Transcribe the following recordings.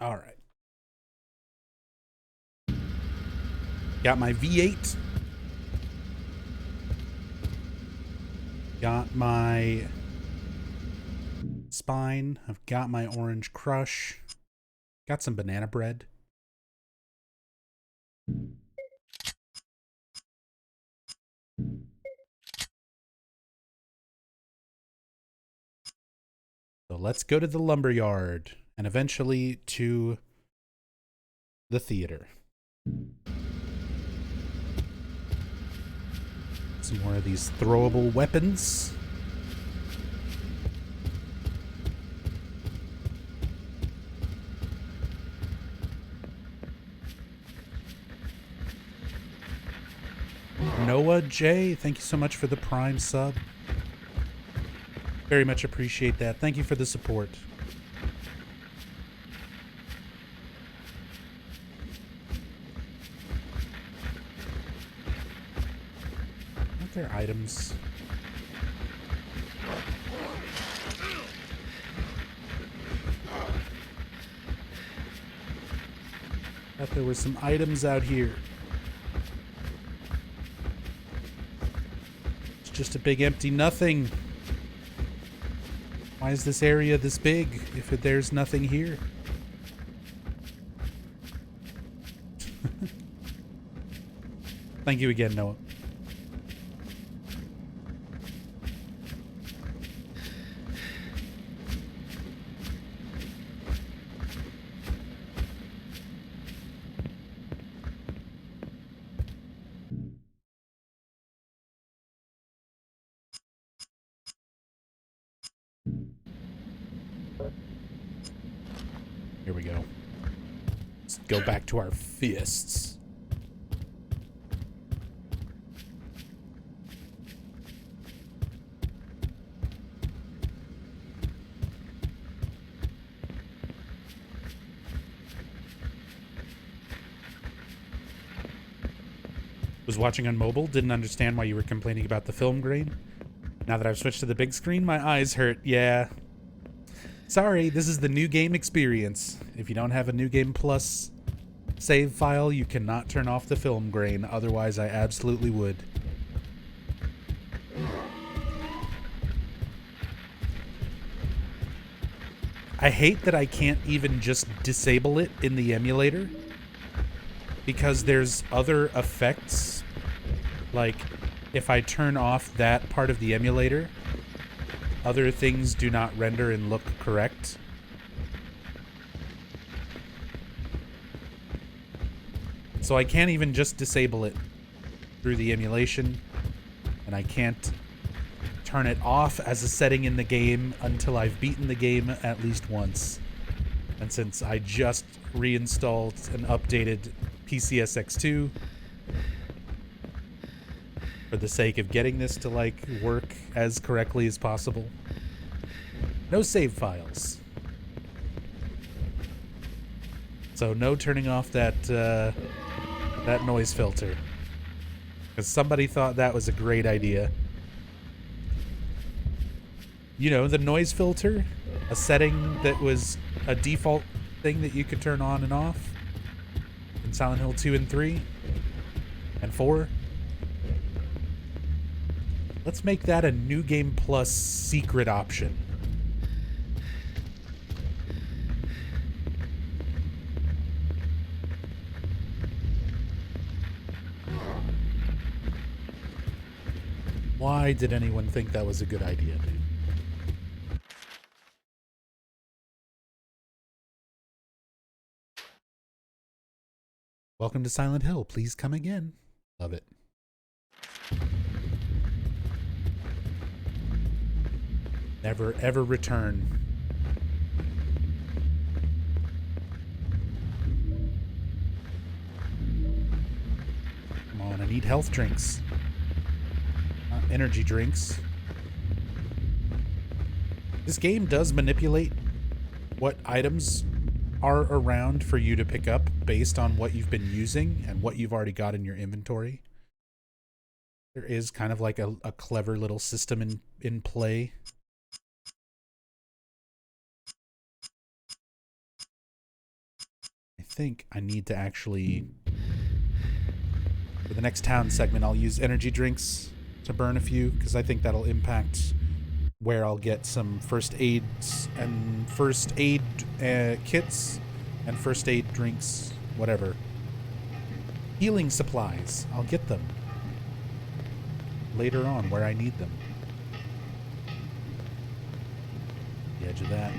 All right. Got my V8. Got my spine. I've got my orange crush. Got some banana bread. So let's go to the lumberyard and eventually to the theater. Some more of these throwable weapons. Noah J, thank you so much for the Prime sub. Very much appreciate that. Thank you for the support. Aren't there items? Thought there were some items out here. It's just a big empty nothing. Why is this area this big if there's nothing here? Thank you again, Noah. Here we go. Let's go back to our fists. Was watching on mobile, didn't understand why you were complaining about the film grain. Now that I've switched to the big screen, my eyes hurt. Yeah. Sorry, this is the new game experience. If you don't have a new game plus save file, you cannot turn off the film grain. Otherwise, I absolutely would. I hate that I can't even just disable it in the emulator, because there's other effects. Like, if I turn off that part of the emulator, other things do not render and look correct. So I can't even just disable it through the emulation, and I can't turn it off as a setting in the game until I've beaten the game at least once. And since I just reinstalled and updated PCSX2 for the sake of getting this to, like, work as correctly as possible. No save files. So no turning off that that noise filter. Because somebody thought that was a great idea. You know, the noise filter, a setting that was a default thing that you could turn on and off in Silent Hill 2 and 3 and 4. Let's make that a New Game Plus secret option. Why did anyone think that was a good idea, dude? Welcome to Silent Hill. Please come again. Love it. Never, ever return. Come on, I need health drinks. Not energy drinks. This game does manipulate what items are around for you to pick up based on what you've been using and what you've already got in your inventory. There is kind of like a clever little system in play. think I need to actually... For the next town segment, I'll use energy drinks to burn a few, because I think that'll impact where I'll get some first aids and first aid kits and first aid drinks, whatever. Healing supplies, I'll get them later on where I need them. The edge of that.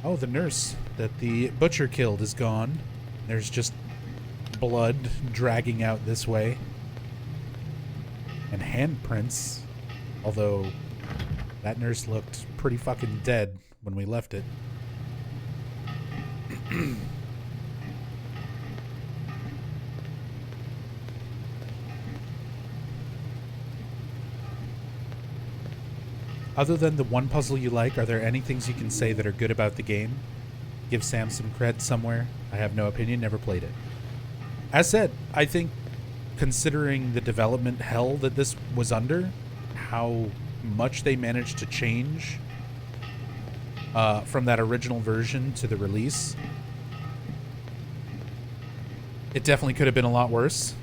Oh, the nurse that the butcher killed is gone. There's just blood dragging out this way. And handprints. Although, that nurse looked pretty fucking dead when we left it. Other than the one puzzle you like, are there any things you can say that are good about the game? Give Sam some cred somewhere. I have no opinion, never played it. As said, I think considering the development hell that this was under, how much they managed to change from that original version to the release, it definitely could have been a lot worse.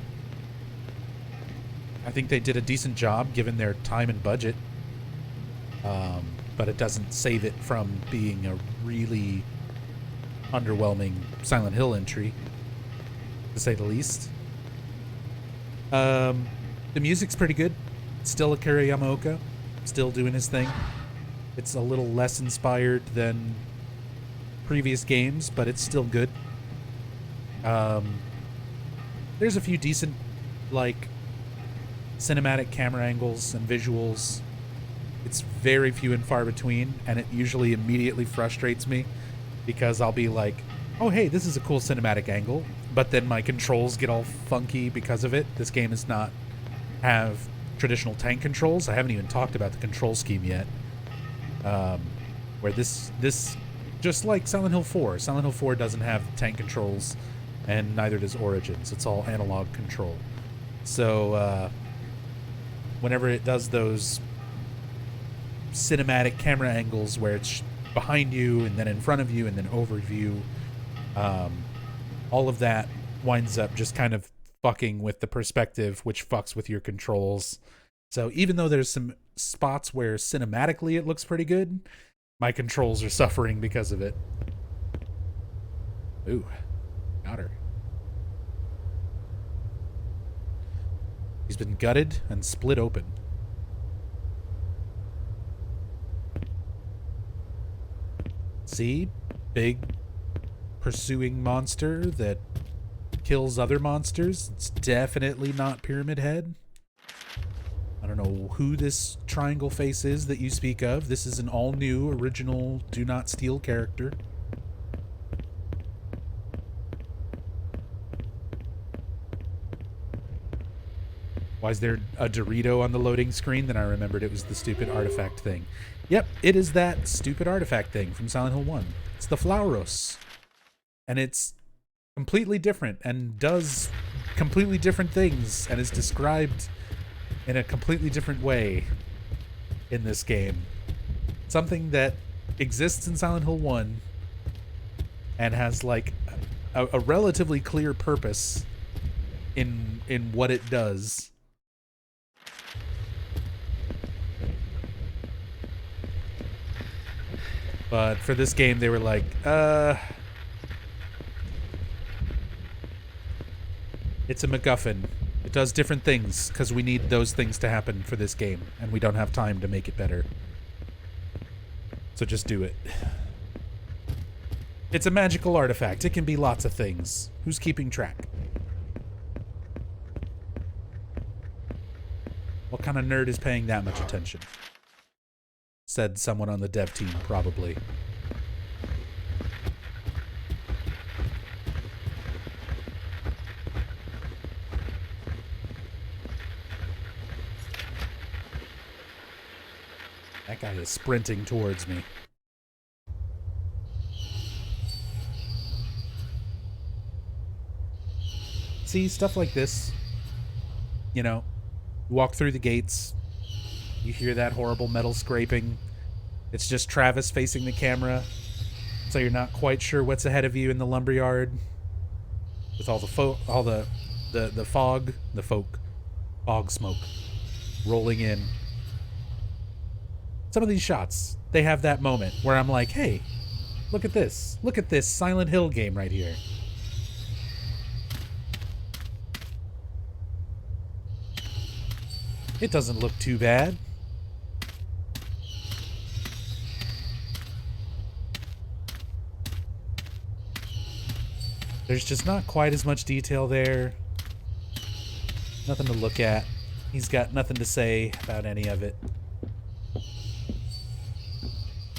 I think they did a decent job given their time and budget. But it doesn't save it from being a really underwhelming Silent Hill entry, to say the least. The music's pretty good. Still Akira Yamaoka, still doing his thing. It's a little less inspired than previous games, but it's still good. There's a few decent, like, cinematic camera angles and visuals. It's very few and far between, and it usually immediately frustrates me because I'll be like, oh, hey, this is a cool cinematic angle, but then my controls get all funky because of it. This game does not have traditional tank controls. I haven't even talked about the control scheme yet. Where this, just like Silent Hill 4, Silent Hill 4 doesn't have tank controls, and neither does Origins. It's all analog control. So, whenever it does those cinematic camera angles where it's behind you and then in front of you and then overview, all of that winds up just kind of fucking with the perspective, which fucks with your controls. So even though there's some spots where cinematically it looks pretty good, my controls are suffering because of it. Ooh, got her. He's been gutted and split open. See? Big pursuing monster that kills other monsters. It's definitely not Pyramid Head. I don't know who this triangle face is that you speak of. This is an all-new, original Do Not Steal character. Why is there a Dorito on the loading screen? Then I remembered it was the stupid artifact thing. Yep, it is that stupid artifact thing from Silent Hill 1. It's the Flauros. And it's completely different and does completely different things and is described in a completely different way in this game. Something that exists in Silent Hill 1 and has like a relatively clear purpose in what it does. But for this game, they were like, it's a MacGuffin. It does different things, because we need those things to happen for this game, and we don't have time to make it better. So just do it. It's a magical artifact. It can be lots of things. Who's keeping track? What kind of nerd is paying that much attention? Said someone on the dev team, probably. That guy is sprinting towards me. See, stuff like this. You know, walk through the gates. You hear that horrible metal scraping. It's just Travis facing the camera, So you're not quite sure what's ahead of you in the lumberyard with all the fog smoke rolling in. Some of these shots, they have that moment where I'm like, hey, look at this. Look at this Silent Hill game right here. It doesn't look too bad. There's just not quite as much detail there. Nothing to look at. He's got nothing to say about any of it.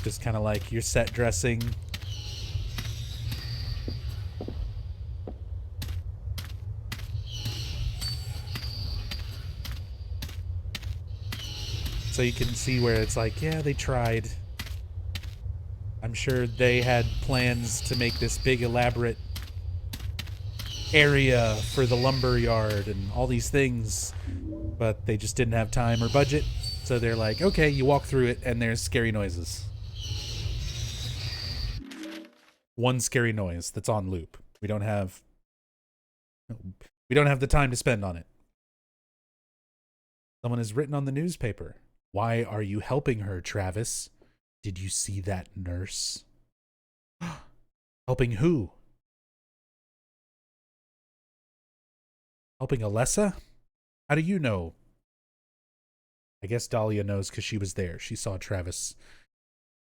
Just kind of like your set dressing. So you can see where it's like, yeah, they tried. I'm sure they had plans to make this big elaborate area for the lumber yard and all these things, but they just didn't have time or budget. So they're like, okay, you walk through it and there's scary noises. One scary noise that's on loop. We don't have the time to spend on it. Someone has written on the newspaper, "Why are you helping her, Travis? Did you see that nurse?" Helping who? Helping Alessa? How do you know? I guess Dahlia knows because she was there. She saw Travis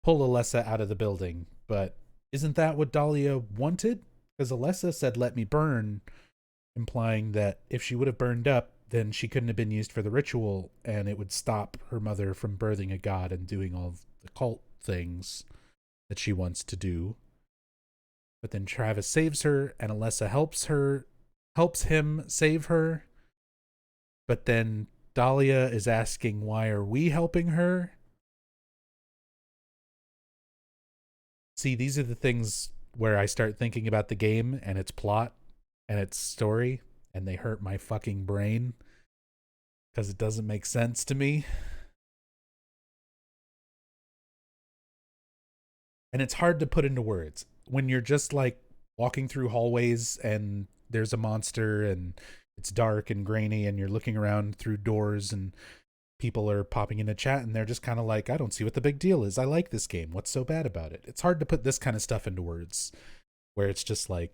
pull Alessa out of the building. But isn't that what Dahlia wanted? Because Alessa said, "Let me burn," implying that if she would have burned up, then she couldn't have been used for the ritual, and it would stop her mother from birthing a god and doing all of the cult things that she wants to do. But then Travis saves her, and Alessa helps him save her. But then Dahlia is asking, why are we helping her? See, these are the things where I start thinking about the game and its plot and its story, and they hurt my fucking brain because it doesn't make sense to me. And it's hard to put into words when you're just like walking through hallways and there's a monster and it's dark and grainy and you're looking around through doors and people are popping in a chat and they're just kind of like, I don't see what the big deal is. I like this game. What's so bad about it? It's hard to put this kind of stuff into words where it's just like,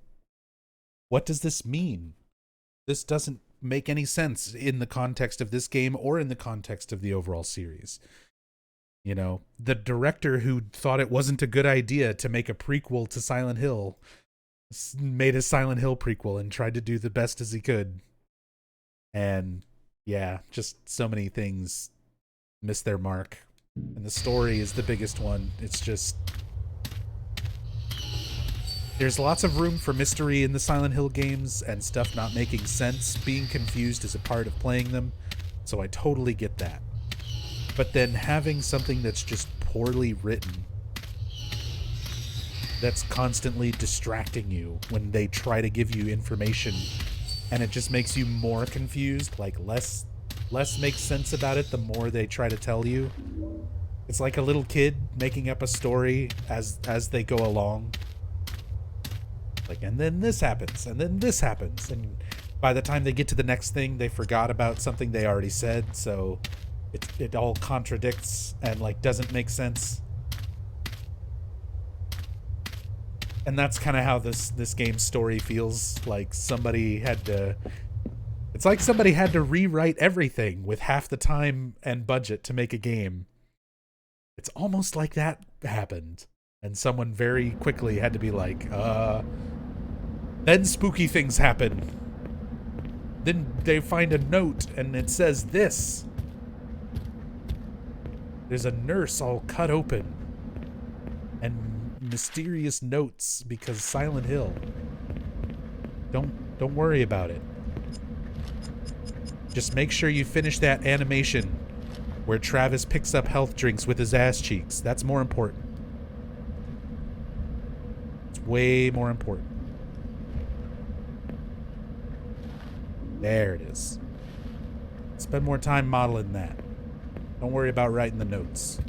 what does this mean? This doesn't make any sense in the context of this game or in the context of the overall series. You know, the director who thought it wasn't a good idea to make a prequel to Silent Hill made a Silent Hill prequel and tried to do the best as he could. And yeah, just so many things miss their mark. And the story is the biggest one. It's just, there's lots of room for mystery in the Silent Hill games and stuff not making sense. Being confused is a part of playing them. So I totally get that. But then having something that's just poorly written, that's constantly distracting you when they try to give you information, and it just makes you more confused, like less makes sense about it the more they try to tell you. It's like a little kid making up a story as they go along. Like, and then this happens, and then this happens, and by the time they get to the next thing, they forgot about something they already said, so it all contradicts and like doesn't make sense. And that's kind of how this game's story feels. Like somebody had to, it's like somebody had to rewrite everything with half the time and budget to make a game. It's almost like that happened. And someone very quickly had to be like, then spooky things happen. Then they find a note and it says this. There's a nurse all cut open. And mysterious notes because Silent Hill. Don't worry about it. Just make sure you finish that animation where Travis picks up health drinks with his ass cheeks. That's more important. It's way more important. There it is. Spend more time modeling that. Don't worry about writing the notes.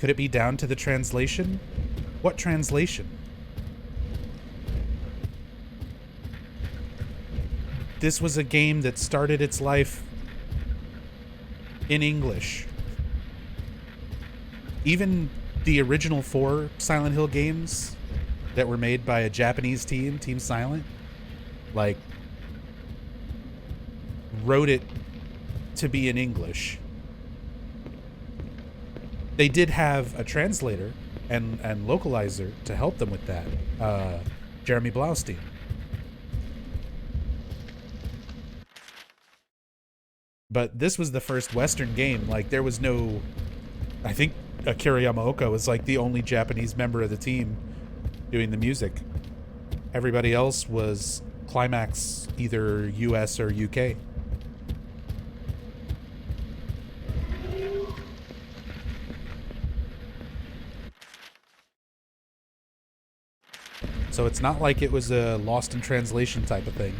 Could it be down to the translation? What translation? This was a game that started its life in English. Even the original 4 Silent Hill games that were made by a Japanese team, Team Silent, like, wrote it to be in English. They did have a translator and localizer to help them with that, Jeremy Blaustein. But this was the first Western game. Like, there was no... I think Akira Yamaoka was, like, the only Japanese member of the team doing the music. Everybody else was Climax, either US or UK. So it's not like it was a lost in translation type of thing.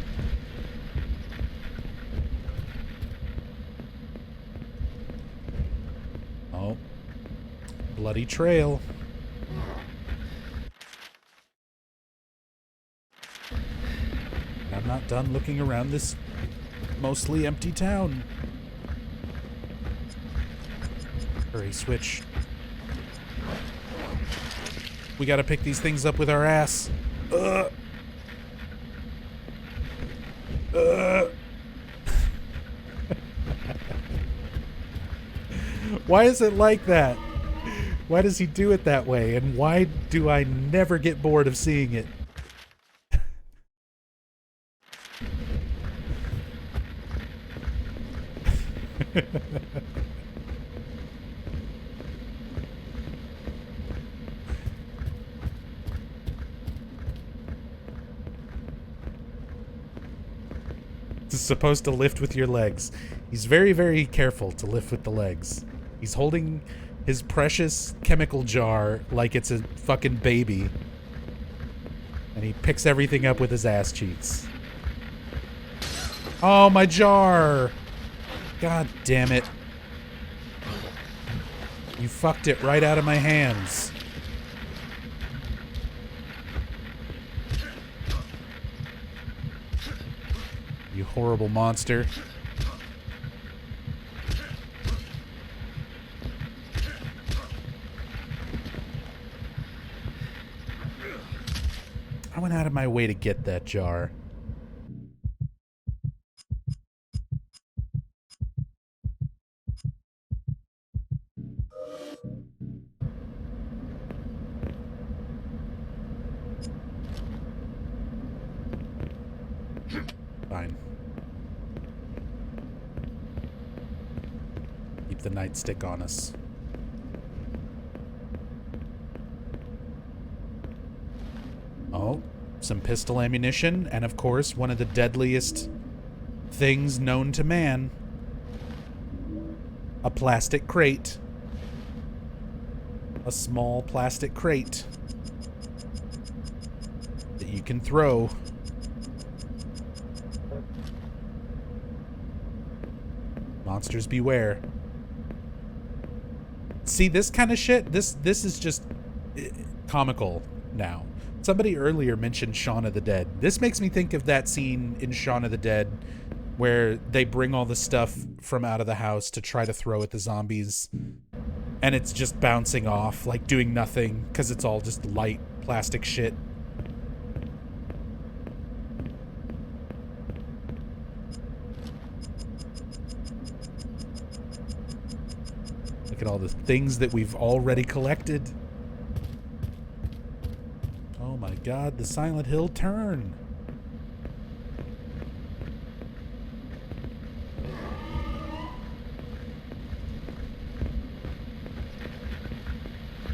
Oh. Bloody trail. I'm not done looking around this mostly empty town. Hurry, switch. We gotta pick these things up with our ass. Why is it like that? Why does he do it that way? And why do I never get bored of seeing it? It's supposed to lift with your legs. He's very, very careful to lift with the legs. He's holding his precious chemical jar like it's a fucking baby. And he picks everything up with his ass cheeks. Oh, my jar! God damn it. You fucked it right out of my hands. You horrible monster. I went out of my way to get that jar. Fine. Keep the nightstick on us. Oh, some pistol ammunition, and of course, one of the deadliest things known to man. A plastic crate. A small plastic crate that you can throw. Monsters beware. See, this kind of shit, this is just comical now. Somebody earlier mentioned Shaun of the Dead. This makes me think of that scene in Shaun of the Dead where they bring all the stuff from out of the house to try to throw at the zombies. And it's just bouncing off, like doing nothing, because it's all just light plastic shit. Look at all the things that we've already collected. Oh my god, the Silent Hill turn.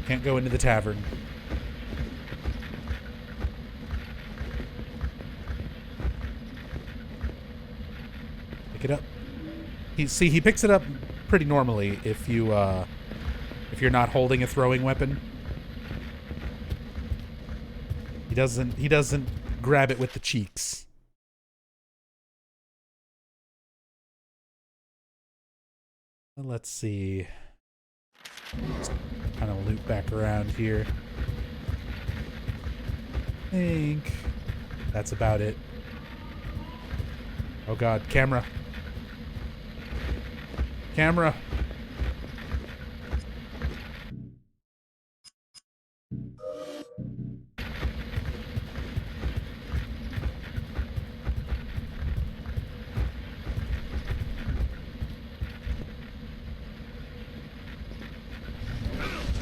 Can't go into the tavern. Pick it up. He picks it up pretty normally if you're not holding a throwing weapon. He doesn't grab it with the cheeks. Let's see. Kind of loop back around here. I think that's about it. Oh god, camera. Camera.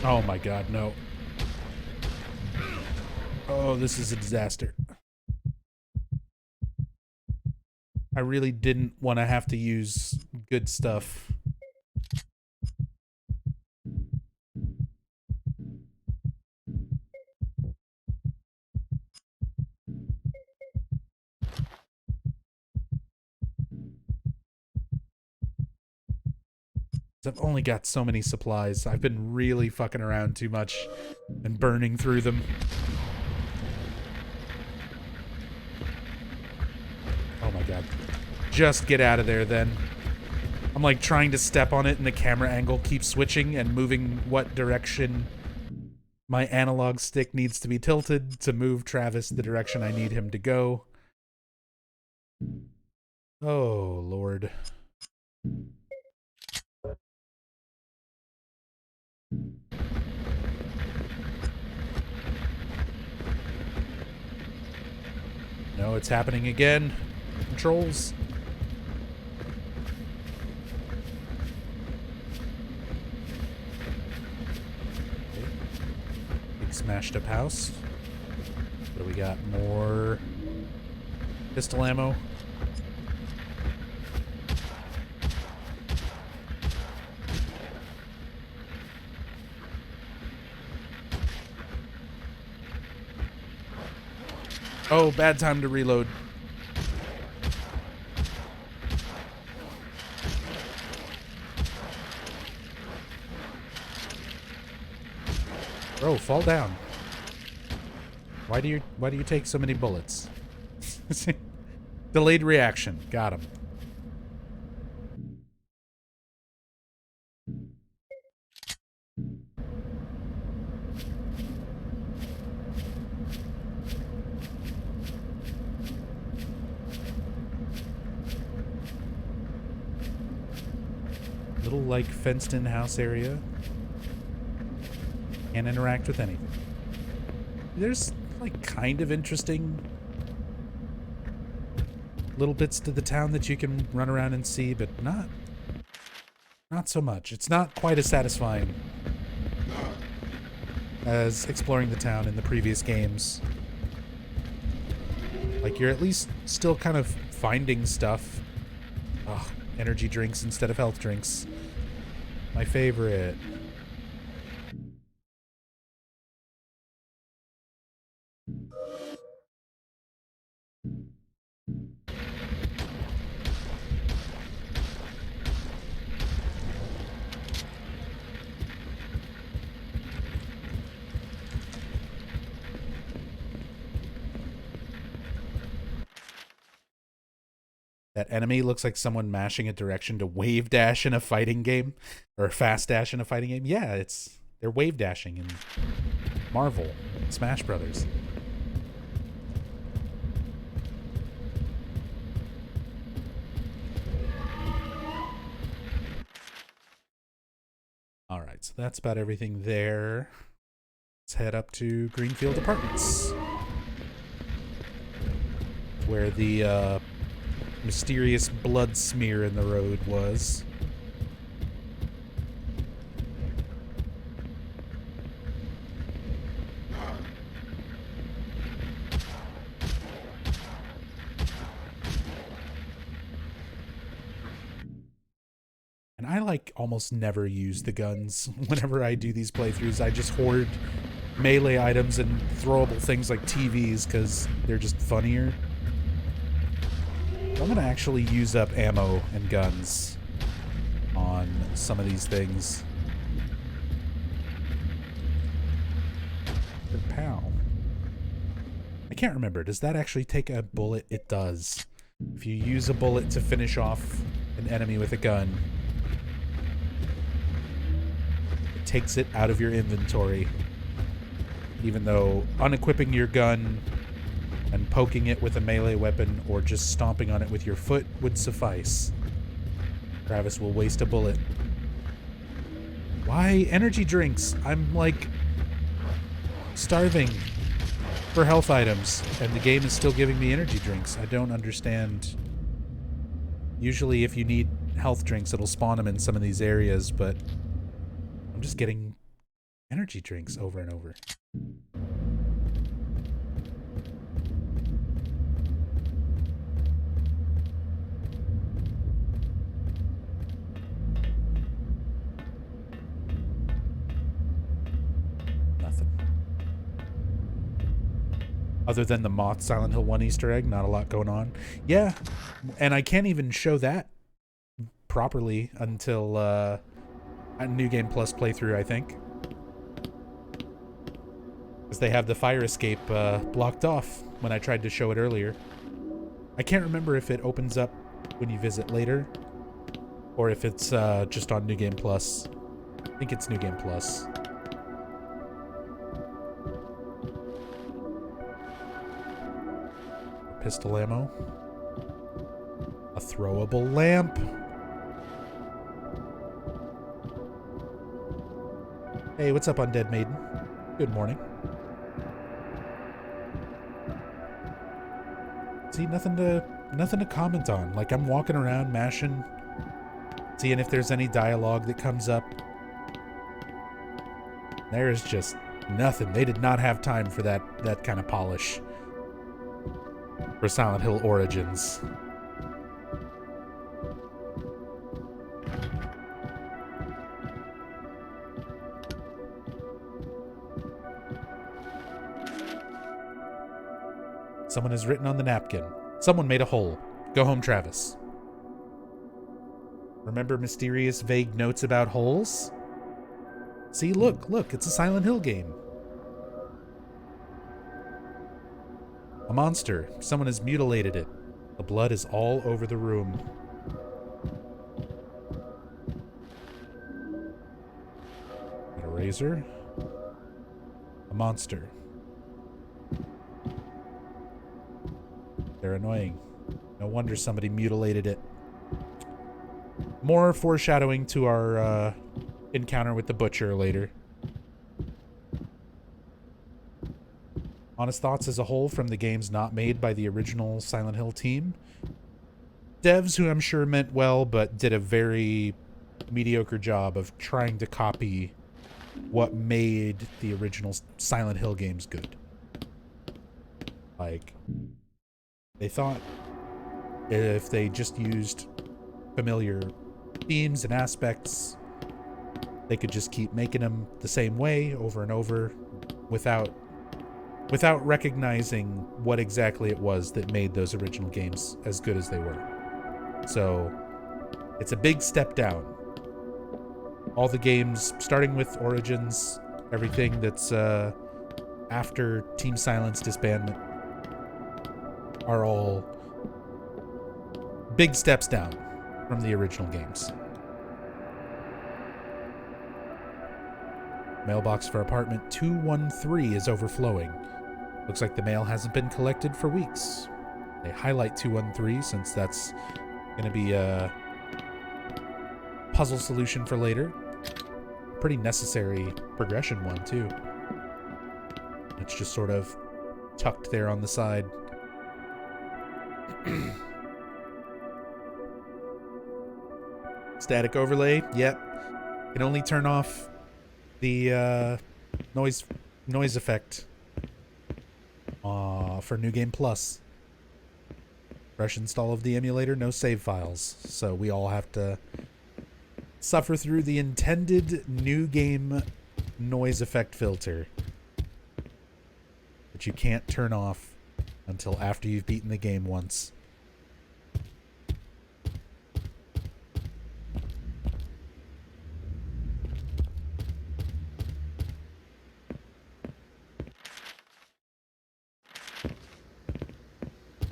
Oh my god, no. Oh, this is a disaster. I really didn't want to have to use good stuff. I've only got so many supplies. I've been really fucking around too much and burning through them. Oh my god. Just get out of there then. I'm like trying to step on it and the camera angle keeps switching and moving what direction my analog stick needs to be tilted to move Travis the direction I need him to go. Oh, Lord. No, it's happening again. Controls. Okay. Big smashed up house. What do we got? More pistol ammo. Oh, bad time to reload. Bro, fall down. Why do you take so many bullets? Delayed reaction. Got him. Little, like, fenced-in house area. Can't interact with anything. There's, like, kind of interesting little bits to the town that you can run around and see, but not so much. It's not quite as satisfying as exploring the town in the previous games. Like, you're at least still kind of finding stuff. Ugh, energy drinks instead of health drinks. My favorite. That enemy looks like someone mashing a direction to wave dash in a fighting game. Or fast dash in a fighting game. Yeah, they're wave dashing in Marvel, Smash Brothers. Alright, so that's about everything there. Let's head up to Greenfield Apartments. Where the mysterious blood smear in the road was. And I like almost never use the guns whenever I do these playthroughs. I just hoard melee items and throwable things like TVs because they're just funnier. I'm gonna actually use up ammo and guns on some of these things. Pow. I can't remember. Does that actually take a bullet? It does. If you use a bullet to finish off an enemy with a gun, it takes it out of your inventory. Even though unequipping your gun and poking it with a melee weapon or just stomping on it with your foot would suffice. Travis will waste a bullet. Why energy drinks? I'm like starving for health items and the game is still giving me energy drinks. I don't understand. Usually if you need health drinks, it'll spawn them in some of these areas, but I'm just getting energy drinks over and over. Nothing. Other than the Moth Silent Hill 1 Easter egg, not a lot going on. Yeah, and I can't even show that properly until a New Game Plus playthrough, I think. Because they have the fire escape blocked off when I tried to show it earlier. I can't remember if it opens up when you visit later, or if it's just on New Game Plus. I think it's New Game Plus. Pistol ammo. A throwable lamp. Hey, what's up, Undead Maiden? Good morning. See, nothing to comment on. Like, I'm walking around mashing, seeing if there's any dialogue that comes up. There's just nothing. They did not have time for that kind of polish for Silent Hill Origins. Someone has written on the napkin. Someone made a hole. Go home, Travis. Remember mysterious, vague notes about holes? See, look, it's a Silent Hill game. A monster. Someone has mutilated it. The blood is all over the room. Got a razor. A monster. They're annoying. No wonder somebody mutilated it. More foreshadowing to our encounter with the butcher later. Honest thoughts as a whole from the games not made by the original Silent Hill team. Devs who I'm sure meant well, but did a very mediocre job of trying to copy what made the original Silent Hill games good. Like, they thought if they just used familiar themes and aspects, they could just keep making them the same way over and over without recognizing what exactly it was that made those original games as good as they were. So it's a big step down. All the games, starting with Origins, everything that's after Team Silent's disbandment, are all big steps down from the original games. Mailbox for apartment 213 is overflowing. Looks like the mail hasn't been collected for weeks. They highlight 213 since that's going to be a puzzle solution for later. Pretty necessary progression one, too. It's just sort of tucked there on the side. Static overlay, yep. Can only turn off the noise effect for New Game Plus. Fresh install of the emulator, no save files. So we all have to suffer through the intended New Game noise effect filter that you can't turn off until after you've beaten the game once.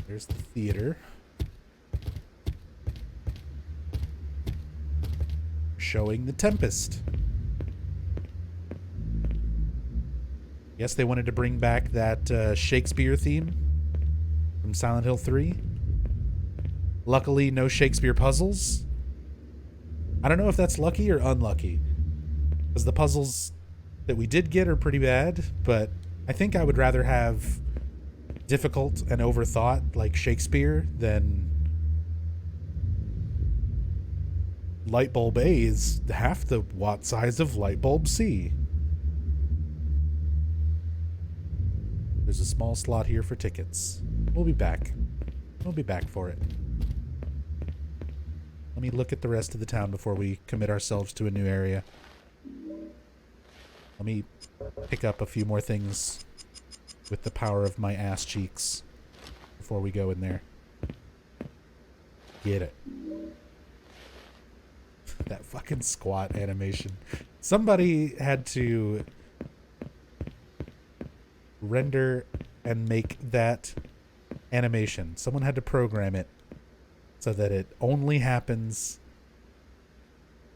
There's the theater. Showing The Tempest. Guess they wanted to bring back that Shakespeare theme from Silent Hill 3. Luckily, no Shakespeare puzzles. I don't know if that's lucky or unlucky, because the puzzles that we did get are pretty bad, but I think I would rather have difficult and overthought like Shakespeare than light bulb A is half the watt size of light bulb C. There's a small slot here for tickets. We'll be back. We'll be back for it. Let me look at the rest of the town before we commit ourselves to a new area. Let me pick up a few more things with the power of my ass cheeks before we go in there. Get it. That fucking squat animation. Somebody had to render and make that animation. Someone had to program it so that it only happens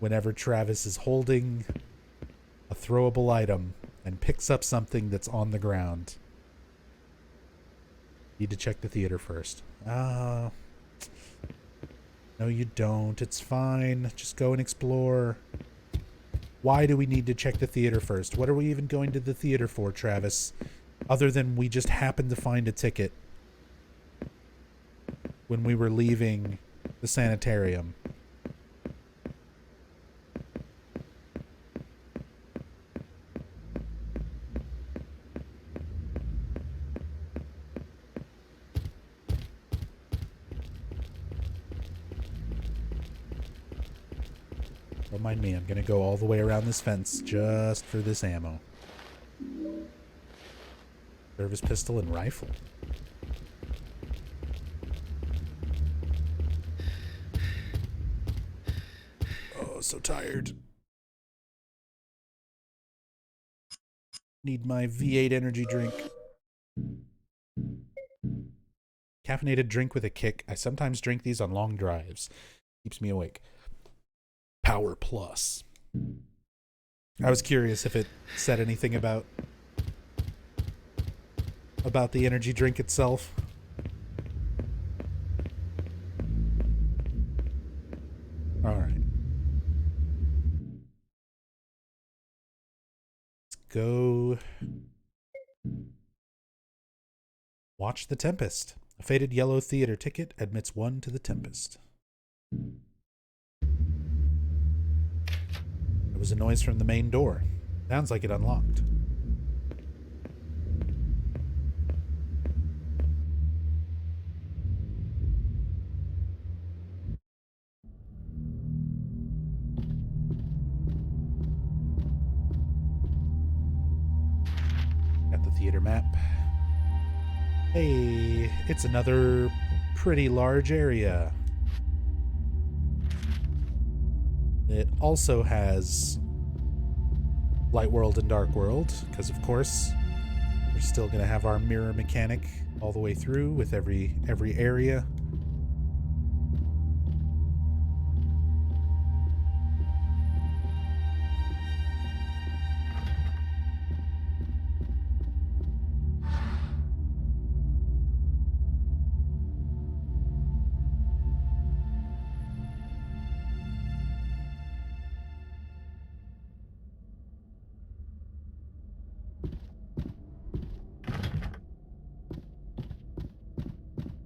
whenever Travis is holding a throwable item and picks up something that's on the ground. Need to check the theater first. No, you don't. It's fine. Just go and explore. Why do we need to check the theater first? What are we even going to the theater for, Travis? Other than we just happened to find a ticket when we were leaving the sanitarium. Don't mind me, I'm gonna go all the way around this fence just for this ammo. Service pistol and rifle. Oh, so tired. Need my V8 energy drink. Caffeinated drink with a kick. I sometimes drink these on long drives. Keeps me awake. Power Plus. I was curious if it said anything about the energy drink itself. All right. Let's go watch The Tempest. A faded yellow theater ticket admits one to The Tempest. There was a noise from the main door. Sounds like it unlocked. Got the theater map. Hey, it's another pretty large area. It also has Light World and Dark World, because of course we're still going to have our mirror mechanic all the way through with every area.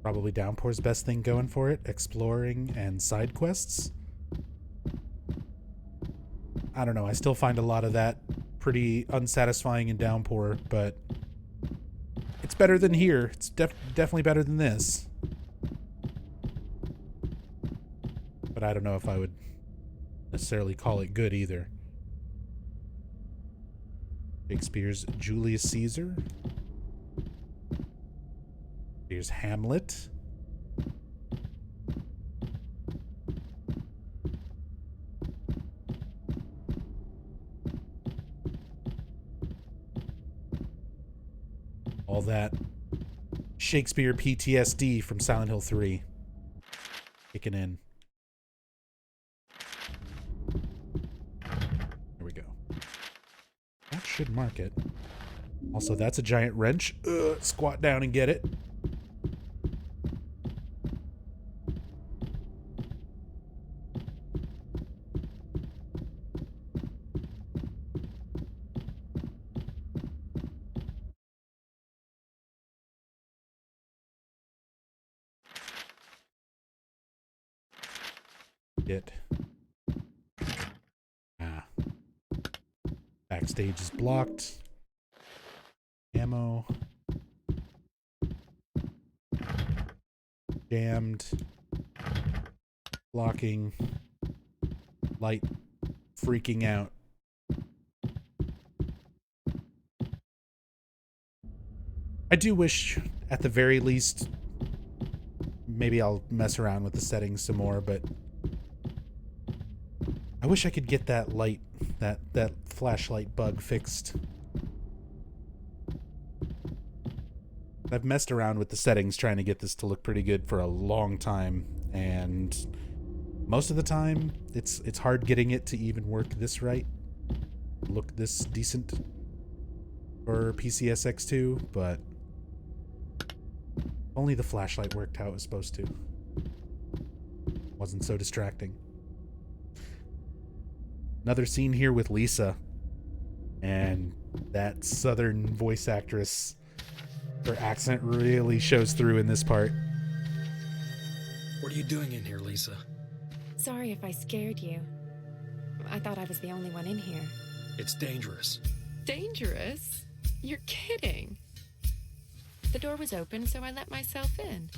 Probably Downpour's best thing going for it, exploring and side quests. I don't know, I still find a lot of that pretty unsatisfying in Downpour, but it's better than here. It's definitely better than this. But I don't know if I would necessarily call it good either. Shakespeare's Julius Caesar. Here's Hamlet. All that Shakespeare PTSD from Silent Hill 3 kicking in. There we go. That should mark it. Also, that's a giant wrench. Squat down and get it. Get. Backstage is blocked. Ammo. Jammed. Blocking. Light. Freaking out. I do wish, at the very least, maybe I'll mess around with the settings some more, but I wish I could get that light, that flashlight bug fixed. I've messed around with the settings trying to get this to look pretty good for a long time, and most of the time it's hard getting it to even work this right, look this decent for PCSX2, but only the flashlight worked how it was supposed to. Wasn't so distracting. Another scene here with Lisa, and that southern voice actress, her accent really shows through in this part. What are you doing in here, Lisa? Sorry if I scared you. I thought I was the only one in here. It's dangerous. Dangerous? You're kidding. The door was open, so I let myself in.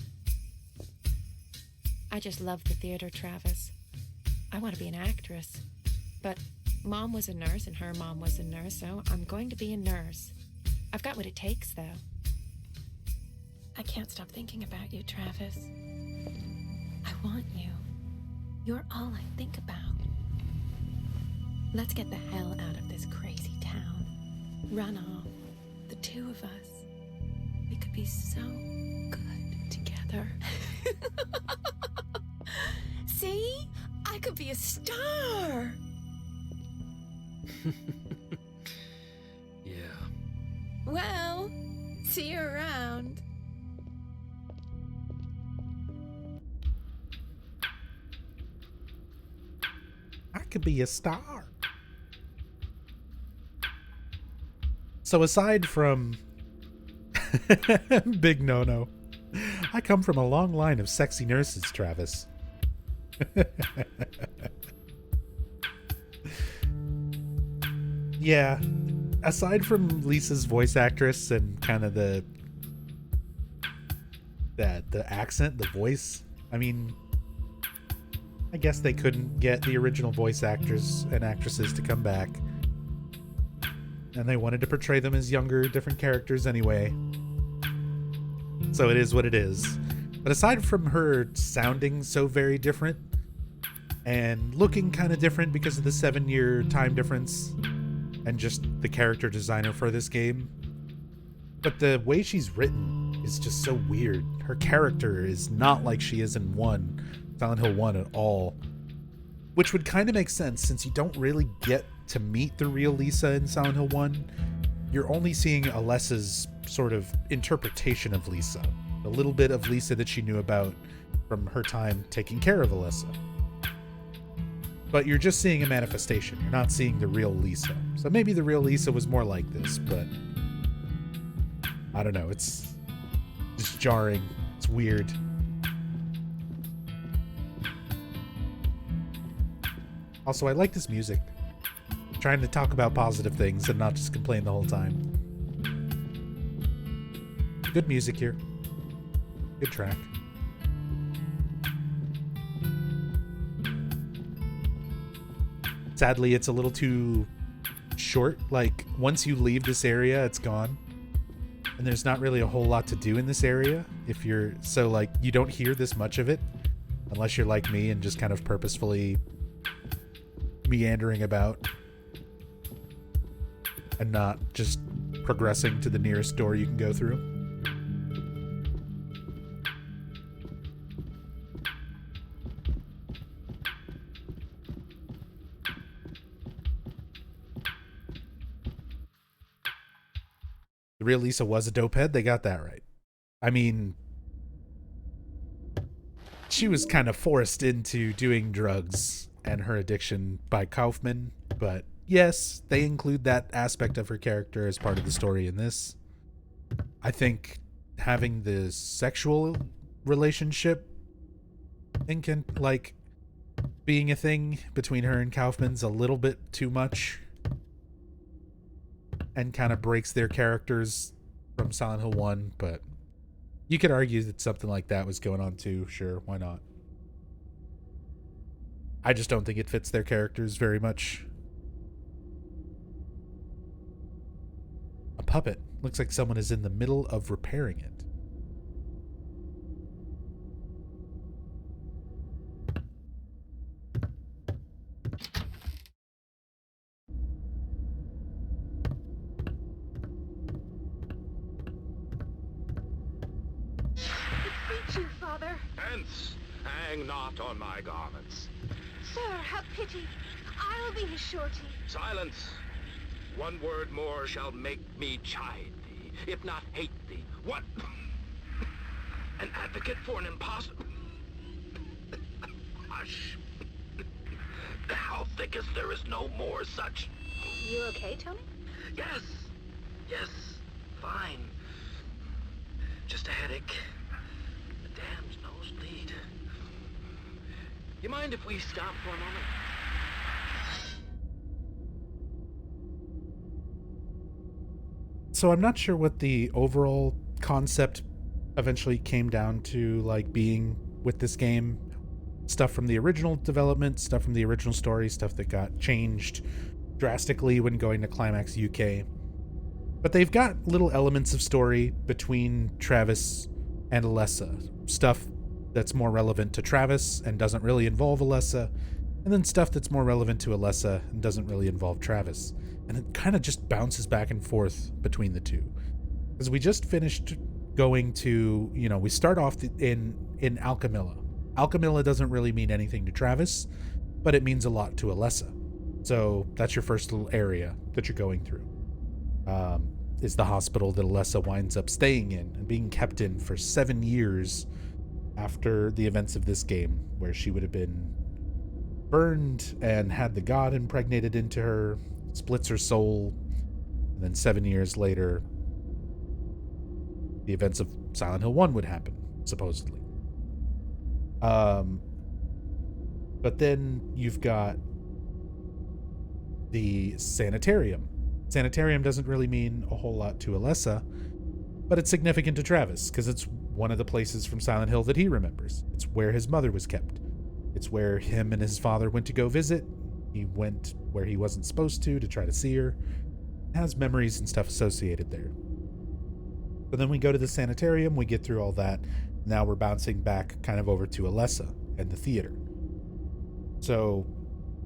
I just love the theater, Travis. I want to be an actress. But Mom was a nurse and her mom was a nurse, so I'm going to be a nurse. I've got what it takes, though. I can't stop thinking about you, Travis. I want you. You're all I think about. Let's get the hell out of this crazy town. Run off. The two of us. We could be so good together. See? I could be a star. Yeah. Well, see you around. I could be a star. So aside from Big No-No, I come from a long line of sexy nurses, Travis. Yeah, aside from Lisa's voice actress and kind of the accent, the voice, I mean, I guess they couldn't get the original voice actors and actresses to come back, and they wanted to portray them as younger, different characters anyway. So it is what it is. But aside from her sounding so very different and looking kind of different because of the 7-year time difference and just the character designer for this game, but the way she's written is just so weird. Her character is not like she is in Silent Hill 1 at all, which would kind of make sense since you don't really get to meet the real Lisa in Silent Hill 1. You're only seeing Alessa's sort of interpretation of Lisa, a little bit of Lisa that she knew about from her time taking care of Alessa. But you're just seeing a manifestation. You're not seeing the real Lisa. So maybe the real Lisa was more like this, but I don't know. It's just jarring. It's weird. Also, I like this music. I'm trying to talk about positive things and not just complain the whole time. Good music here. Good track. Sadly, it's a little too short. Like, once you leave this area, it's gone. And there's not really a whole lot to do in this area. So, like, you don't hear this much of it. Unless you're like me and just kind of purposefully meandering about. And not just progressing to the nearest door you can go through. the real Lisa was a dopehead. They got that right. I mean, she was kind of forced into doing drugs and her addiction by Kaufman, but yes, they include that aspect of her character as part of the story in this. I think having the sexual relationship like being a thing between her and Kaufman's a little bit too much and kind of breaks their characters from Silent Hill 1, but you could argue that something like that was going on too. Sure, why not? I just don't think it fits their characters very much. A puppet. Looks like someone is in the middle of repairing it. Beseech you, father. Hence, hang not on my garments. Sir, have pity. I'll be his surety. Silence. One word more shall make me chide thee, if not hate thee. What? An advocate for an impostor? Hush. Thou thinkest there is no more such? You okay, Tony? Yes. Yes. Fine. Just a headache. The damn's nosebleed. You mind if we stop for a moment? So I'm not sure what the overall concept eventually came down to, like, being with this game. Stuff from the original development, stuff from the original story, stuff that got changed drastically when going to Climax UK. But they've got little elements of story between Travis and Alessa. Stuff that's more relevant to Travis and doesn't really involve Alessa, and then stuff that's more relevant to Alessa and doesn't really involve Travis. And it kind of just bounces back and forth between the two. Because we just finished going to, we start off in Alchemilla. Alchemilla doesn't really mean anything to Travis, but it means a lot to Alessa. So that's your first little area that you're going through. Is the hospital that Alessa winds up staying in and being kept in for 7 years after the events of this game, where she would have been burned and had the god impregnated into her, splits her soul, and then 7 years later, the events of Silent Hill 1 would happen, supposedly. But then you've got the sanitarium. Sanitarium doesn't really mean a whole lot to Alessa, but it's significant to Travis, because it's one of the places from Silent Hill that he remembers. It's where his mother was kept. It's where him and his father went to go visit. He went where he wasn't supposed to try to see her. It has memories and stuff associated there. But then we go to the sanitarium, we get through all that. Now we're bouncing back kind of over to Alessa and the theater. So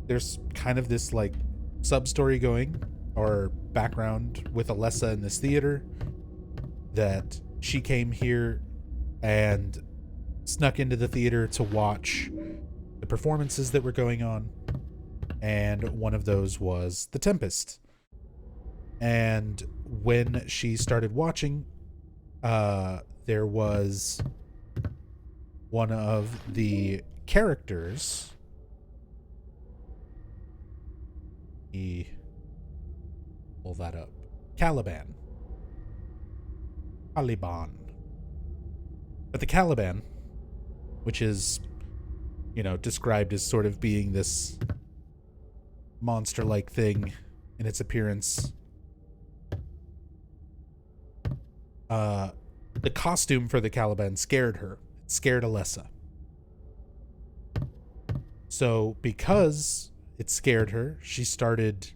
there's kind of this like sub-story going, or background with Alessa in this theater, that she came here and snuck into the theater to watch the performances that were going on. And one of those was The Tempest. And when she started watching, there was one of the characters. Pull that up. Caliban. But the Caliban, which is, described as sort of being this monster-like thing in its appearance. The costume for the Caliban scared her. It scared Alessa. So because it scared her, she started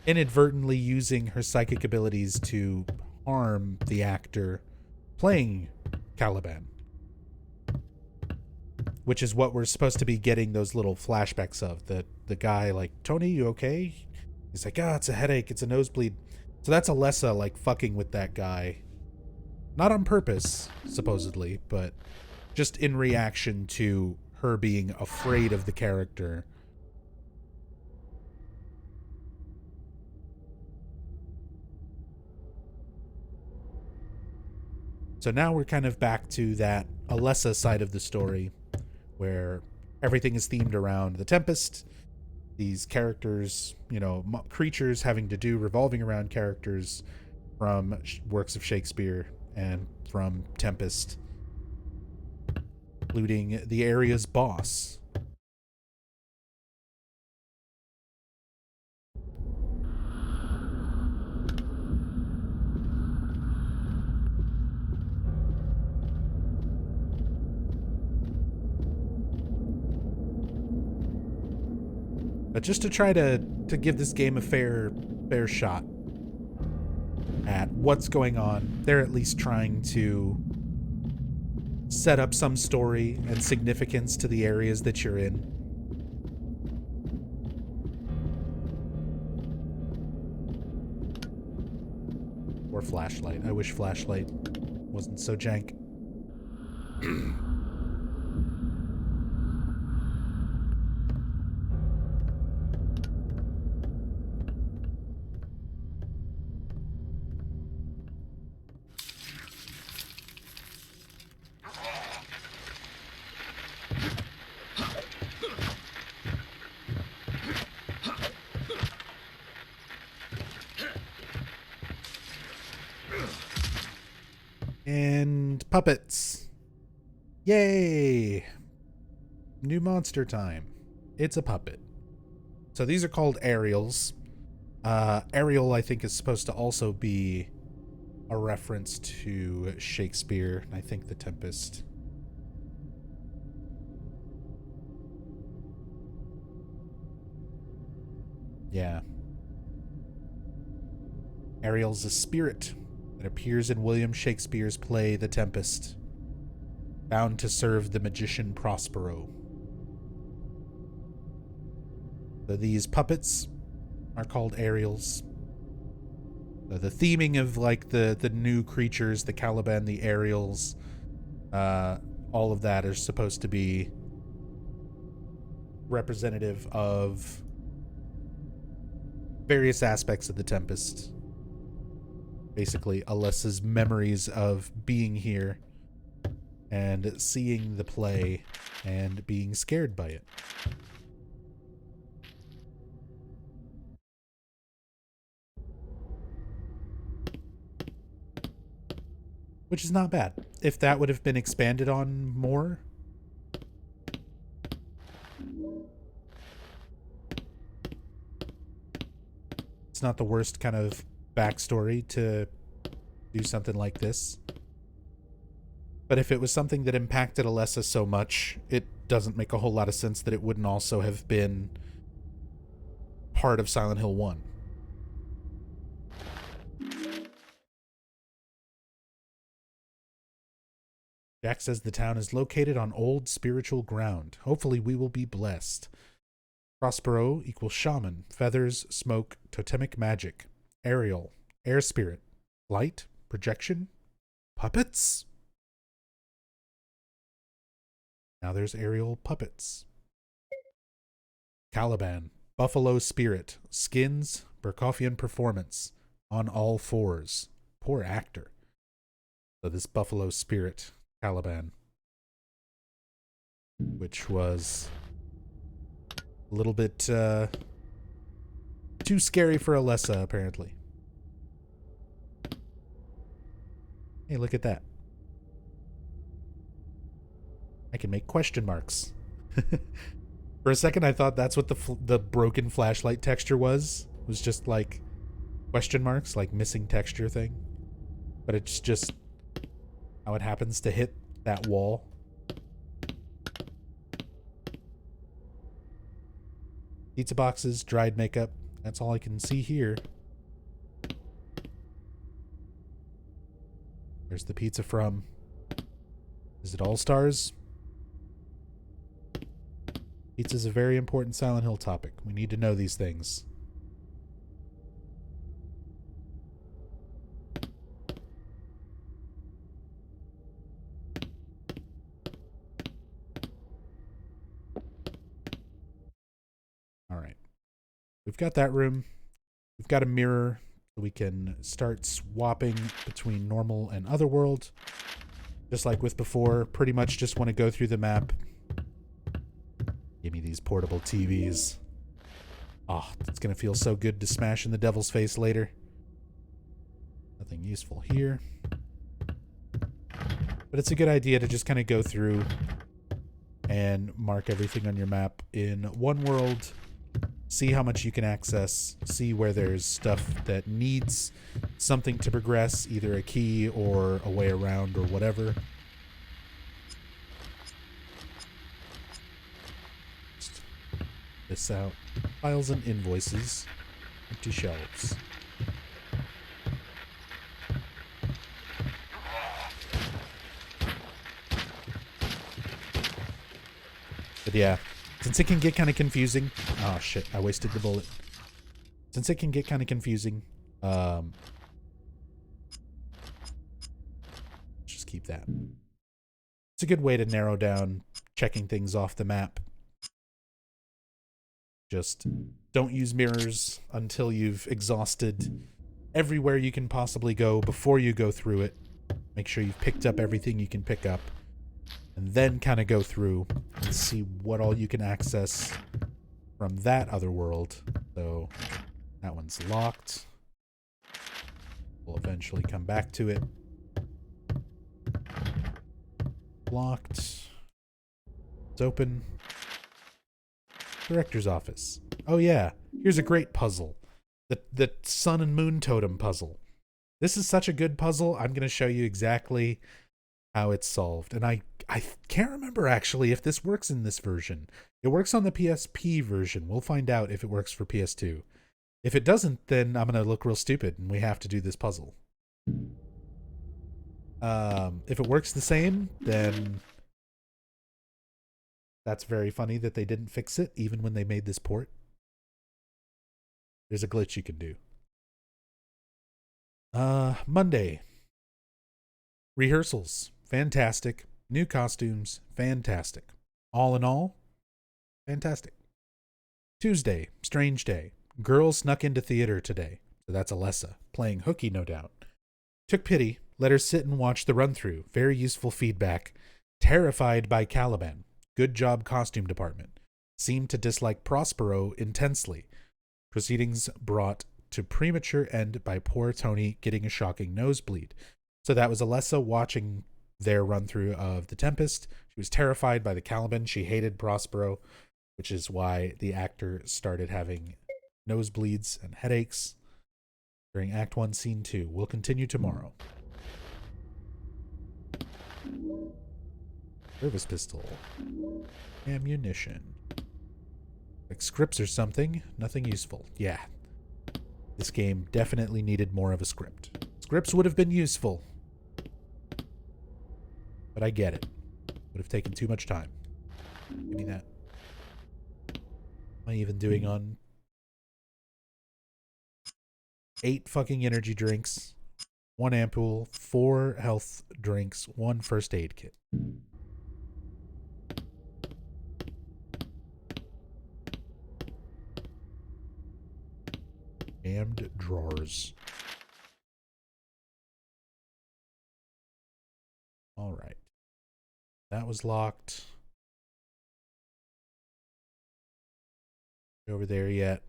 inadvertently using her psychic abilities to harm the actor playing Caliban. Which is what we're supposed to be getting those little flashbacks of. The guy, like, Tony, you okay? He's like, it's a headache, it's a nosebleed. So that's Alessa, like, fucking with that guy. Not on purpose, supposedly, but just in reaction to her being afraid of the character. So now we're kind of back to that Alessa side of the story, where everything is themed around the Tempest. These characters, you know, creatures having to do revolving around characters from works of Shakespeare and from Tempest, including the area's boss. But just to try to give this game a fair shot at what's going on, they're at least trying to set up some story and significance to the areas that you're in. Or Flashlight. I wish Flashlight wasn't so jank. And puppets. Yay! New monster time. It's a puppet. So these are called aerials. Ariel, I think, is supposed to also be a reference to Shakespeare. I think The Tempest. Yeah. Ariel's a spirit that appears in William Shakespeare's play The Tempest, bound to serve the magician Prospero. So these puppets are called aerials. So the theming of like the new creatures, the Caliban, the aerials, all of that is supposed to be representative of various aspects of The Tempest. Basically, Alessa's memories of being here and seeing the play and being scared by it. Which is not bad. If that would have been expanded on more. It's not the worst kind of backstory to do something like this. But if it was something that impacted Alessa so much, it doesn't make a whole lot of sense that it wouldn't also have been part of Silent Hill 1. Jack says the town is located on old spiritual ground. Hopefully we will be blessed. Prospero equals shaman. Feathers, smoke, totemic magic. Aerial, air spirit. Light, projection. Puppets? Now there's aerial puppets. Caliban, buffalo spirit. Skins, Berkoffian performance. On all fours. Poor actor. So this buffalo spirit, Caliban, which was a little bit too scary for Alessa, apparently. Hey, look at that. I can make question marks. For a second, I thought that's what the broken flashlight texture was. It was just like question marks, like missing texture thing. But it's just how it happens to hit that wall. Pizza boxes, dried makeup. That's all I can see here. Where's the pizza from? Is it All Stars? Pizza's a very important Silent Hill topic. We need to know these things. All right. We've got that room. We've got a mirror so we can start swapping between normal and otherworld. Just like with before, pretty much just want to go through the map. Give me these portable TVs. Oh, it's going to feel so good to smash in the devil's face later. Nothing useful here. But it's a good idea to just kind of go through and mark everything on your map in one world. See how much you can access. See where there's stuff that needs something to progress, either a key or a way around or whatever. Just this out. Files and invoices. Empty shelves. But yeah, since it can get kind of confusing. Oh shit, I wasted the bullet. Since it can get kind of confusing, just keep that. It's a good way to narrow down checking things off the map. Just don't use mirrors until you've exhausted everywhere you can possibly go before you go through it. Make sure you've picked up everything you can pick up. And then kind of go through and see what all you can access from that other world. So that one's locked. We'll eventually come back to it. Locked. It's open. Director's office. Oh yeah, here's a great puzzle. The sun and moon totem puzzle. This is such a good puzzle. I'm going to show you exactly how it's solved. And I can't remember actually if this works in this version. It works on the PSP version. We'll find out if it works for PS2. If it doesn't, then I'm going to look real stupid and we have to do this puzzle. If it works the same, then that's very funny that they didn't fix it even when they made this port. There's a glitch you can do. Monday. Rehearsals. Fantastic. New costumes. Fantastic. All in all, fantastic. Tuesday. Strange day. Girl snuck into theater today. So that's Alessa. Playing hooky, no doubt. Took pity. Let her sit and watch the run-through. Very useful feedback. Terrified by Caliban. Good job, costume department. Seemed to dislike Prospero intensely. Proceedings brought to premature end by poor Tony getting a shocking nosebleed. So that was Alessa watching their run-through of The Tempest. She was terrified by the Caliban. She hated Prospero, which is why the actor started having nosebleeds and headaches during Act 1, Scene 2. We'll continue tomorrow. Service pistol. Ammunition. Like scripts or something. Nothing useful. Yeah. This game definitely needed more of a script. Scripts would have been useful. But I get it. Would have taken too much time. Give me that. Am I even doing on 8 fucking energy drinks, 1 ampule, 4 health drinks, 1 first aid kit. Damned drawers. All right. That was locked. Over there yet.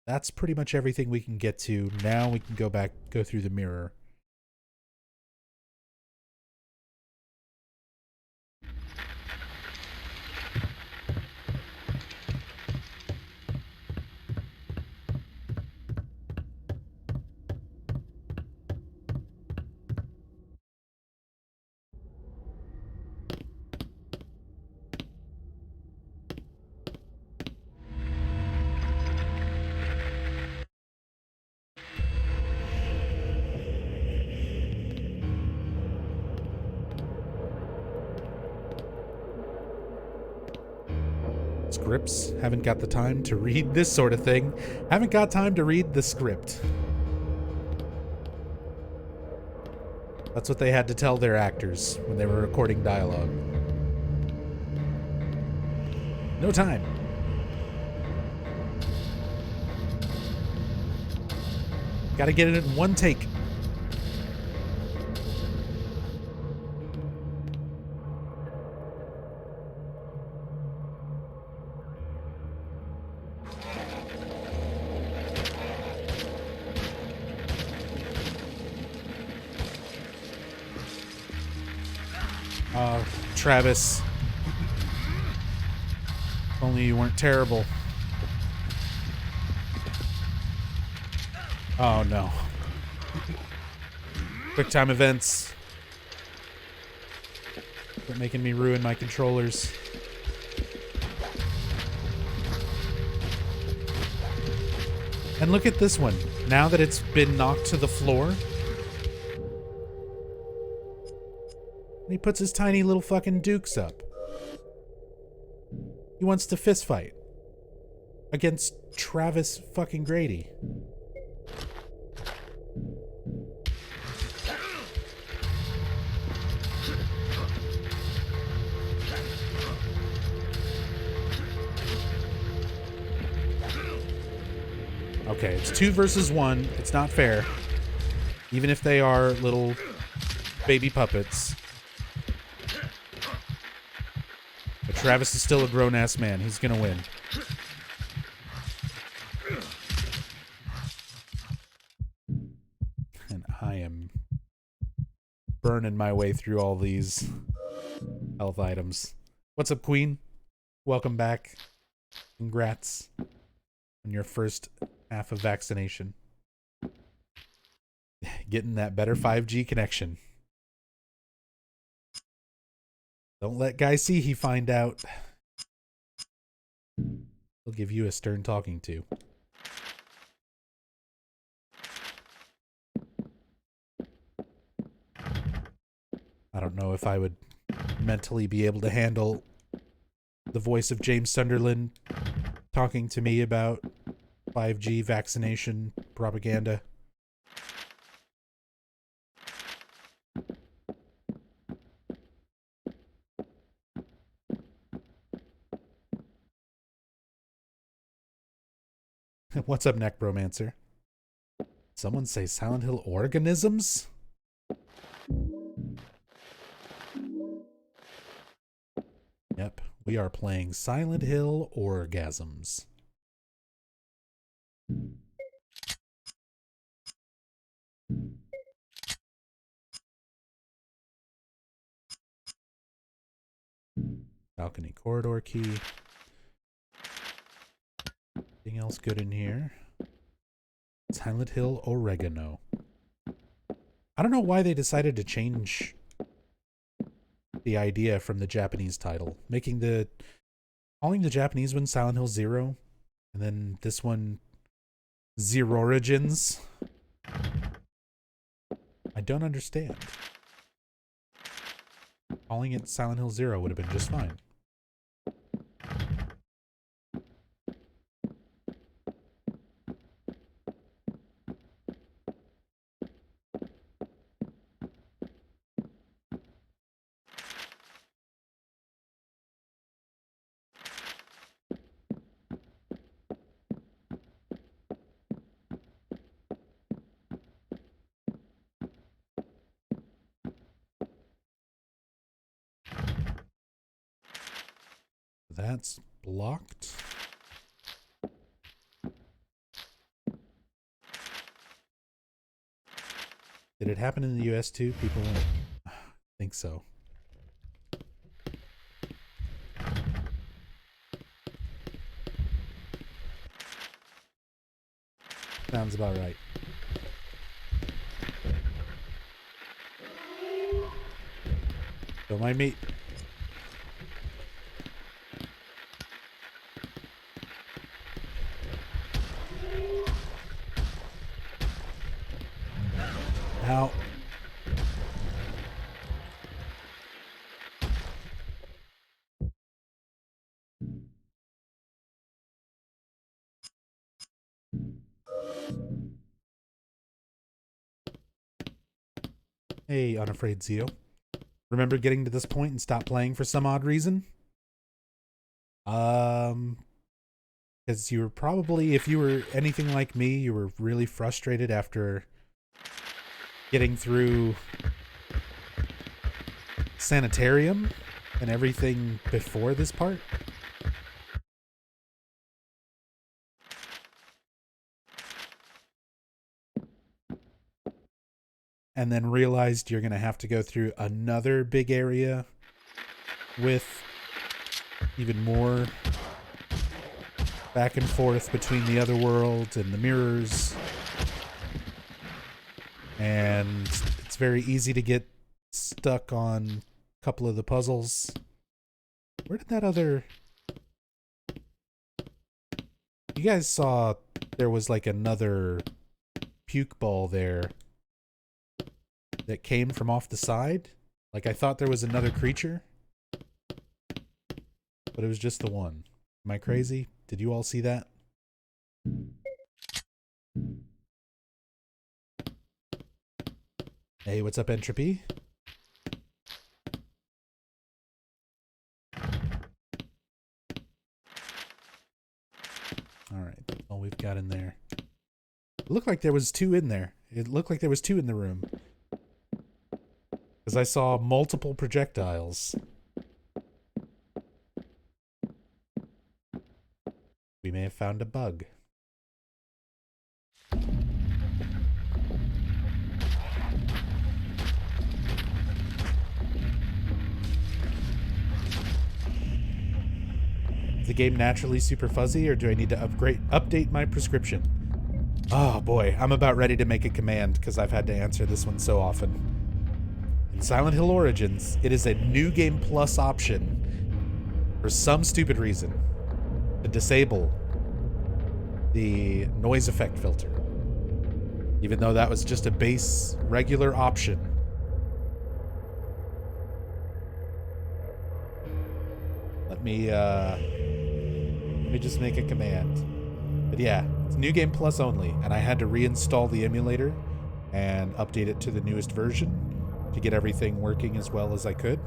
That's pretty much everything we can get to. Now we can go back, go through the mirror. Scripts. Haven't got the time to read this sort of thing. Haven't got time to read the script. That's what they had to tell their actors when they were recording dialogue. No time. Gotta get it in one take. Travis. If only you weren't terrible. Oh no. Quick time events. Quit making me ruin my controllers. And look at this one. Now that it's been knocked to the floor, he puts his tiny little fucking dukes up. He wants to fist fight against Travis fucking Grady. Okay, it's 2 versus 1. It's not fair. Even if they are little baby puppets. But Travis is still a grown-ass man. He's gonna win. And I am burning my way through all these health items. What's up, Queen? Welcome back. Congrats on your first half of vaccination. Getting that better 5G connection. Don't let Guy see he find out. He'll give you a stern talking to. I don't know if I would mentally be able to handle the voice of James Sunderland talking to me about 5G vaccination propaganda. What's up, Necromancer? Someone say Silent Hill organisms? Yep, we are playing Silent Hill orgasms. Balcony corridor key. Anything else good in here? Silent Hill oregano. I don't know why they decided to change the idea from the Japanese title, calling the Japanese one Silent Hill Zero, and then this one Zero Origins. I don't understand. Calling it Silent Hill Zero would have been just fine. That's blocked. Did it happen in the US too? People think so. Sounds about right. Don't mind me. Ow. Hey, Unafraid Zio. Remember getting to this point and stopped playing for some odd reason? Because you were probably, if you were anything like me, you were really frustrated after getting through Sanitarium and everything before this part. And then realized you're going to have to go through another big area with even more back and forth between the other world and the mirrors. And it's very easy to get stuck on a couple of the puzzles. Where did that other... You guys saw there was like another puke ball there that came from off the side? Like I thought there was another creature, but it was just the one. Am I crazy? Did you all see that? Hey, what's up, Entropy? Alright, that's all we've got in there. It looked like there was two in there. It looked like there was two in the room. Because I saw multiple projectiles. We may have found a bug. Is the game naturally super fuzzy, or do I need to update my prescription? Oh boy, I'm about ready to make a command because I've had to answer this one so often. In Silent Hill Origins, it is a New Game Plus option for some stupid reason to disable the noise effect filter. Even though that was just a base regular option. Let me just make a command. But yeah, it's New Game Plus only, and I had to reinstall the emulator and update it to the newest version to get everything working as well as I could.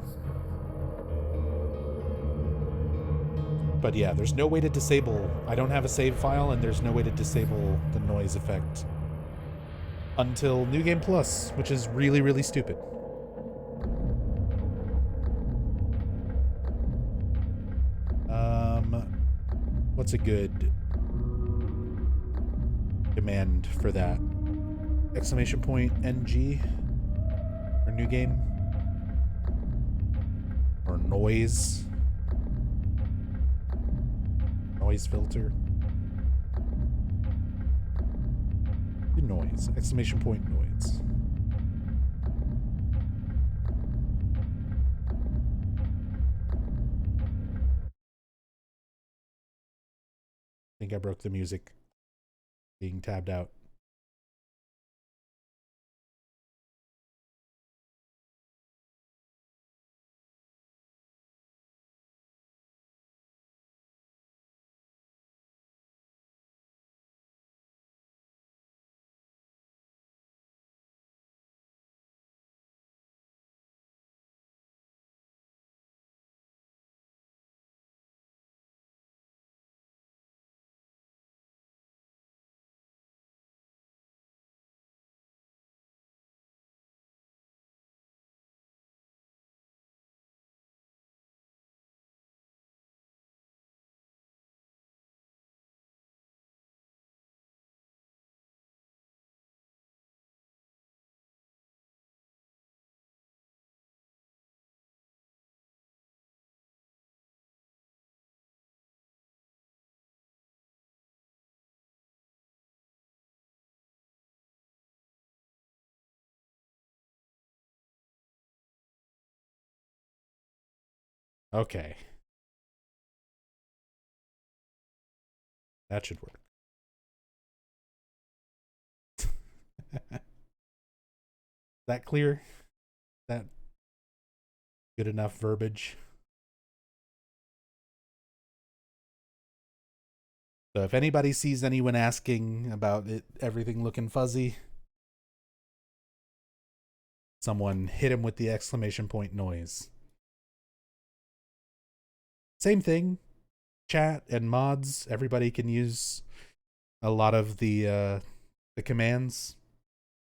But yeah, there's no way to disable... I don't have a save file, and there's no way to disable the noise effect until New Game Plus, which is really, really stupid. What's a good command for that? Exclamation point NG? Or new game? Or noise? Noise filter? Noise. Exclamation point noise. I think I broke the music being tabbed out. Okay. That should work. That clear? That good enough verbiage? So if anybody sees anyone asking about it, everything looking fuzzy, someone hit him with the exclamation point noise. Same thing. Chat and mods, everybody can use a lot of the commands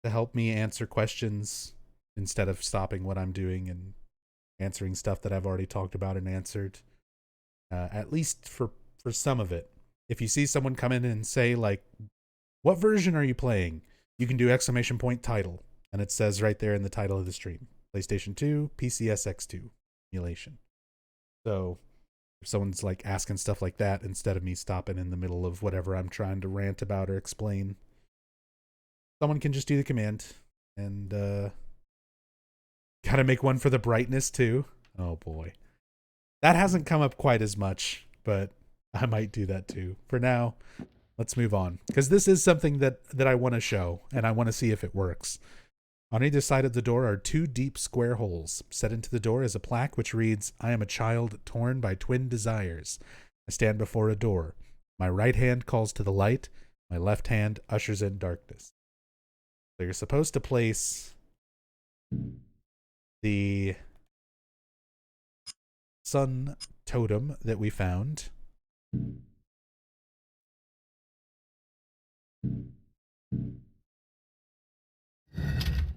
to help me answer questions instead of stopping what I'm doing and answering stuff that I've already talked about and answered. At least for some of it. If you see someone come in and say, like, what version are you playing? You can do exclamation point title. And it says right there in the title of the stream. PlayStation 2, PCSX2 emulation. So if someone's like asking stuff like that, instead of me stopping in the middle of whatever I'm trying to rant about or explain, someone can just do the command. And gotta make one for the brightness too. Oh boy. That hasn't come up quite as much, but I might do that too. For now, let's move on. Because this is something that I want to show, and I want to see if it works. On either side of the door are 2 deep square holes. Set into the door is a plaque which reads, "I am a child torn by twin desires. I stand before a door. My right hand calls to the light. My left hand ushers in darkness." So you're supposed to place the sun totem that we found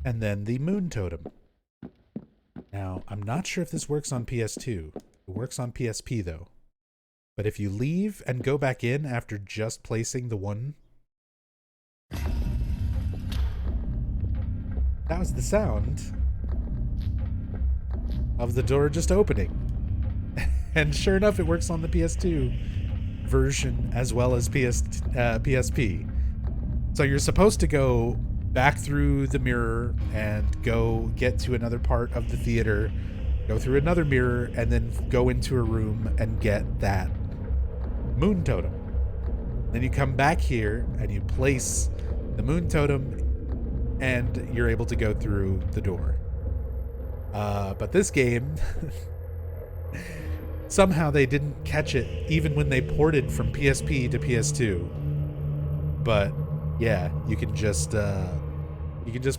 and then the moon totem. Now, I'm not sure if this works on PS2. It works on PSP though. But if you leave and go back in after just placing the one, that was the sound of the door just opening. And sure enough, it works on the PS2 version as well as PSP. So you're supposed to go back through the mirror and go get to another part of the theater, go through another mirror, and then go into a room and get that moon totem. Then you come back here and you place the moon totem and you're able to go through the door. But this game, somehow they didn't catch it even when they ported from PSP to PS2. But yeah, you can just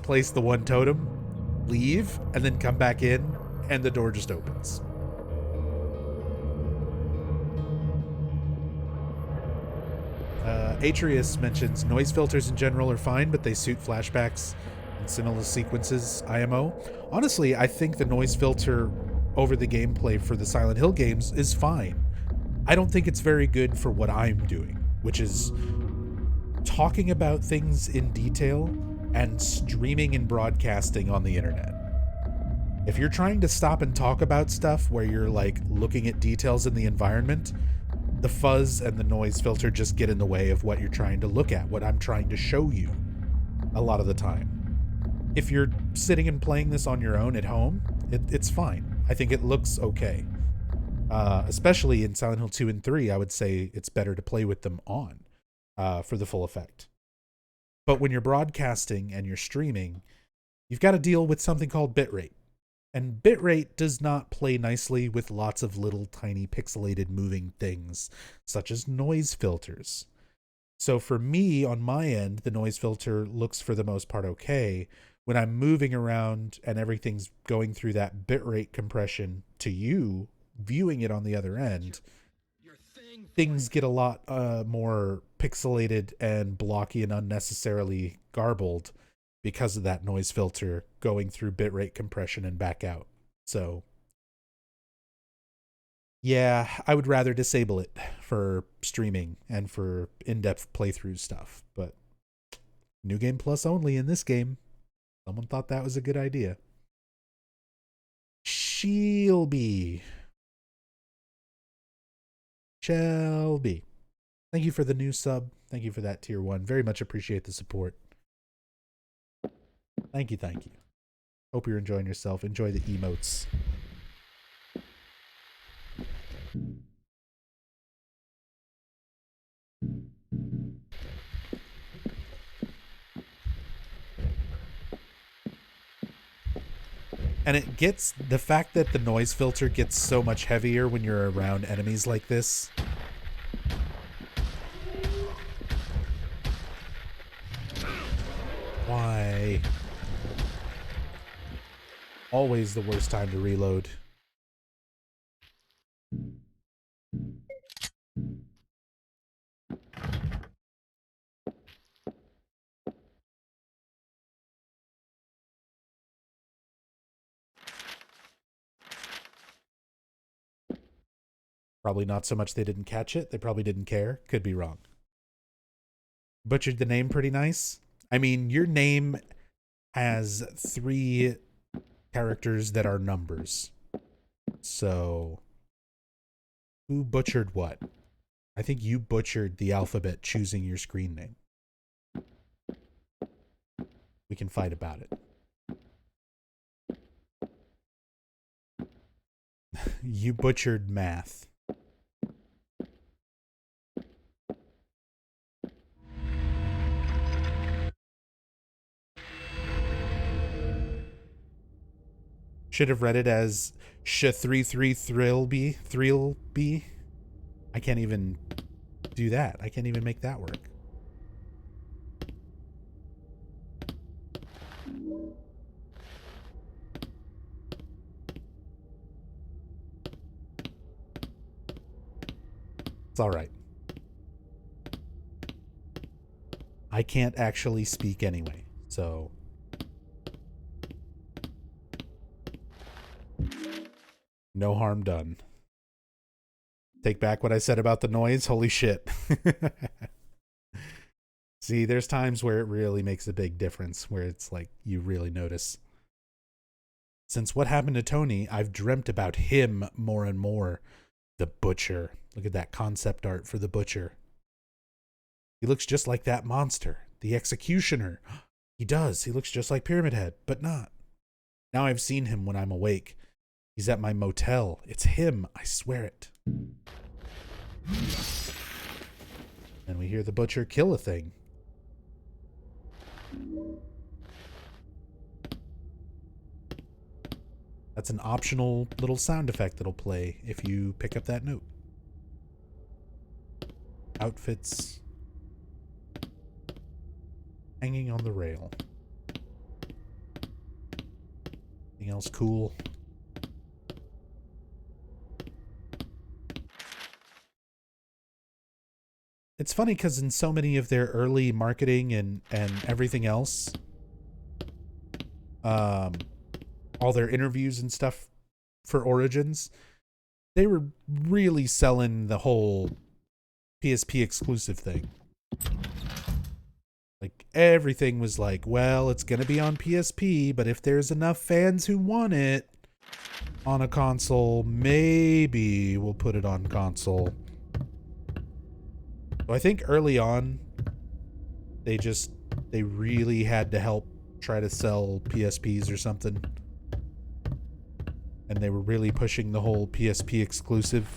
place the one totem, leave, and then come back in, and the door just opens. Atreus mentions noise filters in general are fine, but they suit flashbacks and similar sequences IMO. Honestly, I think the noise filter over the gameplay for the Silent Hill games is fine. I don't think it's very good for what I'm doing, which is talking about things in detail and streaming and broadcasting on the internet. If you're trying to stop and talk about stuff where you're like looking at details in the environment, the fuzz and the noise filter just get in the way of what you're trying to look at, what I'm trying to show you a lot of the time. If you're sitting and playing this on your own at home, it's fine. I think it looks okay. Especially in Silent Hill 2 and 3, I would say it's better to play with them on for the full effect. But when you're broadcasting and you're streaming, you've got to deal with something called bitrate. And bitrate does not play nicely with lots of little tiny pixelated moving things, such as noise filters. So for me, on my end, the noise filter looks for the most part okay. When I'm moving around and everything's going through that bitrate compression to you, viewing it on the other end, things get a lot more pixelated and blocky and unnecessarily garbled because of that noise filter going through bitrate compression and back out. So yeah, I would rather disable it for streaming and for in-depth playthrough stuff, but New Game Plus only in this game. Someone thought that was a good idea. Shelby. Thank you for the new sub. Thank you for that tier 1. Very much appreciate the support. Thank you. Hope you're enjoying yourself. Enjoy the emotes. And it gets, the fact that the noise filter gets so much heavier when you're around enemies like this. Why? Always the worst time to reload. Probably not so much they didn't catch it. They probably didn't care. Could be wrong. Butchered the name pretty nice. I mean, your name has 3 characters that are numbers. So Who butchered what? I think you butchered the alphabet choosing your screen name. We can fight about it. You butchered math. Should have read it as sh33 thrillby. I can't even do that. I can't even make that work. It's all right. I can't actually speak anyway, so no harm done. Take back what I said about the noise. Holy shit. See, there's times where it really makes a big difference, where it's like you really notice. Since what happened to Tony, I've dreamt about him more and more. The Butcher. Look at that concept art for the Butcher. He looks just like that monster, the Executioner. He does. He looks just like Pyramid Head, but not. Now I've seen him when I'm awake. He's at my motel. It's him. I swear it. And we hear the Butcher kill a thing. That's an optional little sound effect that'll play if you pick up that note. Outfits. Hanging on the rail. Anything else cool? It's funny because in so many of their early marketing and everything else, all their interviews and stuff for Origins, they were really selling the whole PSP exclusive thing. Like, everything was like, well, it's going to be on PSP, but if there's enough fans who want it on a console, maybe we'll put it on console. So I think early on, they really had to help try to sell PSPs or something. And they were really pushing the whole PSP exclusive.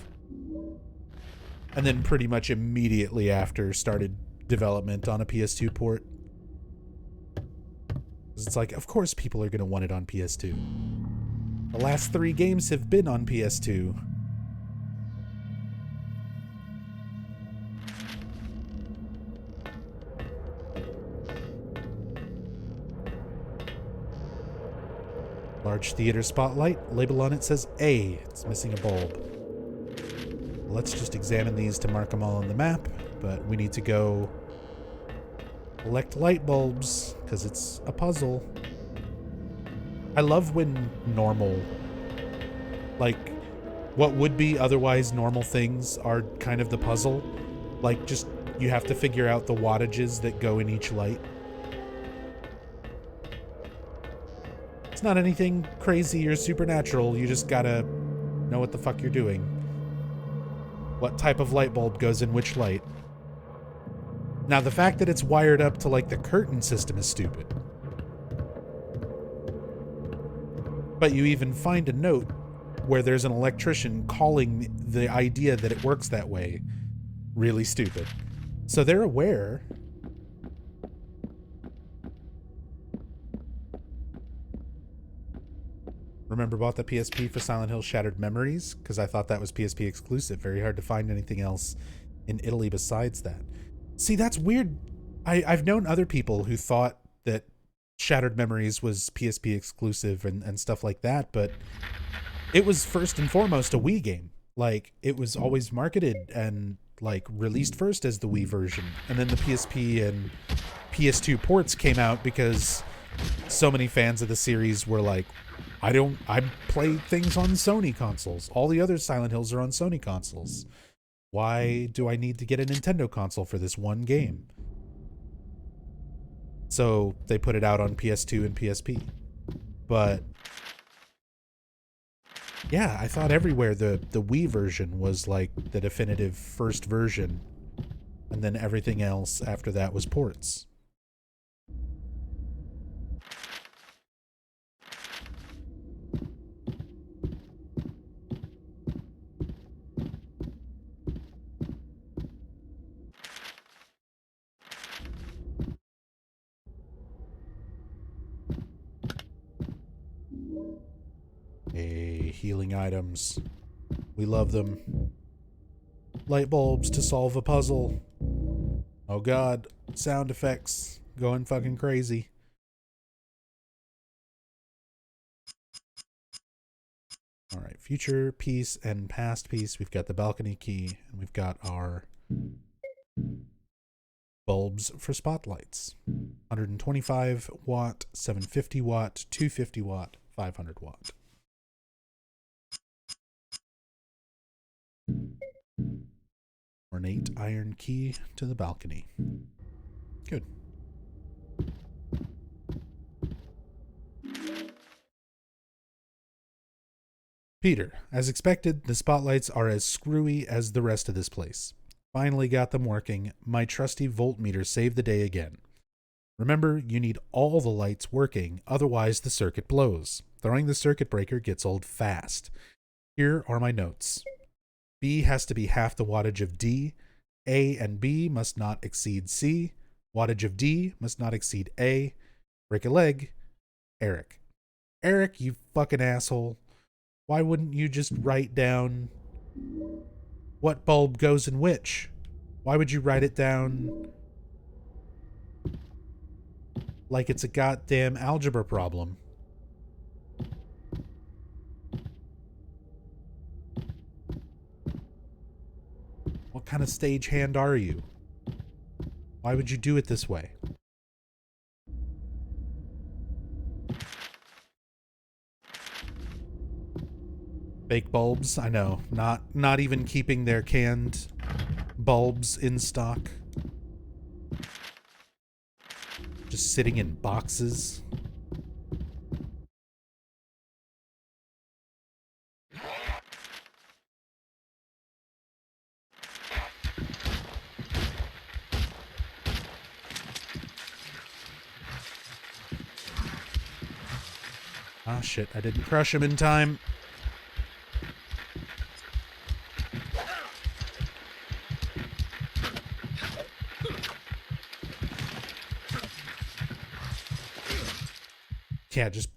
And then pretty much immediately after started development on a PS2 port. It's like, of course people are going to want it on PS2. The last 3 games have been on PS2. Large theater spotlight. Label on it says A. It's missing a bulb. Let's just examine these to mark them all on the map, but we need to go collect light bulbs because it's a puzzle. I love when normal, like what would be otherwise normal things are kind of the puzzle. Like, just you have to figure out the wattages that go in each light. It's not anything crazy or supernatural. You just gotta know what the fuck you're doing. What type of light bulb goes in which light. Now, the fact that it's wired up to, like, the curtain system is stupid. But you even find a note where there's an electrician calling the idea that it works that way really stupid. So they're aware. Remember, bought the PSP for Silent Hill Shattered Memories because I thought that was PSP exclusive. Very hard to find anything else in Italy besides that. See, that's weird. I've known other people who thought that Shattered Memories was PSP exclusive and stuff like that, but it was first and foremost a Wii game. Like, it was always marketed and, like, released first as the Wii version. And then the PSP and PS2 ports came out because so many fans of the series were like, I play things on Sony consoles. All the other Silent Hills are on Sony consoles. Why do I need to get a Nintendo console for this one game? So they put it out on PS2 and PSP. But Yeah, I thought everywhere the Wii version was like the definitive first version, and then everything else after that was ports. Hey, healing items. We love them. Light bulbs to solve a puzzle. Oh god, sound effects going fucking crazy. Alright, future piece and past piece. We've got the balcony key, and we've got our bulbs for spotlights. 125 watt, 750 watt, 250 watt, 500 watt. Ornate iron key to the balcony. Good. Peter, as expected, the spotlights are as screwy as the rest of this place. Finally got them working. My trusty voltmeter saved the day again. Remember, you need all the lights working, otherwise the circuit blows. Throwing the circuit breaker gets old fast. Here are my notes. B has to be half the wattage of D. A and B must not exceed C. Wattage of D must not exceed A. Break a leg. Eric. Eric, you fucking asshole. Why wouldn't you just write down what bulb goes in which? Why would you write it down like it's a goddamn algebra problem? What kind of stagehand are you? Why would you do it this way? Fake bulbs, I know. Not even keeping their canned bulbs in stock. Just sitting in boxes. Ah, shit, I didn't crush him in time. Yeah, just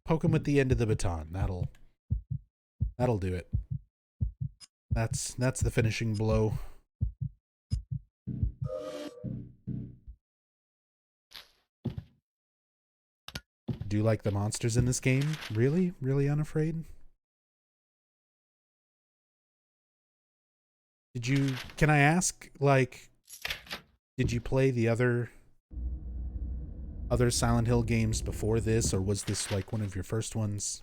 poke him with the end of the baton. That'll do it. That's the finishing blow. Do you like the monsters in this game? Really? Really unafraid? Can I ask, like, did you play the other Silent Hill games before this, or was this like one of your first ones?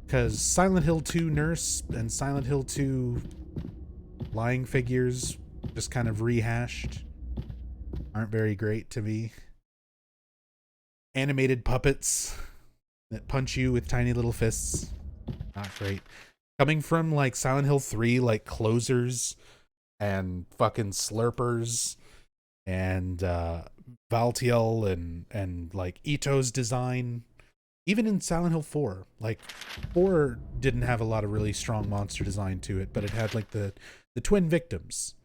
Because Silent Hill 2 Nurse and Silent Hill 2 Lying Figures, just kind of rehashed, aren't very great to me. Animated puppets that punch you with tiny little fists, not great. Coming from like Silent Hill 3, like closers and fucking slurpers and Valtiel and like Ito's design. Even in Silent Hill 4, like 4 didn't have a lot of really strong monster design to it, but it had like the twin victims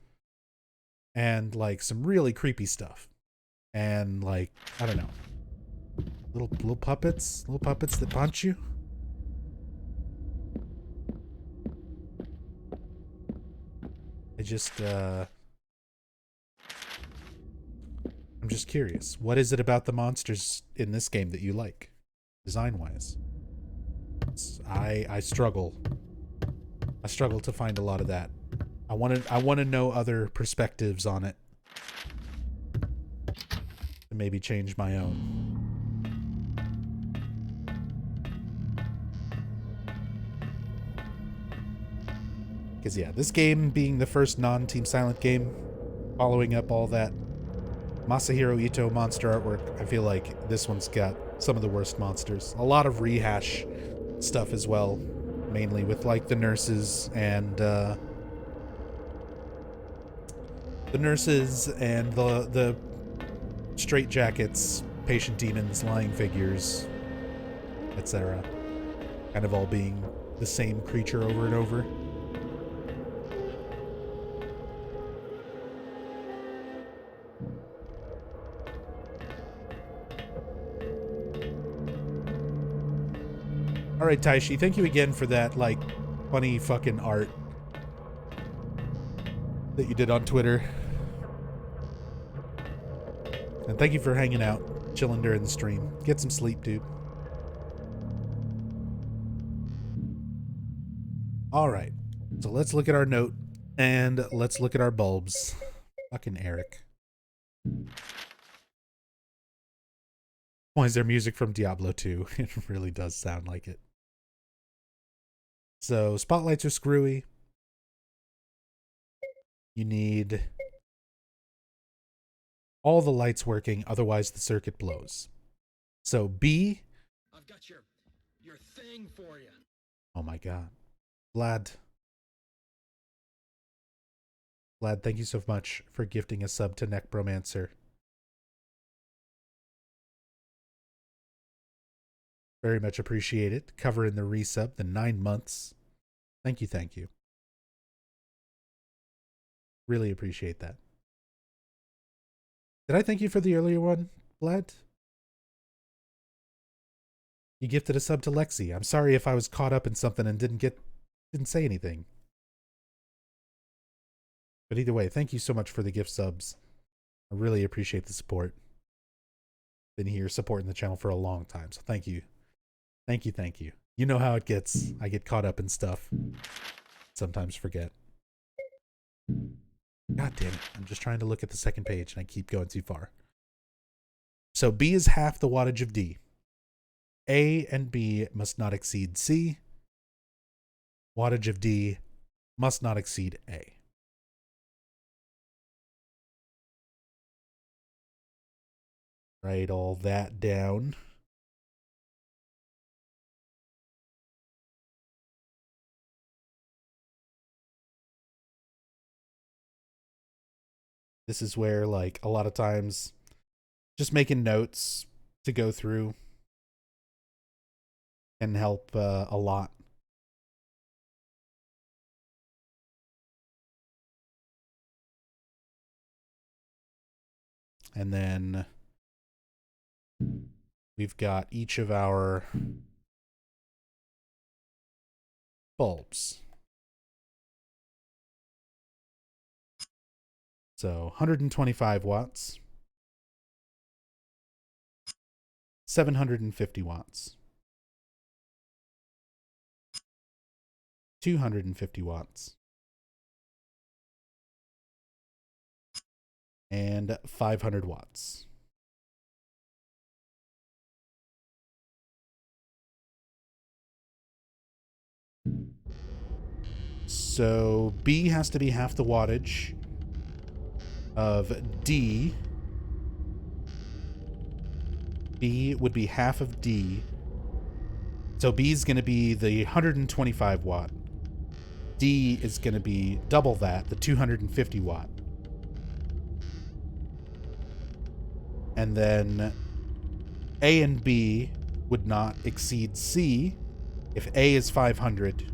and like some really creepy stuff. And like, I don't know, little puppets that punch you. I just I'm just curious. What is it about the monsters in this game that you like, design-wise? I struggle. I struggle to find a lot of that. I want to know other perspectives on it to maybe change my own. Because yeah, this game being the first non-Team Silent game, following up all that Masahiro Ito monster artwork, I feel like this one's got some of the worst monsters. A lot of rehash stuff as well, mainly with like the nurses and the straitjackets, patient demons, lying figures, etc. Kind of all being the same creature over and over. All right, Taishi, thank you again for that, like, funny fucking art that you did on Twitter. And thank you for hanging out, chilling during the stream. Get some sleep, dude. All right, so let's look at our note, and let's look at our bulbs. Fucking Eric. Why is there music from Diablo 2? It really does sound like it. So, spotlights are screwy. You need all the lights working, otherwise the circuit blows. So, B. I've got your thing for you. Oh my god. Vlad, thank you so much for gifting a sub to Necromancer. Very much appreciated. Covering the resub, the 9 months. Thank you, thank you. Really appreciate that. Did I thank you for the earlier one, Vlad? You gifted a sub to Lexi. I'm sorry if I was caught up in something and didn't say anything. But either way, thank you so much for the gift subs. I really appreciate the support. Been here supporting the channel for a long time, so thank you. Thank you, thank you. You know how it gets. I get caught up in stuff. Sometimes forget. God damn it. I'm just trying to look at the second page and I keep going too far. So B is half the wattage of D. A and B must not exceed C. Wattage of D must not exceed A. Write all that down. This is where, like, a lot of times just making notes to go through can help a lot. And then we've got each of our bulbs. So 125 watts, 750 watts, 250 watts, and 500 watts. So B has to be half the wattage of D. B would be half of D. So B is going to be the 125 watt. D is going to be double that, the 250 watt. And then A and B would not exceed C. If A is 500,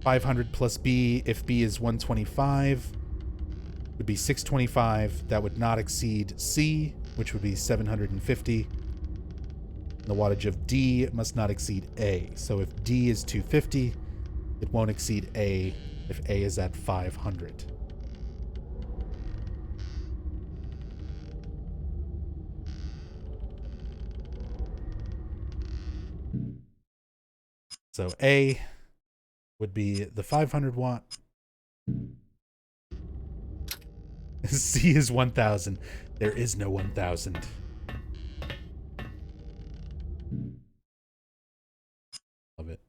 500 plus B, if B is 125, would be 625. That would not exceed C, which would be 750. The wattage of D must not exceed A. So if D is 250, it won't exceed A if A is at 500. So A would be the 500 watt. C is 1000. There is no 1000. Love it.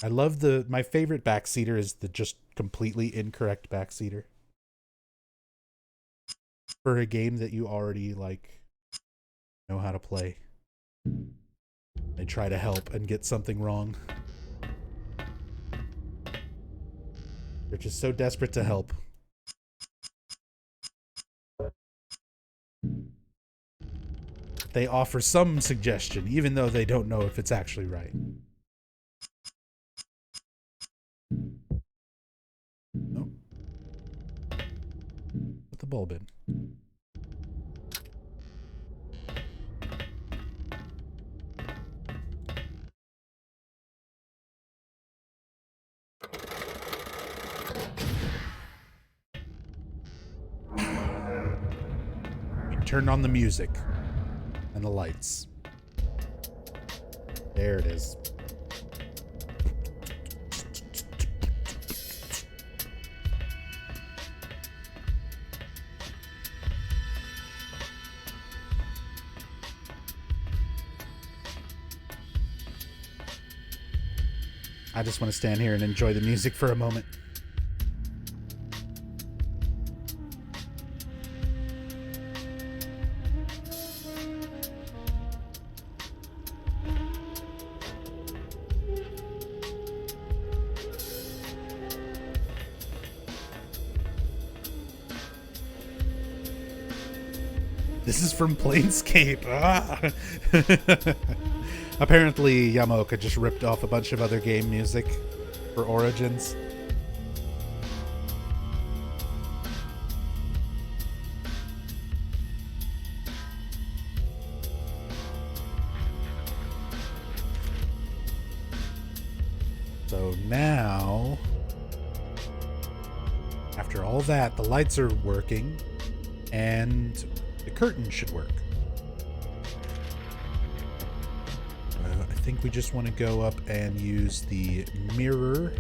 I love my favorite backseater is the just completely incorrect backseater. for a game that you already, like, know how to play. They try to help and get something wrong. They're just so desperate to help. They offer some suggestion, even though they don't know if it's actually right. Nope. Put the bulb in. We turned on the music and the lights. There it is. I just want to stand here and enjoy the music for a moment. This is from Planescape. Ah. Apparently, Yamaoka just ripped off a bunch of other game music for Origins. So now, after all that, the lights are working, and the curtain should work. I think we just want to go up and use the mirror.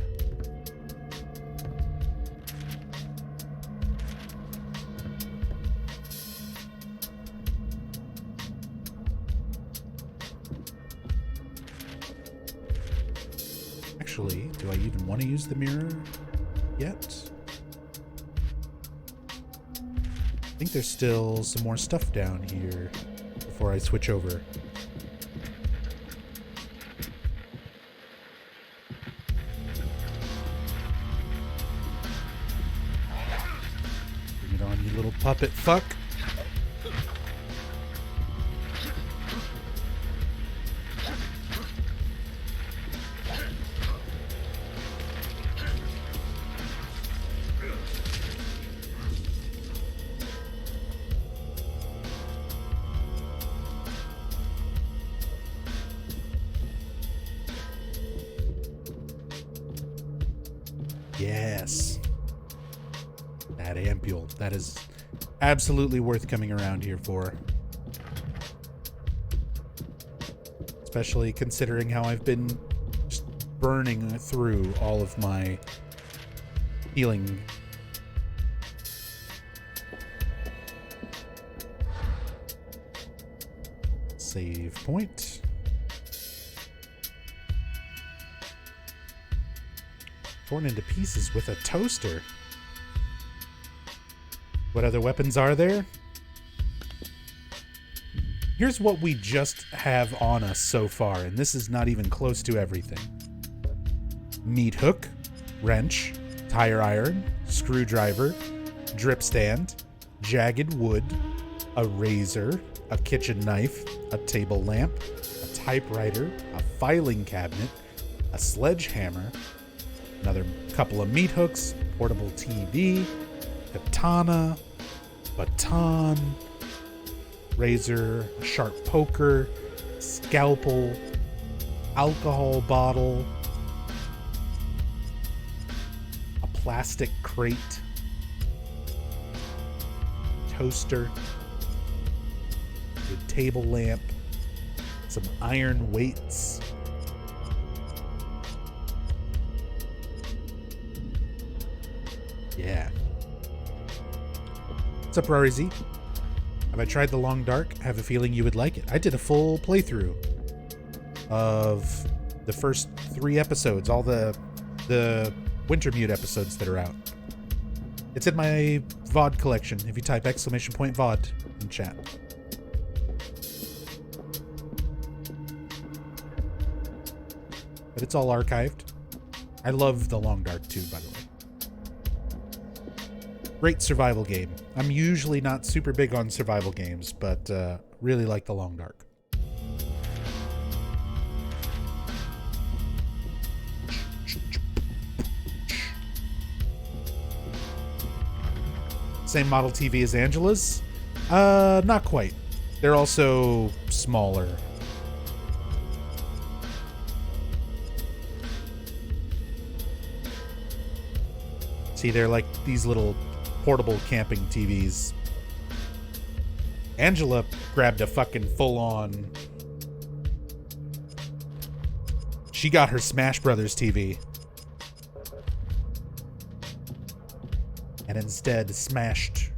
Actually, do I even want to use the mirror yet? I think there's still some more stuff down here before I switch over. Bring it on, you little puppet fuck. Yes. That ampule. That is absolutely worth coming around here for. Especially considering how I've been just burning through all of my healing. Save point. Torn into pieces with a toaster. What other weapons are there? Here's what we just have on us so far, and this is not even close to everything. Meat hook, wrench, tire iron, screwdriver, drip stand, jagged wood, a razor, a kitchen knife, a table lamp, a typewriter, a filing cabinet, a sledgehammer, another couple of meat hooks, portable TV, katana, baton, razor, sharp poker, scalpel, alcohol bottle, a plastic crate, toaster, a table lamp, some iron weights, yeah. What's up, Rory Z? Have I tried the Long Dark? I have a feeling you would like it. I did a full playthrough of the first 3 episodes, all the Wintermute episodes that are out. It's in my VOD collection if you type !VOD in chat. But it's all archived. I love The Long Dark too, by the way. Great survival game. I'm usually not super big on survival games, but really like The Long Dark. Same model TV as Angela's? Not quite. They're also smaller. See, they're like these little portable camping TVs. Angela grabbed a fucking full-on... She got her Smash Brothers TV. And instead smashed...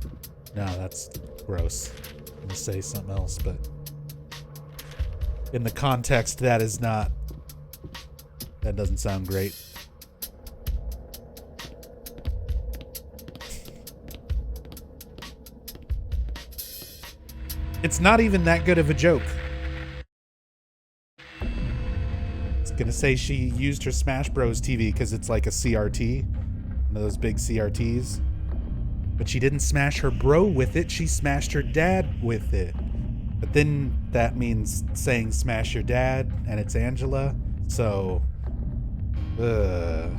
No, that's gross. I'm gonna say something else, but... in the context, that is not... That doesn't sound great. It's not even that good of a joke. I was gonna say she used her Smash Bros. TV because it's like a CRT. One of those big CRTs. But she didn't smash her bro with it, she smashed her dad with it. But then that means saying smash your dad, and it's Angela, so... That's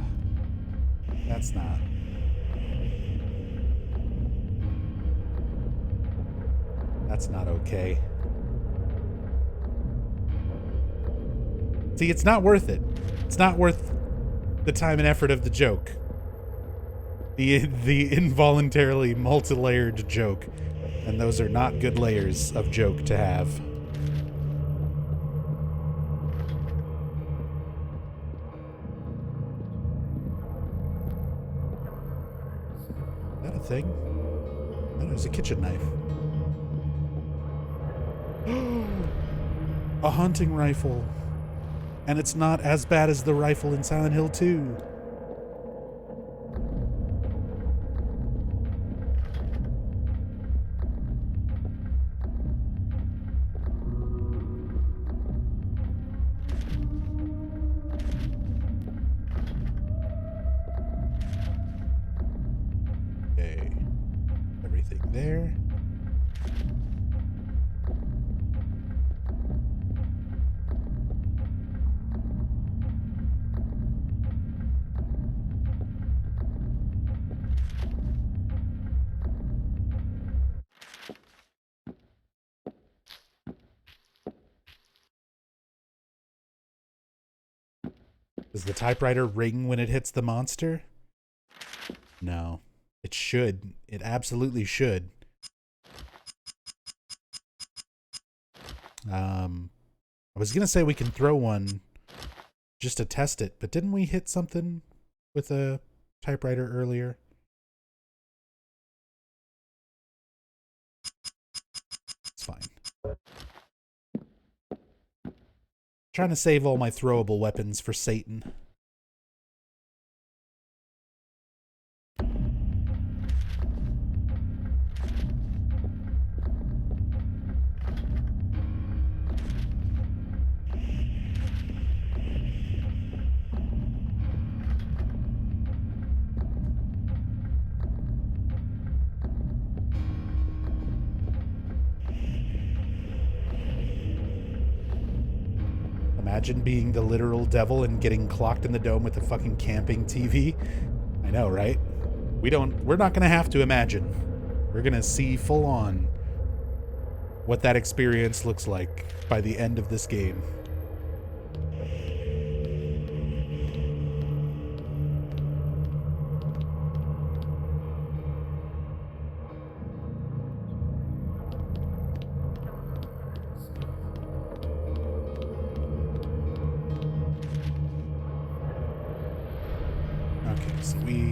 not... That's not okay. See, it's not worth it. It's not worth the time and effort of the joke. The involuntarily multi-layered joke. And those are not good layers of joke to have. Is that a thing? Oh, there's a kitchen knife. A hunting rifle. And it's not as bad as the rifle in Silent Hill 2. Okay. Everything there. Does the typewriter ring when it hits the monster? No. It should. It absolutely should. I was gonna say we can throw one just to test it, but didn't we hit something with a typewriter earlier? It's fine. Trying to save all my throwable weapons for Satan. Imagine being the literal devil and getting clocked in the dome with a fucking camping TV. I know, right? We're not gonna have to imagine. We're gonna see full on what that experience looks like by the end of this game.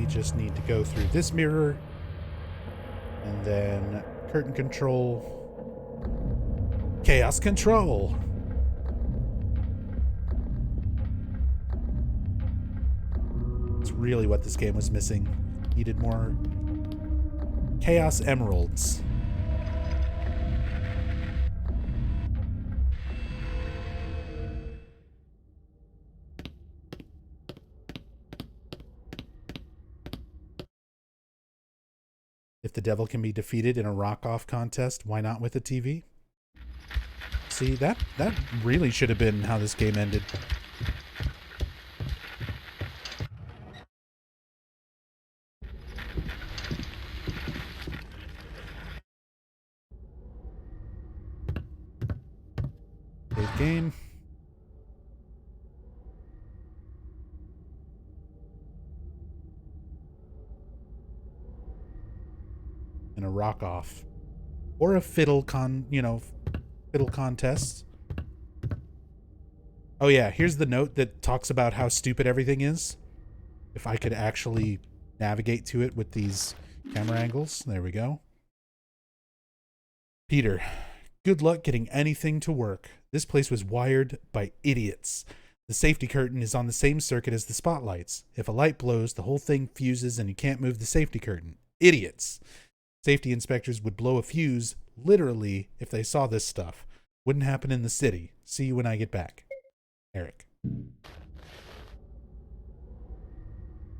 Just need to go through this mirror and then curtain control, chaos control. It's really what this game was missing. Needed more Chaos Emeralds. If the devil can be defeated in a rock-off contest, why not with a TV? See, that really should have been how this game ended. Save game. And a rock off. Or a fiddle fiddle contest. Oh yeah, here's the note that talks about how stupid everything is. If I could actually navigate to it with these camera angles. There we go. Peter, good luck getting anything to work. This place was wired by idiots. The safety curtain is on the same circuit as the spotlights. If a light blows, the whole thing fuses and you can't move the safety curtain. Idiots. Safety inspectors would blow a fuse, literally, if they saw this stuff. Wouldn't happen in the city. See you when I get back. Eric.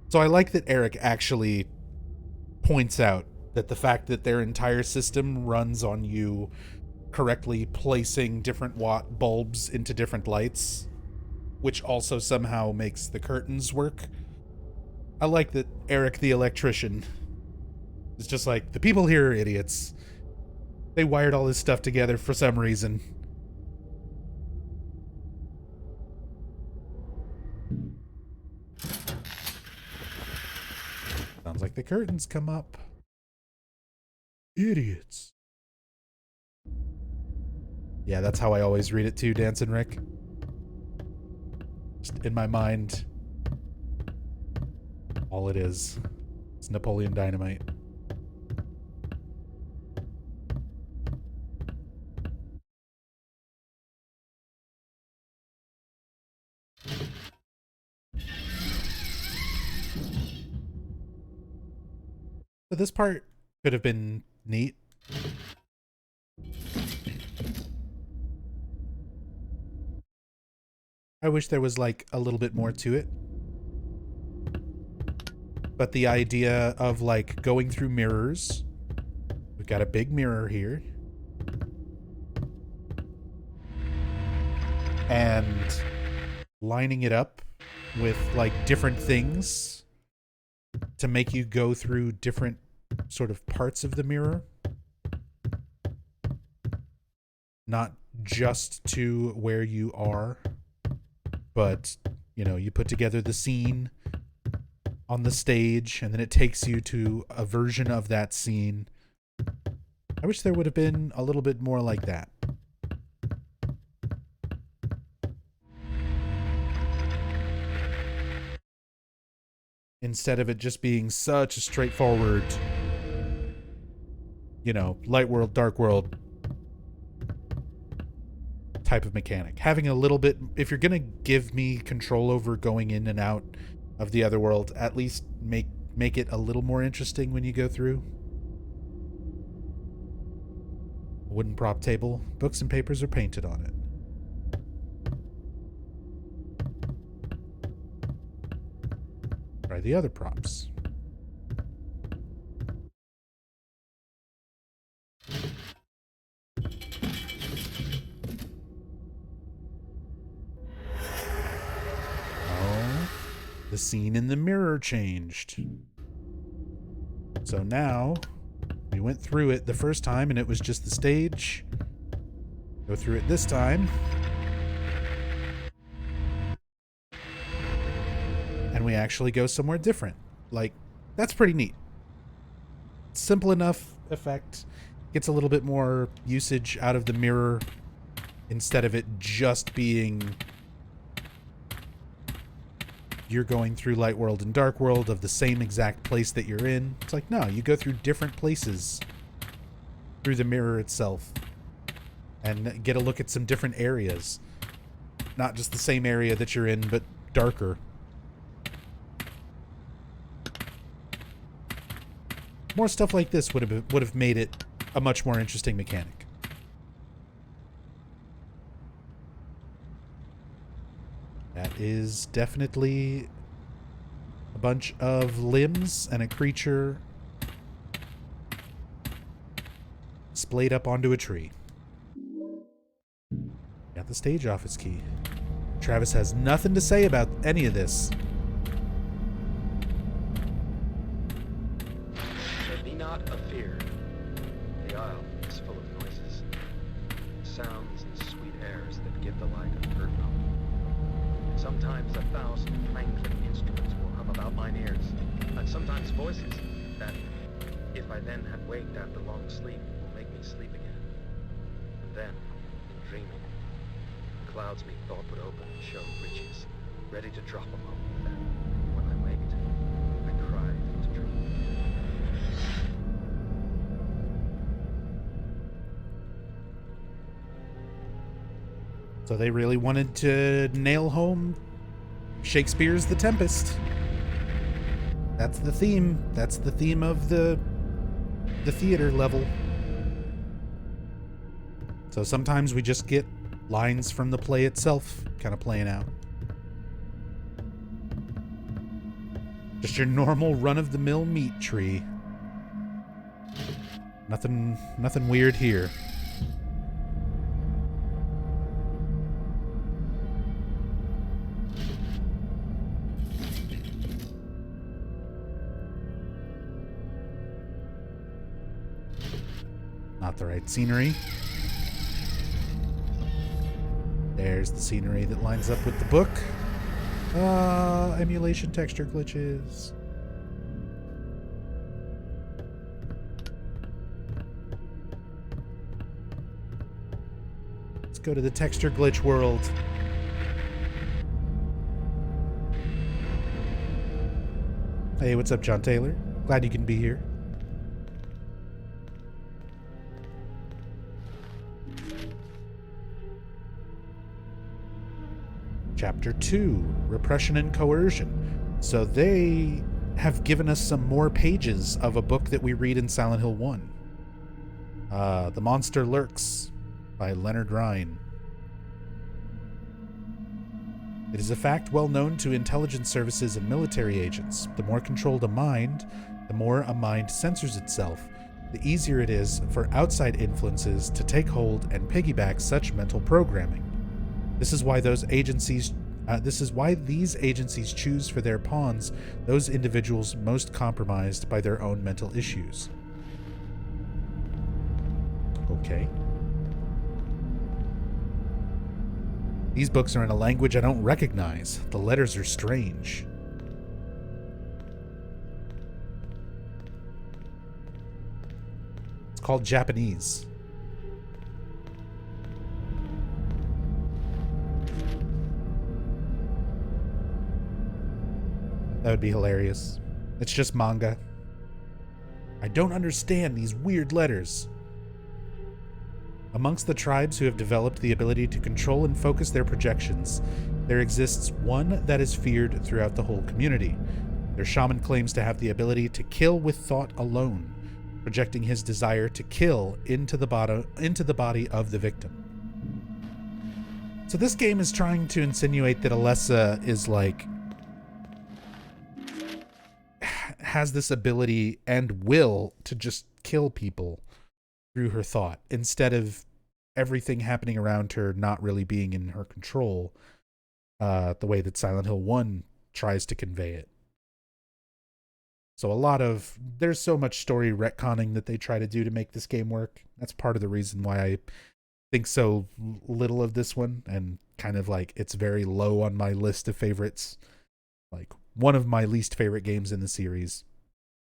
So I like that Eric actually points out that the fact that their entire system runs on you correctly placing different watt bulbs into different lights, which also somehow makes the curtains work. I like that Eric the electrician is just like, the people here are idiots. They wired all this stuff together for some reason. Sounds like the curtains come up. Idiots. Yeah, that's how I always read it too, Dancing Rick. Just in my mind, all it is Napoleon Dynamite. So this part could have been neat. I wish there was like a little bit more to it. But the idea of like going through mirrors. We've got a big mirror here. And lining it up with like different things to make you go through different sort of parts of the mirror. Not just to where you are, but, you know, you put together the scene on the stage and then it takes you to a version of that scene. I wish there would have been a little bit more like that. Instead of it just being such a straightforward, you know, light world, dark world type of mechanic. Having a little bit, if you're going to give me control over going in and out of the other world, at least make it a little more interesting when you go through. A wooden prop table, books and papers are painted on it. Try the other props. Oh, the scene in the mirror changed. So now we went through it the first time and it was just the stage. Go through it this time. And we actually go somewhere different. Like, that's pretty neat. Simple enough effect. Gets a little bit more usage out of the mirror instead of it just being you're going through light world and dark world of the same exact place that you're in. It's like, no, you go through different places through the mirror itself and get a look at some different areas. Not just the same area that you're in, but darker. More stuff like this would have made it a much more interesting mechanic. That is definitely a bunch of limbs and a creature splayed up onto a tree. Got the stage office key. Travis has nothing to say about any of this. Be not afeard. The isle is full of noises, sounds and sweet airs that give the light unheard of. Sometimes 1,000 plain-clipped instruments will hum about mine ears, and sometimes voices that, if I then have waked after long sleep, will make me sleep again. And then, in dreaming, clouds me thought would open and show riches, ready to drop among me. Then, when I waked, I cried to dream. So they really wanted to nail home Shakespeare's The Tempest. That's the theme. That's the theme of the theater level. So sometimes we just get lines from the play itself kind of playing out. Just your normal run-of-the-mill meat tree. Nothing weird here. Not the right scenery. There's the scenery that lines up with the book. Emulation texture glitches. Let's go to the texture glitch world. Hey, what's up, John Taylor? Glad you can be here. Chapter 2, Repression and Coercion. So they have given us some more pages of a book that we read in Silent Hill 1. The Monster Lurks by Leonard Rhine. It is a fact well known to intelligence services and military agents. The more controlled a mind, the more a mind censors itself. The easier it is for outside influences to take hold and piggyback such mental programming. This is why these agencies choose for their pawns those individuals most compromised by their own mental issues. Okay. These books are in a language I don't recognize. The letters are strange. It's called Japanese. That would be hilarious. It's just manga. I don't understand these weird letters. Amongst the tribes who have developed the ability to control and focus their projections, there exists one that is feared throughout the whole community. Their shaman claims to have the ability to kill with thought alone, projecting his desire to kill into the body of the victim. So this game is trying to insinuate that Alessa is has this ability and will to just kill people through her thought, instead of everything happening around her not really being in her control, the way that Silent Hill 1 tries to convey it. So there's so much story retconning that they try to do to make this game work. That's part of the reason why I think so little of this one, and kind of it's very low on my list of favorites. One of my least favorite games in the series,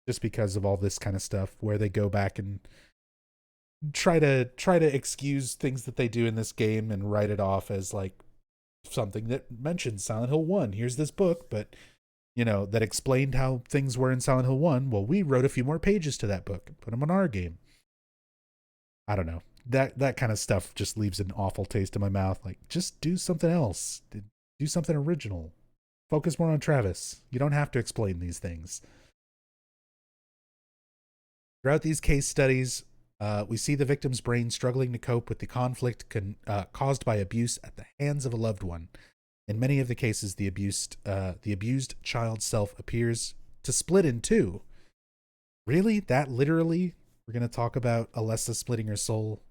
just because of all this kind of stuff where they go back and try to excuse things that they do in this game and write it off as something that mentions Silent Hill 1. Here's this book, but that explained how things were in Silent Hill 1. Well, we wrote a few more pages to that book and put them on our game. I don't know. That kind of stuff just leaves an awful taste in my mouth. Just do something else. Do something original. Focus more on Travis. You don't have to explain these things. Throughout these case studies, we see the victim's brain struggling to cope with the conflict caused by abuse at the hands of a loved one. In many of the cases, the abused child's self appears to split in two. Really? That literally? We're going to talk about Alessa splitting her soul.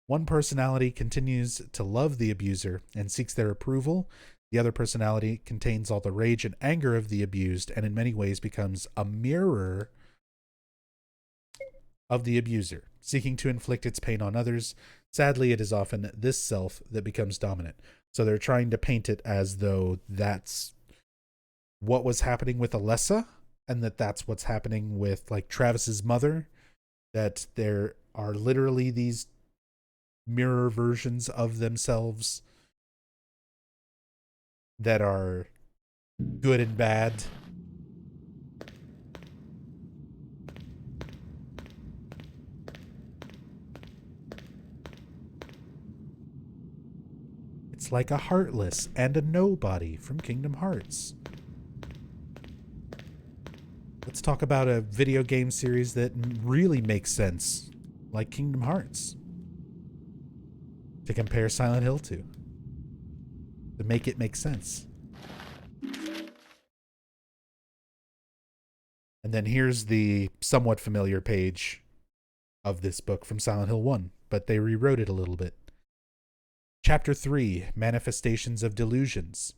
One personality continues to love the abuser and seeks their approval. The other personality contains all the rage and anger of the abused and in many ways becomes a mirror of the abuser, seeking to inflict its pain on others. Sadly, it is often this self that becomes dominant. So they're trying to paint it as though that's what was happening with Alessa, and that's what's happening with like Travis's mother, that there are literally these mirror versions of themselves that are good and bad. It's like a Heartless and a Nobody from Kingdom Hearts. Let's talk about a video game series that really makes sense, like Kingdom Hearts, to compare Silent Hill to make it make sense. And then here's the somewhat familiar page of this book from Silent Hill 1, but they rewrote it a little bit. Chapter 3, Manifestations of Delusions.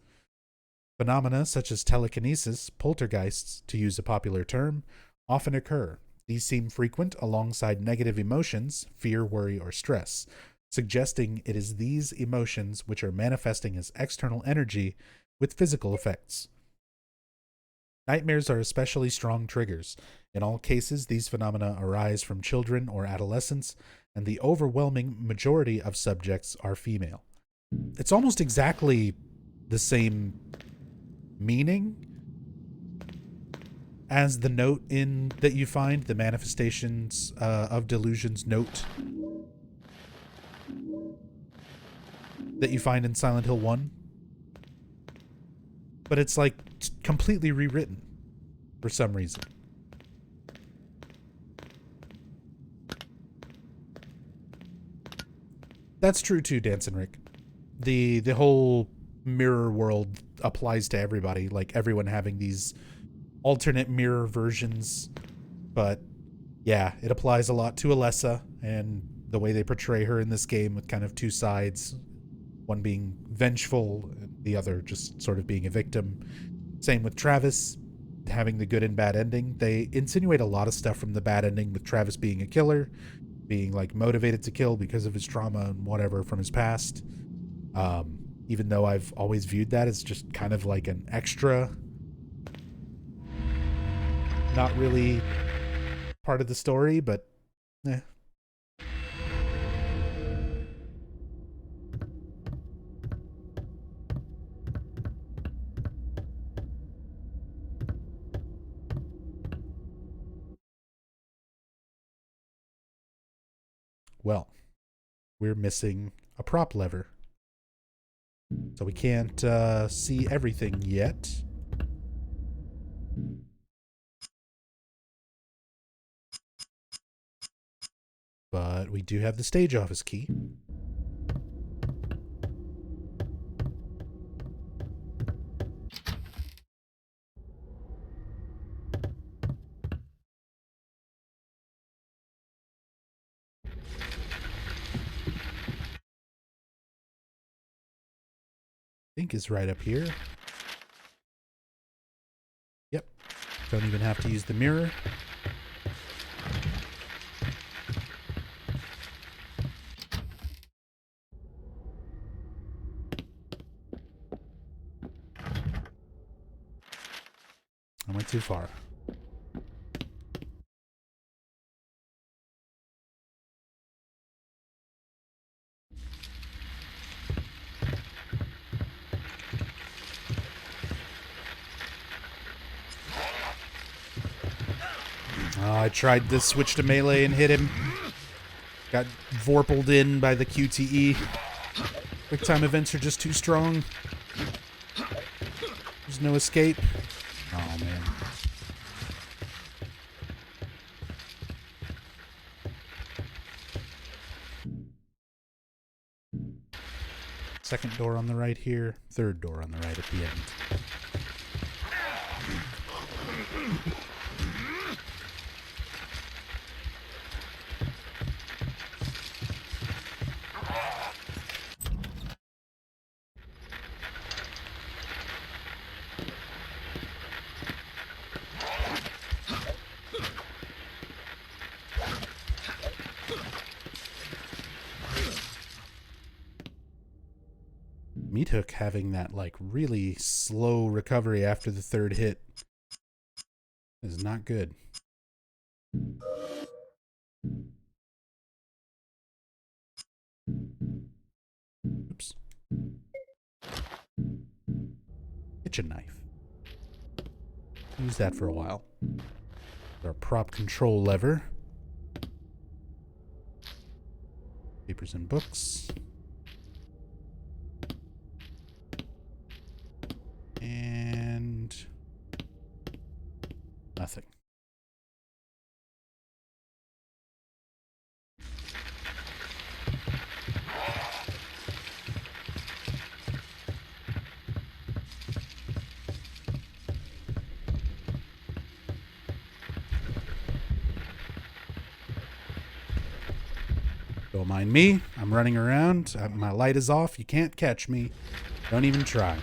Phenomena such as telekinesis, poltergeists, to use a popular term, often occur. These seem frequent alongside negative emotions, fear, worry, or stress, suggesting it is these emotions which are manifesting as external energy with physical effects. Nightmares are especially strong triggers. In all cases, these phenomena arise from children or adolescents, and the overwhelming majority of subjects are female. It's almost exactly the same meaning as the note in that you find, the Manifestations of Delusions note that you find in Silent Hill 1. But it's like completely rewritten for some reason. That's true too, Dance and Rick. The whole mirror world applies to everybody, like everyone having these alternate mirror versions. But yeah, it applies a lot to Alessa and the way they portray her in this game, with kind of two sides, one being vengeful, the other just sort of being a victim. Same with Travis, having the good and bad ending. They insinuate a lot of stuff from the bad ending, with Travis being a killer, being like motivated to kill because of his trauma and whatever from his past. Even though I've always viewed that as just kind of like an extra, not really part of the story, but eh. Well, we're missing a prop lever, so we can't see everything yet. But we do have the stage office key. I think is right up here. Yep. Don't even have to use the mirror. I went too far. I tried to switch to melee and hit him. Got vorpaled in by the QTE. Quick time events are just too strong. There's no escape. Oh, man. Second door on the right here. Third door on the right at the end. Meat Hook having that like really slow recovery after the third hit is not good. Oops. Kitchen knife. Use that for a while. Our prop control lever. Papers and books. And nothing. Don't mind me. I'm running around. My light is off. You can't catch me. Don't even try.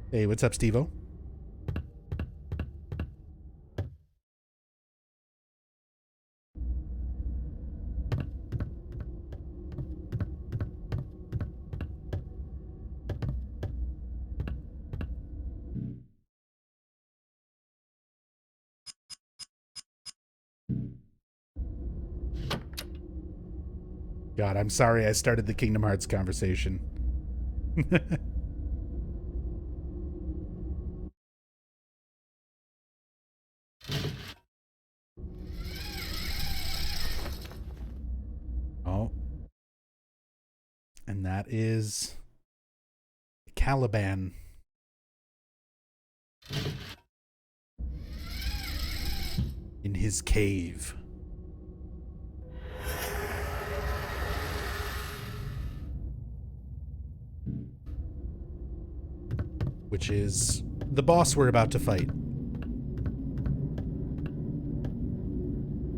Hey, what's up, Steve-O? God, I'm sorry I started the Kingdom Hearts conversation. Oh. And that is Caliban. In his cave. Which is the boss we're about to fight.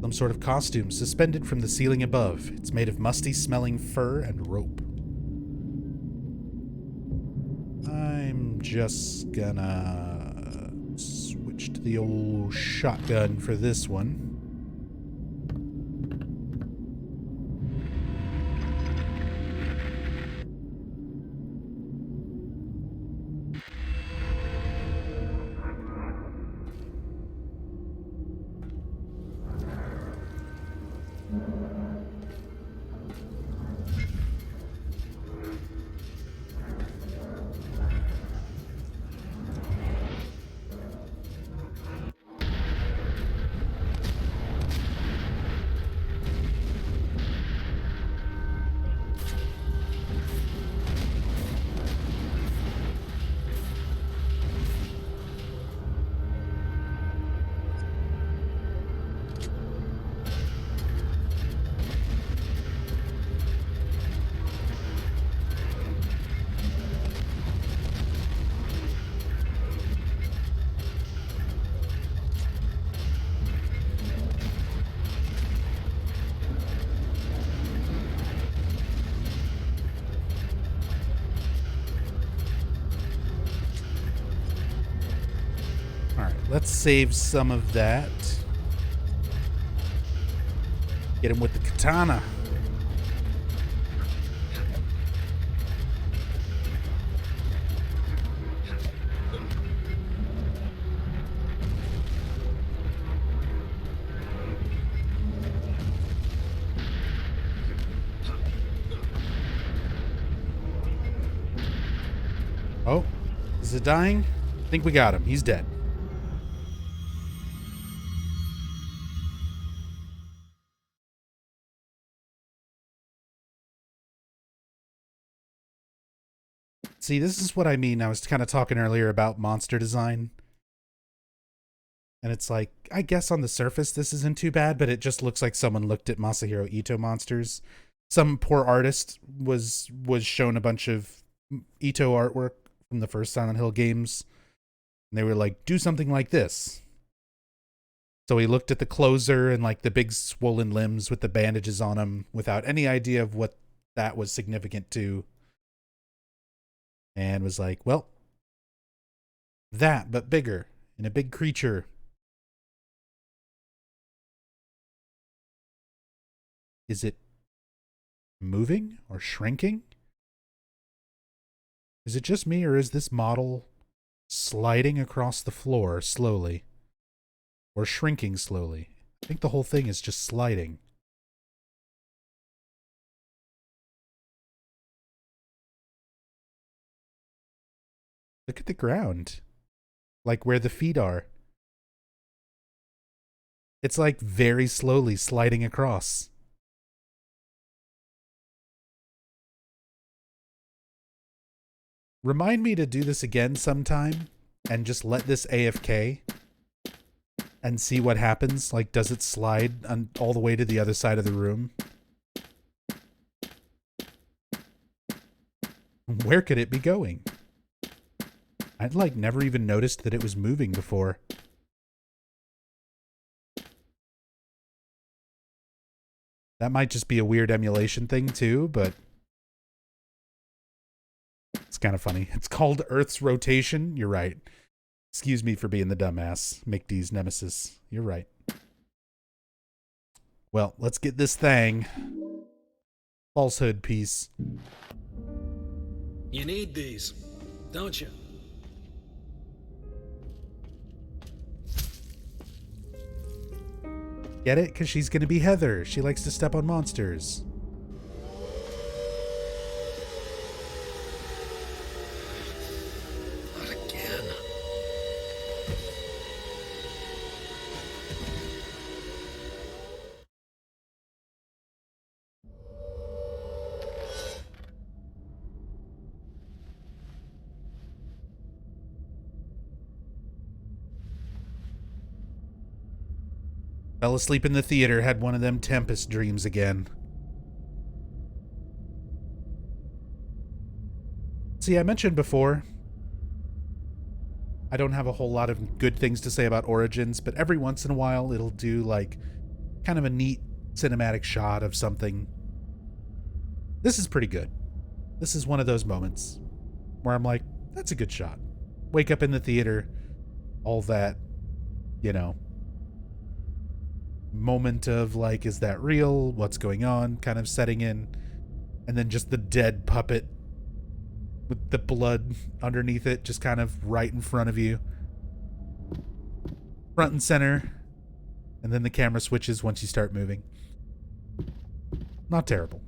Some sort of costume suspended from the ceiling above. It's made of musty-smelling fur and rope. I'm just gonna switch to the old shotgun for this one. Let's save some of that. Get him with the katana. Oh, is it dying? I think we got him. He's dead. See, this is what I mean. I was kind of talking earlier about monster design. And it's like, I guess on the surface this isn't too bad, but it just looks like someone looked at Masahiro Ito monsters. Some poor artist was shown a bunch of Ito artwork from the first Silent Hill games. And they were like, do something like this. So he looked at the closer and like the big swollen limbs with the bandages on them without any idea of what that was significant to. And was like, well, that, but bigger, and a big creature. Is it moving or shrinking? Is it just me, or is this model sliding across the floor slowly? Or shrinking slowly? I think the whole thing is just sliding. Look at the ground. Like where the feet are. It's like very slowly sliding across. Remind me to do this again sometime and just let this AFK and see what happens. Like, does it slide all the way to the other side of the room? Where could it be going? I'd like never even noticed that it was moving before. That might just be a weird emulation thing too, but it's kind of funny. It's called Earth's rotation. You're right. Excuse me for being the dumbass. McD's nemesis. You're right. Well, let's get this thing. Falsehood piece. You need these, don't you? Get it? Because she's going to be Heather. She likes to step on monsters. Not again. Fell asleep in the theater, had one of them Tempest dreams again. See, I mentioned before, I don't have a whole lot of good things to say about Origins, but every once in a while it'll do like kind of a neat cinematic shot of something. This is pretty good. This is one of those moments where I'm like, that's a good shot. Wake up in the theater, all that, you know, moment of like, is that real? What's going on? Kind of setting in. And then just the dead puppet with the blood underneath it, just kind of right in front of you. Front and center. And then the camera switches once you start moving. Not terrible.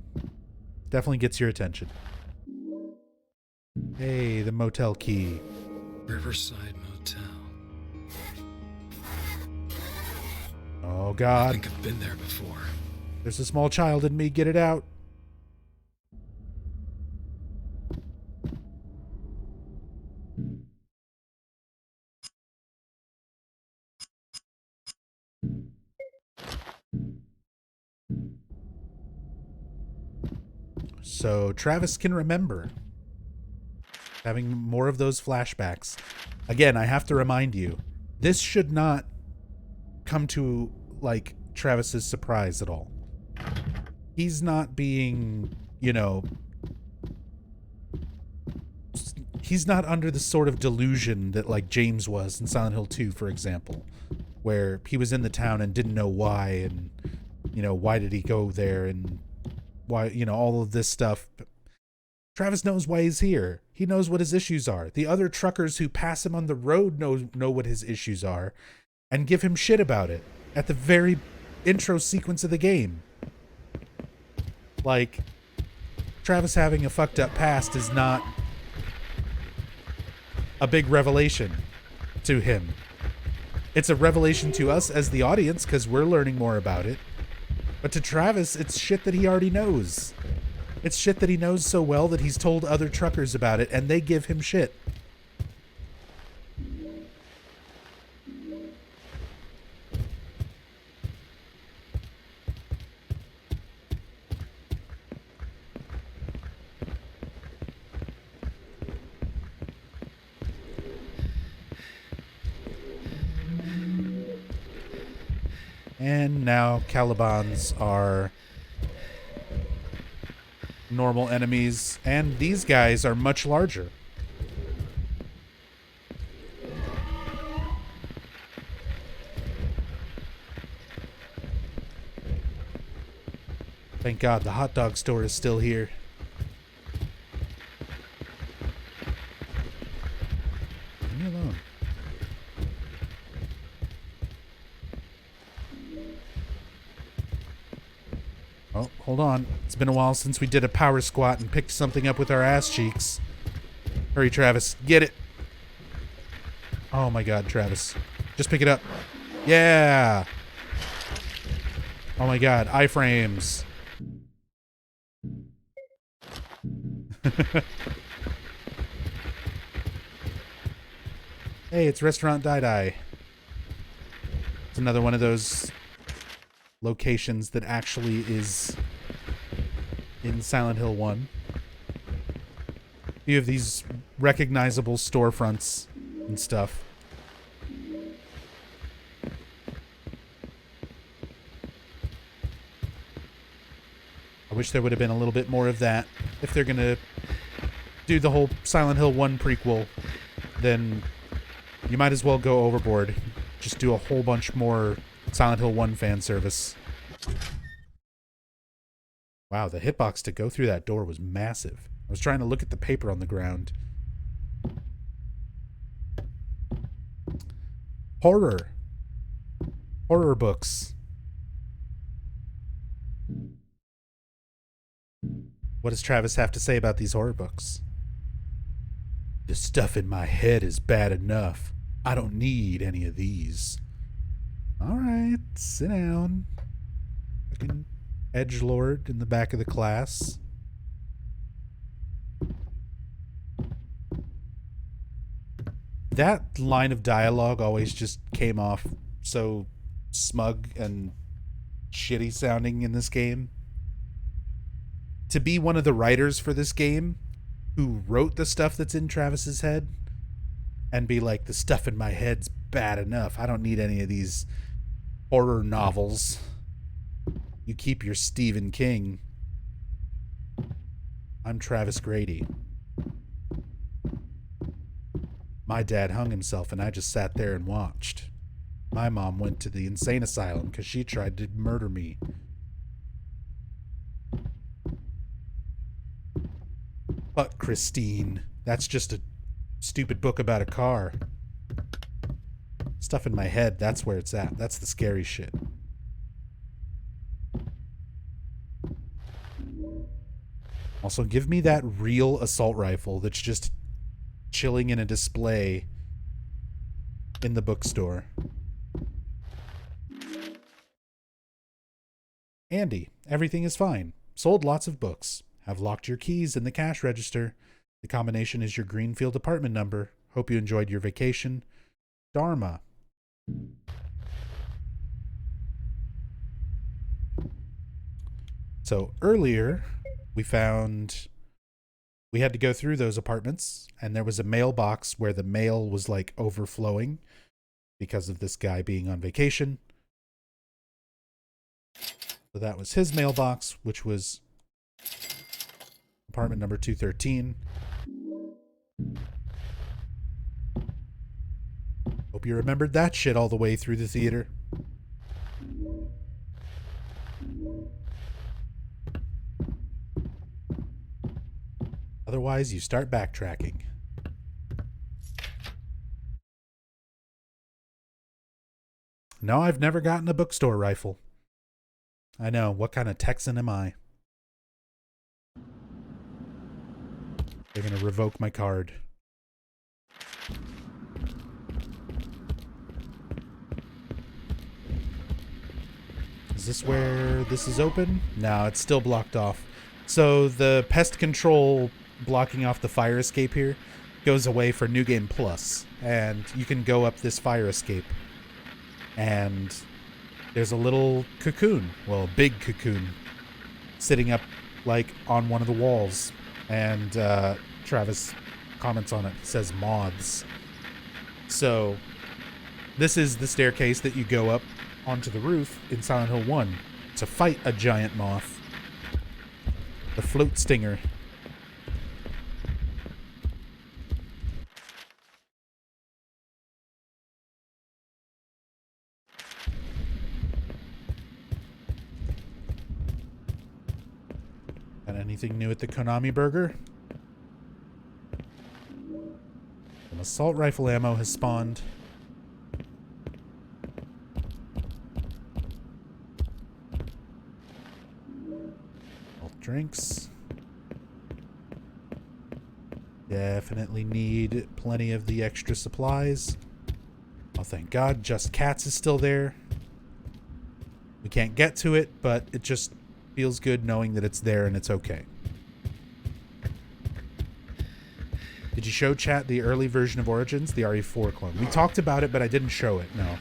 Definitely gets your attention. Hey, the motel key. Riverside Motel. Oh, I God. think I've been there before. There's a small child in me. Get it out. So Travis can remember having more of those flashbacks. Again, I have to remind you, this should not come to like Travis's surprise at all. He's not being, you know, he's not under the sort of delusion that like James was in Silent Hill 2, for example, where he was in the town and didn't know why, and, you know, why did he go there, and why, you know, all of this stuff. Travis knows why he's here. He knows what his issues are. The other truckers who pass him on the road know what his issues are and give him shit about it at the very intro sequence of the game. Like, Travis having a fucked up past is not a big revelation to him. It's a revelation to us as the audience because we're learning more about it. But to Travis, it's shit that he already knows. It's shit that he knows so well that he's told other truckers about it, and they give him shit. And now Calibans are normal enemies, and these guys are much larger. Thank God the hot dog store is still here. Leave me alone. Oh, hold on. It's been a while since we did a power squat and picked something up with our ass cheeks. Hurry, Travis. Get it. Oh my God, Travis. Just pick it up. Yeah. Oh my God, iframes. Hey, it's Restaurant Dai. It's another one of those locations that actually is in Silent Hill 1. You have these recognizable storefronts and stuff. I wish there would have been a little bit more of that. If they're gonna do the whole Silent Hill 1 prequel, then you might as well go overboard. Just do a whole bunch more Silent Hill 1 fan service. Wow, the hitbox to go through that door was massive. I was trying to look at the paper on the ground. Horror. Horror books. What does Travis have to say about these horror books? The stuff in my head is bad enough. I don't need any of these. Alright, sit down. Fucking edgelord in the back of the class. That line of dialogue always just came off so smug and shitty sounding in this game. To be one of the writers for this game who wrote the stuff that's in Travis's head and be like, the stuff in my head's bad enough. I don't need any of these horror novels. You keep your Stephen King. I'm Travis Grady. My dad hung himself and I just sat there and watched. My mom went to the insane asylum because she tried to murder me. But Christine, that's just a stupid book about a car. Stuff in my head, that's where it's at. That's the scary shit. Also, give me that real assault rifle that's just chilling in a display in the bookstore. Andy, everything is fine. Sold lots of books. Have locked your keys in the cash register. The combination is your Greenfield apartment number. Hope you enjoyed your vacation. Dharma. So earlier, we had to go through those apartments, and there was a mailbox where the mail was like overflowing because of this guy being on vacation. So that was his mailbox, which was apartment number 213. Hope you remembered that shit all the way through the theater. Otherwise, you start backtracking. No, I've never gotten a bookstore rifle. I know, what kind of Texan am I? They're gonna revoke my card. Is this where this is open? No, it's still blocked off. So the pest control blocking off the fire escape here goes away for New Game Plus, and you can go up this fire escape, and there's a little cocoon, well, a big cocoon, sitting up like on one of the walls, and Travis comments on it. It says moths. So this is the staircase that you go up onto the roof in Silent Hill 1 to fight a giant moth, the float stinger. Got anything new at the Konami Burger? Some assault rifle ammo has spawned. Health drinks. Definitely need plenty of the extra supplies. Oh, thank God. Just Cats is still there. We can't get to it, but it just feels good knowing that it's there and it's okay. Did you show chat the early version of Origins, the RE4 clone? We talked about it, but I didn't show it, no.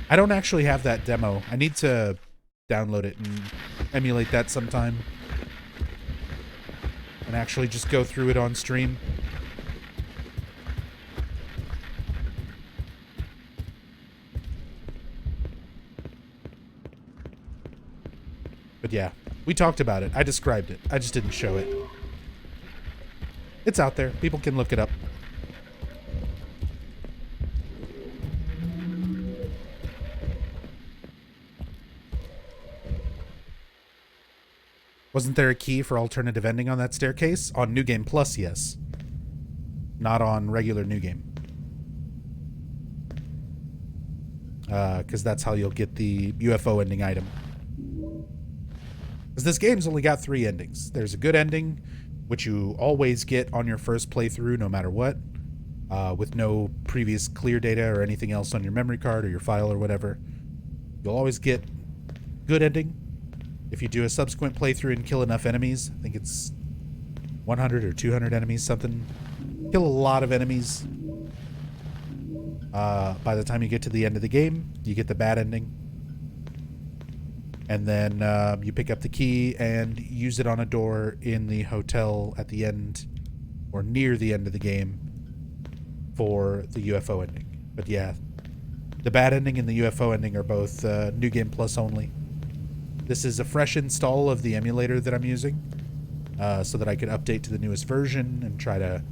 I don't actually have that demo. I need to download it and emulate that sometime. And actually just go through it on stream. But yeah, we talked about it. I described it. I just didn't show it. It's out there. People can look it up. Wasn't there a key for alternative ending on that staircase? On New Game Plus, yes. Not on regular New Game. Because that's how you'll get the UFO ending item. Because this game's only got 3 endings. There's a good ending, which you always get on your first playthrough no matter what, with no previous clear data or anything else on your memory card or your file or whatever. You'll always get good ending. If you do a subsequent playthrough and kill enough enemies, I think it's 100 or 200 enemies, something. Kill a lot of enemies. By the time you get to the end of the game, you get the bad ending. And then you pick up the key and use it on a door in the hotel at the end or near the end of the game for the UFO ending. But yeah, the bad ending and the UFO ending are both New Game Plus only. This is a fresh install of the emulator that I'm using so that I could update to the newest version and try to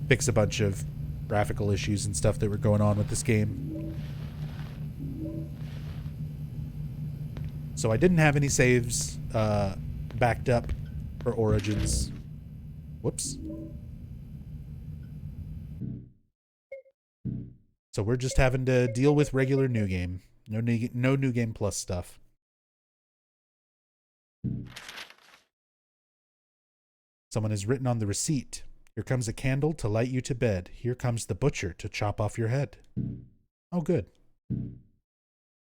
fix a bunch of graphical issues and stuff that were going on with this game. So I didn't have any saves backed up for Origins. Whoops. So we're just having to deal with regular New Game. No New Game Plus stuff. Someone has written on the receipt, "Here comes a candle to light you to bed. Here comes the butcher to chop off your head." Oh, good.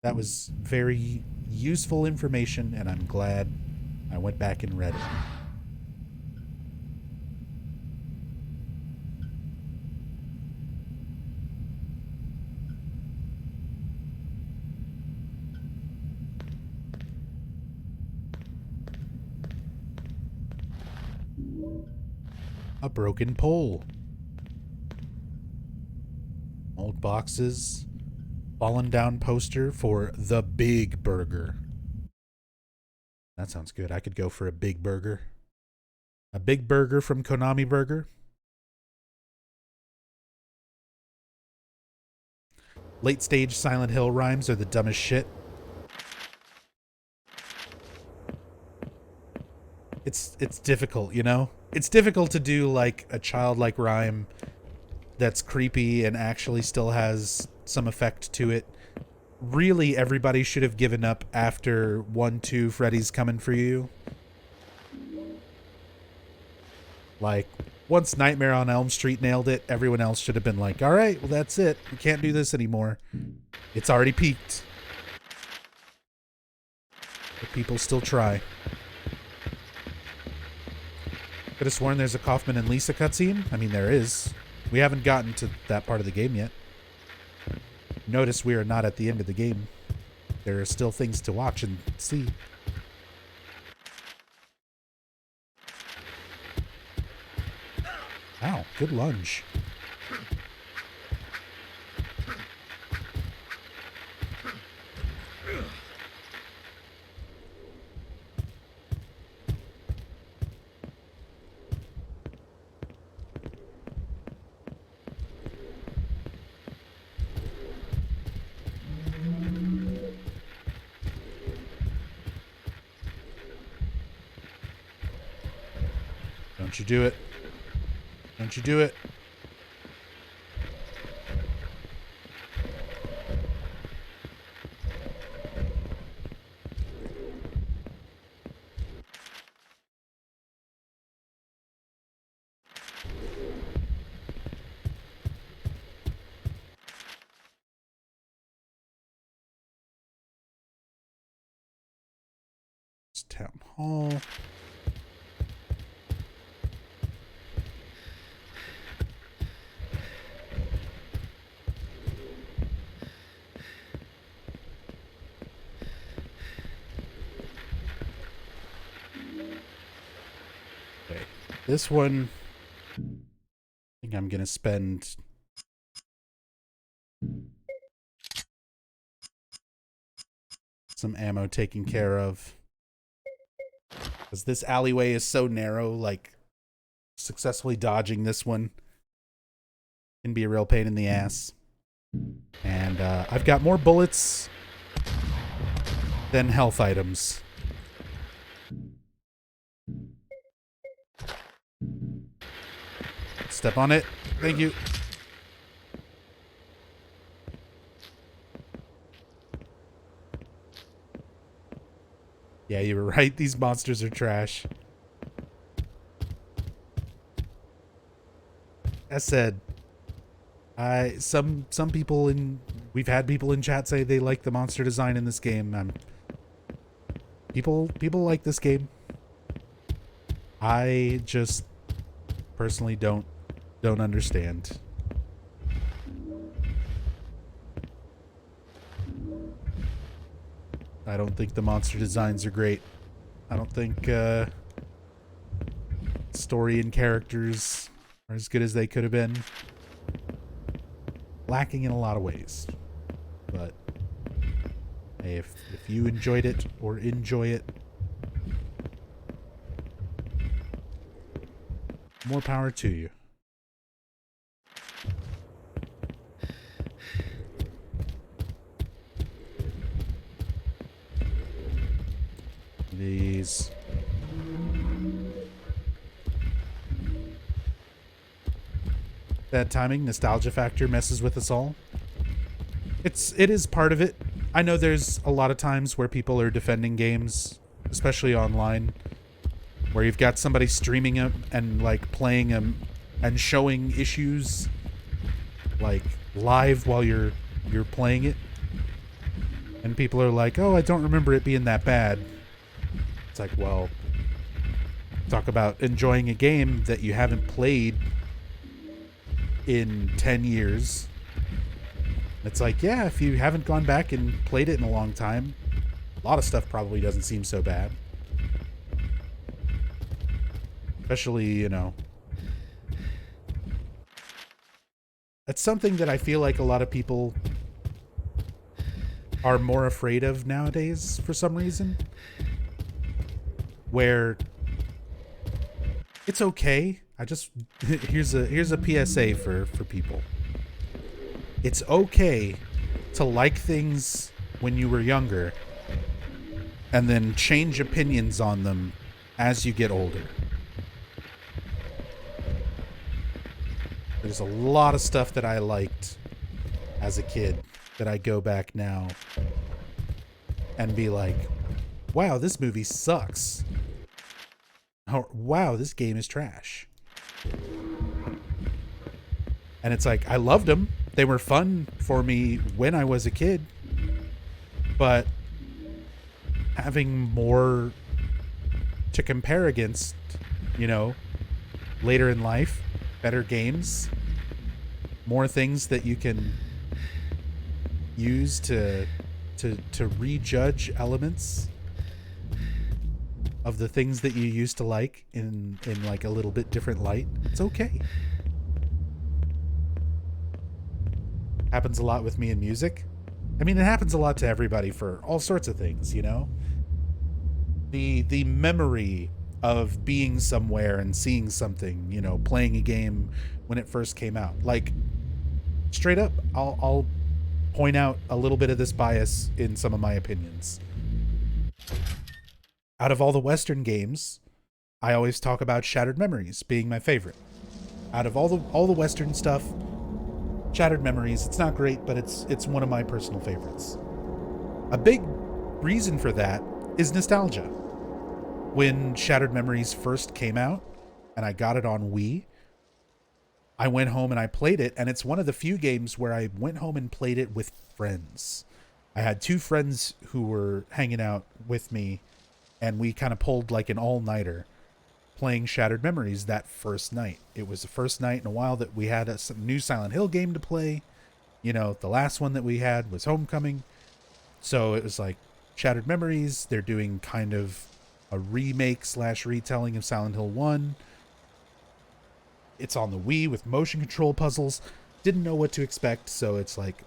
That was very useful information, and I'm glad I went back and read it. A broken pole. Old boxes. Fallen down poster for the Big Burger. That sounds good. I could go for a big burger. A big burger from Konami Burger. Late stage Silent Hill rhymes are the dumbest shit. It's difficult, you know? It's difficult to do like a childlike rhyme that's creepy and actually still has some effect to it. Really, everybody should have given up after 1-2 Freddy's Coming For You. Like, once Nightmare on Elm Street nailed it, everyone else should have been like, all right, well, that's it. We can't do this anymore. It's already peaked. But people still try. Could have sworn there's a Kaufman and Lisa cutscene. I mean, there is. We haven't gotten to that part of the game yet. Notice we are not at the end of the game. There are still things to watch and see. Ow, good lunge. Don't you do it. Don't you do it. It's Town Hall. This one, I think I'm going to spend some ammo taken care of. Because this alleyway is so narrow, like, successfully dodging this one can be a real pain in the ass. And I've got more bullets than health items. Step on it. Thank you. Yeah, you were right. These monsters are trash. As said, some people we've had people in chat say they like the monster design in this game. People like this game. I just personally don't understand. I don't think the monster designs are great. I don't think story and characters are as good as they could have been. Lacking in a lot of ways. But hey, if you enjoyed it or enjoy it, more power to you. These. Bad timing, nostalgia factor messes with us all. It is part of it. I know there's a lot of times where people are defending games, especially online, where you've got somebody streaming them and like playing them and showing issues like live while you're playing it, and people are like, "Oh, I don't remember it being that bad." It's like, well, talk about enjoying a game that you haven't played in 10 years. It's like, yeah, if you haven't gone back and played it in a long time, a lot of stuff probably doesn't seem so bad. Especially, you know, that's something that I feel like a lot of people are more afraid of nowadays for some reason. Where it's okay. Here's a PSA for people. It's okay to like things when you were younger and then change opinions on them as you get older. There's a lot of stuff that I liked as a kid that I go back now and be like, wow, this movie sucks. Or, wow, this game is trash. And it's like, I loved them. They were fun for me when I was a kid. But having more to compare against, you know, later in life, better games, more things that you can use to rejudge elements of the things that you used to like in like a little bit different light. It's okay. Happens a lot with me in music. I mean, it happens a lot to everybody for all sorts of things, you know? The memory of being somewhere and seeing something, you know, playing a game when it first came out. Like, straight up, I'll point out a little bit of this bias in some of my opinions. Out of all the Western games, I always talk about Shattered Memories being my favorite. Out of all the Western stuff, Shattered Memories, it's not great, but it's one of my personal favorites. A big reason for that is nostalgia. When Shattered Memories first came out, and I got it on Wii, I went home and I played it, and it's one of the few games where I went home and played it with friends. I had 2 friends who were hanging out with me, and we kind of pulled like an all-nighter playing Shattered Memories that first night. It was the first night in a while that we had a new Silent Hill game to play. You know, the last one that we had was Homecoming. So it was like Shattered Memories. They're doing kind of a remake / retelling of Silent Hill 1. It's on the Wii with motion control puzzles. Didn't know what to expect, so it's like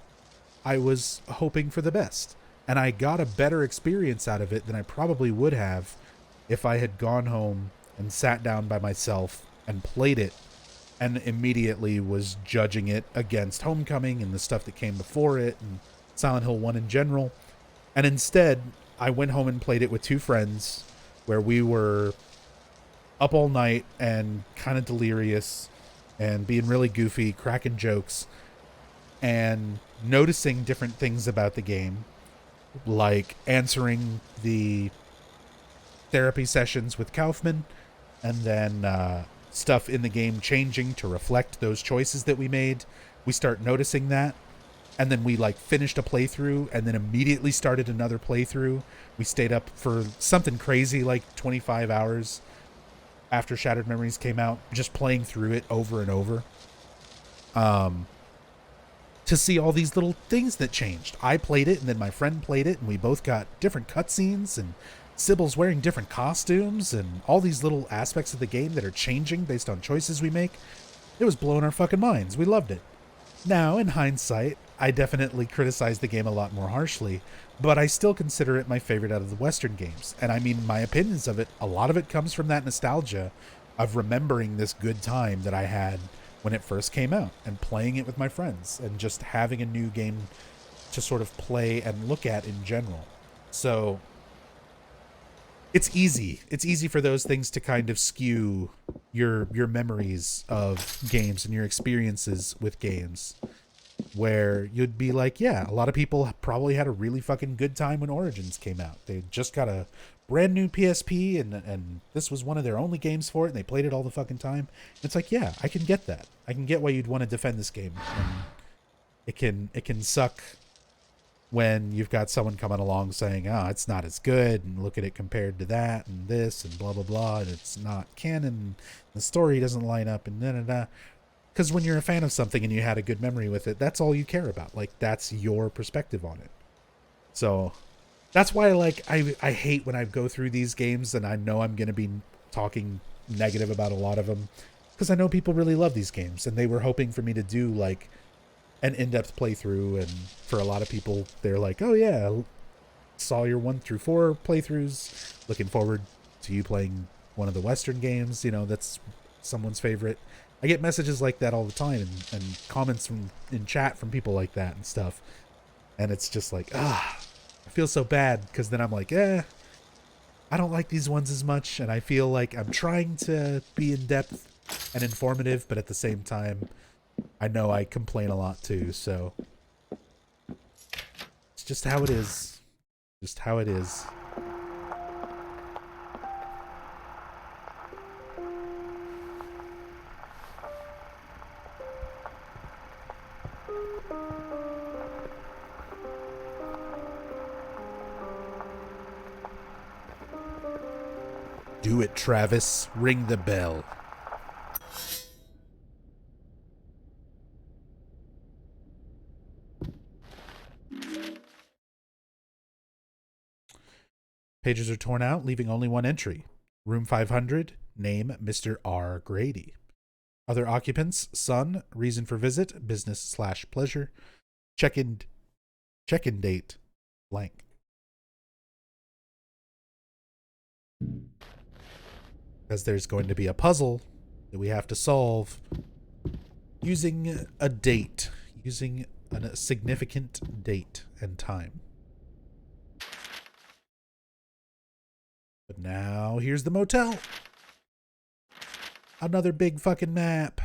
I was hoping for the best. And I got a better experience out of it than I probably would have if I had gone home and sat down by myself and played it and immediately was judging it against Homecoming and the stuff that came before it and Silent Hill 1 in general. And instead, I went home and played it with 2 friends where we were up all night and kind of delirious and being really goofy, cracking jokes, and noticing different things about the game, like answering the therapy sessions with Kaufman, and then stuff in the game changing to reflect those choices that we made. We start noticing that, and then we like finished a playthrough and then immediately started another playthrough. We stayed up for something crazy like 25 hours after Shattered Memories came out, just playing through it over and over. To see all these little things that changed. I played it, and then my friend played it, and we both got different cutscenes, and Sybil's wearing different costumes, and all these little aspects of the game that are changing based on choices we make. It was blowing our fucking minds. We loved it. Now, in hindsight, I definitely criticized the game a lot more harshly, but I still consider it my favorite out of the Western games. And I mean, my opinions of it, a lot of it comes from that nostalgia of remembering this good time that I had when it first came out and playing it with my friends and just having a new game to sort of play and look at in general. So it's easy. It's easy for those things to kind of skew your memories of games and your experiences with games, where you'd be like, yeah, a lot of people probably had a really fucking good time when Origins came out. They just got a brand new PSP and this was one of their only games for it, and they played it all the fucking time. It's like, yeah, I can get that. I can get why you'd want to defend this game. And it can suck when you've got someone coming along saying, oh, it's not as good, and look at it compared to that and this and blah blah blah, and it's not canon, the story doesn't line up, and da. Because when you're a fan of something and you had a good memory with it, that's all you care about. Like, that's your perspective on it. So that's why I hate when I go through these games and I know I'm going to be talking negative about a lot of them, because I know people really love these games and they were hoping for me to do like an in-depth playthrough. And for a lot of people, they're like, oh yeah, saw your 1 through 4 playthroughs, looking forward to you playing one of the Western games, you know, that's someone's favorite. I get messages like that all the time, and comments in chat from people like that and stuff. And it's just like, I feel so bad, because then I'm like, I don't like these ones as much, and I feel like I'm trying to be in-depth and informative, but at the same time, I know I complain a lot too, so it's just how it is. Just how it is. Do it, Travis. Ring the bell. Pages are torn out, leaving only one entry. Room 500, name Mr. R. Grady. Other occupants, son, reason for visit, business/pleasure, check-in date, blank. Because there's going to be a puzzle that we have to solve using a date, using a significant date and time. But now here's the motel. Another big fucking map.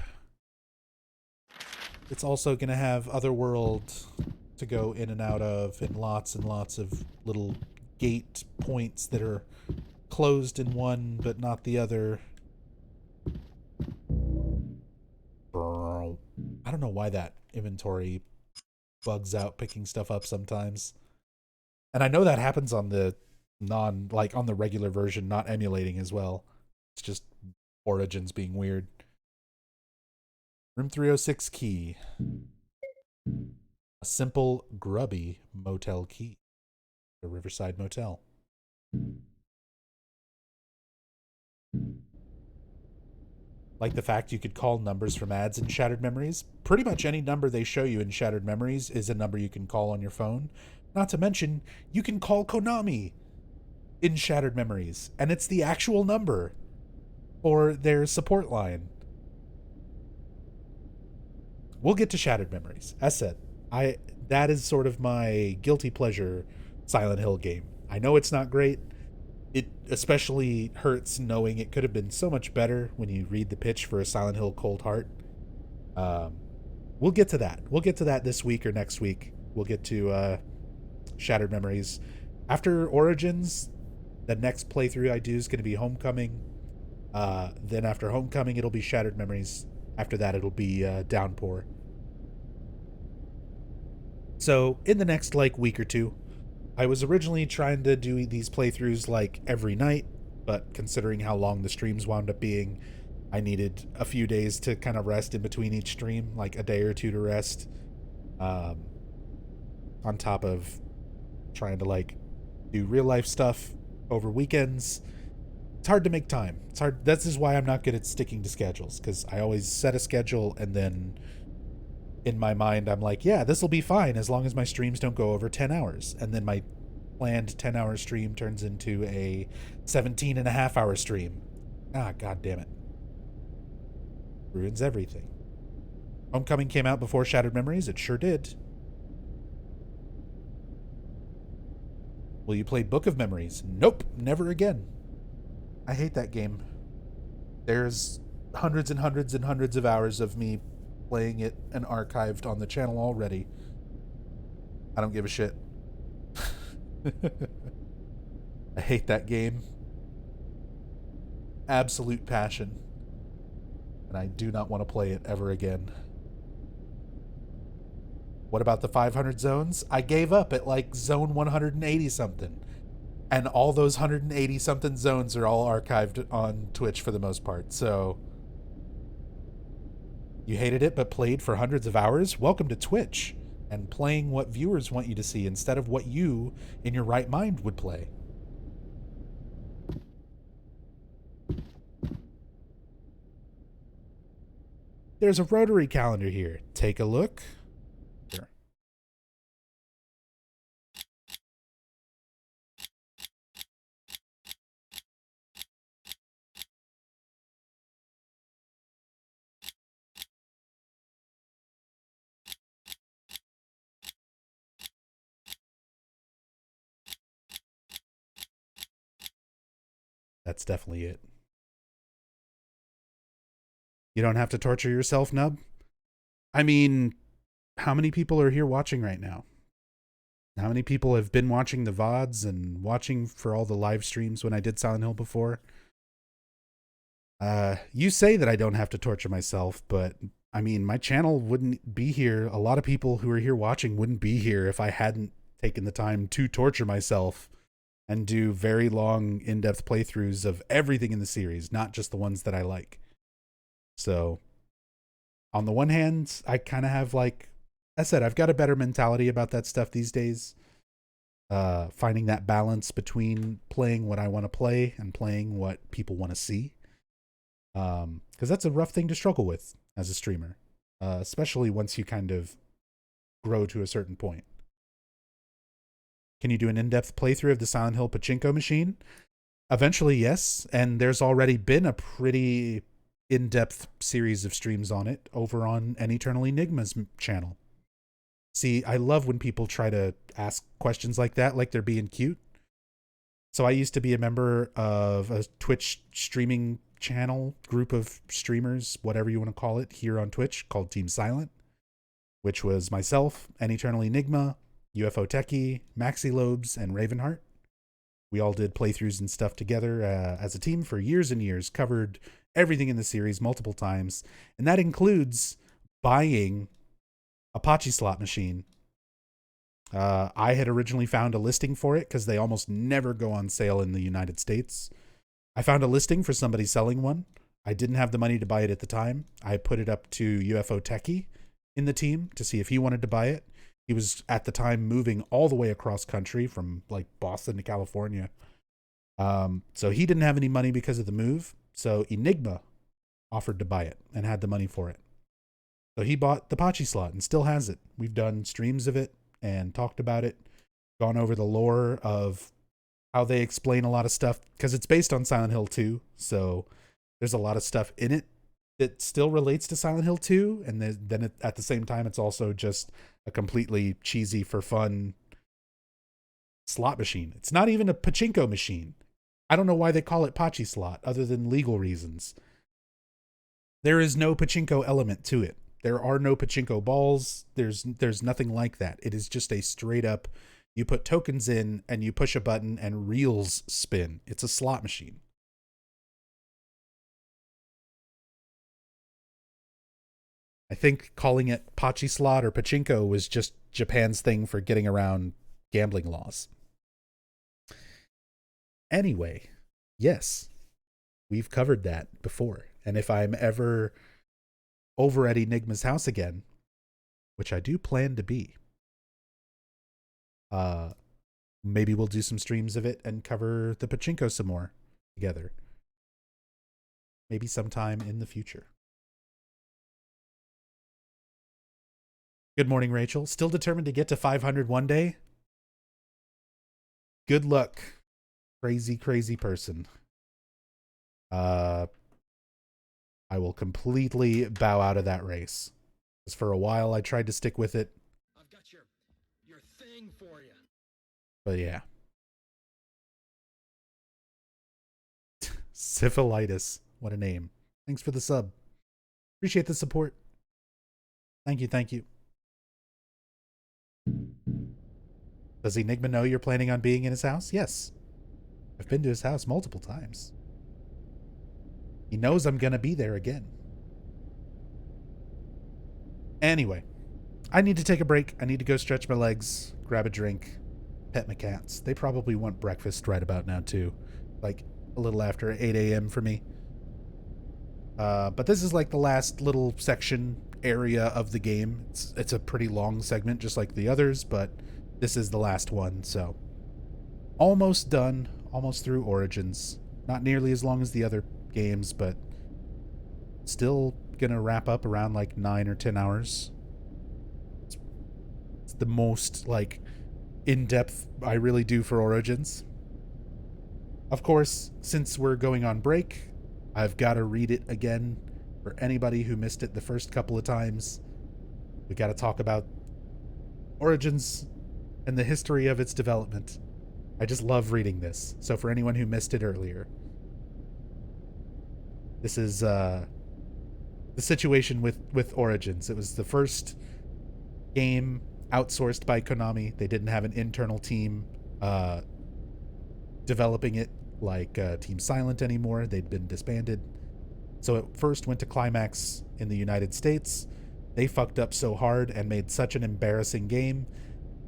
It's also going to have other worlds to go in and out of, and lots of little gate points that are closed in one but not the other. I don't know why that inventory bugs out picking stuff up sometimes. And I know that happens on the on the regular version, not emulating as well. It's just Origins being weird. Room 306 key. A simple, grubby motel key. The Riverside Motel. Like the fact you could call numbers from ads in Shattered Memories. Pretty much any number they show you in Shattered Memories is a number you can call on your phone. Not to mention, you can call Konami in Shattered Memories, and it's the actual number or their support line. We'll get to Shattered Memories. As said, that is sort of my guilty pleasure Silent Hill game. I know it's not great. It especially hurts knowing it could have been so much better when you read the pitch for a Silent Hill Cold Heart. We'll get to that. We'll get to that this week or next week. We'll get to Shattered Memories. After Origins, the next playthrough I do is going to be Homecoming. Then after Homecoming, it'll be Shattered Memories. After that, it'll be Downpour. So in the next week or two, I was originally trying to do these playthroughs every night, but considering how long the streams wound up being, I needed a few days to kind of rest in between each stream, like a day or two to rest, on top of trying to do real life stuff over weekends. It's hard to make time. It's hard. This is why I'm not good at sticking to schedules, because I always set a schedule and then in my mind I'm like, yeah, this will be fine as long as my streams don't go over 10 hours. And then my planned 10-hour stream turns into a 17.5-hour stream. God damn it. Ruins everything. Homecoming came out before Shattered Memories. It sure did. Will you play Book of Memories? Nope, never again. I hate that game. There's hundreds and hundreds and hundreds of hours of me playing it and archived on the channel already. I don't give a shit. I hate that game. Absolute passion. And I do not want to play it ever again. What about the 500 zones? I gave up at zone 180 something. And all those 180 something zones are all archived on Twitch for the most part. So you hated it but played for hundreds of hours? Welcome to Twitch and playing what viewers want you to see instead of what you in your right mind would play. There's a rotary calendar here. Take a look. Here. That's definitely it. You don't have to torture yourself, Nub. I mean, how many people are here watching right now? How many people have been watching the VODs and watching for all the live streams when I did Silent Hill before? You say that I don't have to torture myself, but I mean, my channel wouldn't be here. A lot of people who are here watching wouldn't be here if I hadn't taken the time to torture myself and do very long, in-depth playthroughs of everything in the series, not just the ones that I like. So, on the one hand, I kind of have I said, I've got a better mentality about that stuff these days. finding that balance between playing what I want to play and playing what people want to see. Because that's a rough thing to struggle with as a streamer, especially once you kind of grow to a certain point. Can you do an in-depth playthrough of the Silent Hill Pachinko machine? Eventually, yes. And there's already been a pretty in-depth series of streams on it over on An Eternal Enigma's channel. See, I love when people try to ask questions like that, like they're being cute. So I used to be a member of a Twitch streaming channel, group of streamers, whatever you want to call it, here on Twitch, called Team Silent, which was myself, An Eternal Enigma, UFO Techie, Maxi Lobes, and Ravenheart. We all did playthroughs and stuff together as a team for years and years, covered everything in the series multiple times, and that includes buying a Pachi slot machine. I had originally found a listing for it because they almost never go on sale in the United States. I found a listing for somebody selling one. I didn't have the money to buy it at the time. I put it up to UFO Techie in the team to see if he wanted to buy it. He was at the time moving all the way across country from like Boston to California. So he didn't have any money because of the move. So Enigma offered to buy it and had the money for it. So he bought the Pachi slot and still has it. We've done streams of it and talked about it, gone over the lore of how they explain a lot of stuff, because it's based on Silent Hill 2. So there's a lot of stuff in it that still relates to Silent Hill 2. And then at the same time, it's also just a completely cheesy for fun slot machine. It's not even a pachinko machine. I don't know why they call it Pachi slot other than legal reasons. There is no pachinko element to it. There are no pachinko balls. There's nothing like that. It is just a straight up, you put tokens in and you push a button and reels spin. It's a slot machine. I think calling it Pachi slot or Pachinko was just Japan's thing for getting around gambling laws. Anyway, yes, we've covered that before. And if I'm ever over at Enigma's house again, which I do plan to be, maybe we'll do some streams of it and cover the Pachinko some more together. Maybe sometime in the future. Good morning, Rachel. Still determined to get to 500 one day? Good luck, crazy, crazy person. I will completely bow out of that race. Because for a while I tried to stick with it. I've got your thing for you. But yeah. Syphilitis. What a name. Thanks for the sub. Appreciate the support. Thank you, thank you. Does Enigma know you're planning on being in his house? Yes. I've been to his house multiple times. He knows I'm gonna be there again. Anyway, I need to take a break. I need to go stretch my legs, grab a drink, pet my cats. They probably want breakfast right about now too. Like a little after 8 a.m. for me. But this is like the last little section area of the game. It's a pretty long segment just like the others, but this is the last one, so almost done, almost through Origins. Not nearly as long as the other games, but still gonna wrap up around like 9 or 10 hours. It's the most like in-depth I really do for Origins. Of course, since we're going on break, I've got to read it again for anybody who missed it the first couple of times. We got to talk about Origins and the history of its development. I just love reading this. So for anyone who missed it earlier, this is the situation with Origins. It was the first game outsourced by Konami. They didn't have an internal team developing it like Team Silent anymore. They'd been disbanded. So it first went to Climax in the United States. They fucked up so hard and made such an embarrassing game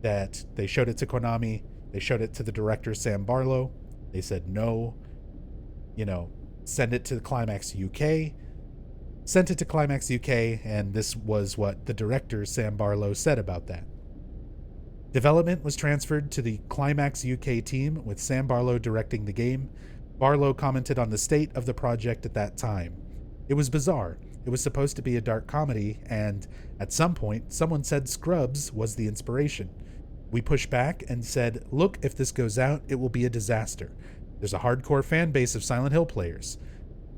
that they showed it to Konami. They showed it to the director, Sam Barlow. They said, no, send it to Climax UK. Sent it to Climax UK, and this was what the director, Sam Barlow, said about that. Development was transferred to the Climax UK team, with Sam Barlow directing the game. Barlow commented on the state of the project at that time. It was bizarre. It was supposed to be a dark comedy, and at some point, someone said Scrubs was the inspiration. We pushed back and said, look, if this goes out, it will be a disaster. There's a hardcore fan base of Silent Hill players.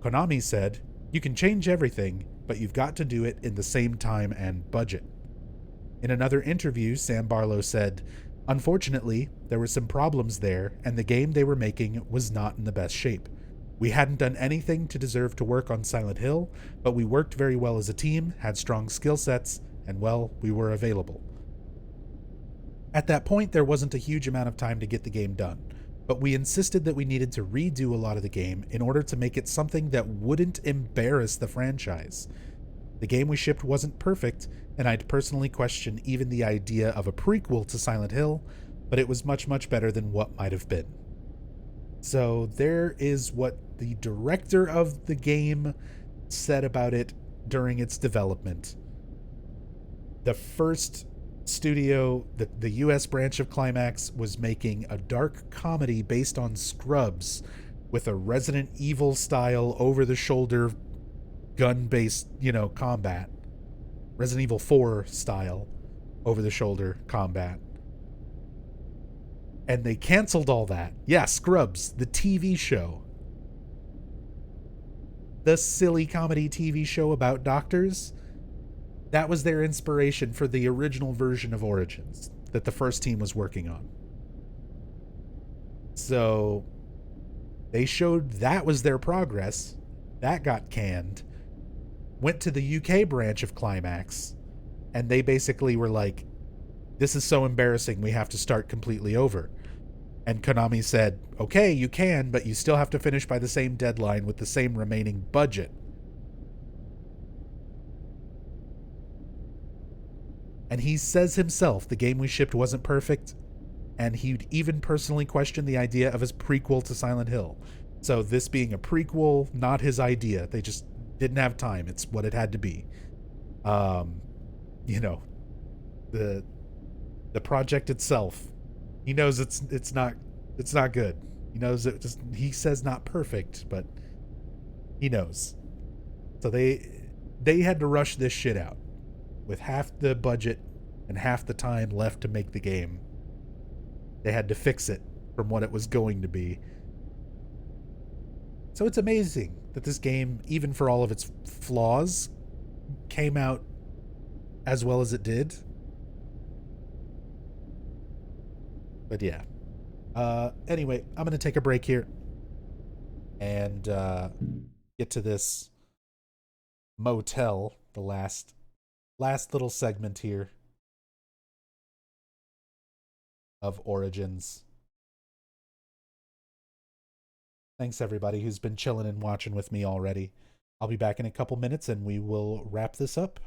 Konami said, you can change everything, but you've got to do it in the same time and budget. In another interview, Sam Barlow said, unfortunately, there were some problems there, and the game they were making was not in the best shape. We hadn't done anything to deserve to work on Silent Hill, but we worked very well as a team, had strong skill sets, and well, we were available. At that point, there wasn't a huge amount of time to get the game done, but we insisted that we needed to redo a lot of the game in order to make it something that wouldn't embarrass the franchise. The game we shipped wasn't perfect, and I'd personally question even the idea of a prequel to Silent Hill, but it was much, much better than what might have been. So there is what the director of the game said about it during its development. The first studio, the US branch of Climax, was making a dark comedy based on Scrubs with a Resident Evil style over-the-shoulder gun-based, combat. Resident Evil 4 style over-the-shoulder combat. And they canceled all that. Yeah, Scrubs, the TV show. The silly comedy TV show about doctors. That was their inspiration for the original version of Origins that the first team was working on. So they showed that was their progress. That got canned. Went to the UK branch of Climax, and they basically were like, this is so embarrassing, we have to start completely over. And Konami said, okay, you can, but you still have to finish by the same deadline with the same remaining budget. And he says himself the game we shipped wasn't perfect, and he'd even personally questioned the idea of his prequel to Silent Hill. So this being a prequel, not his idea. They just didn't have time. It's what it had to be. The project itself, he knows it's not good. He knows he says not perfect, but he knows. So they had to rush this shit out with half the budget and half the time left to make the game. They had to fix it from what it was going to be. So it's amazing that this game, even for all of its flaws, came out as well as it did. But yeah. Anyway, I'm going to take a break here and get to this motel, the last little segment here of Origins. Thanks everybody who's been chilling and watching with me already. I'll be back in a couple minutes and we will wrap this up.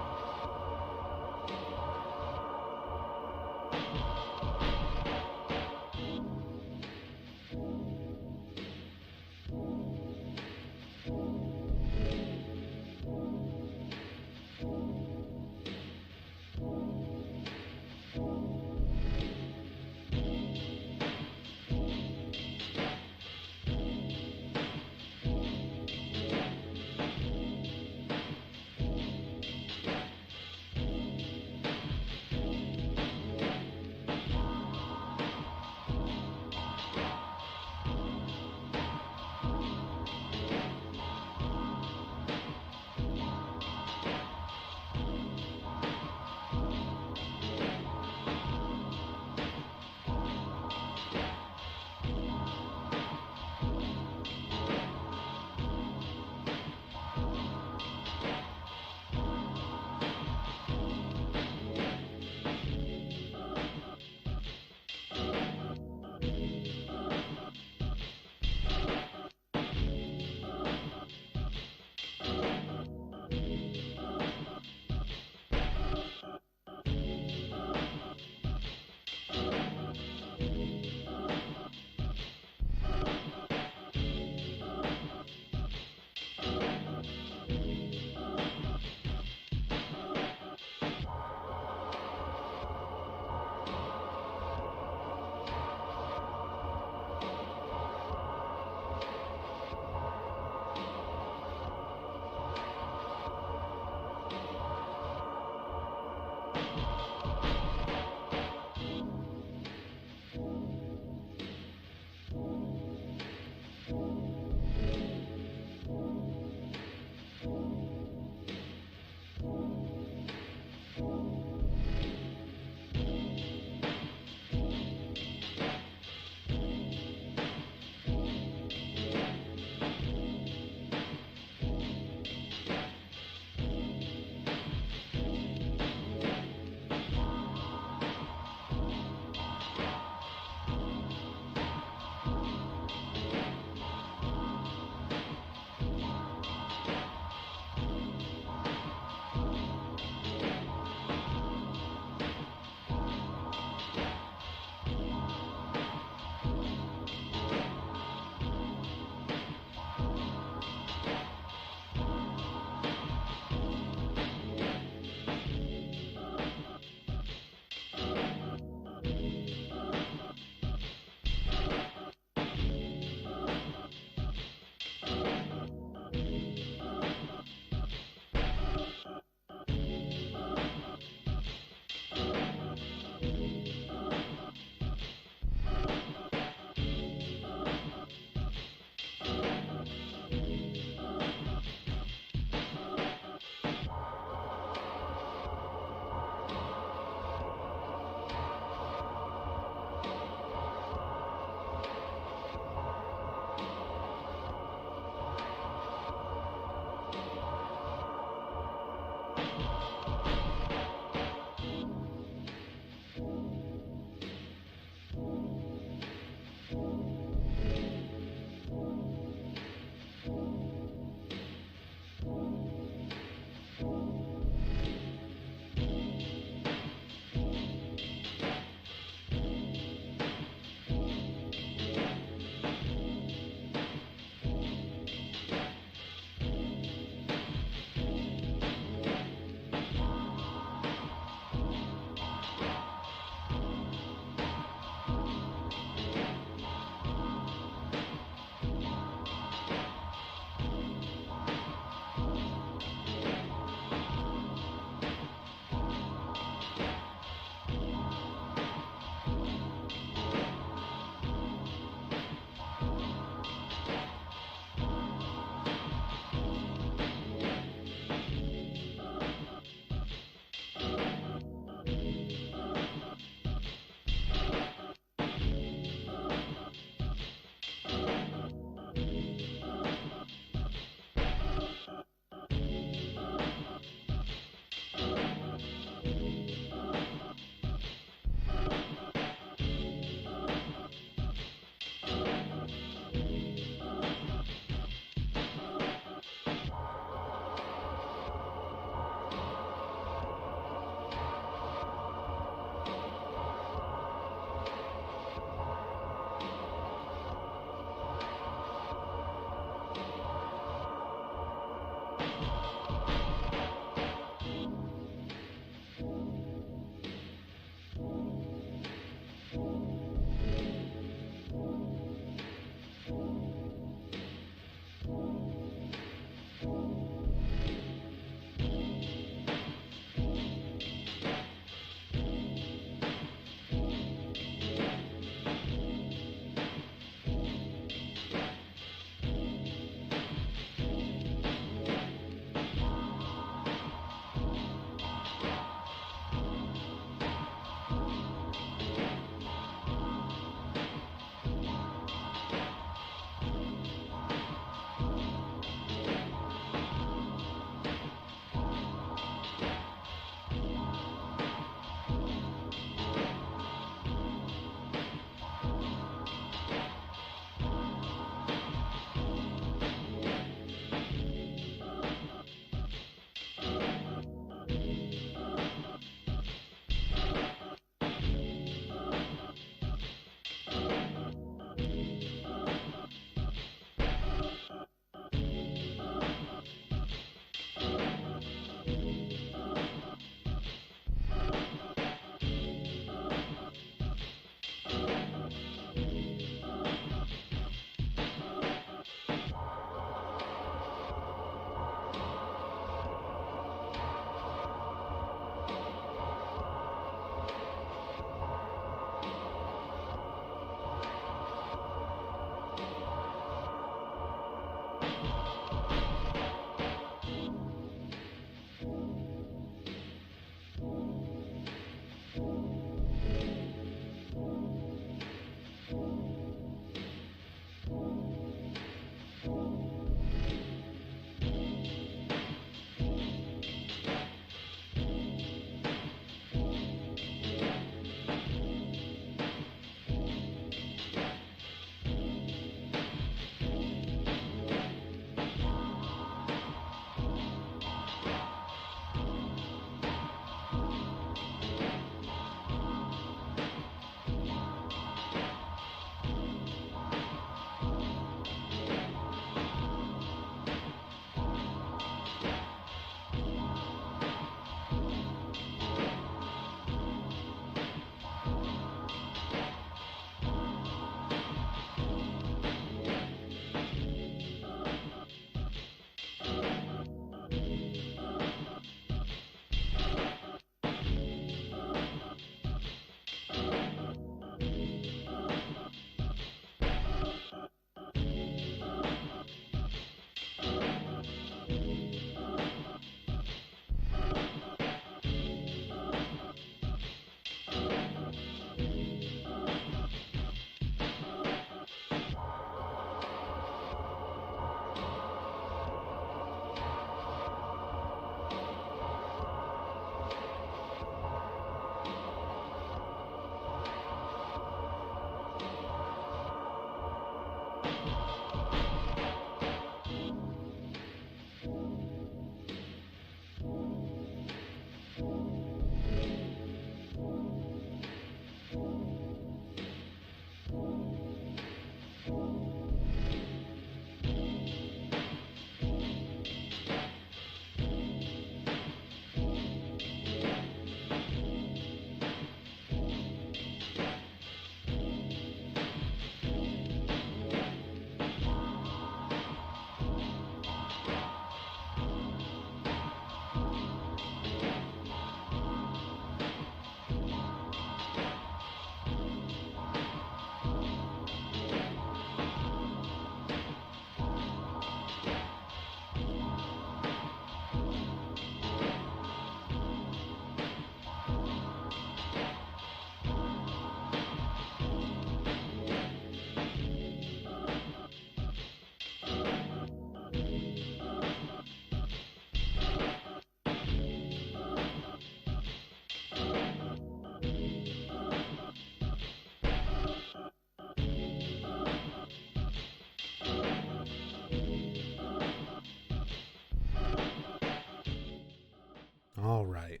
All right.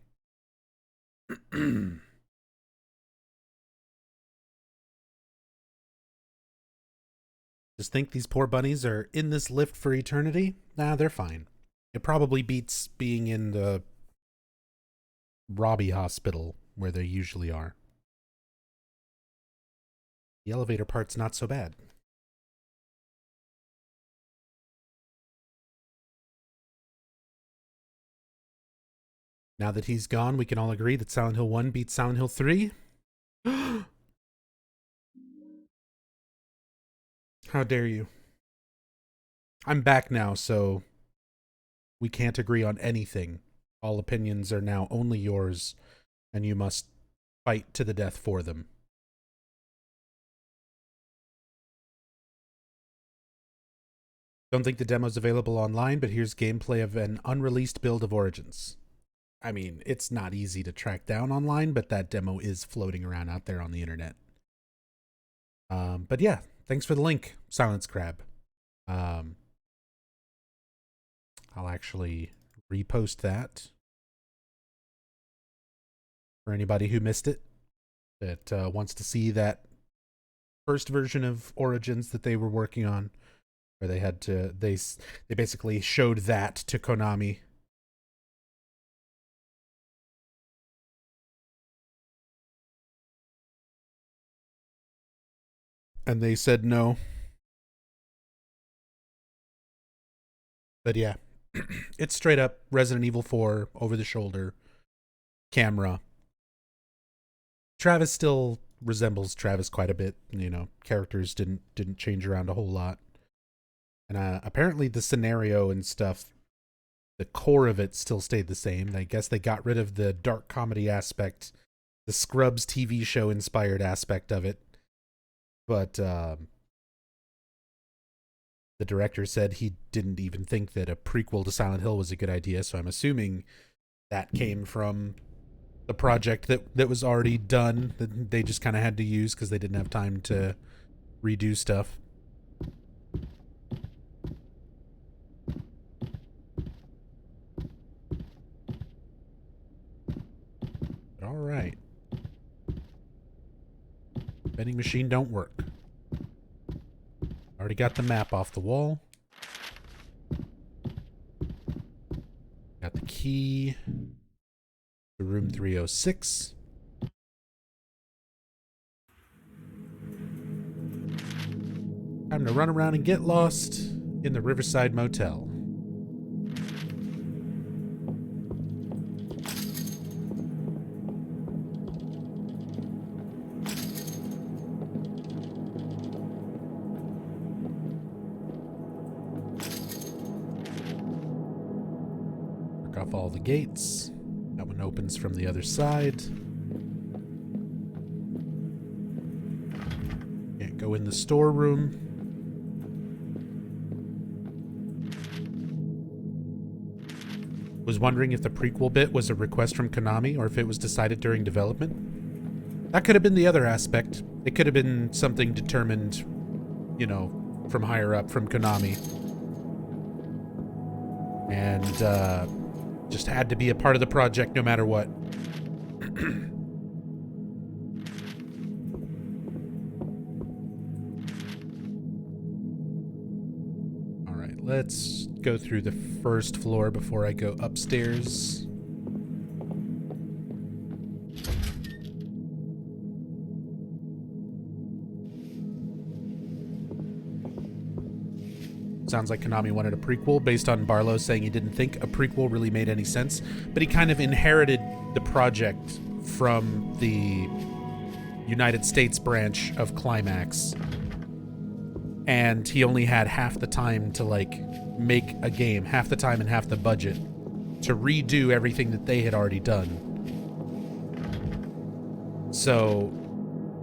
Just think these poor bunnies are in this lift for eternity? Nah, they're fine. It probably beats being in the Robbie Hospital where they usually are. The elevator part's not so bad. Now that he's gone, we can all agree that Silent Hill 1 beats Silent Hill 3. How dare you? I'm back now, so we can't agree on anything. All opinions are now only yours, and you must fight to the death for them. Don't think the demo's available online, but here's gameplay of an unreleased build of Origins. I mean, it's not easy to track down online, but that demo is floating around out there on the internet. But yeah, thanks for the link, Silence Crab. I'll actually repost that for anybody who missed it, that wants to see that first version of Origins that they were working on, where they had to, they basically showed that to Konami. And they said no. But yeah, it's straight up Resident Evil 4 over the shoulder camera. Travis still resembles Travis quite a bit. You know, characters didn't change around a whole lot. And apparently the scenario and stuff, the core of it still stayed the same. I guess they got rid of the dark comedy aspect, the Scrubs TV show inspired aspect of it. But the director said he didn't even think that a prequel to Silent Hill was a good idea, so I'm assuming that came from the project that was already done, that they just kind of had to use because they didn't have time to redo stuff. All right. Vending machine don't work. Already got the map off the wall. Got the key to room 306. Time to run around and get lost in the Riverside Motel. Off all the gates. That one opens from the other side. Can't go in the storeroom. Was wondering if the prequel bit was a request from Konami or if it was decided during development. That could have been the other aspect. It could have been something determined, you know, from higher up, from Konami. And, just had to be a part of the project no matter what. All right, let's go through the first floor before I go upstairs. Sounds like Konami wanted a prequel based on Barlow saying he didn't think a prequel really made any sense, but he kind of inherited the project from the United States branch of Climax. And he only had half the time to, like, make a game, half the time and half the budget to redo everything that they had already done. So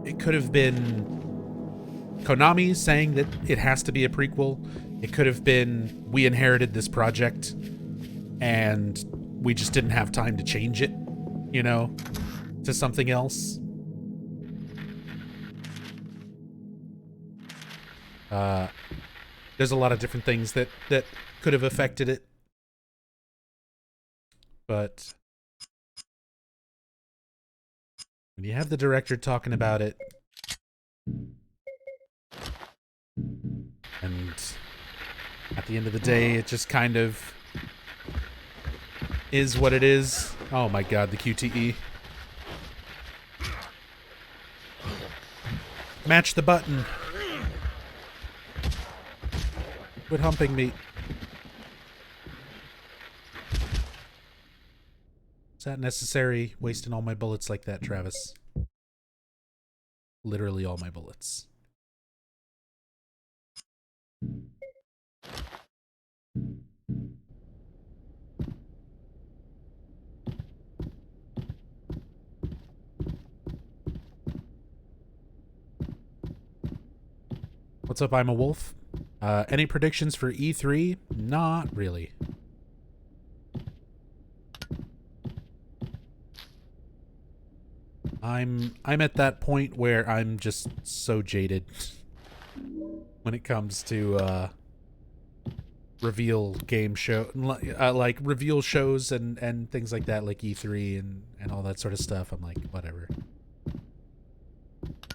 it could have been Konami saying that it has to be a prequel. It could have been, we inherited this project and we just didn't have time to change it, you know, to something else. There's a lot of different things that could have affected it. But When you have the director talking about it, and at the end of the day, it just kind of is what it is. Oh my god, the QTE. Match the button. Quit humping me. Is that necessary? Wasting all my bullets like that, Travis? Literally all my bullets. What's up, I'm a wolf? Any predictions for E3? Not really. I'm at that point where I'm just so jaded when it comes to reveal game show like reveal shows and things like that, like E3 and all that sort of stuff. I'm like, whatever.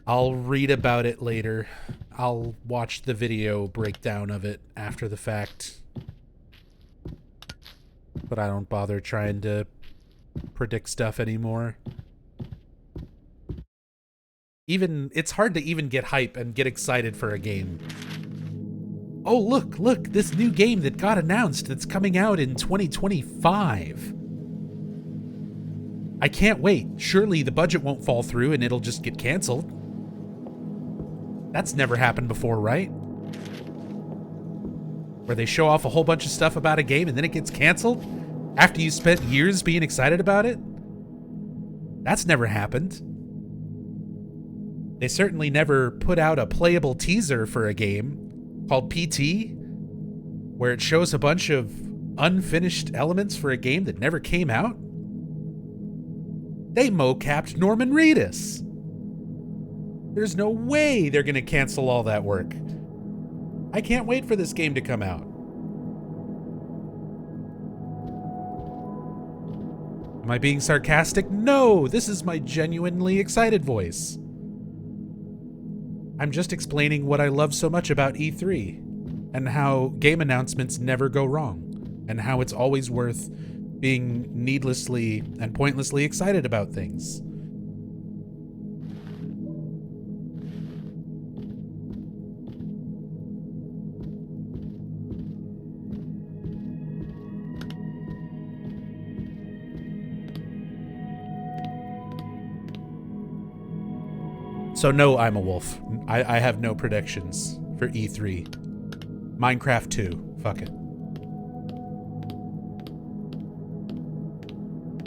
I'll read about it later. I'll watch the video breakdown of it after the fact. But I don't bother trying to predict stuff anymore. Even it's hard to even get hype and get excited for a game. Oh, look, this new game that got announced that's coming out in 2025. I can't wait. Surely the budget won't fall through and it'll just get canceled. That's never happened before, right? Where they show off a whole bunch of stuff about a game and then it gets canceled after you spent years being excited about it? That's never happened. They certainly never put out a playable teaser for a game called PT, where it shows a bunch of unfinished elements for a game that never came out. They mocapped Norman Reedus. There's no way they're going to cancel all that work. I can't wait for this game to come out. Am I being sarcastic? No, this is my genuinely excited voice. I'm just explaining what I love so much about E3 and how game announcements never go wrong and how it's always worth being needlessly and pointlessly excited about things. So no, I'm a wolf. I have no predictions for E3. Minecraft 2. Fuck it.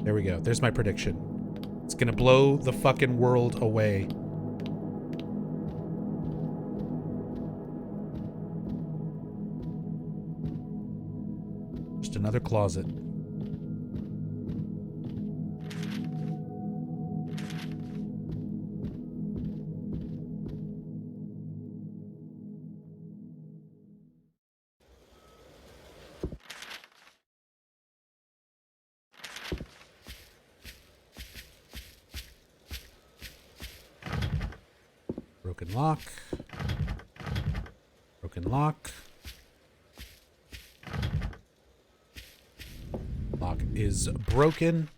There we go. There's my prediction. It's gonna blow the fucking world away. Just another closet. Broken lock. Broken lock. Lock is broken.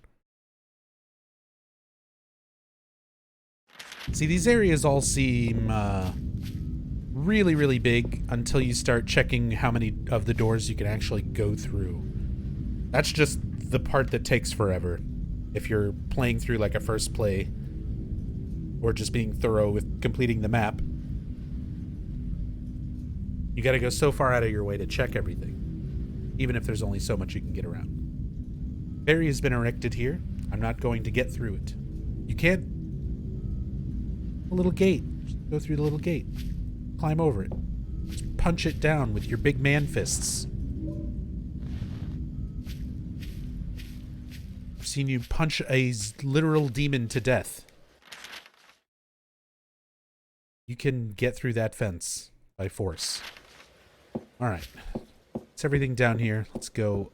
See, these areas all seem really, really big until you start checking how many of the doors you can actually go through. That's just the part that takes forever. If you're playing through like a first play, or just being thorough with completing the map, you gotta go so far out of your way to check everything, even if there's only so much you can get around. Barrier has been erected here. I'm not going to get through it. You can't. A little gate. Just go through the little gate. Climb over it. Just punch it down with your big man fists. I've seen you punch a literal demon to death. You can get through that fence by force. All right. That's everything down here. Let's go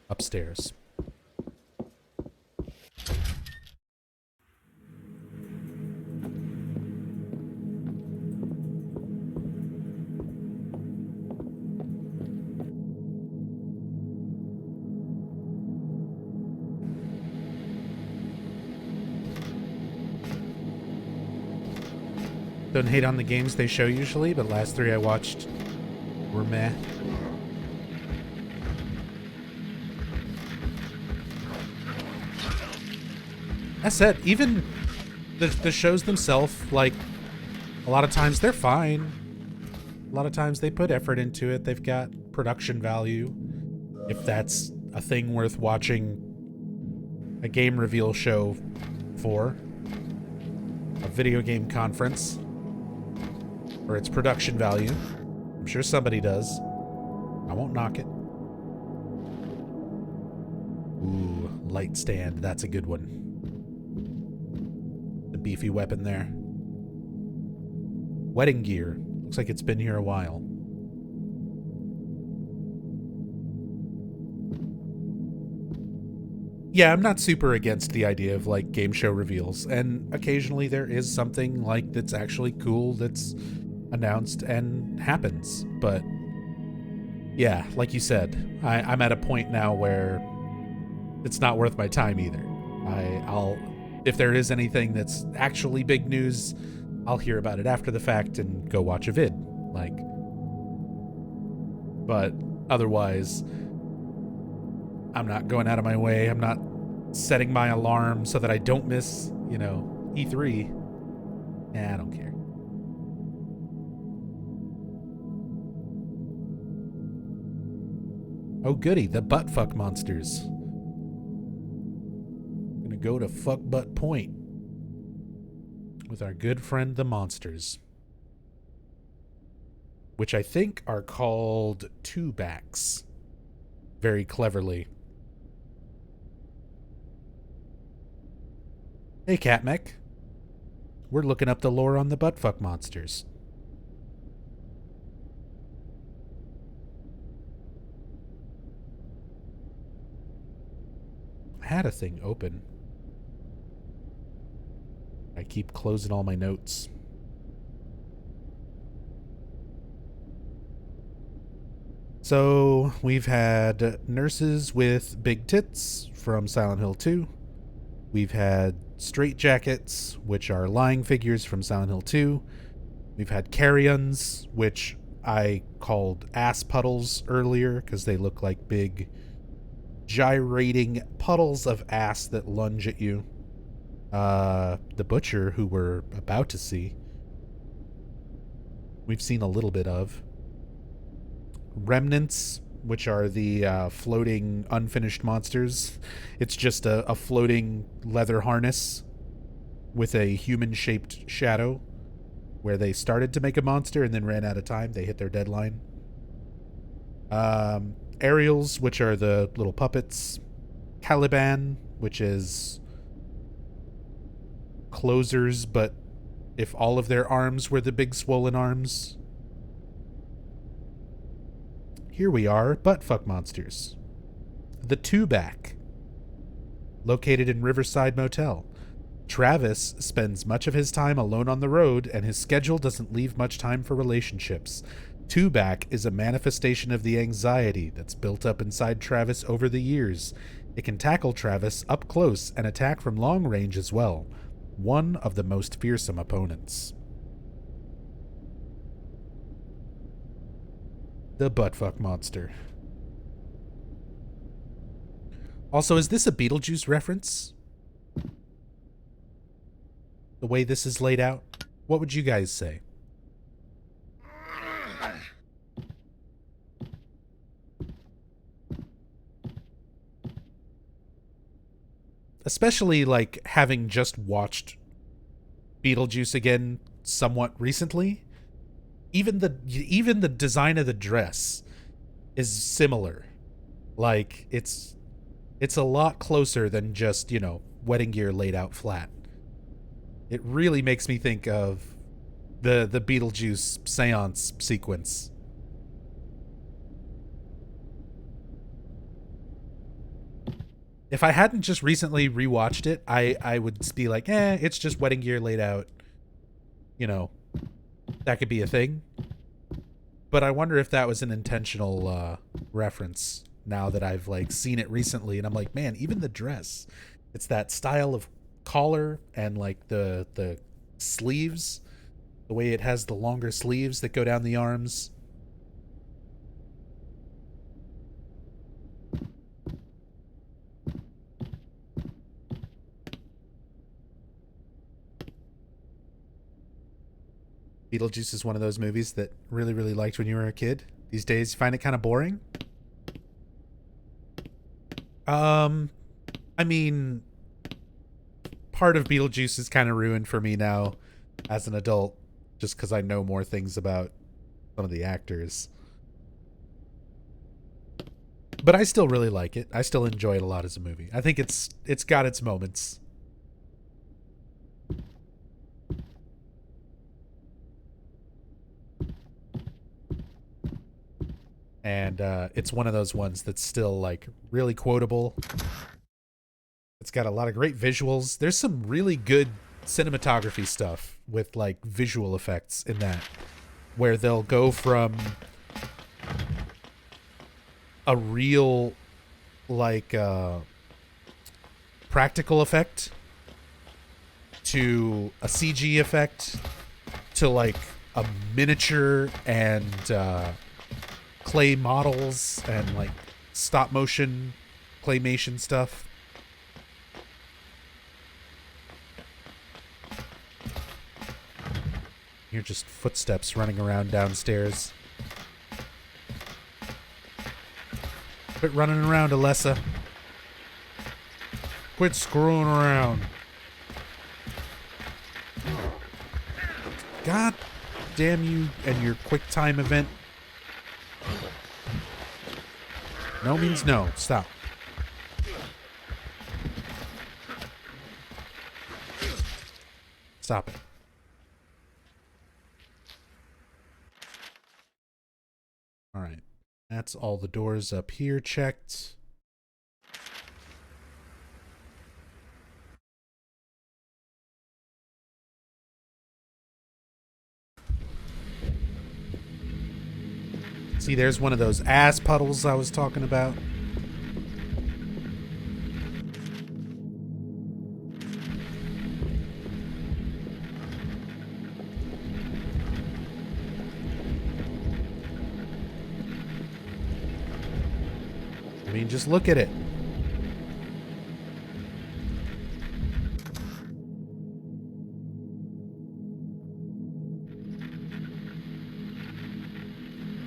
upstairs. Don't hate on the games they show usually, but last 3 I watched were meh. That said, even the shows themselves, like, a lot of times they're fine. A lot of times they put effort into it. They've got production value. If that's a thing worth watching a game reveal show for, a video game conference, or its production value. I'm sure somebody does. I won't knock it. Ooh, light stand. That's a good one. The beefy weapon there. Wedding gear. Looks like it's been here a while. Yeah, I'm not super against the idea of, like, game show reveals, and occasionally there is something, like, that's actually cool that's announced and happens, but yeah, like you said, I'm at a point now where it's not worth my time either. I'll if there is anything that's actually big news, I'll hear about it after the fact and go watch a vid, like, but otherwise I'm not going out of my way. I'm not setting my alarm so that I don't miss, you know, E3. Nah, I don't care. Oh goody, the buttfuck monsters. Gonna go to Fuck Butt Point with our good friend the monsters, which I think are called two-backs, very cleverly. Hey, Catmech. We're looking up the lore on the buttfuck monsters. I had a thing open. I keep closing all my notes. So, we've had nurses with big tits from Silent Hill 2. We've had straitjackets, which are lying figures from Silent Hill 2. We've had carrions, which I called ass puddles earlier because they look like big gyrating puddles of ass that lunge at you. The butcher, who we're about to see, we've seen a little bit of. Remnants, which are the floating unfinished monsters. It's just a floating leather harness with a human-shaped shadow where they started to make a monster and then ran out of time. They hit their deadline. Aerials, which are the little puppets. Caliban, which is closers, but if all of their arms were the big swollen arms. Here we are, buttfuck monsters. The two-back, located in Riverside Motel. Travis spends much of his time alone on the road, and his schedule doesn't leave much time for relationships. Two-back is a manifestation of the anxiety that's built up inside Travis over the years. It can tackle Travis up close and attack from long range as well. One of the most fearsome opponents. The buttfuck monster. Also, is this a Beetlejuice reference? The way this is laid out? What would you guys say? Especially, like, having just watched Beetlejuice again somewhat recently. Even the design of the dress is similar. Like, it's a lot closer than just, you know, wedding gear laid out flat. It really makes me think of the Beetlejuice seance sequence. If I hadn't just recently rewatched it, I would be like, it's just wedding gear laid out. You know, that could be a thing. But I wonder if that was an intentional reference now that I've, like, seen it recently. And I'm like, man, even the dress. It's that style of collar and, like, the sleeves. The way it has the longer sleeves that go down the arms. Beetlejuice is one of those movies that really, really liked when you were a kid. These days, you find it kind of boring? I mean, part of Beetlejuice is kind of ruined for me now as an adult, just because I know more things about some of the actors. But I still really like it. I still enjoy it a lot as a movie. I think it's got its moments. And it's one of those ones that's still like really quotable. It's got a lot of great visuals. There's some really good cinematography stuff with like visual effects in that, where they'll go from a real like practical effect to a CG effect to like a miniature and clay models and like stop motion claymation stuff. You're just footsteps running around downstairs. Quit running around, Alessa. Quit screwing around. God damn you and your quick time event. No means no. Stop. Stop it. All right. That's all the doors up here checked. See, there's one of those ass puddles I was talking about. I mean, just look at it.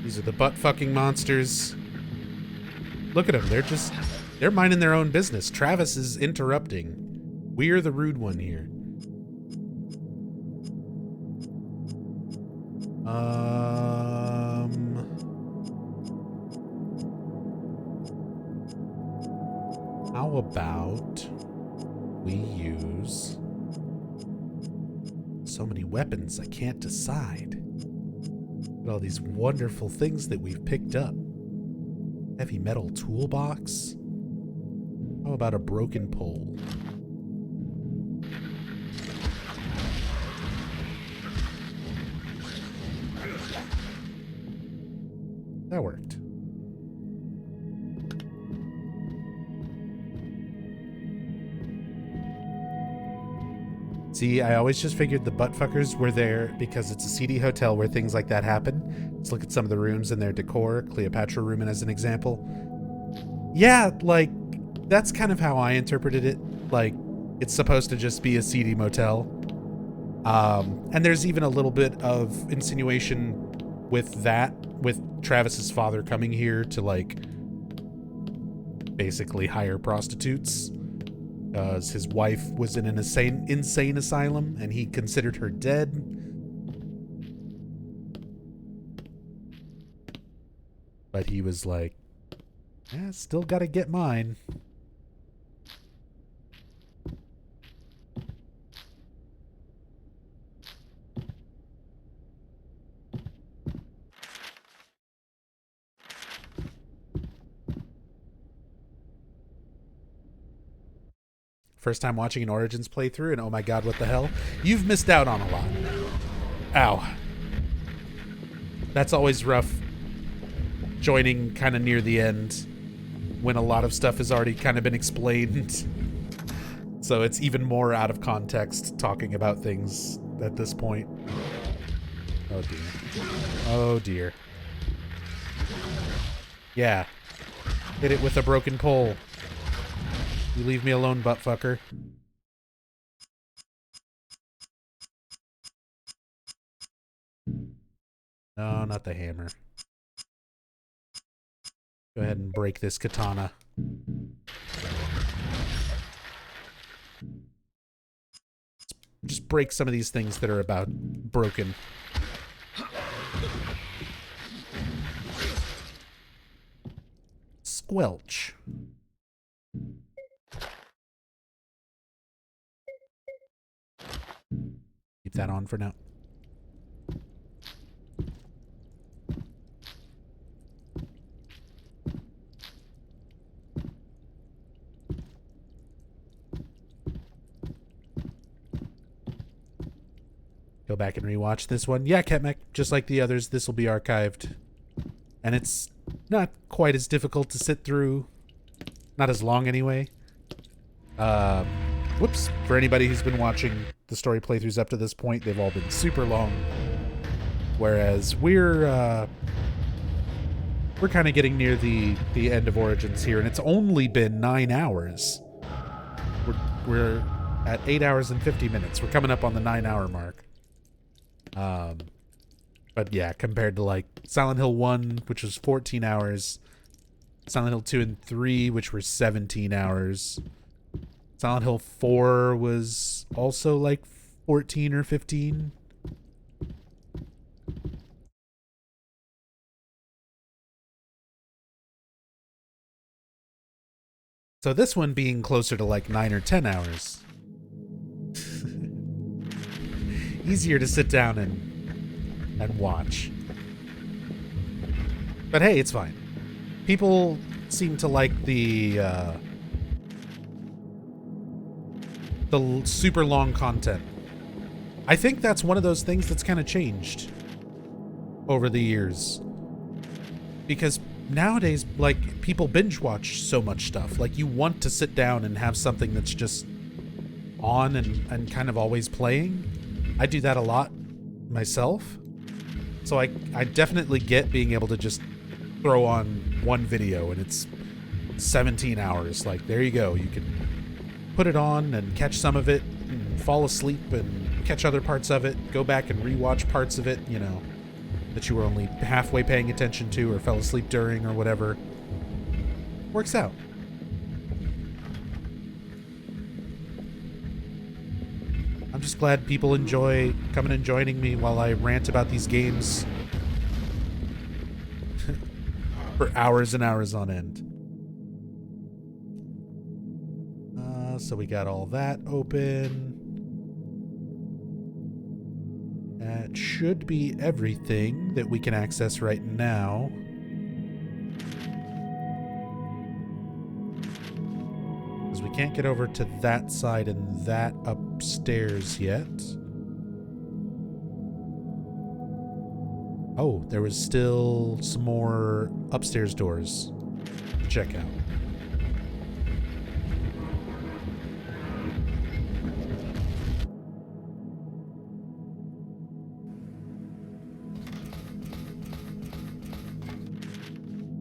These are the butt-fucking monsters. Look at them. They're minding their own business. Travis is interrupting. We're the rude one here. How about we use so many weapons I can't decide. Look at all these wonderful things that we've picked up. Heavy metal toolbox. How about a broken pole? That worked. See, I always just figured the buttfuckers were there because it's a seedy hotel where things like that happen. Let's look at some of the rooms and their decor. Cleopatra room as an example. Yeah, like, that's kind of how I interpreted it. Like, it's supposed to just be a seedy motel. And there's even a little bit of insinuation with that, with Travis's father coming here to, like, basically hire prostitutes. Because his wife was in an insane asylum and he considered her dead. But he was like, yeah, still gotta get mine. First time watching an Origins playthrough, and oh my god, what the hell? You've missed out on a lot. Ow. That's always rough. Joining kind of near the end when a lot of stuff has already kind of been explained. So it's even more out of context talking about things at this point. Oh dear. Oh dear. Yeah. Hit it with a broken pole. You leave me alone, buttfucker. No, not the hammer. Go ahead and break this katana. Just break some of these things that are about broken. Squelch. Keep that on for now. Go back and rewatch this one. Yeah, Ketmec, just like the others, this will be archived. And it's not quite as difficult to sit through. Not as long anyway. Whoops. For anybody who's been watching the story playthroughs up to this point, they've all been super long. Whereas we're kind of getting near the end of Origins here, and it's only been 9 hours. We're at 8 hours and 50 minutes. We're coming up on the 9-hour mark. But yeah, compared to like Silent Hill 1, which was 14 hours, Silent Hill 2 and 3, which were 17 hours. Silent Hill 4 was also like 14 or 15. So this one being closer to like 9 or 10 hours. Easier to sit down and watch. But hey, it's fine. People seem to like the super long content. I think that's one of those things that's kind of changed over the years. Because nowadays, like, people binge watch so much stuff. Like, you want to sit down and have something that's just on and kind of always playing. I do that a lot myself. So I definitely get being able to just throw on one video and it's 17 hours. Like, there you go. You can put it on and catch some of it and fall asleep and catch other parts of it. Go back and rewatch parts of it, you know, that you were only halfway paying attention to or fell asleep during or whatever. Works out. I'm just glad people enjoy coming and joining me while I rant about these games for hours and hours on end. So we got all that open. That should be everything that we can access right now. Because we can't get over to that side and that upstairs yet. Oh, there was still some more upstairs doors to check out.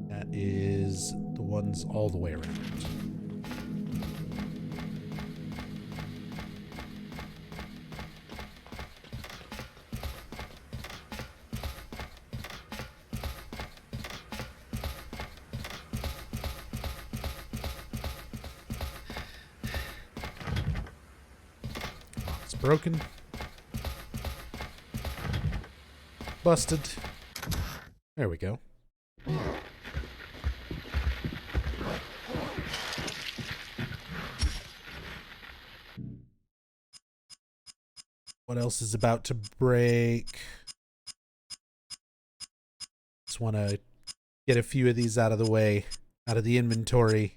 That is the ones all the way around. Broken. Busted. There we go. What else is about to break? Just want to get a few of these out of the way, out of the inventory.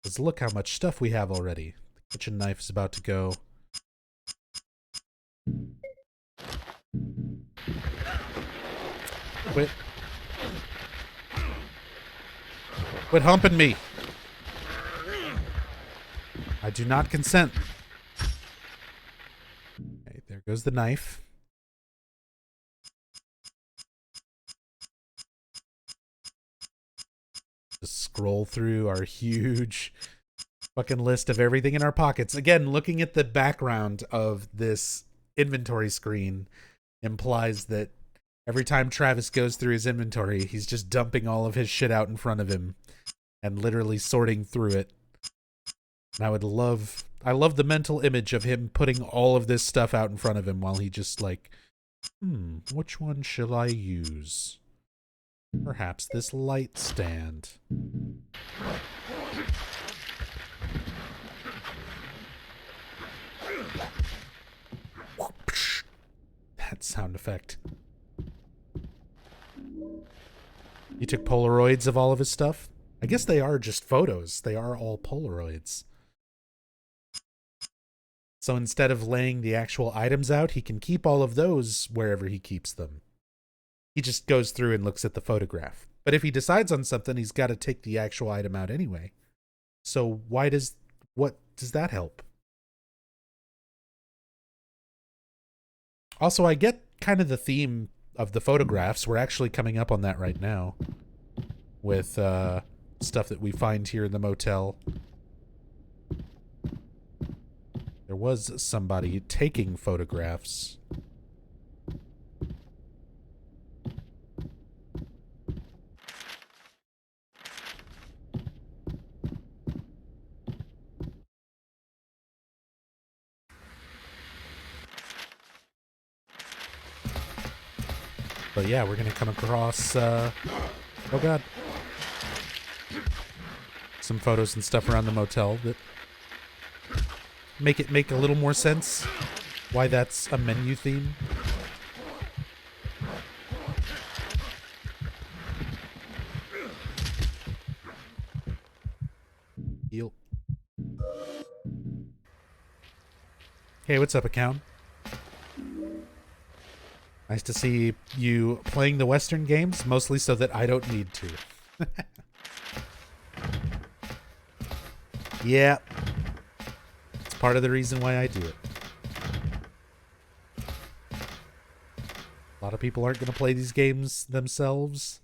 Because look how much stuff we have already. The kitchen knife is about to go. Quit. Quit humping me. I do not consent. Goes the knife. Just scroll through our huge fucking list of everything in our pockets. Again, looking at the background of this inventory screen implies that every time Travis goes through his inventory, he's just dumping all of his shit out in front of him and literally sorting through it. And I love the mental image of him putting all of this stuff out in front of him while he just like, which one shall I use? Perhaps this light stand. That sound effect. You took Polaroids of all of his stuff? I guess they are just photos. They are all Polaroids. So instead of laying the actual items out, he can keep all of those wherever he keeps them. He just goes through and looks at the photograph. But if he decides on something, he's got to take the actual item out anyway. So what does that help? Also, I get kind of the theme of the photographs. We're actually coming up on that right now with stuff that we find here in the motel. There was somebody taking photographs. But yeah, we're going to come across, oh god, some photos and stuff around the motel that make it make a little more sense why that's a menu theme. Heal. Hey, what's up, account? Nice to see you playing the Western games, mostly so that I don't need to. Yeah. It's part of the reason why I do it. A lot of people aren't going to play these games themselves.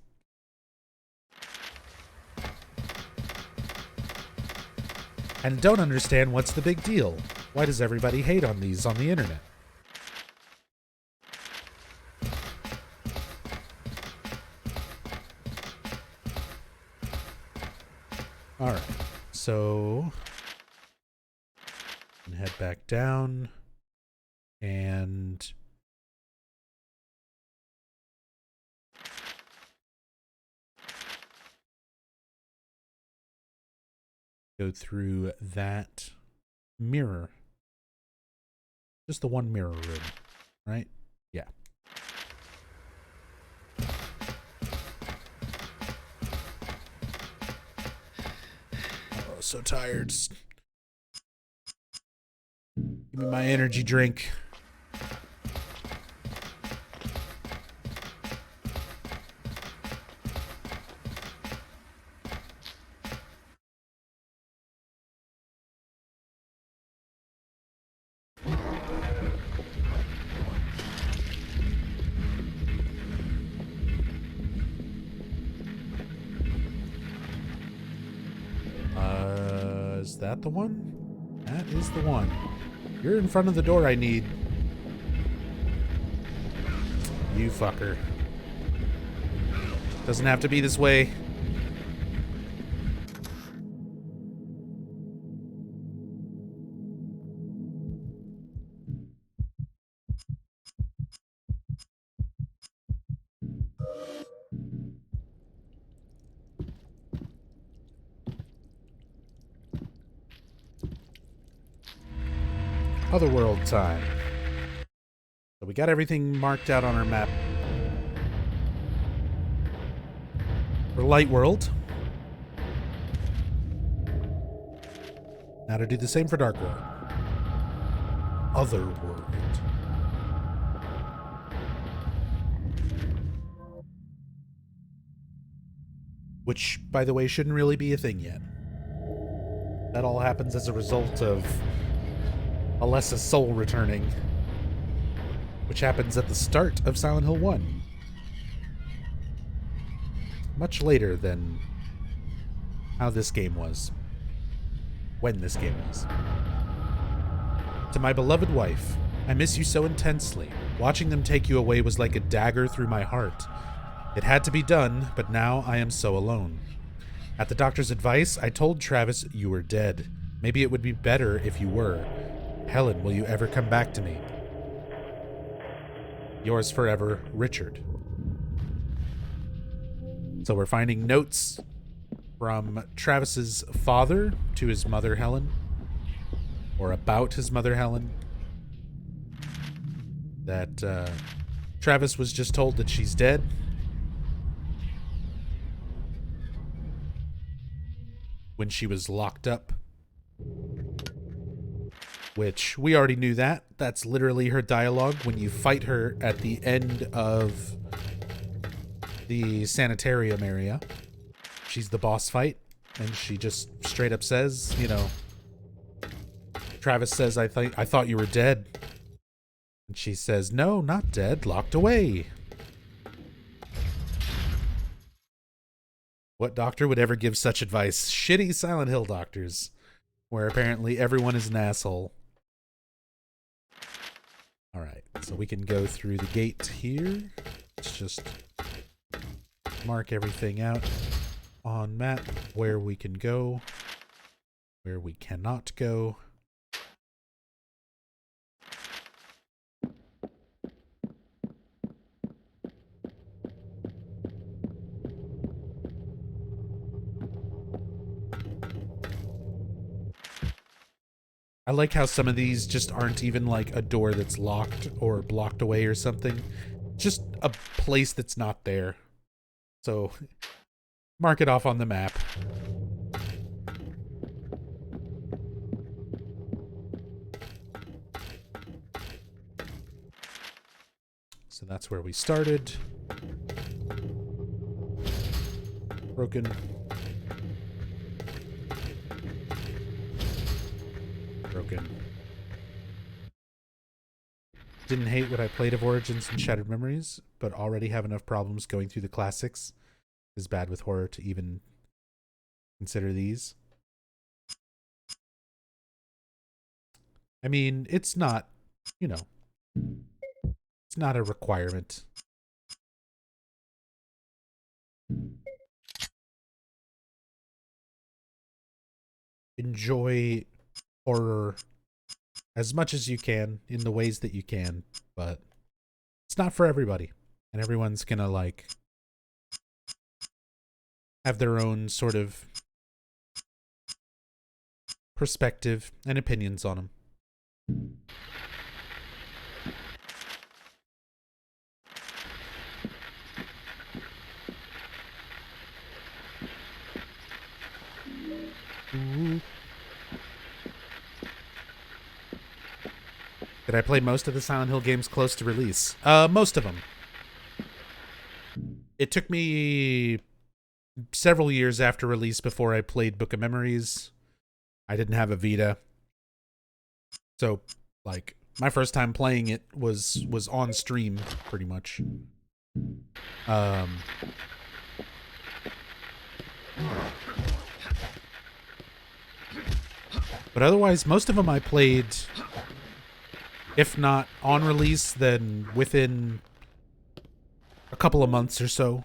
And don't understand what's the big deal. Why does everybody hate on these on the internet? Alright, so head back down and go through that mirror. Just the one mirror room, right? Yeah. So tired. Give me my energy drink. Is that the one? That is the one. You're in front of the door I need. You fucker. Doesn't have to be this way. Otherworld time. So we got everything marked out on our map. For Light World. Now to do the same for Dark World. Otherworld. Which, by the way, shouldn't really be a thing yet. That all happens as a result of Alessa's soul returning. which happens at the start of Silent Hill 1. Much later than how this game was. When this game was. To my beloved wife, I miss you so intensely. Watching them take you away was like a dagger through my heart. It had to be done, but now I am so alone. At the doctor's advice, I told Travis you were dead. Maybe it would be better if you were. Helen, will you ever come back to me? Yours forever, Richard. So we're finding notes from Travis's father to his mother, Helen. Or about his mother, Helen. That Travis was just told that she's dead. When she was locked up. Which, we already knew that. That's literally her dialogue when you fight her at the end of the sanitarium area. She's the boss fight. And she just straight up says, you know, Travis says, I thought you were dead. And she says, no, not dead, locked away. What doctor would ever give such advice? Shitty Silent Hill doctors, where apparently everyone is an asshole. Alright, so we can go through the gate here. Let's just mark everything out on map, where we can go, where we cannot go. I like how some of these just aren't even like a door that's locked or blocked away or something. Just a place that's not there. So, mark it off on the map. So that's where we started. Broken. Broken. Didn't hate what I played of Origins and Shattered Memories, but already have enough problems going through the classics. It's bad with horror to even consider these. I mean, it's not, you know, it's not a requirement. Enjoy horror as much as you can in the ways that you can, but it's not for everybody, and everyone's gonna like have their own sort of perspective and opinions on them. Ooh. Did I play most of the Silent Hill games close to release? Most of them. It took me several years after release before I played Book of Memories. I didn't have a Vita. So, like, my first time playing it was on stream, pretty much. But otherwise, most of them I played, if not on release, then within a couple of months or so.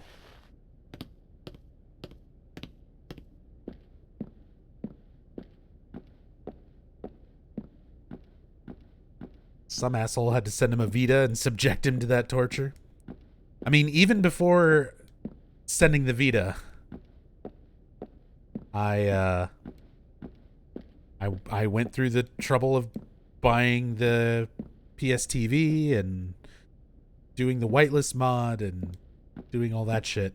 Some asshole had to send him a Vita and subject him to that torture. I mean, even before sending the Vita, I went through the trouble of buying the PSTV and doing the whitelist mod and doing all that shit.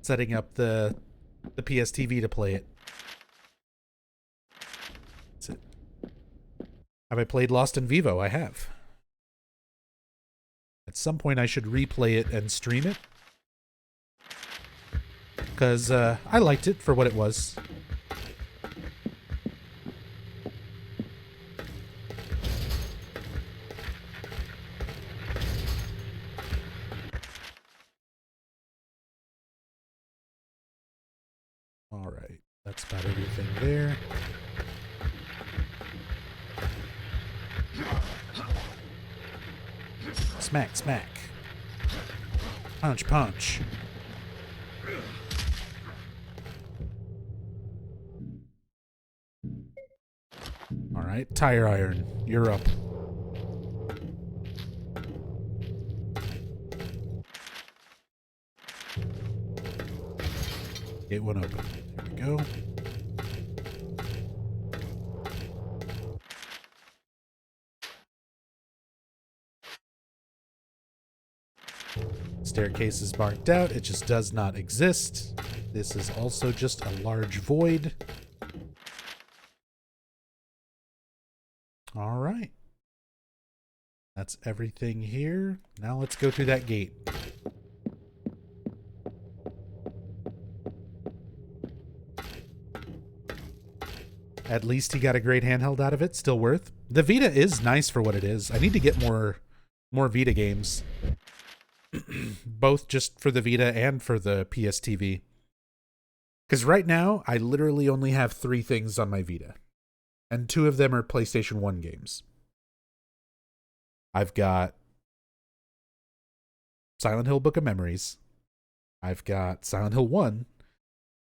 Setting up the PSTV to play it. That's it. Have I played Lost in Vivo? I have. At some point I should replay it and stream it. Because I liked it for what it was. everything there. Smack, smack. Punch, punch. All right, tire iron, you're up. Gate one open. There we go. Staircase is marked out. It just does not exist. This is also just a large void. All right. That's everything here. Now let's go through that gate. At least he got a great handheld out of it. Still worth. The Vita is nice for what it is. I need to get more Vita games. Both just for the Vita and for the PS TV. Because right now, I literally only have 3 things on my Vita. And 2 of them are PlayStation 1 games. I've got Silent Hill Book of Memories. I've got Silent Hill 1.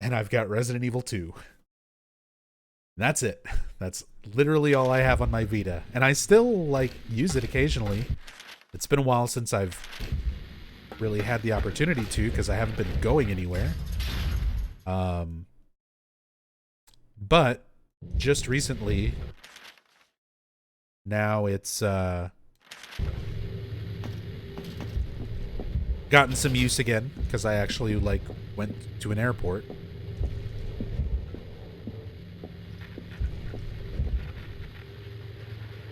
And I've got Resident Evil 2. That's it. That's literally all I have on my Vita. And I still, use it occasionally. It's been a while since I've really had the opportunity to, because I haven't been going anywhere. But just recently, now it's gotten some use again, because I actually went to an airport.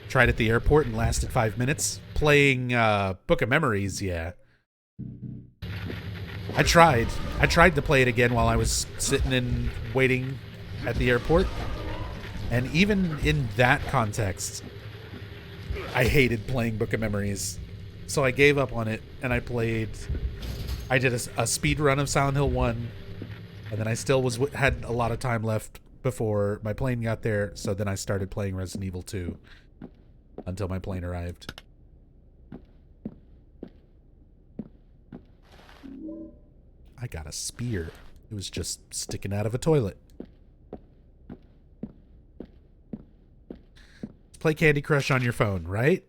Tried at the airport and lasted 5 minutes. Playing Book of Memories, yeah. I tried to play it again while I was sitting and waiting at the airport. And even in that context, I hated playing Book of Memories. So I gave up on it and I did a speed run of Silent Hill 1. And then I still had a lot of time left before my plane got there. So then I started playing Resident Evil 2 until my plane arrived. I got a spear. It was just sticking out of a toilet. Play Candy Crush on your phone, right?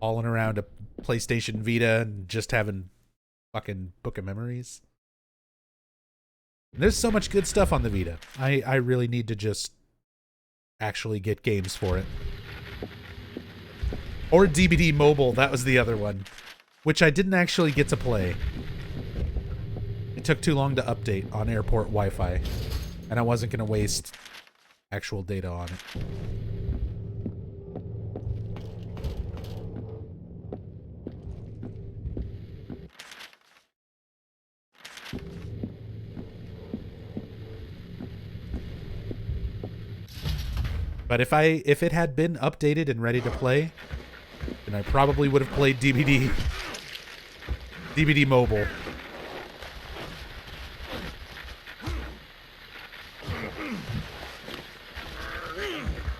Hauling around a PlayStation Vita and just having fucking Book of Memories. There's so much good stuff on the Vita. I really need to just actually get games for it. Or DVD Mobile, that was the other one. Which I didn't actually get to play. It took too long to update on airport Wi-Fi. And I wasn't going to waste actual data on it. But if it had been updated and ready to play, then I probably would have played DVD Mobile.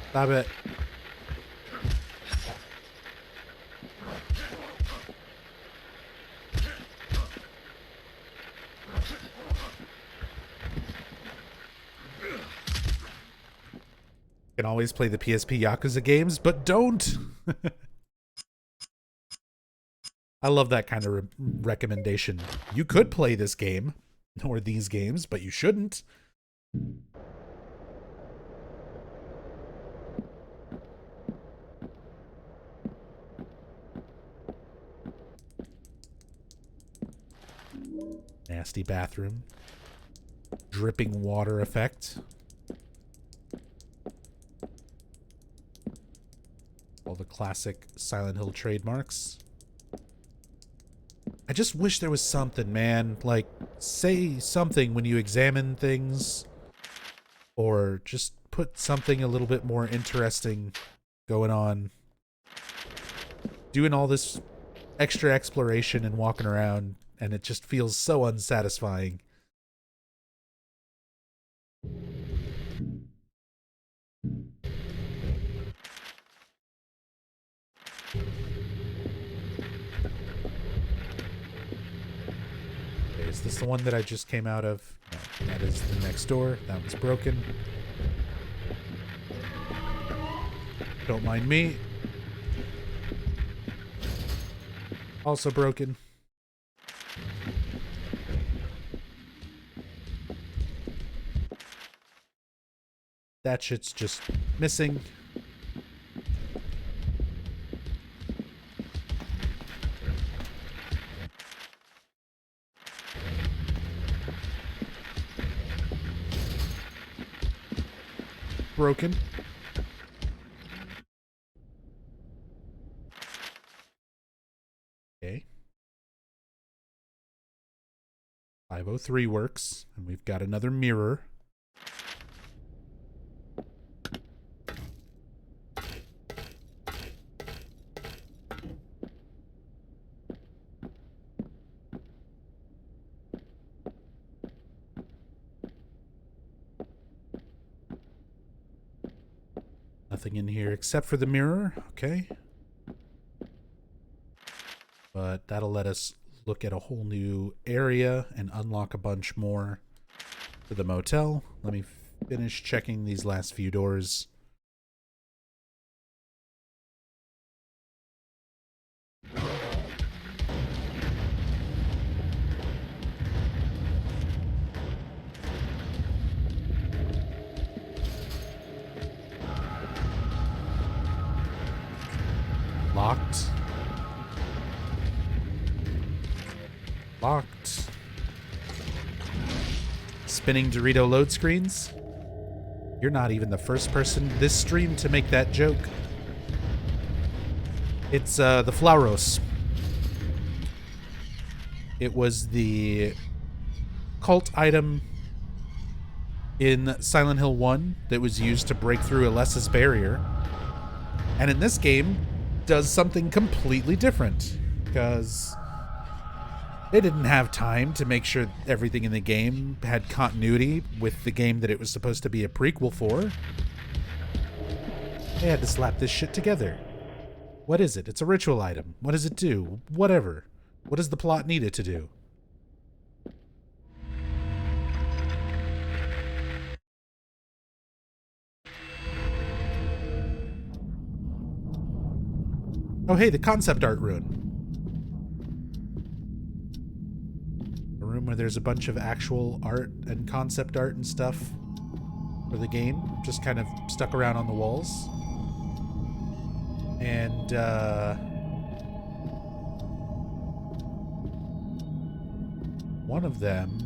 Stop it. Can always play the PSP Yakuza games, but don't. I love that kind of recommendation. You could play this game or these games, but you shouldn't. Nasty bathroom. Dripping water effect. All the classic Silent Hill trademarks. I just wish there was something, man. Like, say something when you examine things. Or just put something a little bit more interesting going on. Doing all this extra exploration and walking around and it just feels so unsatisfying. Okay, is this the one that I just came out of? No, that is the next door. That was broken. Don't mind me. Also broken. That shit's just missing. Broken. Okay. 503 works, and we've got another mirror. Nothing in here except for the mirror. Okay. But that'll let us look at a whole new area and unlock a bunch more for the motel. Let me finish checking these last few doors. Locked. Locked. Spinning Dorito load screens. You're not even the first person this stream to make that joke. It's the Flauros. It was the cult item in Silent Hill 1 that was used to break through Alessa's barrier. And in this game, does something completely different. Because they didn't have time to make sure everything in the game had continuity with the game that it was supposed to be a prequel for. They had to slap this shit together. What is it? It's a ritual item. What does it do? Whatever. What does the plot need it to do? Oh, hey, the concept art room. A room where there's a bunch of actual art and concept art and stuff for the game, just kind of stuck around on the walls. And, one of them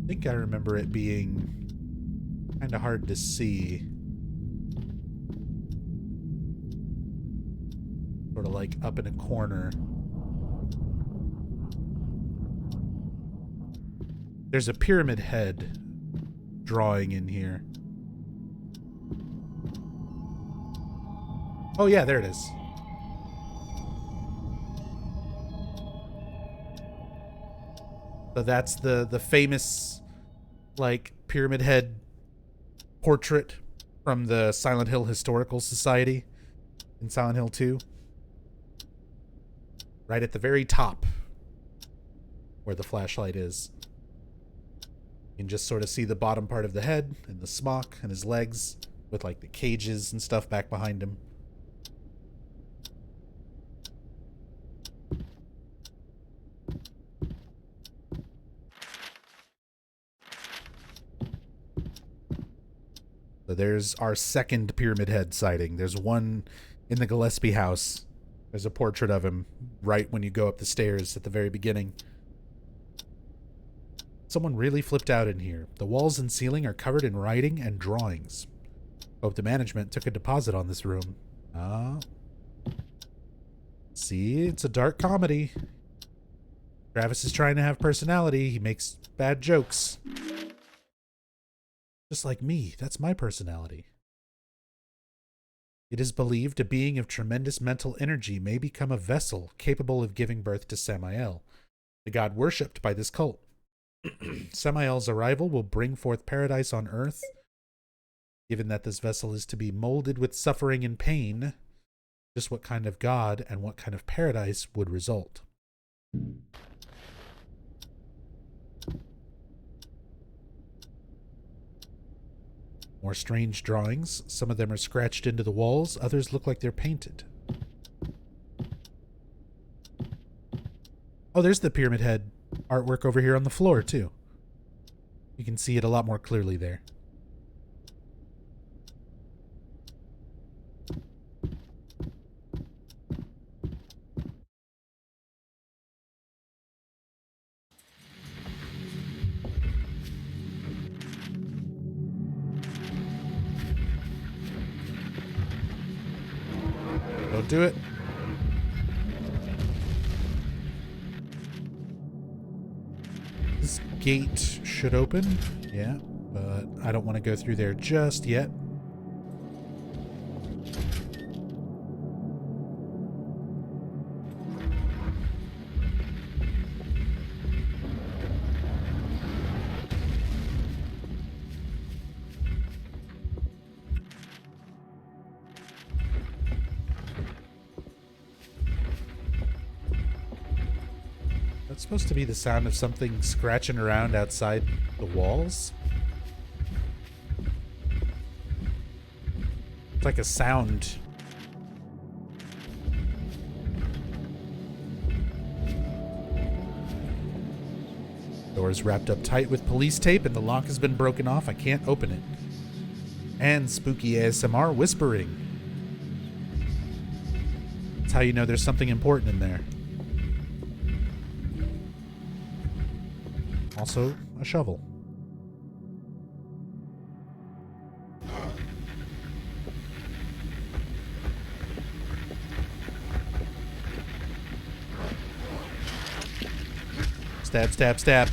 I think I remember it being kind of hard to see. Sort of like up in a corner. There's a pyramid head drawing in here. Oh yeah, there it is. So that's the famous like pyramid head portrait from the Silent Hill Historical Society in Silent Hill 2. Right at the very top where the flashlight is. You can just sort of see the bottom part of the head and the smock and his legs with like the cages and stuff back behind him. So there's our second pyramid head sighting. There's one in the Gillespie house. There's a portrait of him right when you go up the stairs at the very beginning. Someone really flipped out in here. The walls and ceiling are covered in writing and drawings. Hope the management took a deposit on this room. Ah. See, it's a dark comedy. Travis is trying to have personality. He makes bad jokes. Just like me. That's my personality. It is believed a being of tremendous mental energy may become a vessel capable of giving birth to Samael, the god worshipped by this cult. Samael's arrival will bring forth paradise on earth. Given that this vessel is to be molded with suffering and pain, just what kind of god and what kind of paradise would result? More strange drawings. Some of them are scratched into the walls. Others look like they're painted. Oh, there's the Pyramid Head artwork over here on the floor, too. You can see it a lot more clearly there. Don't do it. This gate should open. Yeah, but I don't want to go through there just yet. That's supposed to be the sound of something scratching around outside the walls. It's like a sound. Door is wrapped up tight with police tape and the lock has been broken off. I can't open it. And spooky ASMR whispering. That's how you know there's something important in there. Also, a shovel. Stab, stab, stab.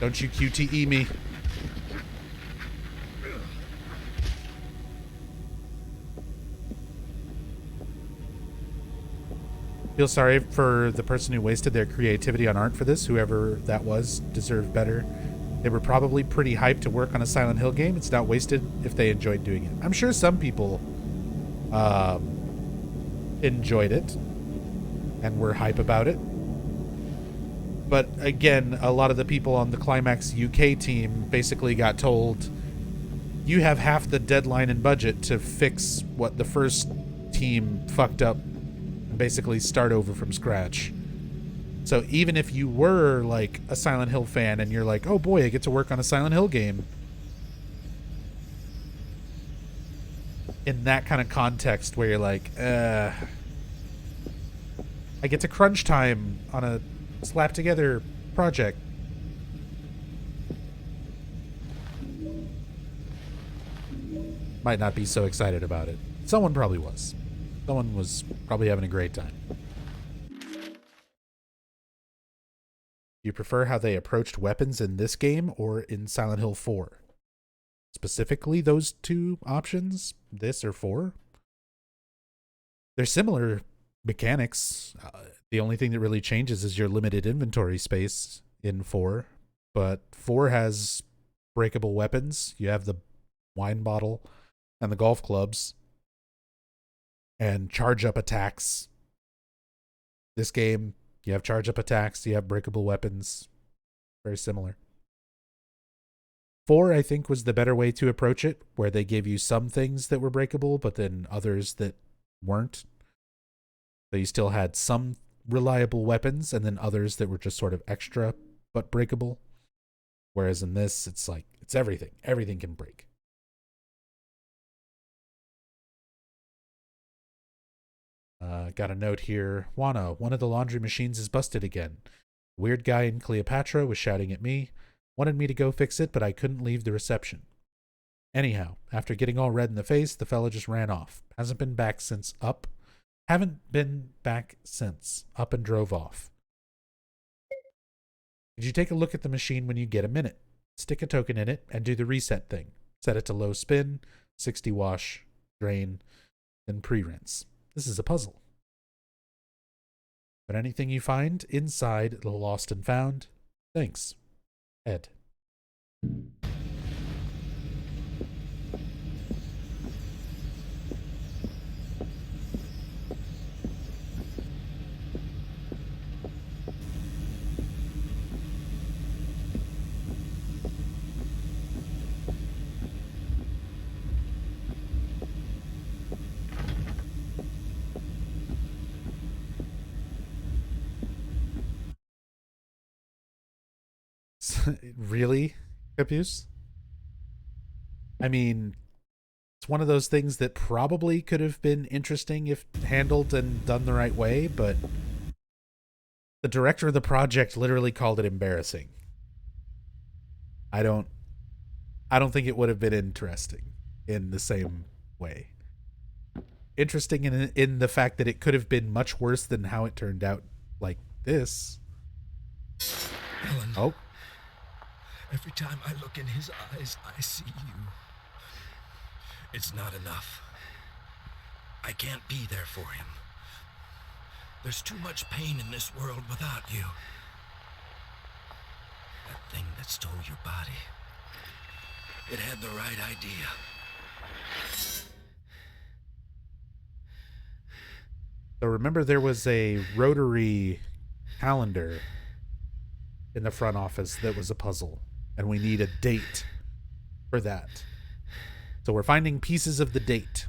Don't you QTE me. Feel sorry for the person who wasted their creativity on art for this. Whoever that was deserved better. They were probably pretty hyped to work on a Silent Hill game. It's not wasted if they enjoyed doing it. I'm sure some people enjoyed it and were hype about it. But again, a lot of the people on the Climax UK team basically got told, you have half the deadline and budget to fix what the first team fucked up and basically start over from scratch. So even if you were like a Silent Hill fan and you're like, oh boy, I get to work on a Silent Hill game, in that kind of context where you're like, I get to crunch time on a slap together project. Might not be so excited about it. Someone probably was. Someone was probably having a great time. Do you prefer how they approached weapons in this game or in Silent Hill 4? Specifically those two options, this or 4? They're similar mechanics. The only thing that really changes is your limited inventory space in 4. But 4 has breakable weapons. You have the wine bottle and the golf clubs. And charge up attacks. This game, you have charge up attacks, you have breakable weapons. Very similar. 4, I think, was the better way to approach it, where they gave you some things that were breakable, but then others that weren't. So you still had some reliable weapons, and then others that were just sort of extra, but breakable. Whereas in this, it's like, it's everything. Everything can break. Got a note here. Juana, one of the laundry machines is busted again. Weird guy in Cleopatra was shouting at me. Wanted me to go fix it, but I couldn't leave the reception. Anyhow, after getting all red in the face, the fella just ran off. Haven't been back since up and drove off. Did you take a look at the machine when you get a minute? Stick a token in it and do the reset thing. Set it to low spin, 60 wash, drain. than pre-rinse. This is a puzzle. But anything you find inside the lost and found, thanks, Ed. Really, Capuce? I mean, it's one of those things that probably could have been interesting if handled and done the right way, but the director of the project literally called it embarrassing. I don't think it would have been interesting in the same way. Interesting in the fact that it could have been much worse than how it turned out, like this. Helen. Oh. Every time I look in his eyes, I see you. It's not enough. I can't be there for him. There's too much pain in this world without you. That thing that stole your body, it had the right idea. So remember, there was a rotary calendar in the front office that was a puzzle, and we need a date for that. So we're finding pieces of the date.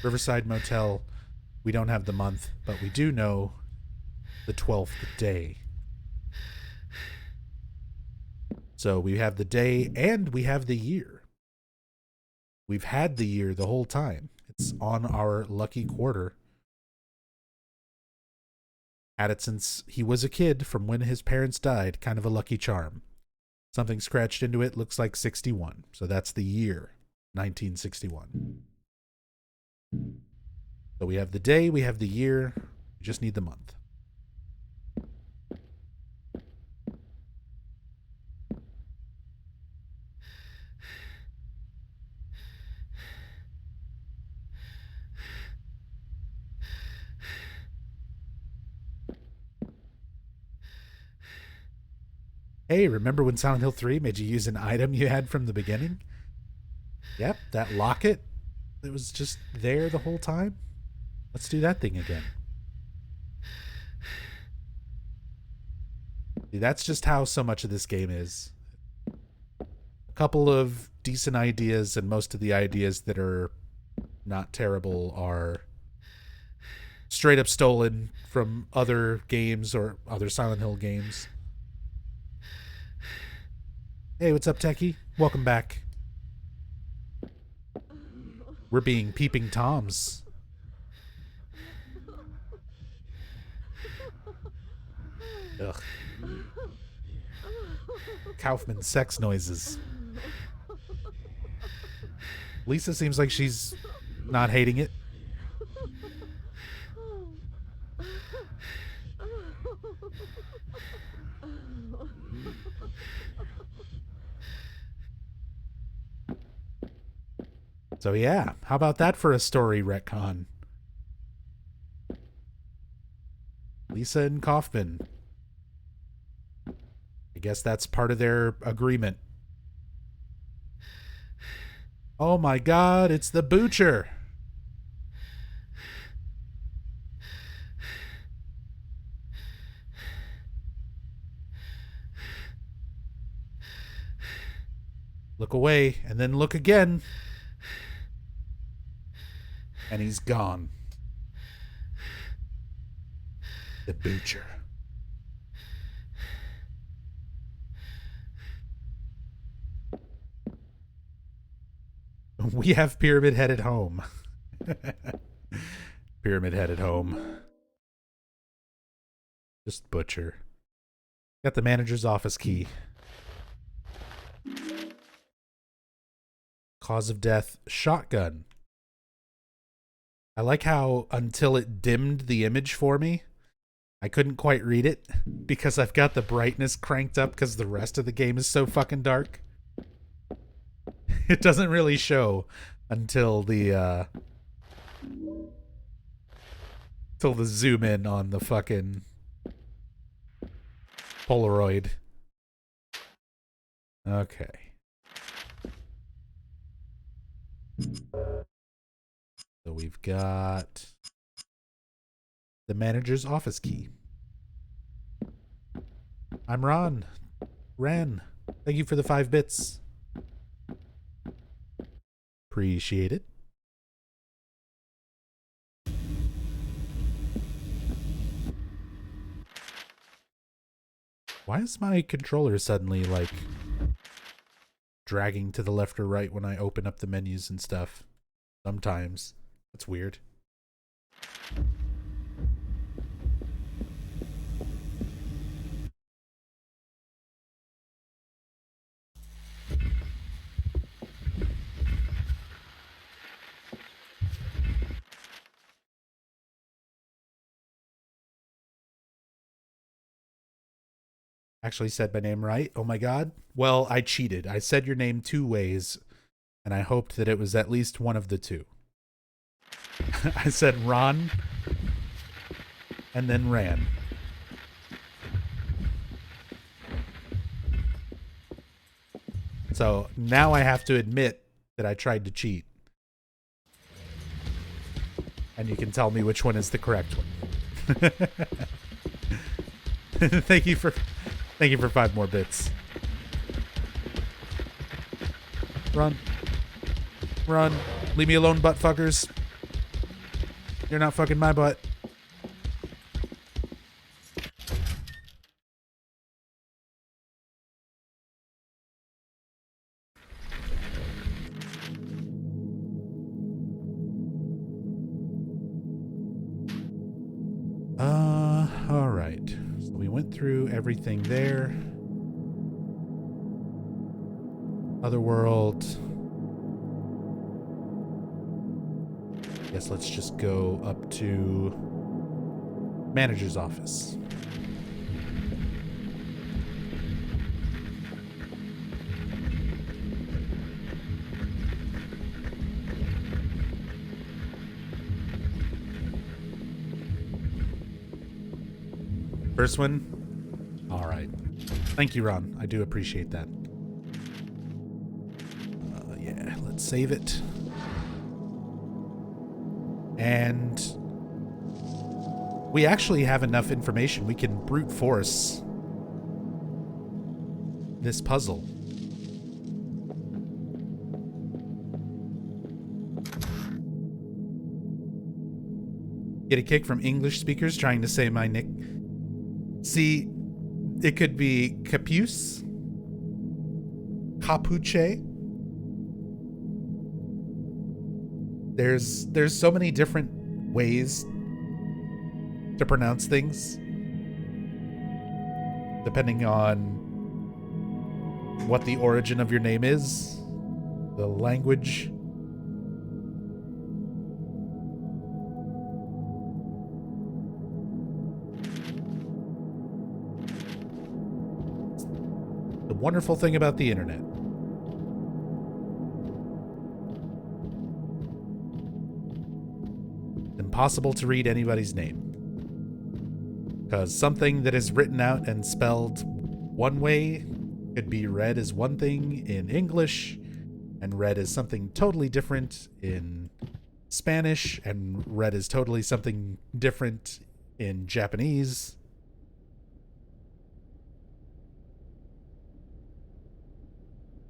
Riverside Motel, we don't have the month, but we do know the 12th day. So we have the day and we have the year. We've had the year the whole time. It's on our lucky quarter. Had it since he was a kid, from when his parents died. Kind of a lucky charm. Something scratched into it, looks like 61. So that's the year, 1961. So we have the day, we have the year, we just need the month. Hey, remember when Silent Hill 3 made you use an item you had from the beginning? Yep, that locket that was just there the whole time. Let's do that thing again. See, that's just how so much of this game is. A couple of decent ideas, and most of the ideas that are not terrible are straight up stolen from other games or other Silent Hill games. Hey, what's up, Techie? Welcome back. We're being peeping Toms. Ugh. Kaufman sex noises. Lisa seems like she's not hating it. So yeah, how about that for a story retcon? Lisa and Kaufman. I guess that's part of their agreement. Oh my god, it's the Butcher! Look away, and then look again. And he's gone. The Butcher. We have Pyramid Head at home. Pyramid Head at home. Just Butcher. Got the manager's office key. Cause of death, shotgun. I like how until it dimmed the image for me, I couldn't quite read it because I've got the brightness cranked up because the rest of the game is so fucking dark. It doesn't really show until the Till the zoom in on the fucking Polaroid. Okay. So we've got the manager's office key. I'm Ron. Ran. Thank you for the 5 bits. Appreciate it. Why is my controller suddenly, like, dragging to the left or right when I open up the menus and stuff? Sometimes. That's weird. Actually said my name right. Oh my god. Well, I cheated. I said your name 2 ways, and I hoped that it was at least one of the 2. I said Ron, and then Ran. So now I have to admit that I tried to cheat. And you can tell me which one is the correct one. Thank you for 5 more bits. Run. Run. Leave me alone, butt fuckers. You're not fucking my butt. All right. So we went through everything there. Otherworld. Guess let's just go up to manager's office. First one? All right. Thank you, Ron. I do appreciate that. Yeah, let's save it. And we actually have enough information. We can brute force this puzzle. Get a kick from English speakers trying to say my nick. See, it could be Capuce, Capuche. There's so many different ways to pronounce things, depending on what the origin of your name is, the language. The wonderful thing about the internet. It's impossible to read anybody's name. Because something that is written out and spelled one way could be read as one thing in English and read as something totally different in Spanish and read as totally something different in Japanese.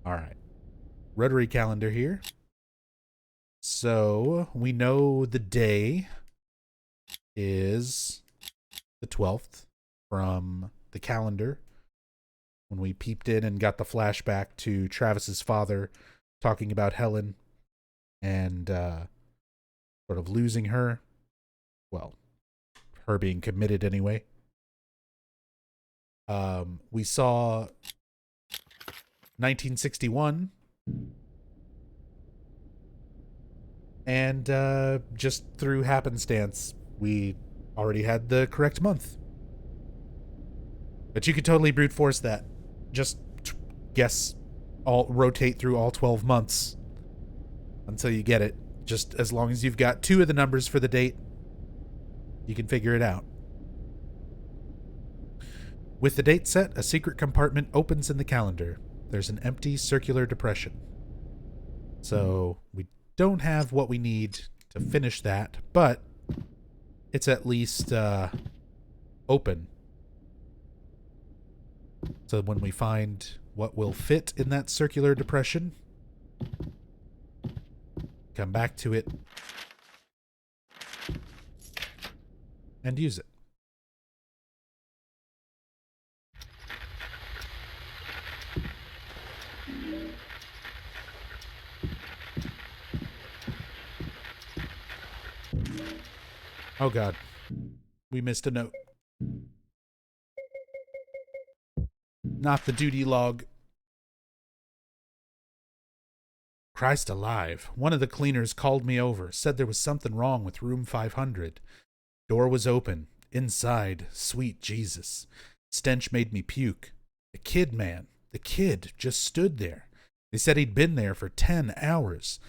All right. Rotary calendar here. So we know the day is the 12th from the calendar when we peeped in and got the flashback to Travis's father talking about Helen and sort of losing her. Well, her being committed anyway. We saw 1961, and just through happenstance, we already had the correct month. But you could totally brute force that. Just rotate through all 12 months until you get it. Just as long as you've got 2 of the numbers for the date, you can figure it out. With the date set, a secret compartment opens in the calendar. There's an empty circular depression. So we don't have what we need to finish that, but it's at least open. So when we find what will fit in that circular depression, come back to it and use it. Oh God, we missed a note. Not the duty log. Christ alive. One of the cleaners called me over, said there was something wrong with room 500. Door was open. Inside, sweet Jesus. Stench made me puke. The kid, man. The kid just stood there. They said he'd been there for 10 hours.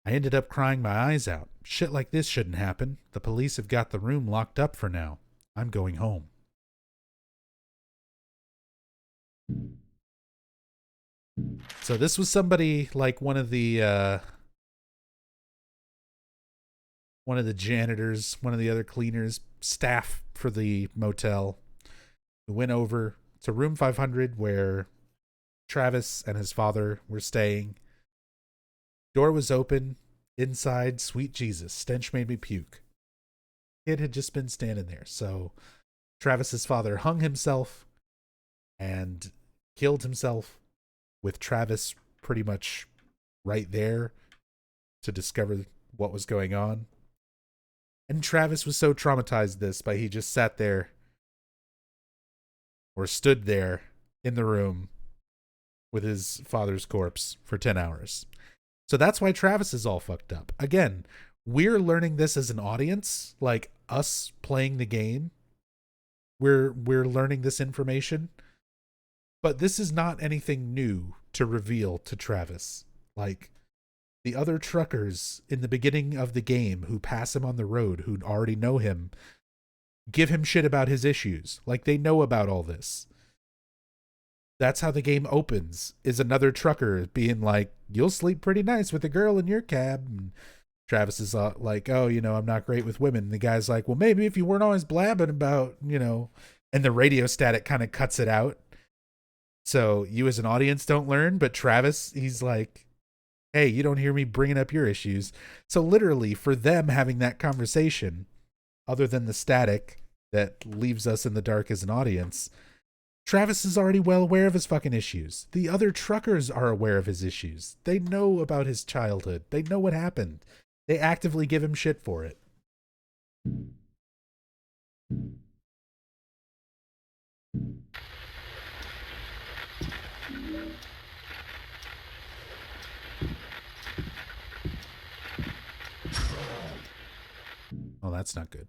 I ended up crying my eyes out. Shit like this shouldn't happen. The police have got the room locked up for now. I'm going home. So this was somebody like one of the janitors, one of the other cleaners, staff for the motel, who went over to room 500 where Travis and his father were staying. Door was open. Inside, sweet Jesus. Stench made me puke. Kid had just been standing there. So Travis's father hung himself and killed himself with Travis pretty much right there to discover what was going on. And Travis was so traumatized this, but he just sat there or stood there in the room with his father's corpse for 10 hours. So that's why Travis is all fucked up. Again, we're learning this as an audience, like us playing the game. We're learning this information. But this is not anything new to reveal to Travis. Like, the other truckers in the beginning of the game who pass him on the road, who already know him, give him shit about his issues. Like, they know about all this. That's how the game opens, is another trucker being like, you'll sleep pretty nice with a girl in your cab. And Travis is like, oh, I'm not great with women. And the guy's like, well, maybe if you weren't always blabbing about, and the radio static kind of cuts it out. So you as an audience don't learn, but Travis, he's like, hey, you don't hear me bringing up your issues. So literally for them having that conversation, other than the static that leaves us in the dark as an audience, Travis is already well aware of his fucking issues. The other truckers are aware of his issues. They know about his childhood. They know what happened. They actively give him shit for it. Oh, that's not good.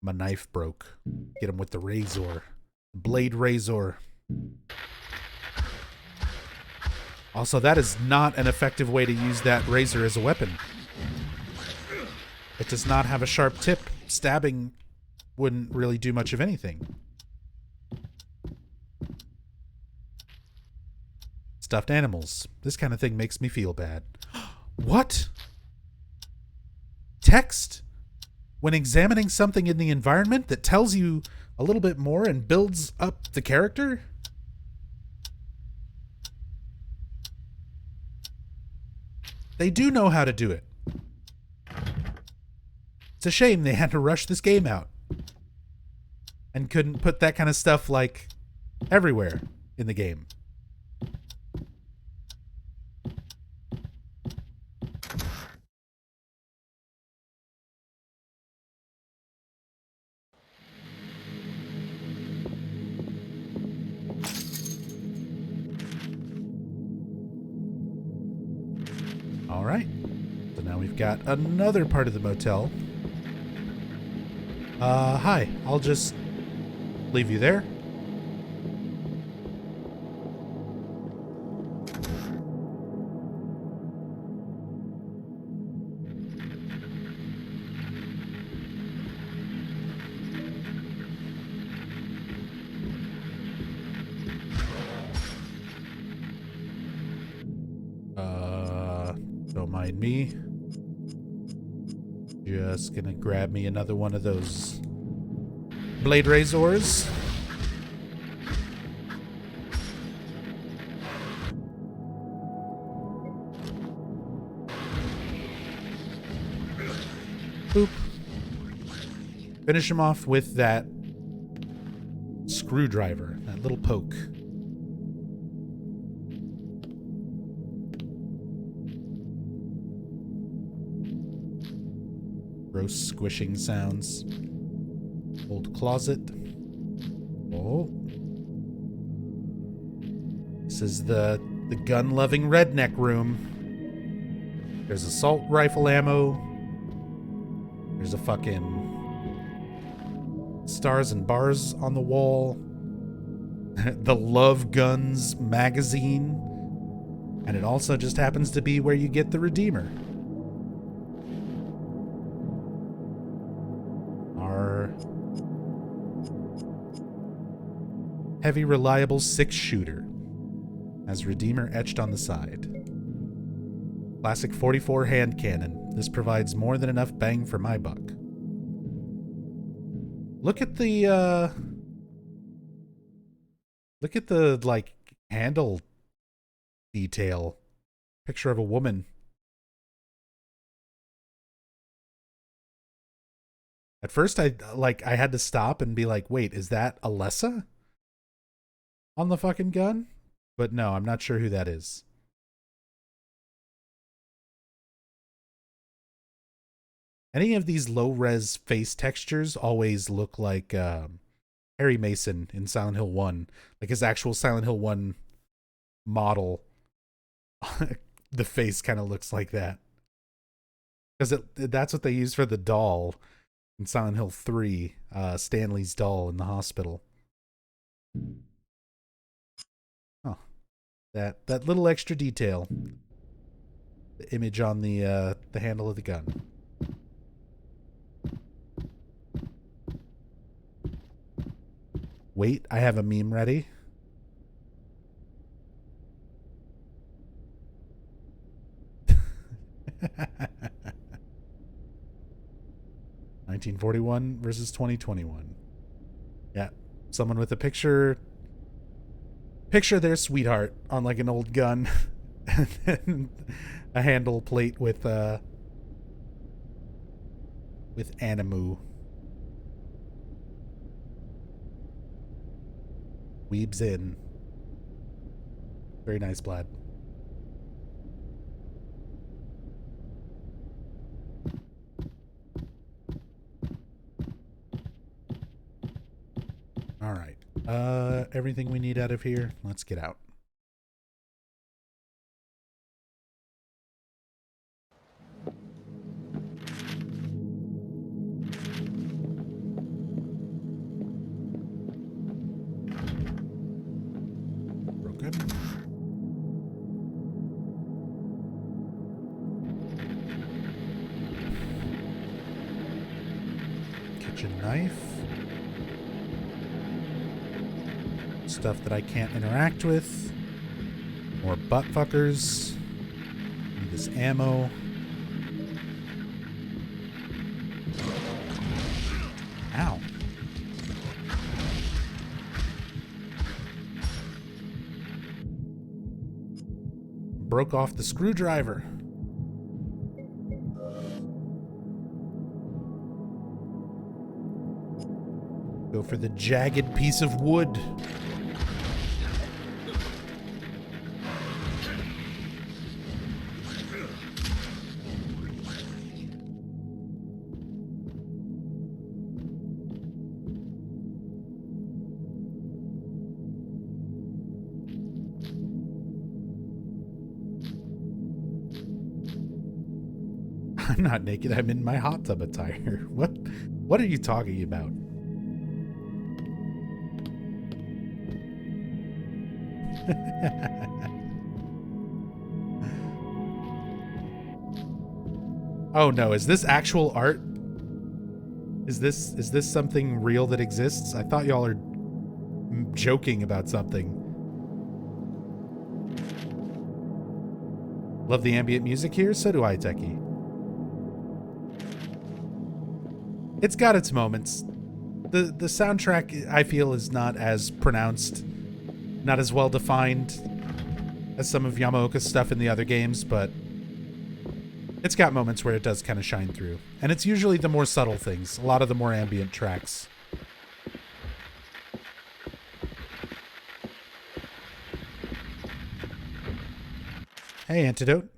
My knife broke. Get him with the razor. Blade razor. Also, that is not an effective way to use that razor as a weapon. It does not have a sharp tip. Stabbing wouldn't really do much of anything. Stuffed animals. This kind of thing makes me feel bad. What? Text? When examining something in the environment that tells you a little bit more and builds up the character? They do know how to do it. It's a shame they had to rush this game out and couldn't put that kind of stuff like everywhere in the game. All right. So now we've got another part of the motel. Hi. I'll just leave you there. mind me. Just gonna grab me another one of those blade razors. Boop. Finish him off with that screwdriver, that little poke. Gross squishing sounds. Old closet. Oh. This is the gun-loving redneck room. There's assault rifle ammo. There's a fucking stars and bars on the wall. The Love Guns magazine. And it also just happens to be where you get the Redeemer. Our heavy, reliable 6-shooter has Redeemer etched on the side. Classic 44 hand cannon. This provides more than enough bang for my buck. Look at the like handle detail. Picture of a woman. At first I had to stop and be like, wait, is that Alessa on the fucking gun? But no, I'm not sure who that is. Any of these low-res face textures always look like Harry Mason in Silent Hill 1. Like his actual Silent Hill 1 model. The face kind of looks like that. Because that's what they use for the doll in Silent Hill 3. Stanley's doll in the hospital. Oh. That little extra detail. The image on the handle of the gun. Wait, I have a meme ready. (1941) versus 2021. Yeah, someone with a picture their sweetheart on like an old gun, and then a handle plate with Animu. Weebs in. Very nice, Blad. All right. Everything we need out of here. Let's get out. Broken. Kitchen knife. Stuff that I can't interact with. More butt fuckers. Need this ammo. Ow. Broke off the screwdriver. Go for the jagged piece of wood. I'm not naked. I'm in my hot tub attire. What are you talking about? Oh no, is this actual art? Is this something real that exists? I thought y'all are joking about something. Love the ambient music here. So do I, Techie. It's got its moments. The soundtrack, I feel, is not as pronounced, not as well defined as some of Yamaoka's stuff in the other games, but it's got moments where it does kind of shine through. And it's usually the more subtle things, a lot of the more ambient tracks. Hey, Antidote.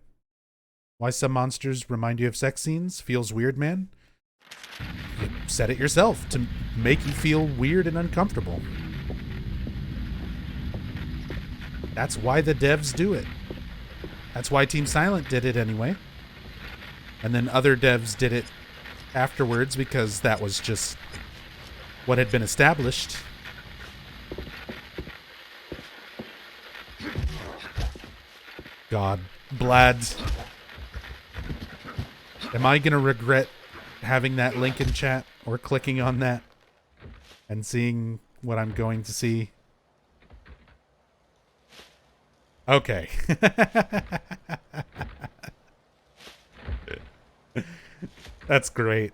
Why some monsters remind you of sex scenes? Feels weird, man. You said it yourself, to make you feel weird and uncomfortable. That's why the devs do it. That's why Team Silent did it anyway. And then other devs did it afterwards because that was just what had been established. God, Blad. Am I going to regret having that link in chat or clicking on that and seeing what I'm going to see? Okay. That's great.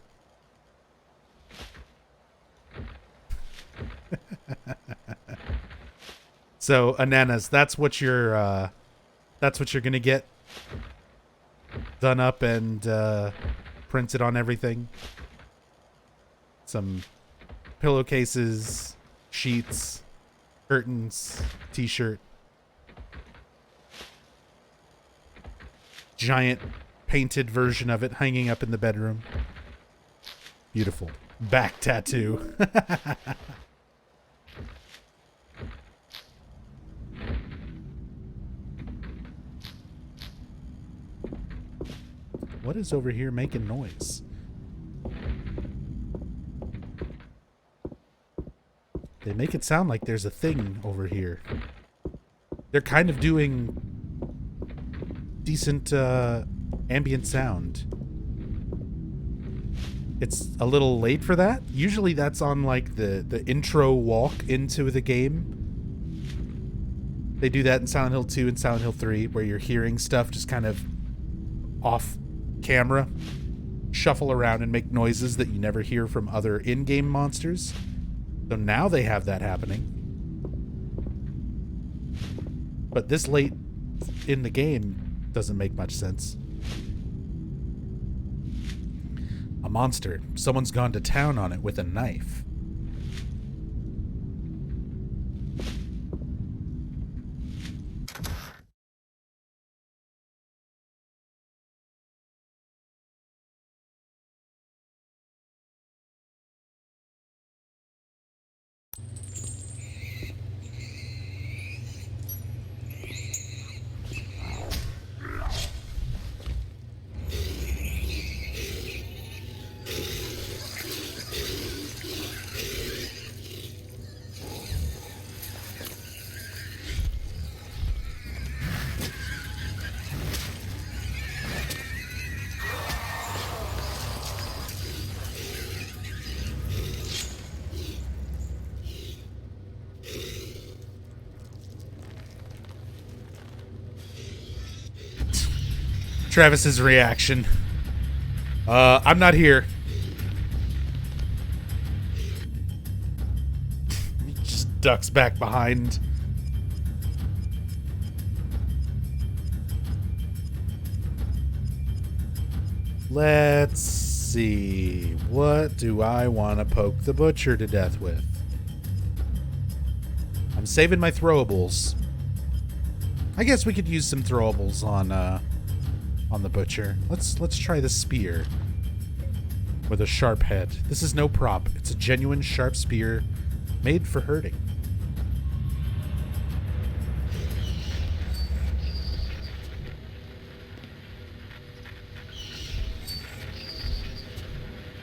So, Ananas, that's what you're going to get done up and printed on everything. Some pillowcases, sheets, curtains, t-shirt. Giant painted version of it hanging up in the bedroom. Beautiful. Back tattoo. What is over here making noise? They make it sound like there's a thing over here. They're kind of doing decent ambient sound. It's a little late for that. Usually that's on like the intro walk into the game. They do that in Silent Hill 2 and Silent Hill 3 where you're hearing stuff just kind of off camera shuffle around and make noises that you never hear from other in-game monsters. So now they have that happening. But this late in the game doesn't make much sense. A monster. Someone's gone to town on it with a knife. Travis's reaction. I'm not here. He just ducks back behind. Let's see. What do I want to poke the butcher to death with? I'm saving my throwables. I guess we could use some throwables on the butcher. Let's try the spear with a sharp head. This is no prop. It's a genuine sharp spear made for hurting.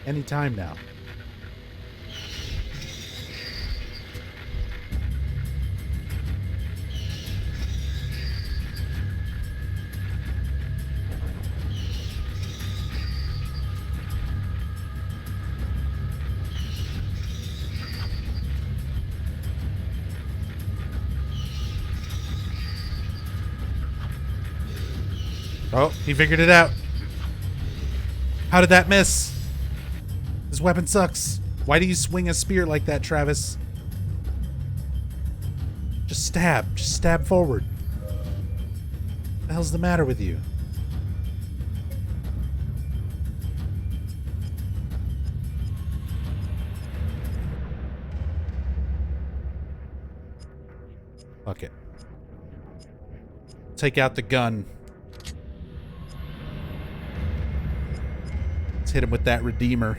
Anytime now. Oh, he figured it out. How did that miss? His weapon sucks. Why do you swing a spear like that, Travis? Just stab. Just stab forward. What the hell's the matter with you? Fuck it. Take out the gun. Let's hit him with that Redeemer.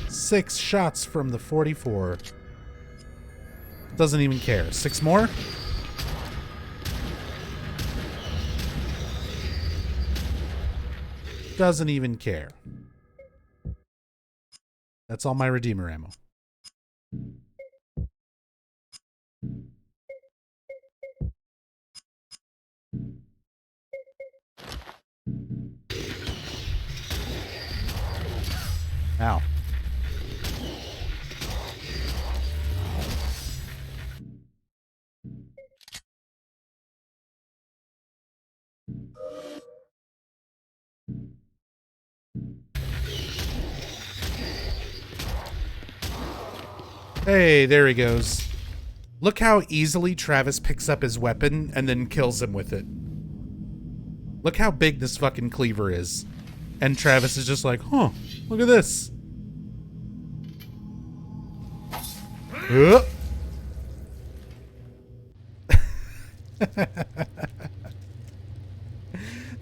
Six shots from the 44. Doesn't even care. 6 more? Doesn't even care. That's all my Redeemer ammo. Ow. Hey, there he goes. Look how easily Travis picks up his weapon and then kills him with it. Look how big this fucking cleaver is. And Travis is just like, huh, look at this.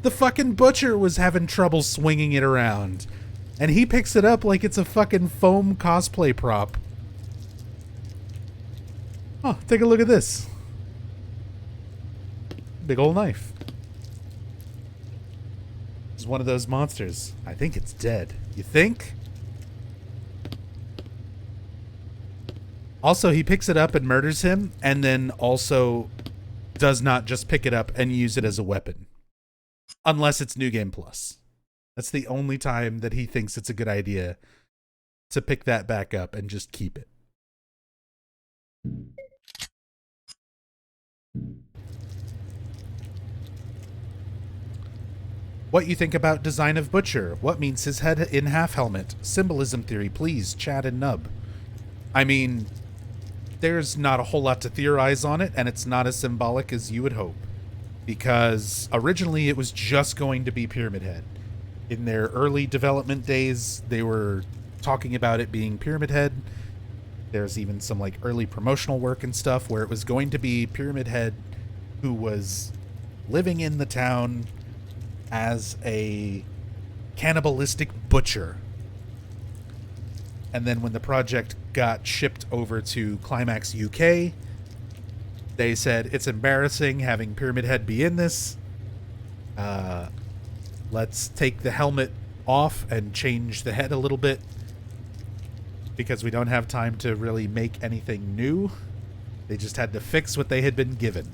The fucking butcher was having trouble swinging it around. And he picks it up like it's a fucking foam cosplay prop. Oh, take a look at this. Big old knife. It's one of those monsters. I think it's dead. You think? Also, he picks it up and murders him, and then also does not just pick it up and use it as a weapon. Unless it's New Game Plus. That's the only time that he thinks it's a good idea to pick that back up and just keep it. What you think about design of Butcher? What means his head in half helmet? Symbolism theory, please, Chad and Nub. I mean, there's not a whole lot to theorize on it, and it's not as symbolic as you would hope. Because originally it was just going to be Pyramid Head. In their early development days, they were talking about it being Pyramid Head. There's even some like early promotional work and stuff where it was going to be Pyramid Head who was living in the town as a cannibalistic butcher. And then when the project got shipped over to Climax UK, they said, it's embarrassing having Pyramid Head be in this. Let's take the helmet off and change the head a little bit because we don't have time to really make anything new. They just had to fix what they had been given.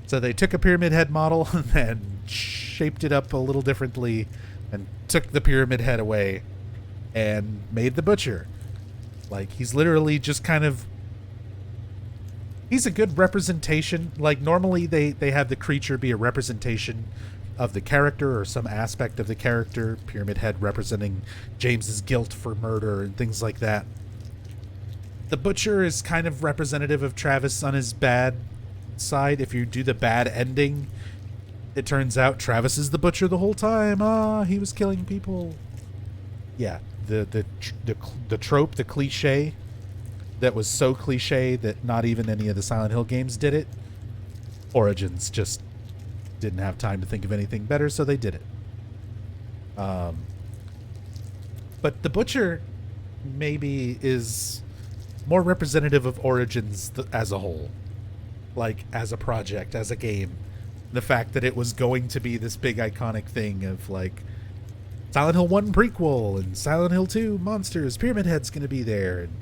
So they took a Pyramid Head model and then shaped it up a little differently and took the Pyramid Head away and made the Butcher. Like, he's literally just kind of... He's a good representation. Like, normally they have the creature be a representation of the character or some aspect of the character. Pyramid Head representing James's guilt for murder and things like that. The Butcher is kind of representative of Travis on his bad side. If you do the bad ending, it turns out Travis is the Butcher the whole time. He was killing people. Yeah, the trope, the cliche that was so cliche that not even any of the Silent Hill games did it. Origins just didn't have time to think of anything better, so they did it. But the Butcher maybe is more representative of Origins as a whole. Like, as a project, as a game. The fact that it was going to be this big iconic thing of, like, Silent Hill 1 prequel and Silent Hill 2 monsters, Pyramid Head's going to be there, and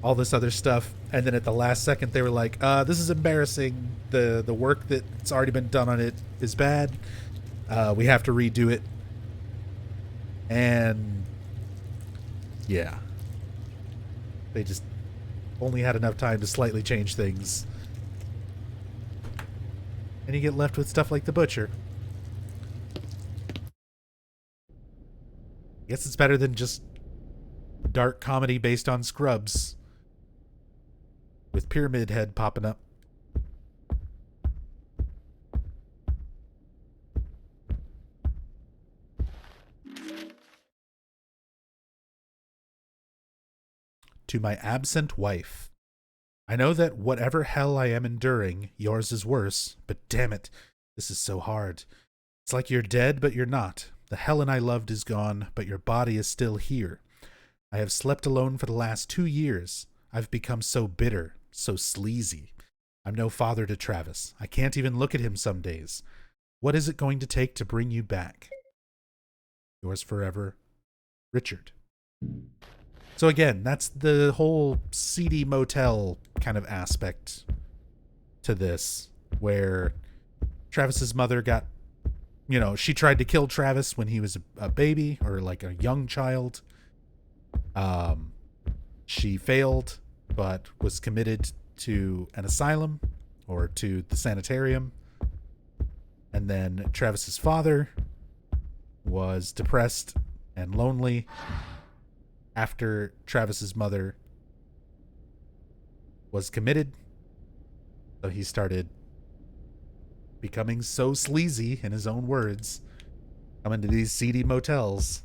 all this other stuff. And then at the last second, they were like, this is embarrassing. The work that's already been done on it is bad. We have to redo it. And, yeah. They just only had enough time to slightly change things. And you get left with stuff like The Butcher. I guess it's better than just dark comedy based on Scrubs. With Pyramid Head popping up. To my absent wife. I know that whatever hell I am enduring, yours is worse, but damn it, this is so hard. It's like you're dead, but you're not. The Helen I loved is gone, but your body is still here. I have slept alone for the last 2 years. I've become so bitter, so sleazy. I'm no father to Travis. I can't even look at him some days. What is it going to take to bring you back? Yours forever, Richard. So again, that's the whole seedy motel kind of aspect to this, where Travis's mother got, she tried to kill Travis when he was a baby or like a young child. She failed, but was committed to an asylum or to the sanitarium. And then Travis's father was depressed and lonely after Travis's mother was committed. So he started becoming so sleazy, in his own words, coming to these seedy motels.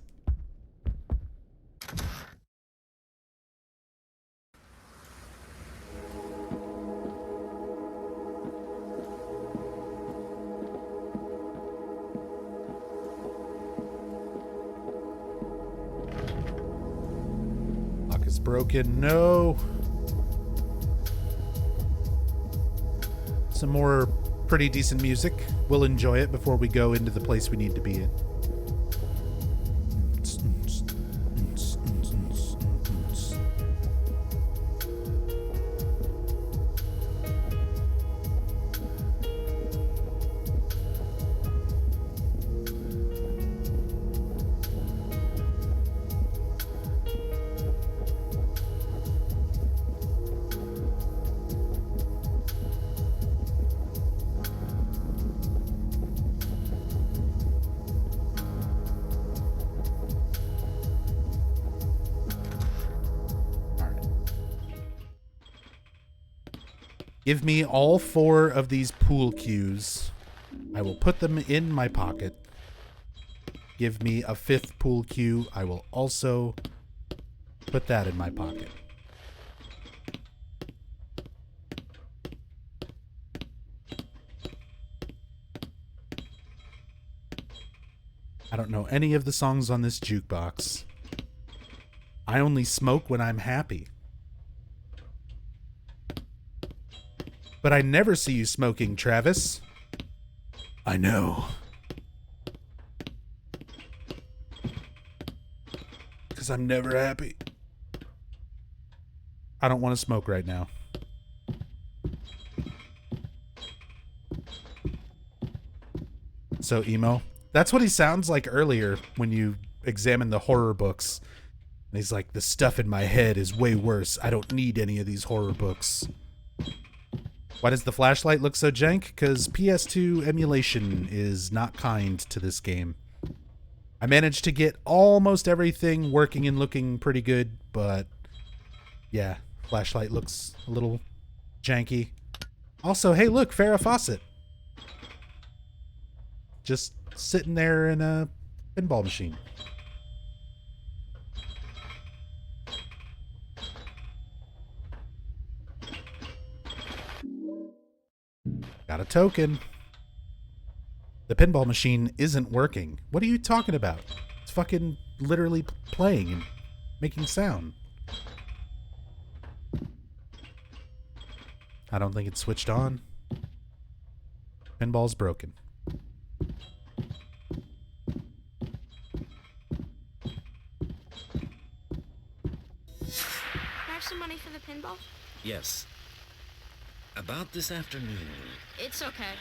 Lock is broken. No. Some more pretty decent music. We'll enjoy it before we go into the place we need to be in. Give me all 4 of these pool cues. I will put them in my pocket. Give me a 5th pool cue. I will also put that in my pocket. I don't know any of the songs on this jukebox. I only smoke when I'm happy. But I never see you smoking, Travis. I know. Because I'm never happy. I don't want to smoke right now. So emo. That's what he sounds like earlier when you examine the horror books. And he's like, the stuff in my head is way worse. I don't need any of these horror books. Why does the flashlight look so jank? Because PS2 emulation is not kind to this game. I managed to get almost everything working and looking pretty good, but yeah, flashlight looks a little janky. Also, hey look, Farrah Fawcett. Just sitting there in a pinball machine. Got a token. The pinball machine isn't working. What are you talking about? It's fucking literally playing and making sound. I don't think it's switched on. Pinball's broken. Can I have some money for the pinball? Yes. About this afternoon. It's okay.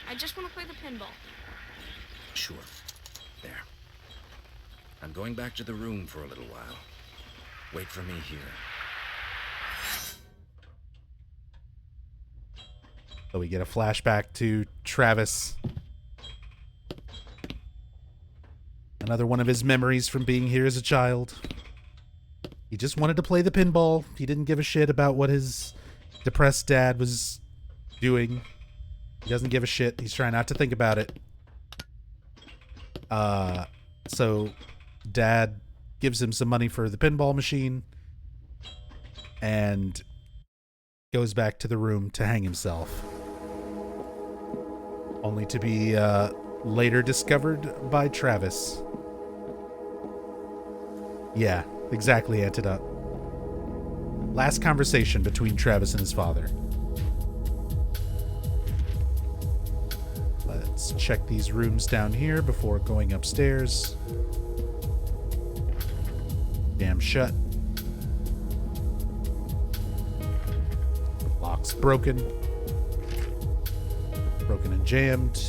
I just want to play the pinball. Sure. There. I'm going back to the room for a little while. Wait for me here. So we get a flashback to Travis. Another one of his memories from being here as a child. He just wanted to play the pinball. He didn't give a shit about what his depressed dad was doing. He doesn't give a shit. He's trying not to think about it. So dad gives him some money for the pinball machine and goes back to the room to hang himself. Only to be later discovered by Travis. Yeah, exactly, Antidote. Last conversation between Travis and his father. Let's check these rooms down here before going upstairs. Damn shut. Lock's broken. Broken and jammed.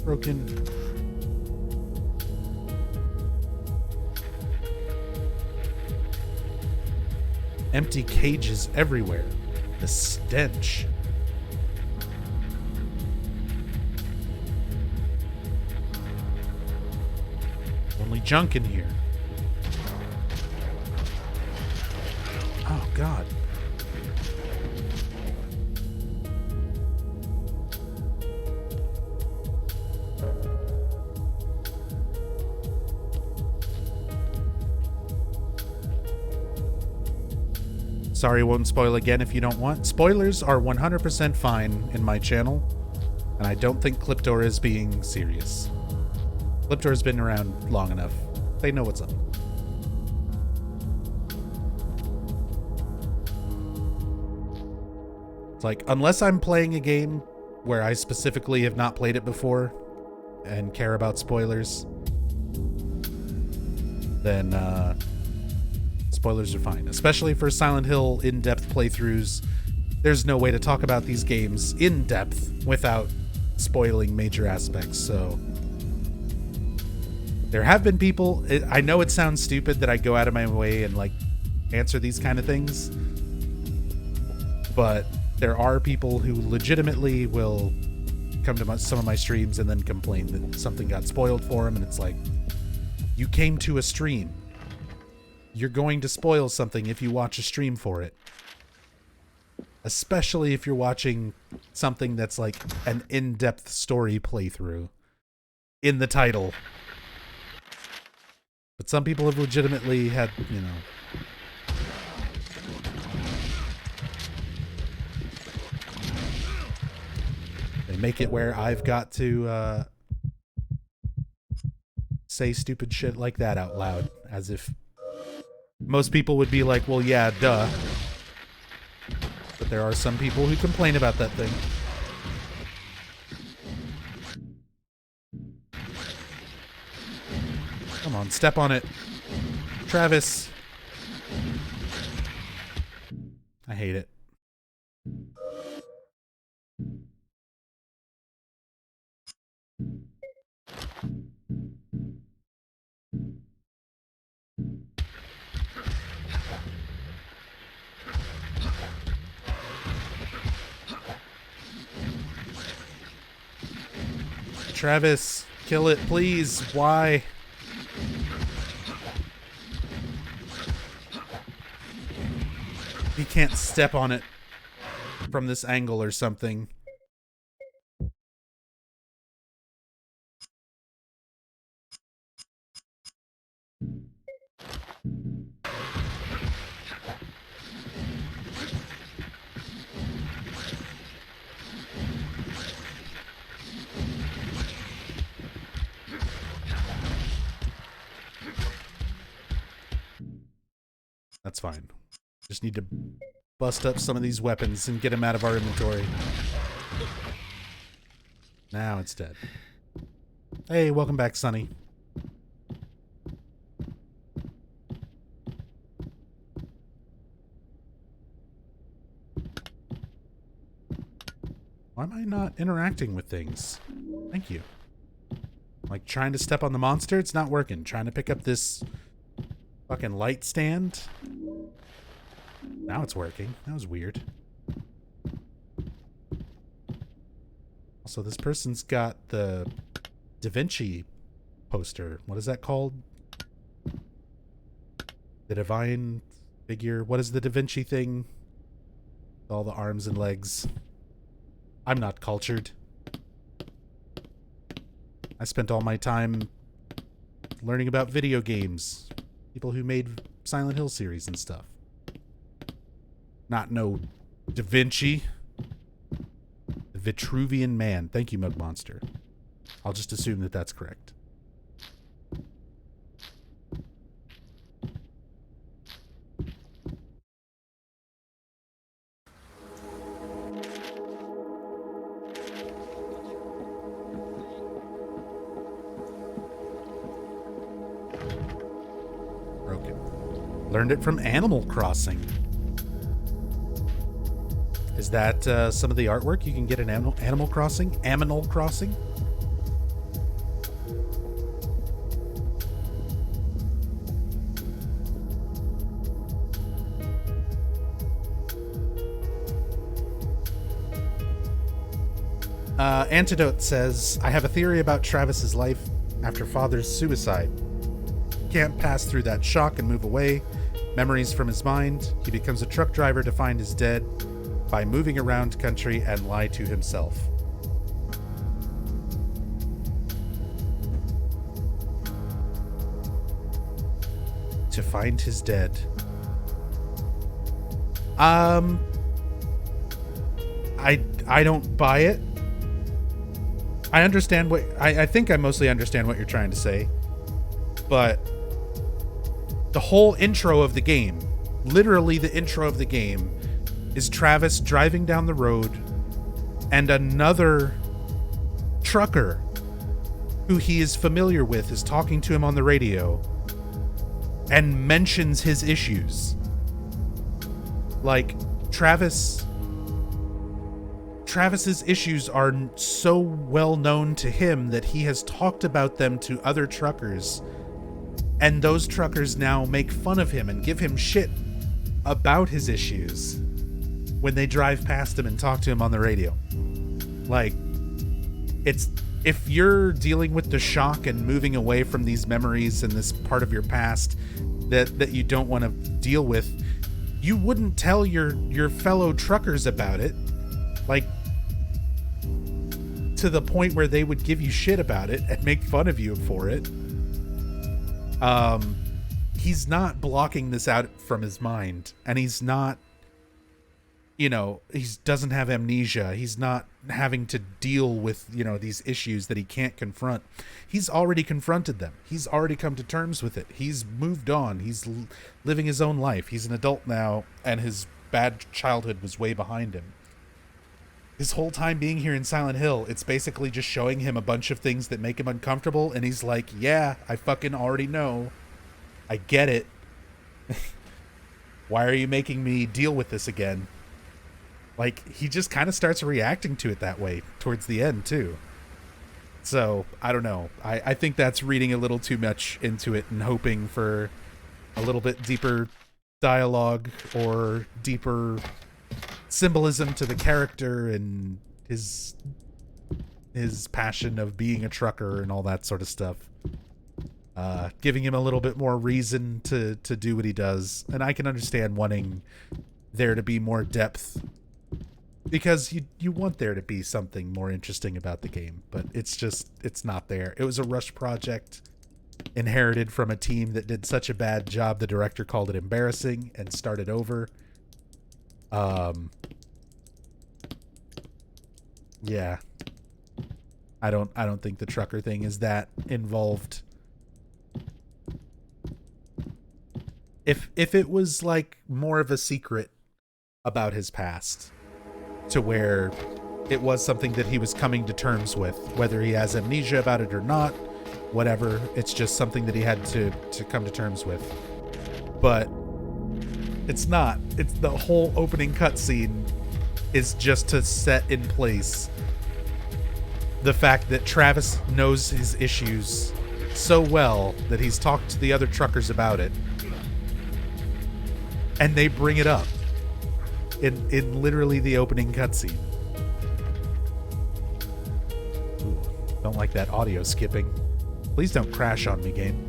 Broken. Empty cages everywhere. The stench. Only junk in here. Oh, God. Sorry, won't spoil again if you don't want. Spoilers are 100% fine in my channel, and I don't think Cliptor is being serious. Cliptor's been around long enough. They know what's up. It's like, unless I'm playing a game where I specifically have not played it before and care about spoilers, then spoilers are fine. Especially for Silent Hill in-depth playthroughs. There's no way to talk about these games in depth without spoiling major aspects, so there have been people, I know it sounds stupid that I go out of my way and like answer these kind of things, but there are people who legitimately will come to some of my streams and then complain that something got spoiled for them, and it's like, you came to a stream. You're going to spoil something if you watch a stream for it. Especially if you're watching something that's like an in-depth story playthrough in the title. But some people have legitimately had, you know... They make it where I've got to say stupid shit like that out loud, as if most people would be like, well, yeah, duh. But there are some people who complain about that thing. Come on, step on it. Travis. I hate it. Travis, kill it, please. Why? He can't step on it from this angle or something. That's fine. Just need to bust up some of these weapons and get them out of our inventory. Now it's dead. Hey, welcome back, Sonny. Why am I not interacting with things? Thank you. Like trying to step on the monster, it's not working. Trying to pick up this fucking light stand. Now it's working. That was weird. Also, this person's got the Da Vinci poster. What is that called? The divine figure. What is the Da Vinci thing? All the arms and legs. I'm not cultured. I spent all my time learning about video games. People who made Silent Hill series and stuff. Not no Da Vinci. The Vitruvian Man. Thank you, Mug Monster. I'll just assume that that's correct. Broken. Learned it from Animal Crossing. Is that some of the artwork you can get in Animal Crossing? Aminal Crossing? Antidote says, I have a theory about Travis's life after father's suicide. Can't pass through that shock and move away. Memories from his mind. He becomes a truck driver to find his dead by moving around country and lie to himself. To find his dead. I don't buy it. I understand what I think I mostly understand what you're trying to say. But the whole intro of the game, literally the intro of the game, is Travis driving down the road and another trucker who he is familiar with is talking to him on the radio and mentions his issues. Like, Travis's issues are so well known to him that he has talked about them to other truckers, and those truckers now make fun of him and give him shit about his issues when they drive past him and talk to him on the radio. Like, it's, if you're dealing with the shock and moving away from these memories and this part of your past that you don't want to deal with, you wouldn't tell your fellow truckers about it, like, to the point where they would give you shit about it and make fun of you for it. He's not blocking this out from his mind, and he's not, he doesn't have amnesia. He's not having to deal with, these issues that he can't confront. He's already confronted them. He's already come to terms with it. He's moved on. He's living his own life. He's an adult now, and his bad childhood was way behind him. His whole time being here in Silent Hill, it's basically just showing him a bunch of things that make him uncomfortable, and he's like, yeah, I fucking already know. I get it. Why are you making me deal with this again? Like, he just kind of starts reacting to it that way towards the end, too. So, I don't know. I think that's reading a little too much into it and hoping for a little bit deeper dialogue or deeper symbolism to the character and his passion of being a trucker and all that sort of stuff. Giving him a little bit more reason to do what he does. And I can understand wanting there to be more depth, because you want there to be something more interesting about the game, but it's not there. It was a rush project inherited from a team that did such a bad job the director called it embarrassing and started over. Yeah. I don't think the trucker thing is that involved. If it was like more of a secret about his past, to where it was something that he was coming to terms with, whether he has amnesia about it or not, whatever, it's just something that he had to come to terms with. But it's not. It's the whole opening cutscene is just to set in place the fact that Travis knows his issues so well that he's talked to the other truckers about it, and they bring it up. in literally the opening cutscene. Ooh, don't like that audio skipping. Please don't crash on me, game.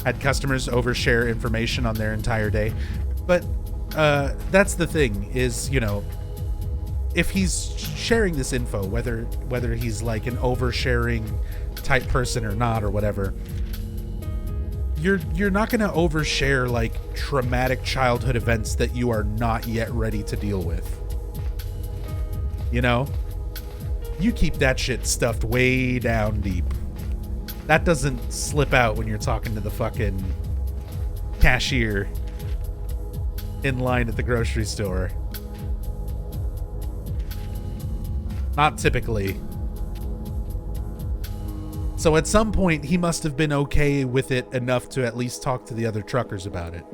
Had customers overshare information on their entire day. But that's the thing is, you know, if he's sharing this info, whether he's like an oversharing type person or not or whatever, you're not going to overshare like traumatic childhood events that you are not yet ready to deal with. You know? You keep that shit stuffed way down deep. That doesn't slip out when you're talking to the fucking cashier in line at the grocery store. Not typically. So at some point, he must have been okay with it enough to at least talk to the other truckers about it.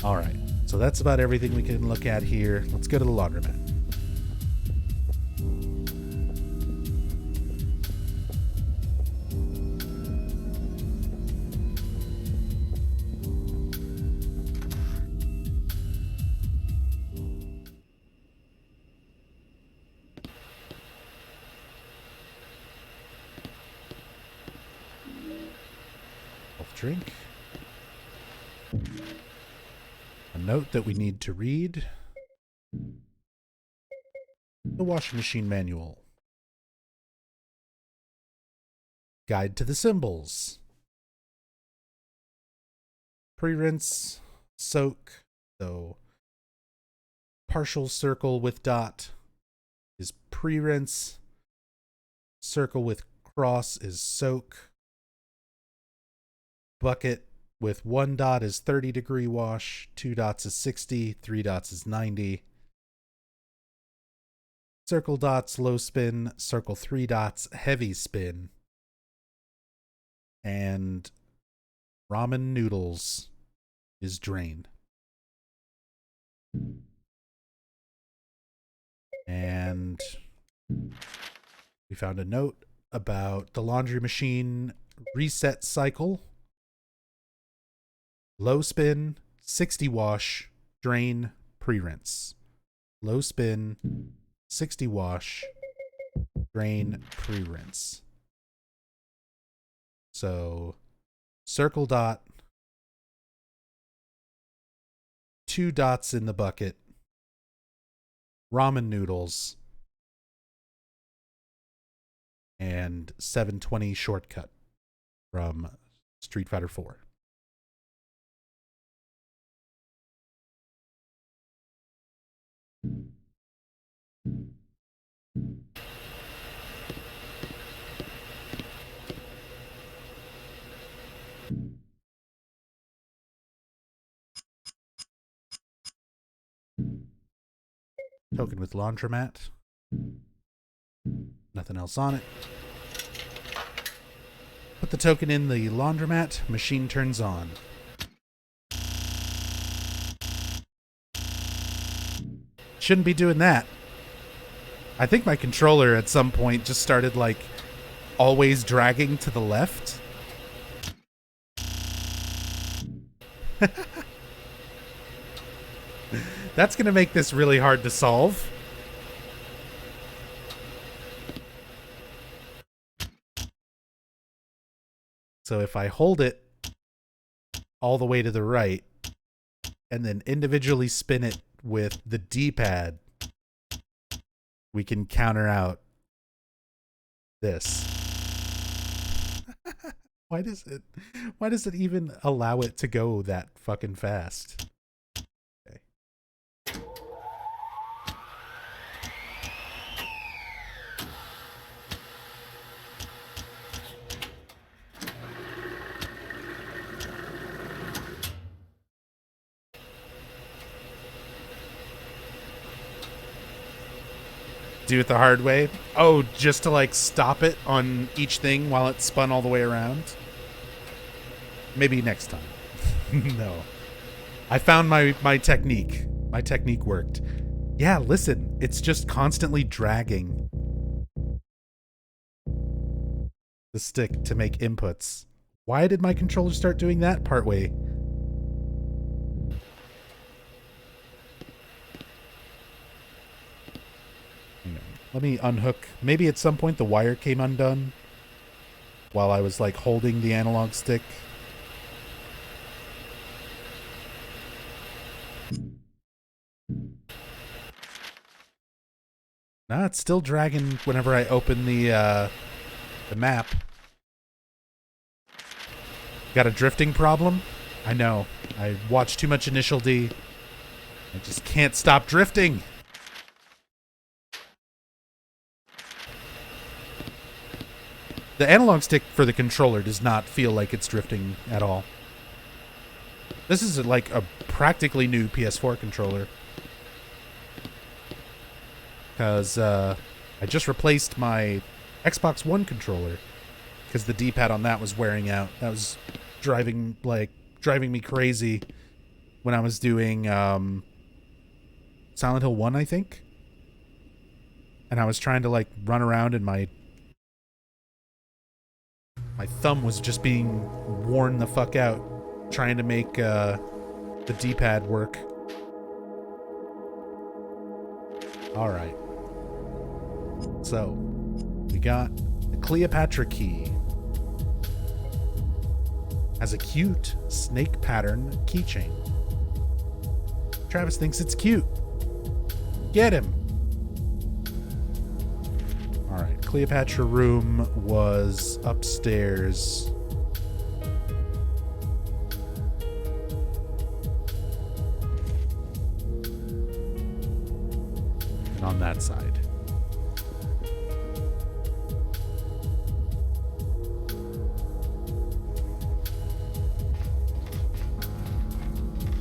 All right. So that's about everything we can look at here. Let's go to the laundromat. Drink. A note that we need to read. The washing machine manual. Guide to the symbols. Pre-rinse, soak. So partial circle with dot is pre-rinse. Circle with cross is soak. Bucket with 1 dot is 30-degree wash, 2 dots is 60, 3 dots is 90. Circle dots, low spin, circle 3 dots, heavy spin. And ramen noodles is drain. And we found a note about the laundry machine reset cycle. Low spin, 60 wash, drain, pre-rinse. Low spin, 60 wash, drain, pre-rinse. So, circle dot, 2 dots in the bucket, ramen noodles, and 720 shortcut from Street Fighter 4. Token with Laundromat. Nothing else on it. Put the token in the laundromat. Machine turns on. Shouldn't be doing that. I think my controller at some point just started like always dragging to the left. That's going to make this really hard to solve. So if I hold it all the way to the right and then individually spin it with the D-pad, we can counter out this. Why does it even allow it to go that fucking fast? Okay. Do it the hard way? Oh, just to like stop it on each thing while it spun all the way around? Maybe next time. No. I found my technique. My technique worked. Yeah, listen, it's just constantly dragging the stick to make inputs. Why did my controller start doing that partway? Hang on. Let me unhook. Maybe at some point the wire came undone while I was like holding the analog stick. Nah, it's still dragging whenever I open the map. Got a drifting problem? I know. I watched too much Initial D. I just can't stop drifting. The analog stick for the controller does not feel like it's drifting at all. This is like a practically new PS4 controller. Because I just replaced my Xbox One controller because the D-pad on that was wearing out. That was driving me crazy when I was doing Silent Hill 1, I think. And I was trying to like run around and my thumb was just being worn the fuck out trying to make the D-pad work. All right. So, we got the Cleopatra key. Has a cute snake pattern keychain. Travis thinks it's cute. Get him. All right, Cleopatra room was upstairs. And on that side.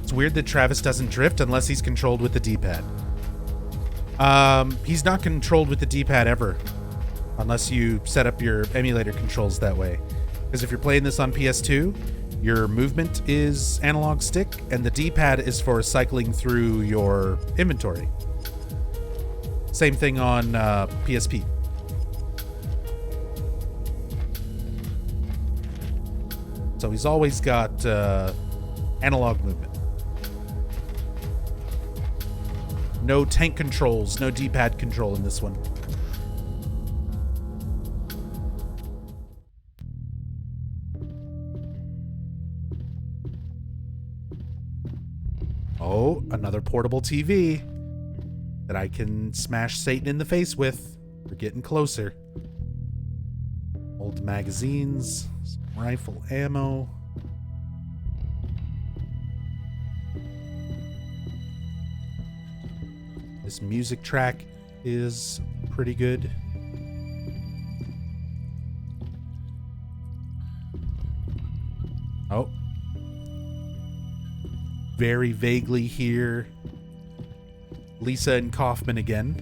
It's weird that Travis doesn't drift unless he's controlled with the D-pad. He's not controlled with the D-pad ever. Unless you set up your emulator controls that way. Because if you're playing this on PS2, your movement is analog stick, and the D-pad is for cycling through your inventory. Same thing on PSP. So he's always got analog movement. No tank controls, no D-pad control in this one. Oh, another portable TV that I can smash Satan in the face with. We're getting closer. Old magazines, some rifle ammo. This music track is pretty good. Oh. Very vaguely hear Lisa and Kaufman again.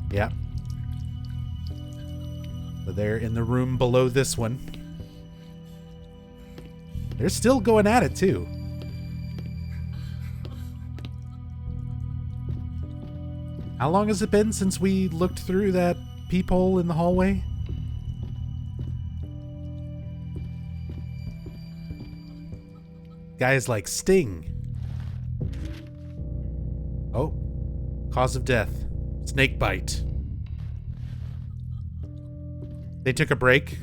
Yeah. So they're in the room below this one. They're still going at it, too. How long has it been since we looked through that peephole in the hallway? Guy is like Sting. Oh. Cause of death. Snake bite. They took a break.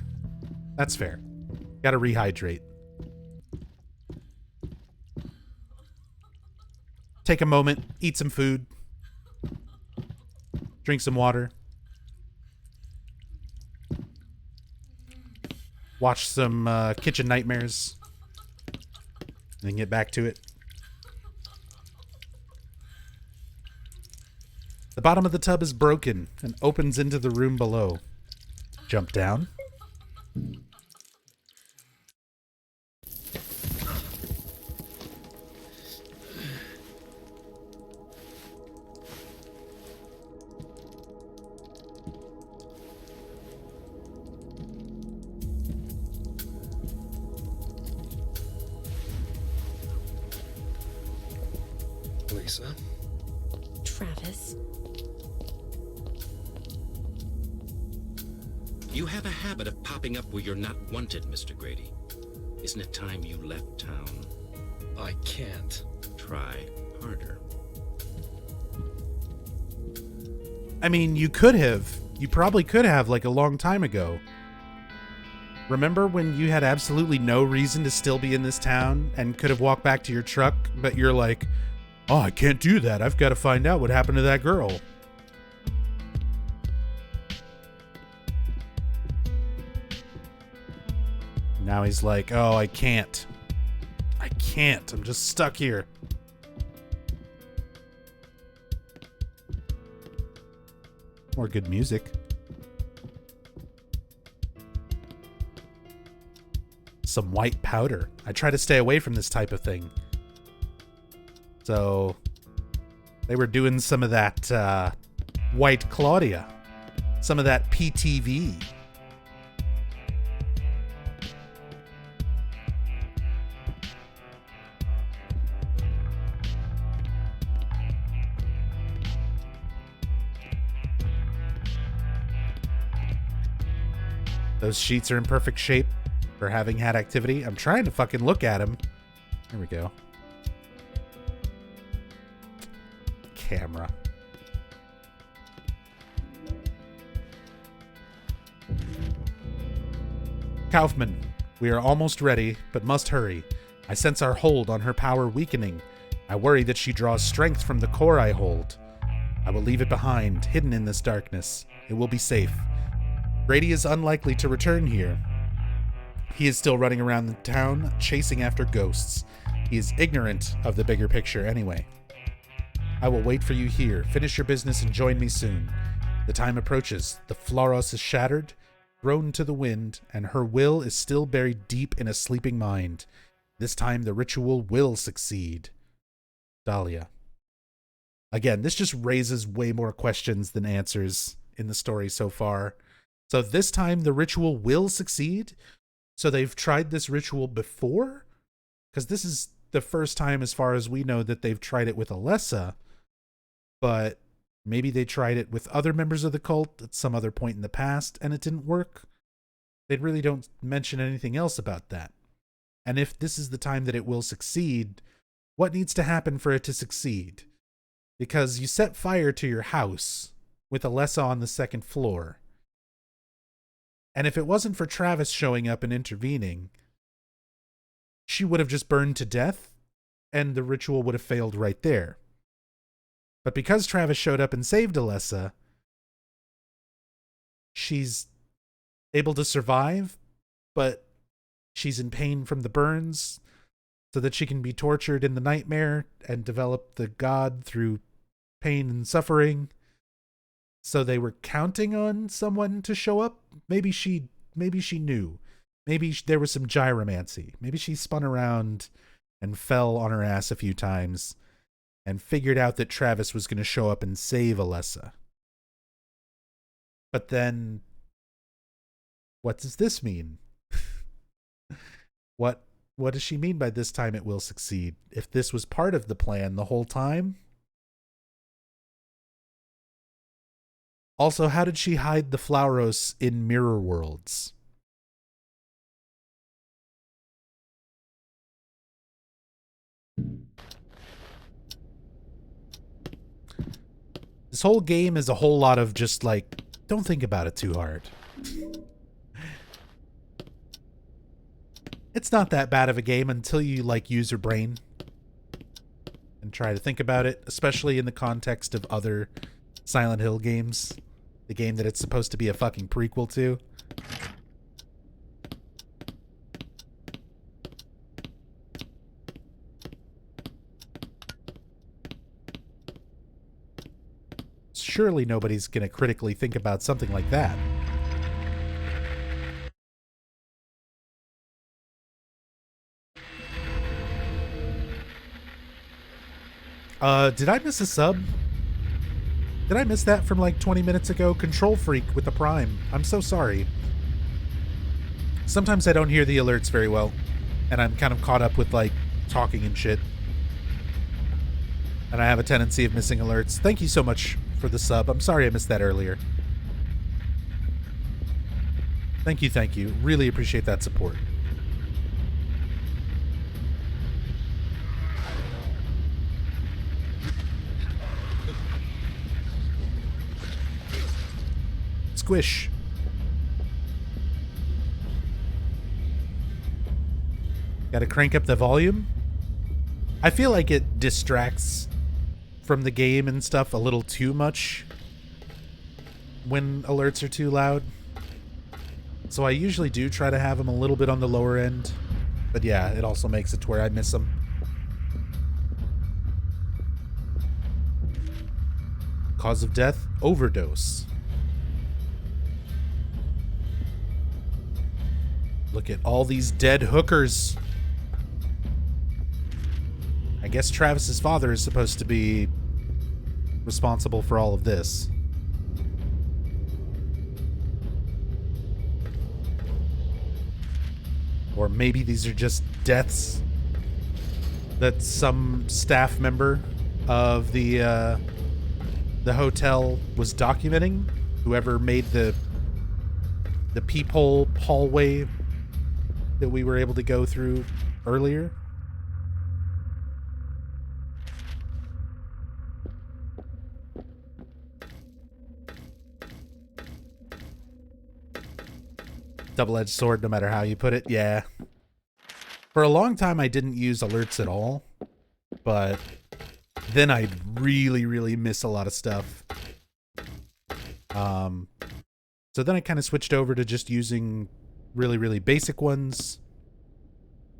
That's fair. Gotta rehydrate. Take a moment. Eat some food. Drink some water. Watch some Kitchen Nightmares. And then get back to it. The bottom of the tub is broken and opens into the room below. Jump down. Lisa? Travis. You have a habit of popping up where you're not wanted, Mr. Grady. Isn't it time you left town? I can't. Try harder. I mean, you could have. You probably could have, like, a long time ago. Remember when you had absolutely no reason to still be in this town and could have walked back to your truck, but you're like, oh, I can't do that. I've got to find out what happened to that girl. Now he's like, oh, I can't. I can't. I'm just stuck here. More good music. Some white powder. I try to stay away from this type of thing. So they were doing some of that White Claudia. Some of that PTV. Those sheets are in perfect shape for having had activity. I'm trying to fucking look at them. There we go. Camera. Kaufman, we are almost ready, but must hurry. I sense our hold on her power weakening. I worry that she draws strength from the core I hold. I will leave it behind, hidden in this darkness. It will be safe. Grady is unlikely to return here. He is still running around the town, chasing after ghosts. He is ignorant of the bigger picture anyway. I will wait for you here. Finish your business and join me soon. The time approaches. The Floros is shattered, thrown to the wind, and her will is still buried deep in a sleeping mind. This time the ritual will succeed. Dahlia. Again, this just raises way more questions than answers in the story so far. So this time the ritual will succeed? So they've tried this ritual before? Because this is the first time, as far as we know, that they've tried it with Alessa. But maybe they tried it with other members of the cult at some other point in the past, and it didn't work. They really don't mention anything else about that. And if this is the time that it will succeed, what needs to happen for it to succeed? Because you set fire to your house with Alessa on the second floor. And if it wasn't for Travis showing up and intervening, she would have just burned to death, and the ritual would have failed right there. But because Travis showed up and saved Alessa, she's able to survive, but she's in pain from the burns, so that she can be tortured in the nightmare and develop the god through pain and suffering. So they were counting on someone to show up. Maybe she knew. Maybe there was some gyromancy. Maybe she spun around and fell on her ass a few times and figured out that Travis was going to show up and save Alessa. But then, what does this mean? What does she mean by this time it will succeed? If this was part of the plan the whole time? Also, how did she hide the Flauros in mirror worlds? This whole game is a whole lot of just like, don't think about it too hard. It's not that bad of a game until you like use your brain and try to think about it, especially in the context of other Silent Hill games. The game that it's supposed to be a fucking prequel to. Surely nobody's going to critically think about something like that. Did I miss a sub? Did I miss that from like 20 minutes ago? Control Freak with the Prime. I'm so sorry. Sometimes I don't hear the alerts very well, and I'm kind of caught up with like talking and shit. And I have a tendency of missing alerts. Thank you so much for the sub. I'm sorry I missed that earlier. Thank you, thank you. Really appreciate that support. Squish. Gotta crank up the volume. I feel like it distracts from the game and stuff a little too much when alerts are too loud. So I usually do try to have them a little bit on the lower end. But yeah, it also makes it to where I miss them. Cause of death, overdose. Look at all these dead hookers. I guess Travis's father is supposed to be responsible for all of this. Or maybe these are just deaths that some staff member of the hotel was documenting. Whoever made the peephole hallway that we were able to go through earlier. Double-edged sword, no matter how you put it. Yeah. For a long time, I didn't use alerts at all, but then I'd really, really miss a lot of stuff. So then I kind of switched over to just using really, really basic ones,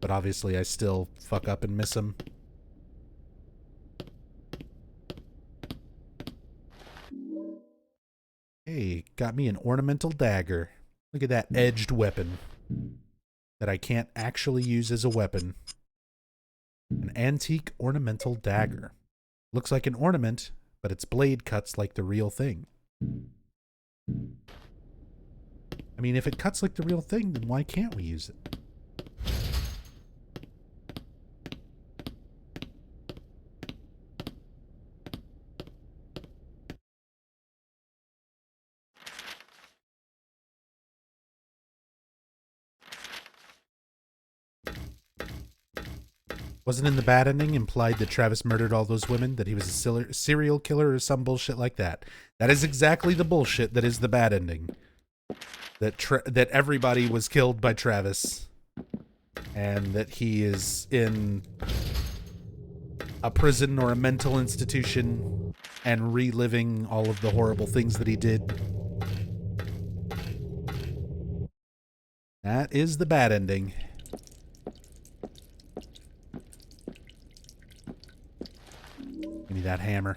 but obviously I still fuck up and miss them. Hey, got me an ornamental dagger. Look at that edged weapon that I can't actually use as a weapon. An antique ornamental dagger. Looks like an ornament, but its blade cuts like the real thing. I mean, if it cuts like the real thing, then why can't we use it? Wasn't in the bad ending implied that Travis murdered all those women, that he was a serial killer or some bullshit like that? That is exactly the bullshit that is the bad ending. That everybody was killed by Travis, and that he is in a prison or a mental institution and reliving all of the horrible things that he did. That is the bad ending. Give me that hammer.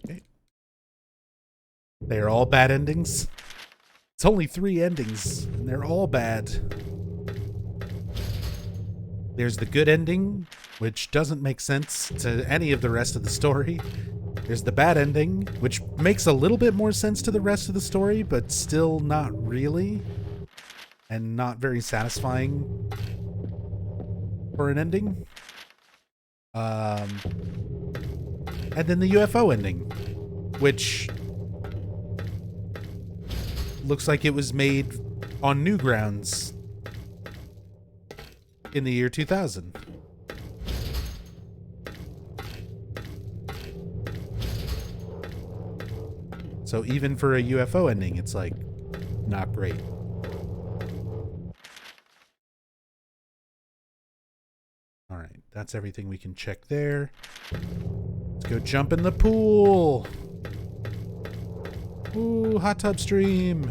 Okay. They are all bad endings. It's only 3 endings, and they're all bad. There's the good ending, which doesn't make sense to any of the rest of the story. There's the bad ending, which makes a little bit more sense to the rest of the story, but still not really. And not very satisfying for an ending. And then the UFO ending, which looks like it was made on Newgrounds in the year 2000. So even for a UFO ending, it's like not great. All right, that's everything we can check there. Let's go jump in the pool. Ooh, hot tub stream.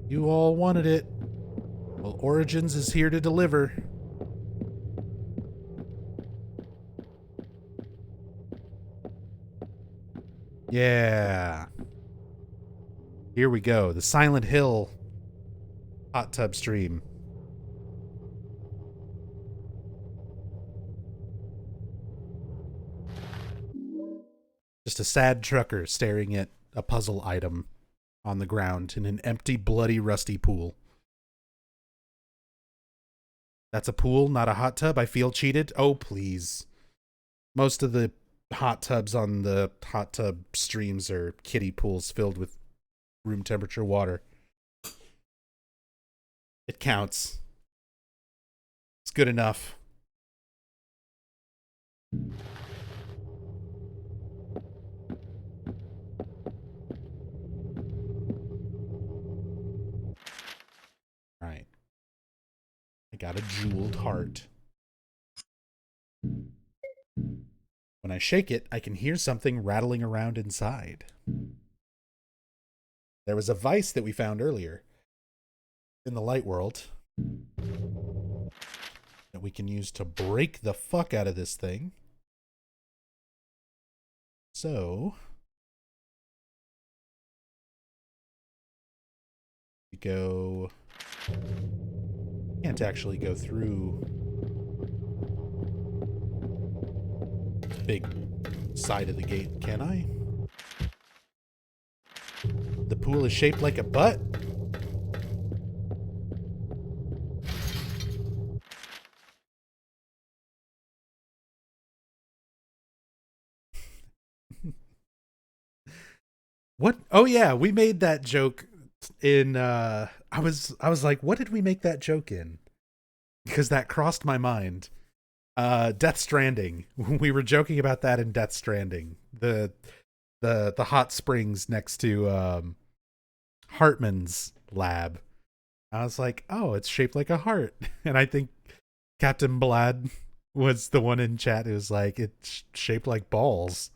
You all wanted it. Well, Origins is here to deliver. Yeah. Here we go. The Silent Hill hot tub stream. Just a sad trucker staring at a puzzle item on the ground in an empty, bloody, rusty pool. That's a pool, not a hot tub. I feel cheated. Oh, please. Most of the hot tubs on the hot tub streams are kiddie pools filled with room temperature water. It counts. It's good enough. Right. I got a jeweled heart. When I shake it, I can hear something rattling around inside. There was a vice that we found earlier in the light world that we can use to break the fuck out of this thing. So we go. Can't actually go through the big side of the gate, can I? The pool is shaped like a butt? What? Oh yeah, we made that joke in I was like, what did we make that joke in? Because that crossed my mind. Death Stranding. We were joking about that in Death Stranding. The hot springs next to Hartman's lab. I was like, oh, it's shaped like a heart. And I think Captain Blad was the one in chat who was like, it's shaped like balls.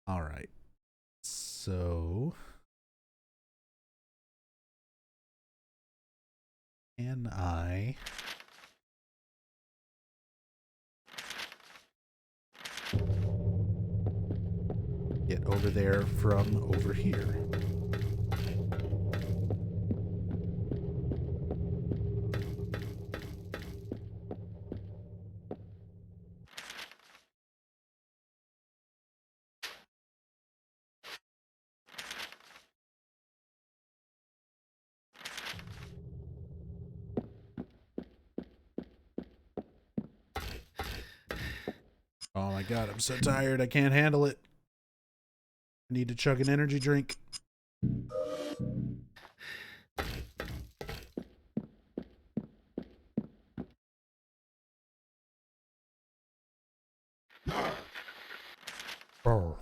All right. So can I get over there from over here? Oh my god, I'm so tired. I can't handle it. I need to chug an energy drink. Oh.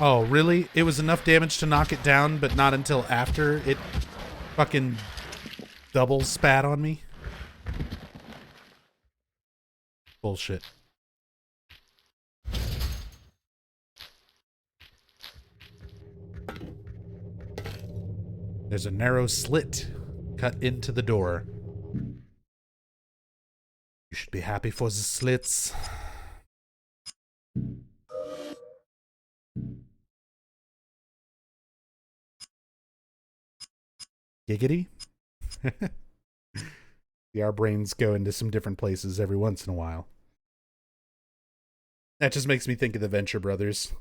Oh, really? It was enough damage to knock it down, but not until after it fucking double spat on me? Bullshit. There's a narrow slit cut into the door. You should be happy for the slits. Giggity? Yeah, our brains go into some different places every once in a while. That just makes me think of the Venture Brothers.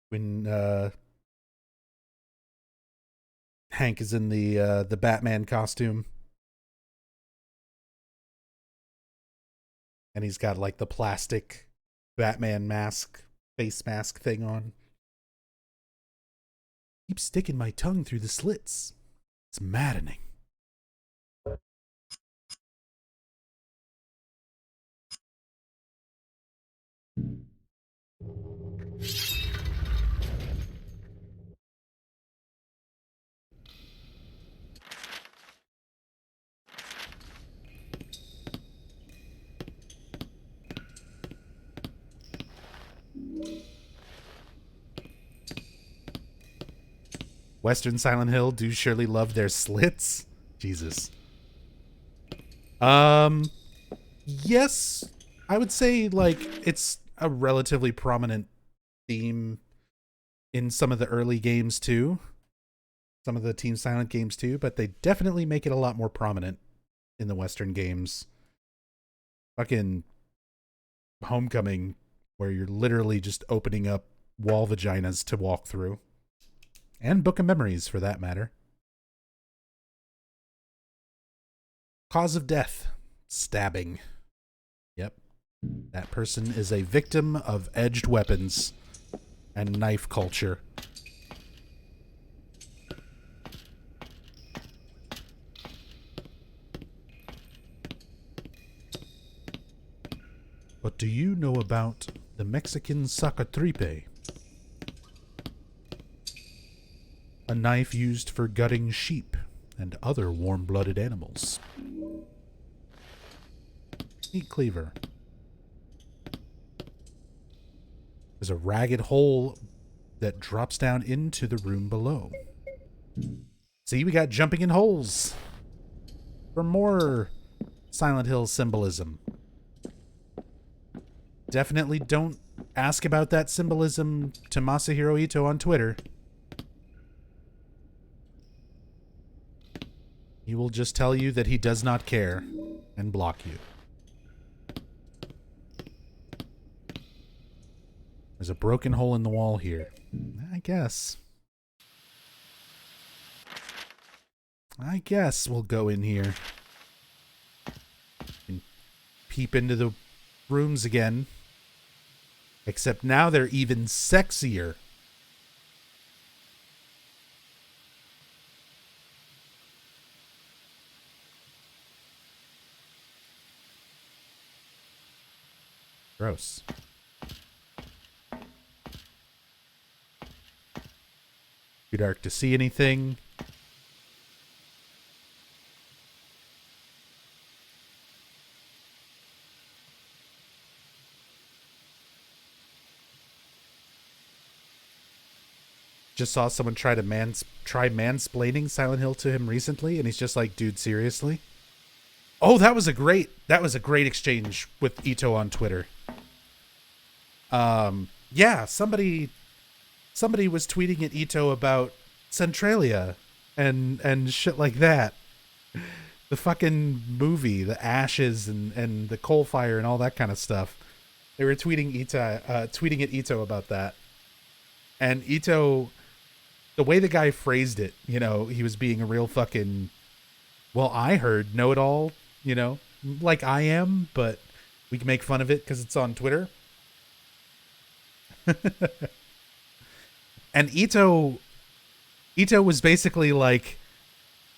When Hank is in the Batman costume. And he's got like the plastic Batman mask, face mask thing on. Keep sticking my tongue through the slits. It's maddening. Western Silent Hill do surely love their slits. Jesus. Yes, I would say, like, it's a relatively prominent theme in some of the early games too. Some of the Team Silent games too, but they definitely make it a lot more prominent in the Western games. Fucking Homecoming, where you're literally just opening up wall vaginas to walk through. And Book of Memories, for that matter. Cause of death. Stabbing. Yep. That person is a victim of edged weapons and knife culture. But do you know about the Mexican sacatripe? A knife used for gutting sheep and other warm-blooded animals. Meat cleaver. There's a ragged hole that drops down into the room below. See, we got jumping in holes. For more Silent Hill symbolism. Definitely don't ask about that symbolism to Masahiro Ito on Twitter. He will just tell you that he does not care and block you. There's a broken hole in the wall here. I guess we'll go in here and peep into the rooms again. Except now they're even sexier. Gross. Too dark to see anything. Just saw someone try mansplaining Silent Hill to him recently, and he's just like, dude, seriously? Oh, that was a great exchange with Ito on Twitter. Yeah, somebody was tweeting at Ito about Centralia and shit like that. The fucking movie, the ashes and the coal fire and all that kind of stuff. They were tweeting at Ito about that. And Ito, the way the guy phrased it, you know, he was being a real fucking, well, I heard know-it-all, you know, like I am, but we can make fun of it because it's on Twitter. And Ito was basically like,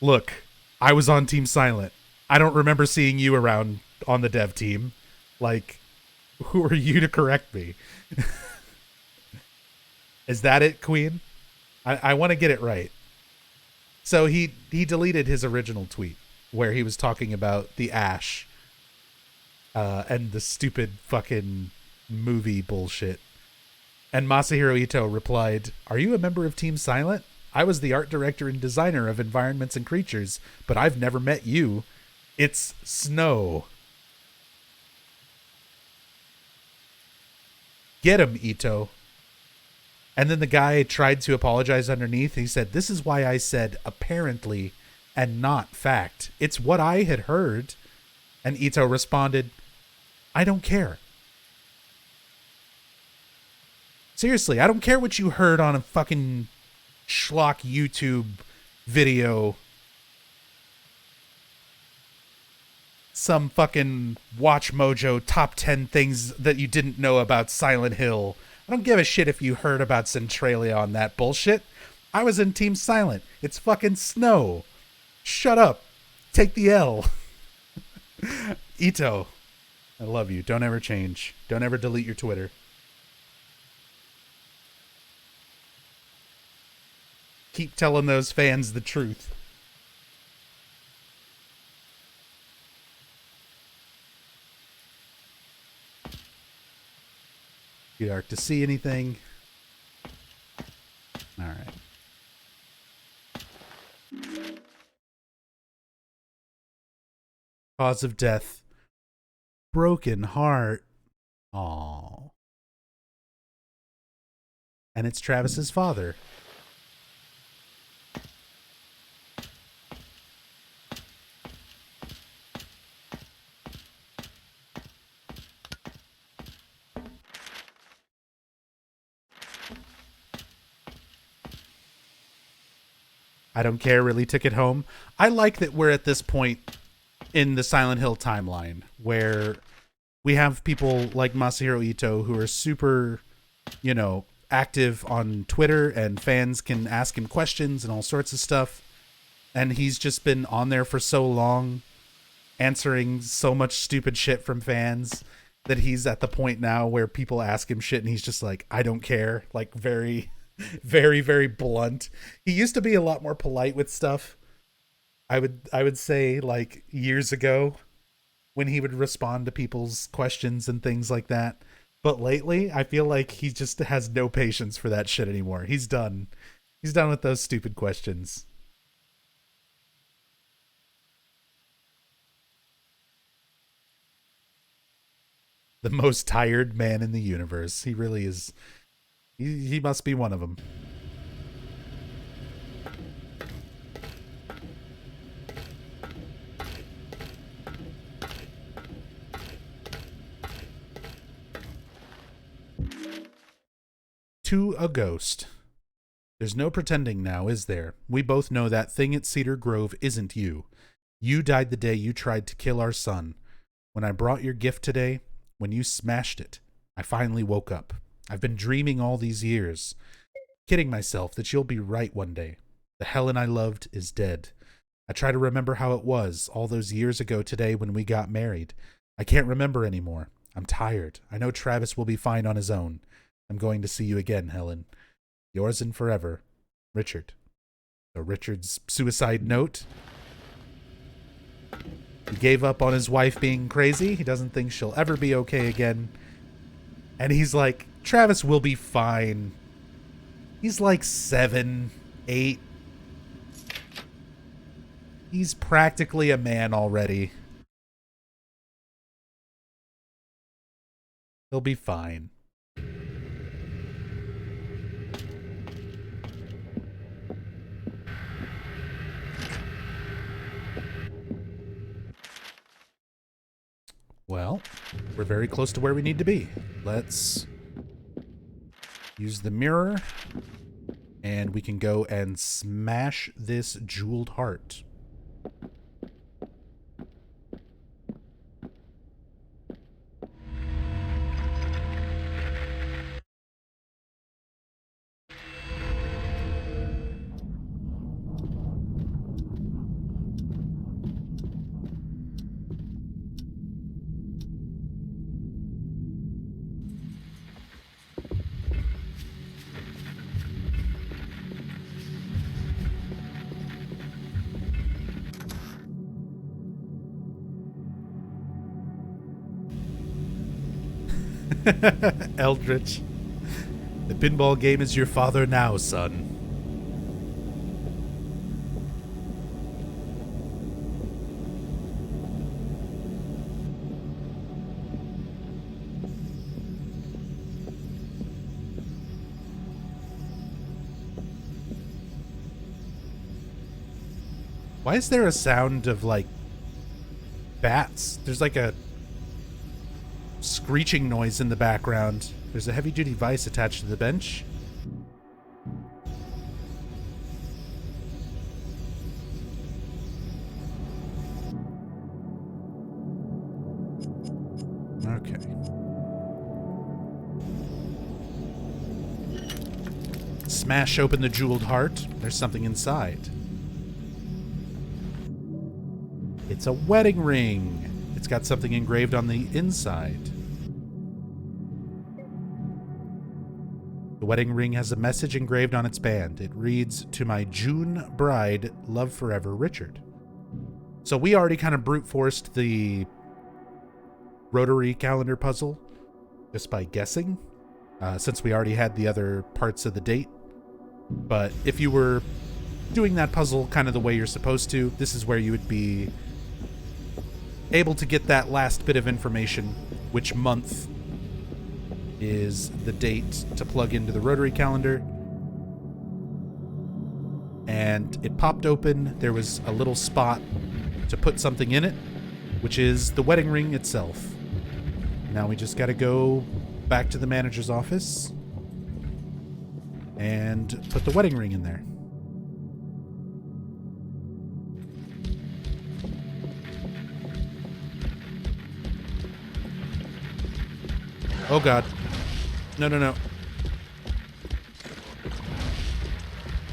look, I was on Team Silent. I don't remember seeing you around on the dev team. Like, who are you to correct me? Is that it, Queen? I want to get it right. So he deleted his original tweet where he was talking about the ash and the stupid fucking movie bullshit. And Masahiro Ito replied, "Are you a member of Team Silent? I was the art director and designer of environments and creatures, but I've never met you. It's snow." Get him, Ito. And then the guy tried to apologize underneath. He said, "This is why I said apparently and not fact. It's what I had heard." And Ito responded, "I don't care. Seriously, I don't care what you heard on a fucking schlock YouTube video. Some fucking Watch Mojo top 10 things that you didn't know about Silent Hill. I don't give a shit if you heard about Centralia on that bullshit. I was in Team Silent. It's fucking snow. Shut up. Take the L." Ito, I love you. Don't ever change. Don't ever delete your Twitter. Keep telling those fans the truth. Too dark to see anything. All right. Cause of death. broken heart. Aww. And it's Travis's father. I don't care really took it home. I like that we're at this point in the Silent Hill timeline where we have people like Masahiro Ito who are super, you know, active on Twitter, and fans can ask him questions and all sorts of stuff. And he's just been on there for so long, answering so much stupid shit from fans, that he's at the point now where people ask him shit and he's just like, I don't care. Like, very, very, very blunt. He used to be a lot more polite with stuff. I would say, like, years ago, when he would respond to people's questions and things like that. But lately, I feel like he just has no patience for that shit anymore. He's done. He's done with those stupid questions. The most tired man in the universe. He really is. He must be one of them. To a ghost. There's no pretending now, is there? We both know that thing at Cedar Grove isn't you. You died the day you tried to kill our son. When I brought your gift today, when you smashed it, I finally woke up. I've been dreaming all these years, kidding myself that you'll be right one day. The Helen I loved is dead. I try to remember how it was all those years ago today when we got married. I can't remember anymore. I'm tired. I know Travis will be fine on his own. I'm going to see you again, Helen. Yours and forever, Richard. So Richard's suicide note. He gave up on his wife being crazy. He doesn't think she'll ever be okay again. And he's like, Travis will be fine. He's like 7, 8. He's practically a man already. He'll be fine. Well, we're very close to where we need to be. Let's use the mirror, and we can go and smash this jeweled heart. Eldritch. The pinball game is your father now, son. Why is there a sound of, like, bats? There's like a screeching noise in the background. There's a heavy-duty vise attached to the bench. Okay. Smash open the jeweled heart. There's something inside. It's a wedding ring. It's got something engraved on the inside. The wedding ring has a message engraved on its band. It reads, "To my June bride, love forever, Richard." So we already kind of brute forced the rotary calendar puzzle just by guessing, since we already had the other parts of the date. But if you were doing that puzzle kind of the way you're supposed to, this is where you would be able to get that last bit of information, which month is the date to plug into the rotary calendar. And it popped open. There was a little spot to put something in it, which is the wedding ring itself. Now we just got to go back to the manager's office and put the wedding ring in there. Oh God. No, no, no.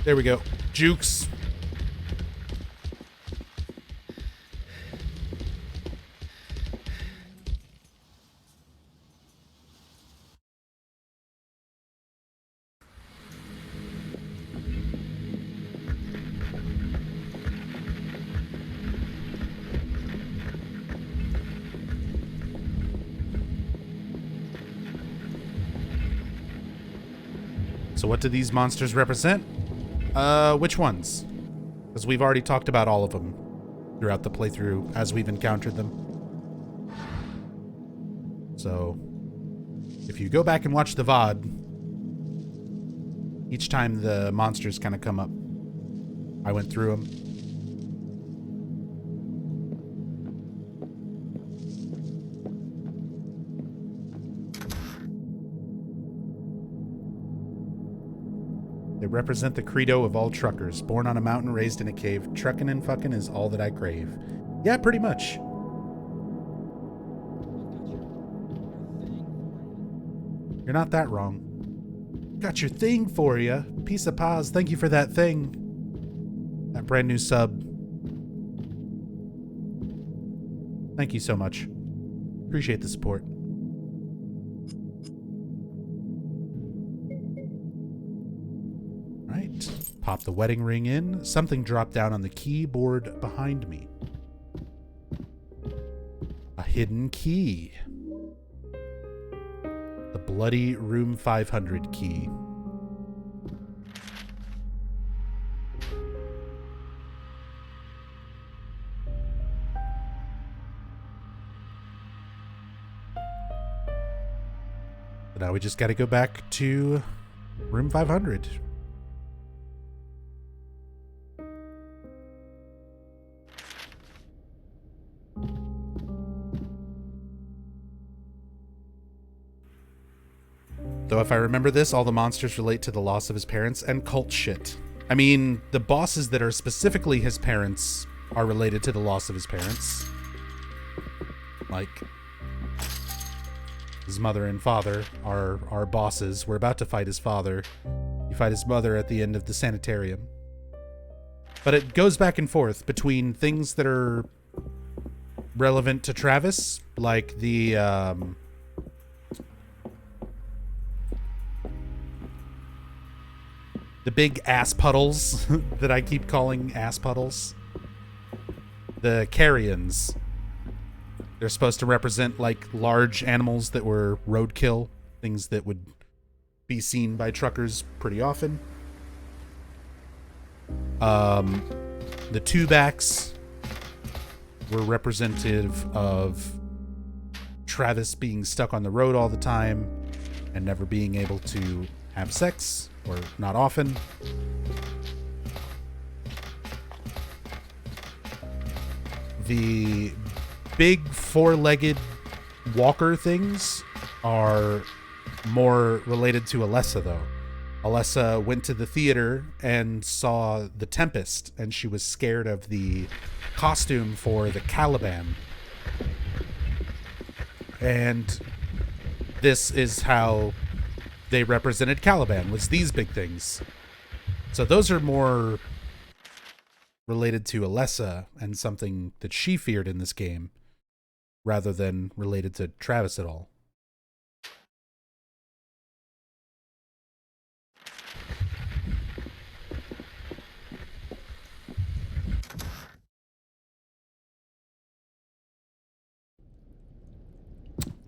There we go. Jukes. So what do these monsters represent? Which ones? Because we've already talked about all of them throughout the playthrough as we've encountered them. So, if you go back and watch the VOD, each time the monsters kind of come up, I went through them. They represent the credo of all truckers. Born on a mountain, raised in a cave. Truckin' and fucking is all that I crave. Yeah, pretty much. You're not that wrong. Got your thing for you. Piece of pies. Thank you for that thing. That brand new sub. Thank you so much. Appreciate the support. Pop the wedding ring in. Something dropped down on the keyboard behind me. A hidden key. The bloody room 500 key. So now we just got to go back to room 500. Though if I remember this, all the monsters relate to the loss of his parents and cult shit. I mean, the bosses that are specifically his parents are related to the loss of his parents. Like, his mother and father are bosses. We're about to fight his father. You fight his mother at the end of the sanitarium. But it goes back and forth between things that are relevant to Travis, like the big ass puddles that I keep calling ass puddles. The carrions. They're supposed to represent like large animals that were roadkill, things that would be seen by truckers pretty often. The two-backs were representative of Travis being stuck on the road all the time and never being able to have sex, or not often. The big four-legged walker things are more related to Alessa, though. Alessa went to the theater and saw The Tempest, and she was scared of the costume for the Caliban. And this is how they represented Caliban, was these big things. So those are more related to Alessa and something that she feared in this game, rather than related to Travis at all.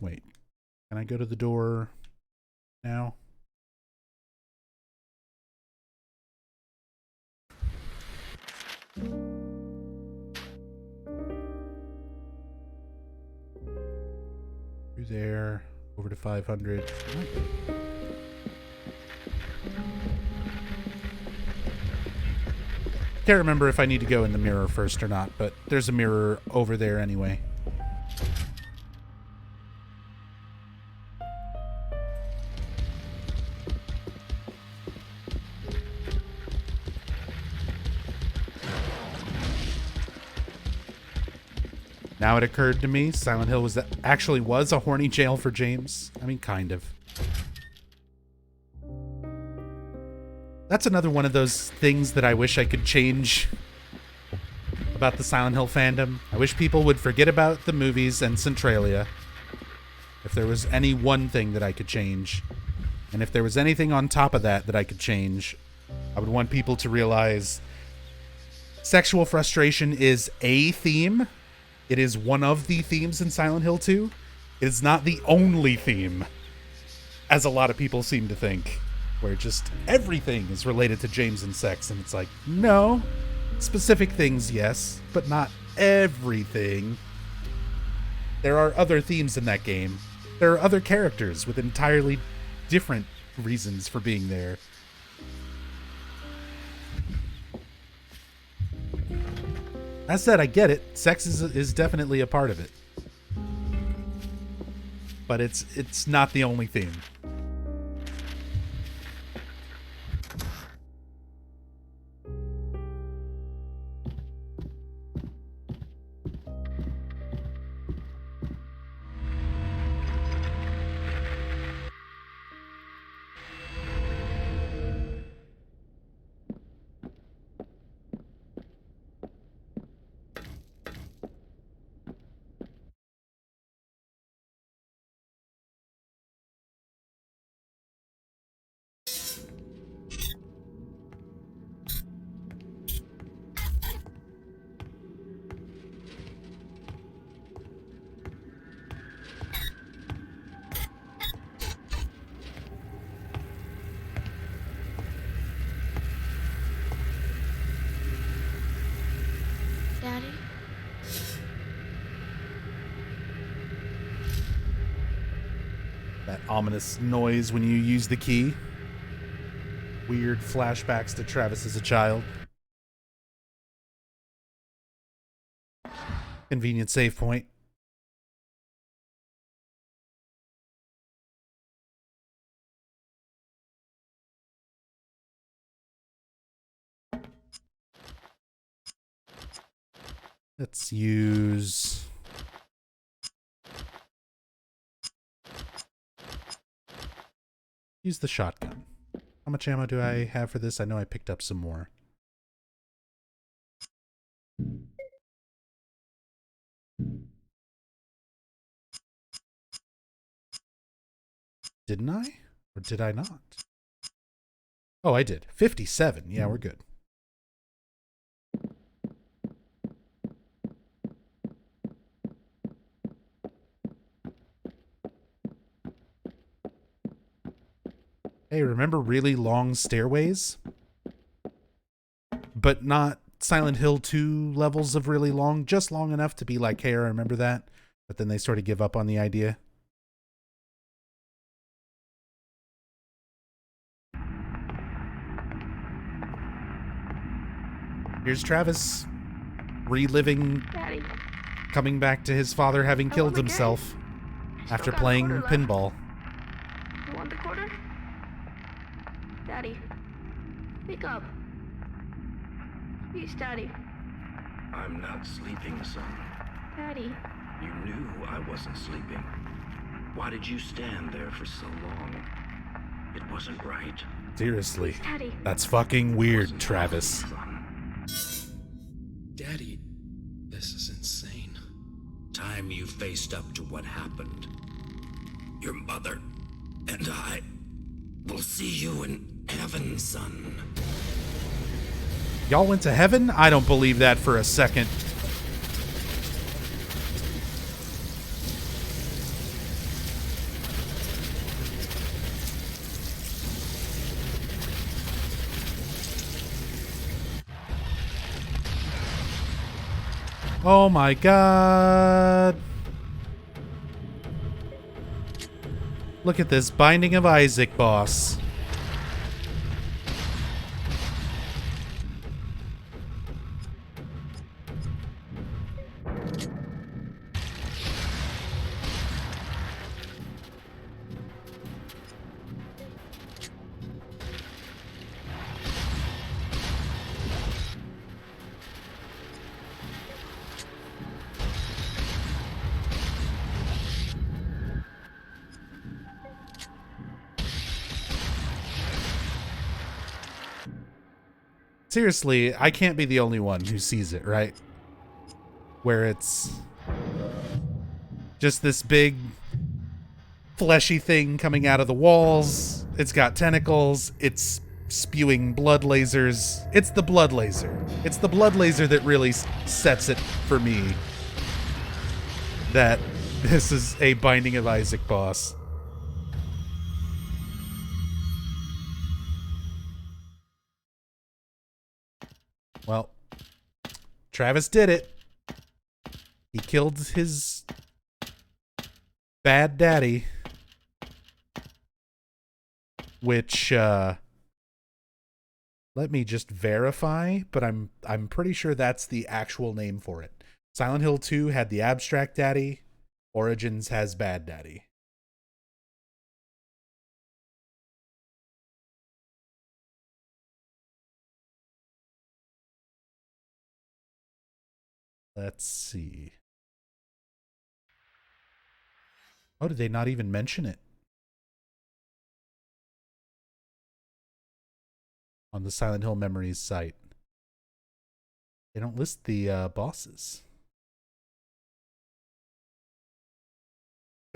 Wait, can I go to the door now? Through there, over to 500. Can't remember if I need to go in the mirror first or not, but there's a mirror over there anyway. Now it occurred to me, Silent Hill actually was a horny jail for James. I mean, kind of. That's another one of those things that I wish I could change about the Silent Hill fandom. I wish people would forget about the movies and Centralia. If there was any one thing that I could change, and if there was anything on top of that I could change, I would want people to realize sexual frustration is a theme. It is one of the themes in Silent Hill 2. It is not the only theme, as a lot of people seem to think, where just everything is related to James and sex, and it's like, no. Specific things, yes, but not everything. There are other themes in that game. There are other characters with entirely different reasons for being there. As said, I get it. Sex is definitely a part of it. But it's not the only theme. Daddy? That ominous noise when you use the key. Weird flashbacks to Travis as a child. Convenient save point. Let's use... use the shotgun. How much ammo do I have for this? I know I picked up some more. Didn't I? Or did I not? Oh, I did. 57. Yeah, we're good. Hey, remember really long stairways? But not Silent Hill 2 levels of really long, just long enough to be like, hey, I remember that. But then they sort of give up on the idea. Here's Travis reliving, Daddy? coming back to his father having killed himself after got a playing quarter left. pinball. You want the quarter? Daddy, wake up. Please, Daddy. I'm not sleeping, son. Daddy. You knew I wasn't sleeping. Why did you stand there for so long? It wasn't right. Seriously. Daddy. That's fucking weird, Wasn't Travis. right, son. Daddy, this is insane. Time you faced up to what happened. Your mother and I will see you in heaven, son. Y'all went to heaven? I don't believe that for a second. Oh my god. Look at this Binding of Isaac boss. Seriously, I can't be the only one who sees it, right? Where it's just this big fleshy thing coming out of the walls. It's got tentacles. It's spewing blood lasers. It's the blood laser. It's the blood laser that really sets it for me that this is a Binding of Isaac boss. Well, Travis did it. He killed his bad daddy, which let me just verify, but I'm pretty sure that's the actual name for it. Silent Hill 2 had the abstract daddy. Origins has bad daddy. Let's see. Oh, did they not even mention it? On the Silent Hill Memories site. They don't list the bosses.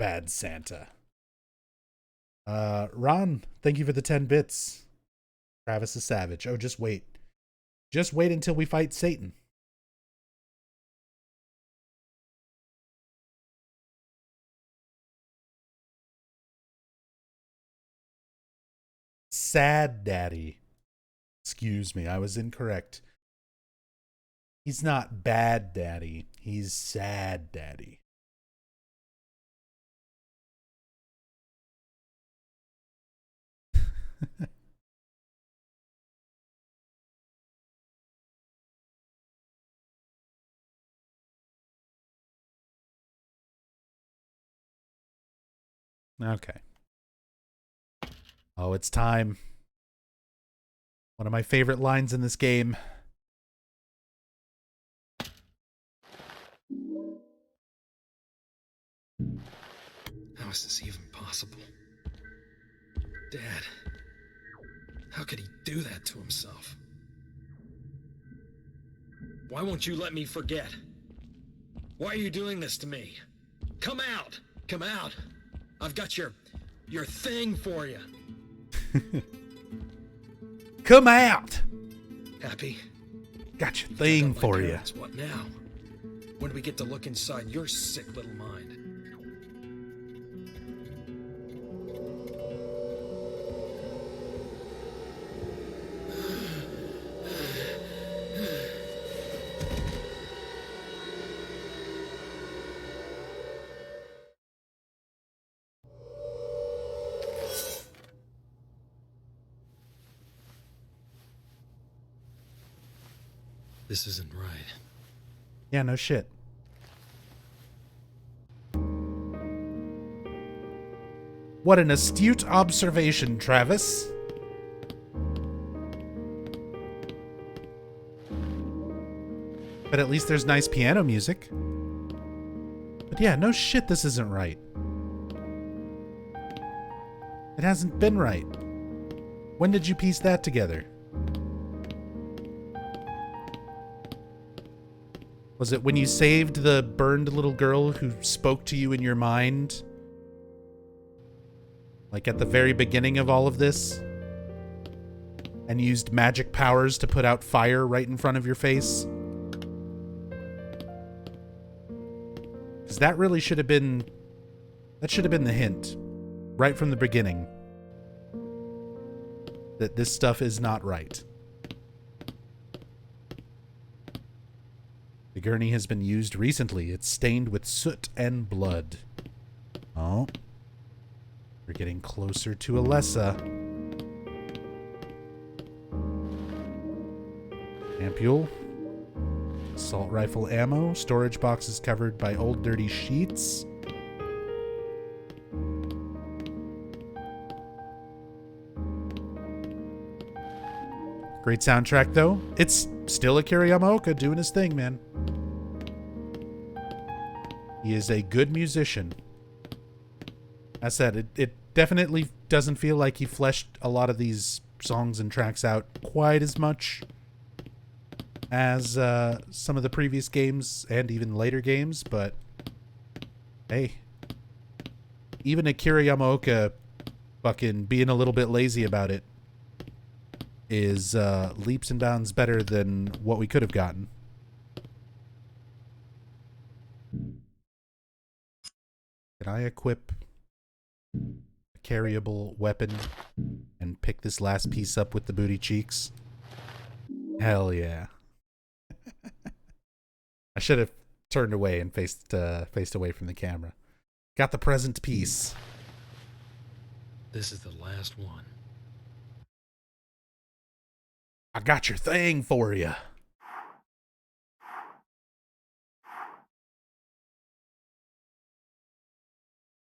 Bad Santa. Ron, thank you for the 10 bits. Travis is savage. Oh, just wait. Just wait until we fight Satan. Sad Daddy. Excuse me, I was incorrect. He's not bad daddy. He's sad daddy. Okay. Oh, it's time. One of my favorite lines in this game. How is this even possible? Dad, how could he do that to himself? Why won't you let me forget? Why are you doing this to me? Come out! Come out! I've got your thing for you. Come out! Happy? Got your thing for you. What now? When do we get to look inside your sick little mind? This isn't right. Yeah, no shit. What an astute observation, Travis. But at least there's nice piano music. But yeah, no shit, this isn't right. It hasn't been right. When did you piece that together? Was it when you saved the burned little girl who spoke to you in your mind? Like at the very beginning of all of this? And used magic powers to put out fire right in front of your face? Because that really should have been... That should have been the hint. Right from the beginning. That this stuff is not right. The gurney has been used recently. It's stained with soot and blood. Oh. We're getting closer to Alessa. Ampule. Assault rifle ammo. Storage boxes covered by old dirty sheets. Great soundtrack, though. It's still Akira Yamaoka doing his thing, man. He is a good musician. I said, it definitely doesn't feel like he fleshed a lot of these songs and tracks out quite as much as some of the previous games and even later games, but hey, even Akira Yamaoka fucking being a little bit lazy about it is leaps and bounds better than what we could have gotten. Can I equip a carryable weapon and pick this last piece up with the booty cheeks? Hell yeah. I should have turned away and faced away from the camera. Got the present piece. This is the last one. I got your thing for you.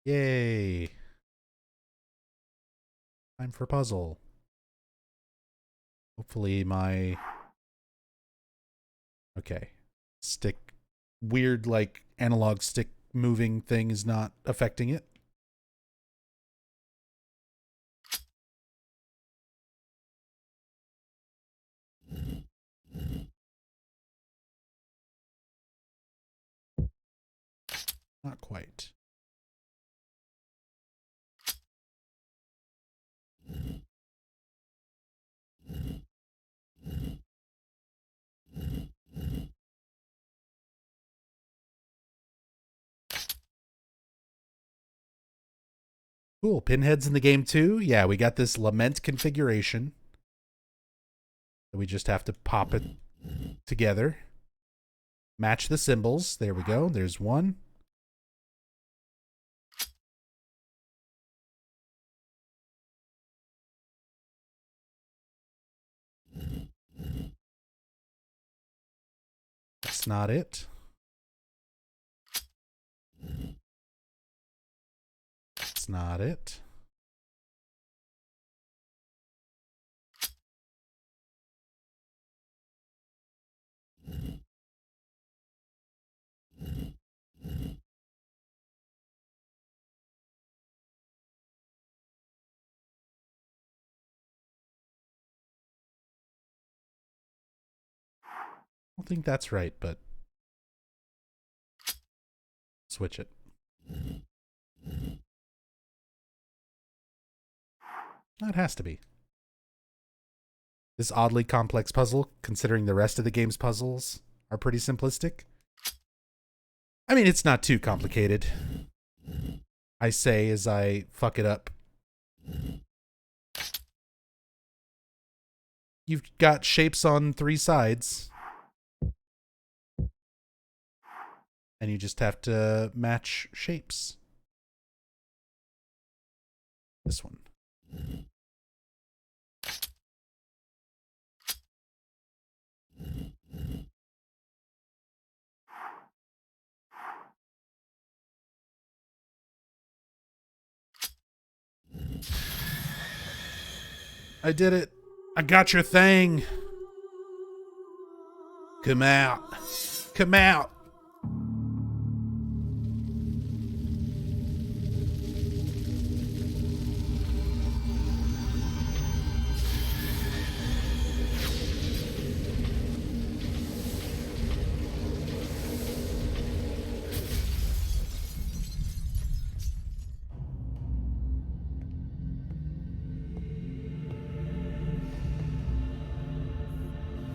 Yay. Time for puzzle. Hopefully my... Okay. Stick... Weird, like, analog stick moving thing is not affecting it. Not quite. Cool. Pinheads in the game too. Yeah, we got this lament configuration. We just have to pop it together. Match the symbols. There we go. There's one. That's not it. That's not it. I don't think that's right, but switch it. That has to be. This oddly complex puzzle, considering the rest of the game's puzzles are pretty simplistic. I mean, it's not too complicated. I say as I fuck it up. You've got shapes on 3 sides. And you just have to match shapes. This one. I did it. I got your thing. Come out. Come out.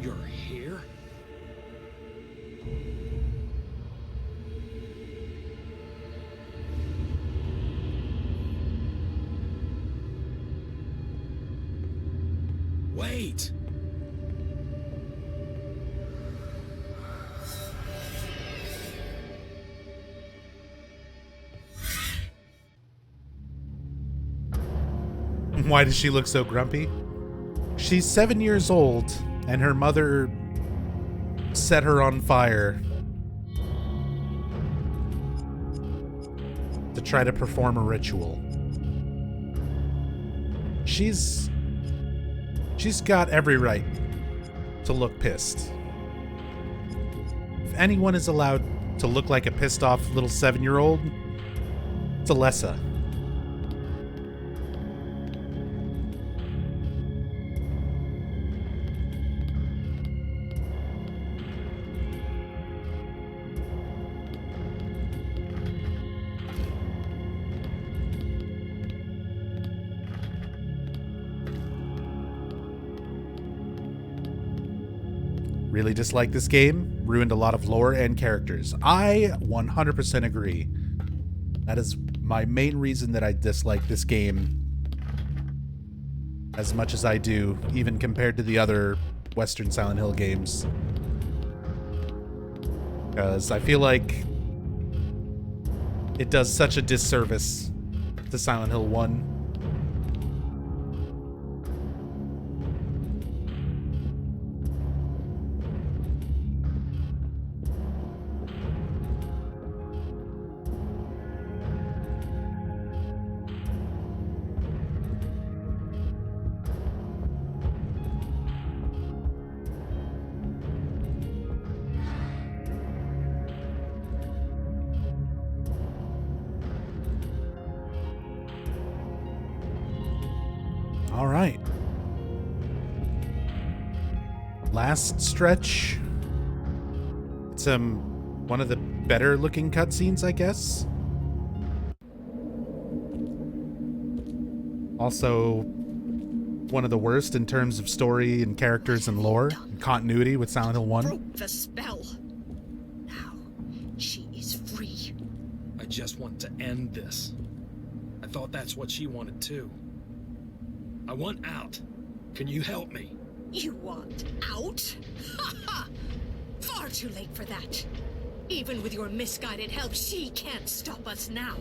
You're here? Wait! Why does she look so grumpy? She's 7 years old, and her mother set her on fire to try to perform a ritual. She's got every right to look pissed. If anyone is allowed to look like a pissed off little 7-year-old, it's Alessa. Really dislike this game. Ruined a lot of lore and characters. I 100% agree. That is my main reason that I dislike this game as much as I do, even compared to the other Western Silent Hill games. Because I feel like it does such a disservice to Silent Hill 1. All right. Last stretch. It's one of the better looking cutscenes, I guess. Also one of the worst in terms of story and characters and lore and continuity with Silent Hill 1. Broke the spell. Now she is free. I just want to end this. I thought that's what she wanted too. I want out. Can you help me? You want out? Ha ha! Far too late for that. Even with your misguided help, she can't stop us now.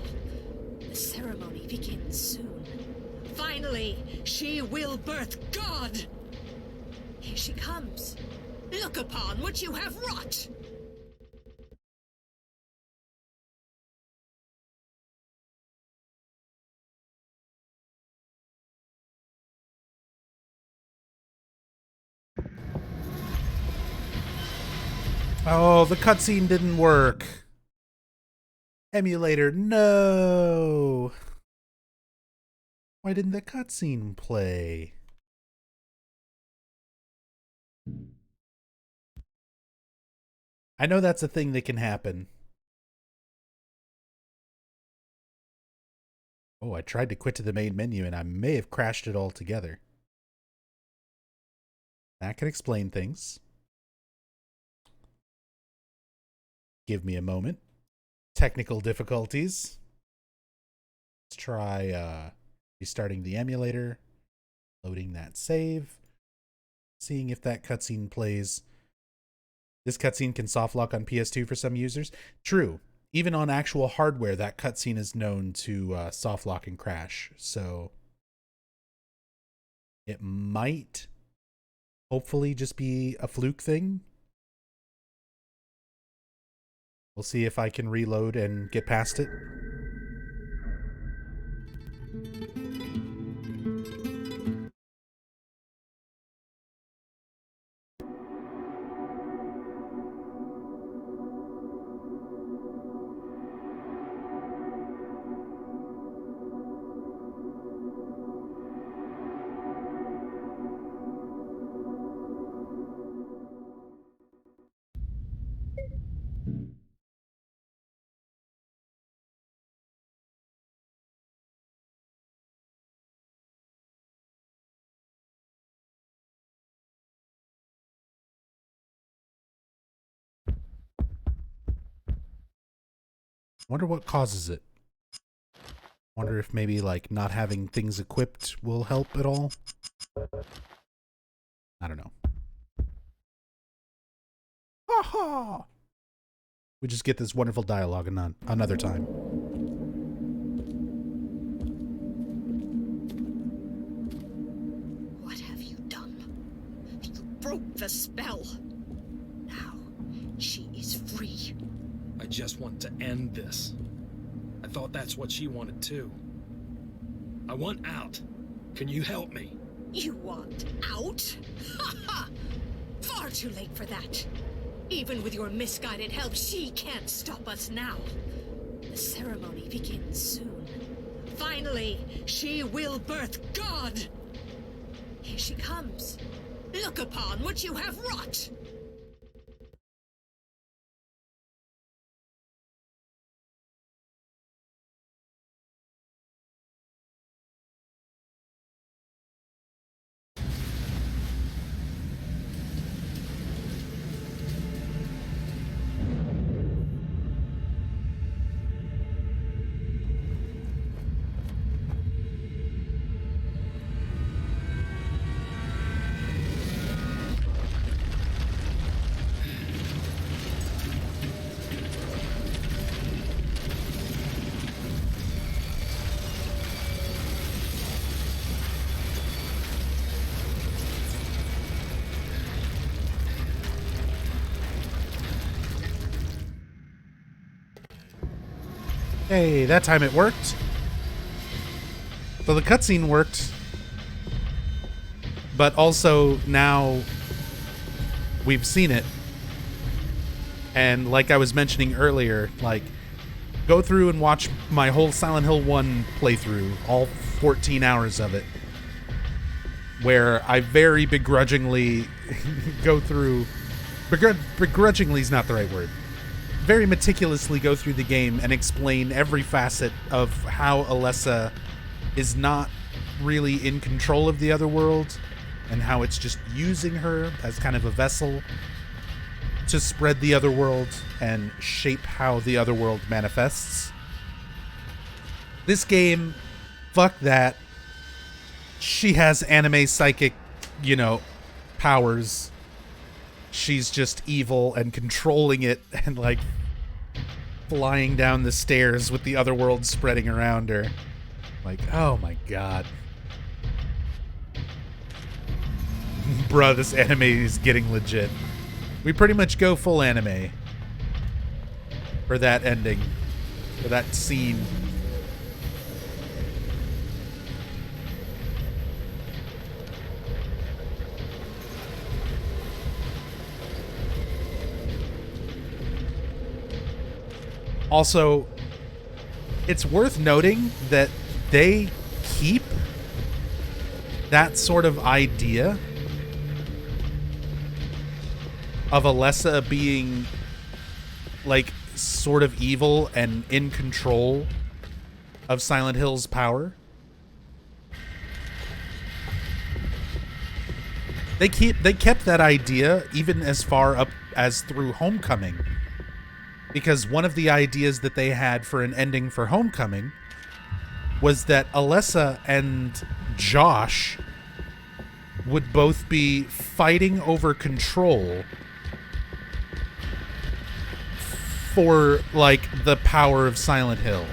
The ceremony begins soon. Finally, she will birth God. Here she comes. Look upon what you have wrought. Oh, the cutscene didn't work. Emulator, no. Why didn't the cutscene play? I know that's a thing that can happen. Oh, I tried to quit to the main menu and I may have crashed it altogether. That could explain things. Give me a moment. Technical difficulties. Let's try restarting the emulator, loading that save, seeing if that cutscene plays. This cutscene can softlock on PS2 for some users. True. Even on actual hardware, that cutscene is known to softlock and crash. So it might hopefully just be a fluke thing. We'll see if I can reload and get past it. Wonder what causes it. Wonder if maybe like not having things equipped will help at all. I don't know. Ha! We just get this wonderful dialogue another time. the spell. Now, she is free. I just want to end this. I thought that's what she wanted too. I want out. Can you help me? You want out? Ha ha! Far too late for that. Even with your misguided help, she can't stop us now. The ceremony begins soon. Finally, she will birth God. Here she comes. Look upon what you have wrought. Hey, that time it worked. So the cutscene worked, but also now we've seen it. And like I was mentioning earlier, like, go through and watch my whole Silent Hill 1 playthrough, all 14 hours of it, where I very begrudgingly go through... begrudgingly is not the right word. Very meticulously go through the game and explain every facet of how Alessa is not really in control of the other world, and how it's just using her as kind of a vessel to spread the other world and shape how the other world manifests. This game, fuck that. She has anime psychic, powers. She's just evil and controlling it and, like, flying down the stairs with the other world spreading around her. Like, oh my god. Bruh, this anime is getting legit. We pretty much go full anime for that ending, for that scene. Also, it's worth noting that they keep that sort of idea of Alessa being, like, sort of evil and in control of Silent Hill's power. They kept that idea even as far up as through Homecoming. Because one of the ideas that they had for an ending for Homecoming was that Alessa and Josh would both be fighting over control for, like, the power of Silent Hill.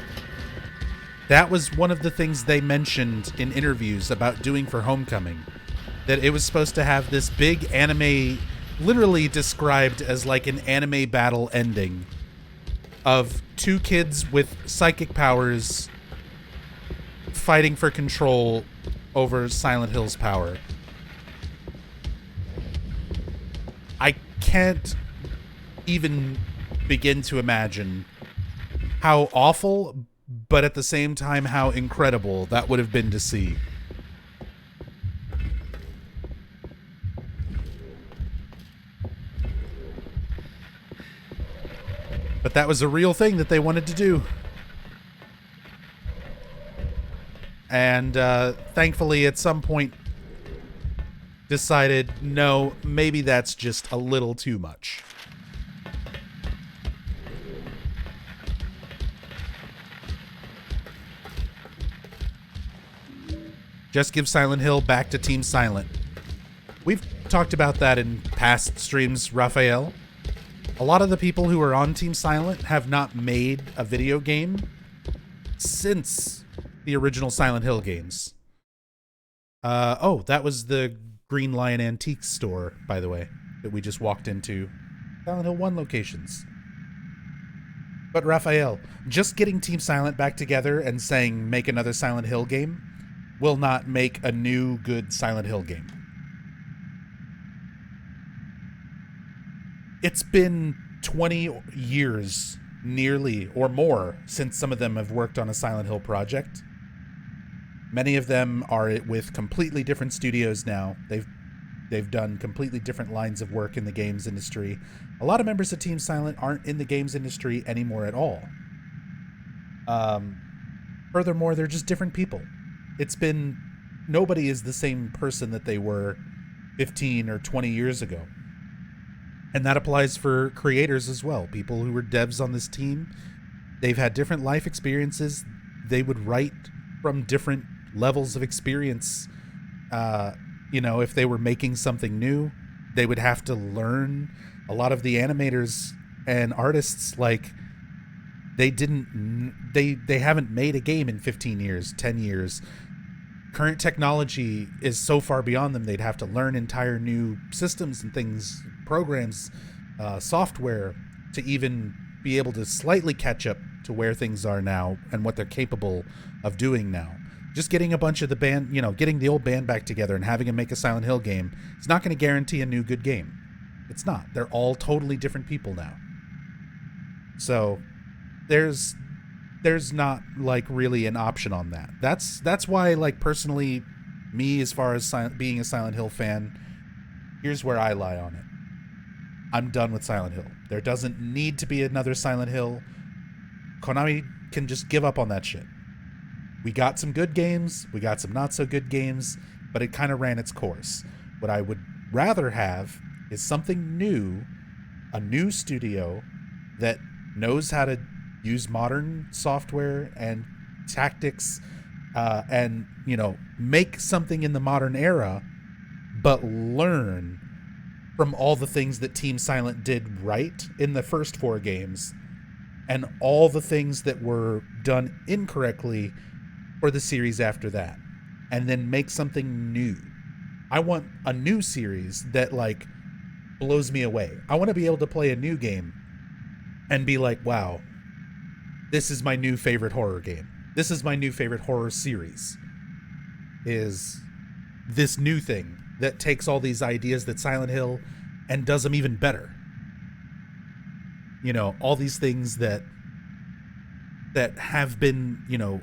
That was one of the things they mentioned in interviews about doing for Homecoming. That it was supposed to have this big anime, literally described as like an anime battle ending of two kids with psychic powers fighting for control over Silent Hill's power. I can't even begin to imagine how awful, but at the same time how incredible that would have been to see. But that was a real thing that they wanted to do. And thankfully at some point decided, no, maybe that's just a little too much. Just give Silent Hill back to Team Silent. We've talked about that in past streams, Raphael. A lot of the people who are on Team Silent have not made a video game since the original Silent Hill games. Oh, that was the Green Lion Antique store, by the way. that we just walked into. Silent Hill 1 locations. But Raphael, just getting Team Silent back together and saying make another Silent Hill game will not make a new good Silent Hill game. It's been 20 years, nearly, or more, since some of them have worked on a Silent Hill project. Many of them are with completely different studios now. They've done completely different lines of work in the games industry. A lot of members of Team Silent aren't in the games industry anymore at all. Furthermore, they're just different people. Nobody is the same person that they were 15 or 20 years ago. And that applies for creators as well. People who were devs on this team, they've had different life experiences. They would write from different levels of experience. If they were making something new, they would have to learn. A lot of the animators and artists, like, they haven't made a game in 15 years, 10 years. Current technology is so far beyond them, they'd have to learn entire new systems and things, programs, software, to even be able to slightly catch up to where things are now and what they're capable of doing now. Just getting a bunch of the band, getting the old band back together and having them make a Silent Hill game, it's not going to guarantee a new good game. It's not. They're all totally different people now. So there's not really an option on that. That's why, personally, me, as far as being a Silent Hill fan, here's where I lie on it. I'm done with Silent Hill. There doesn't need to be another Silent Hill. Konami can just give up on that shit. We got some good games, we got some not so good games, but it kind of ran its course. What I would rather have is something new, a new studio that knows how to use modern software and tactics, and make something in the modern era, but learn from all the things that Team Silent did right in the first 4 games and all the things that were done incorrectly for the series after that, and then make something new. I want a new series that blows me away. I want to be able to play a new game and be like, wow, this is my new favorite horror game. This is my new favorite horror series. Is this new thing that takes all these ideas that Silent Hill and does them even better. All these things that have been,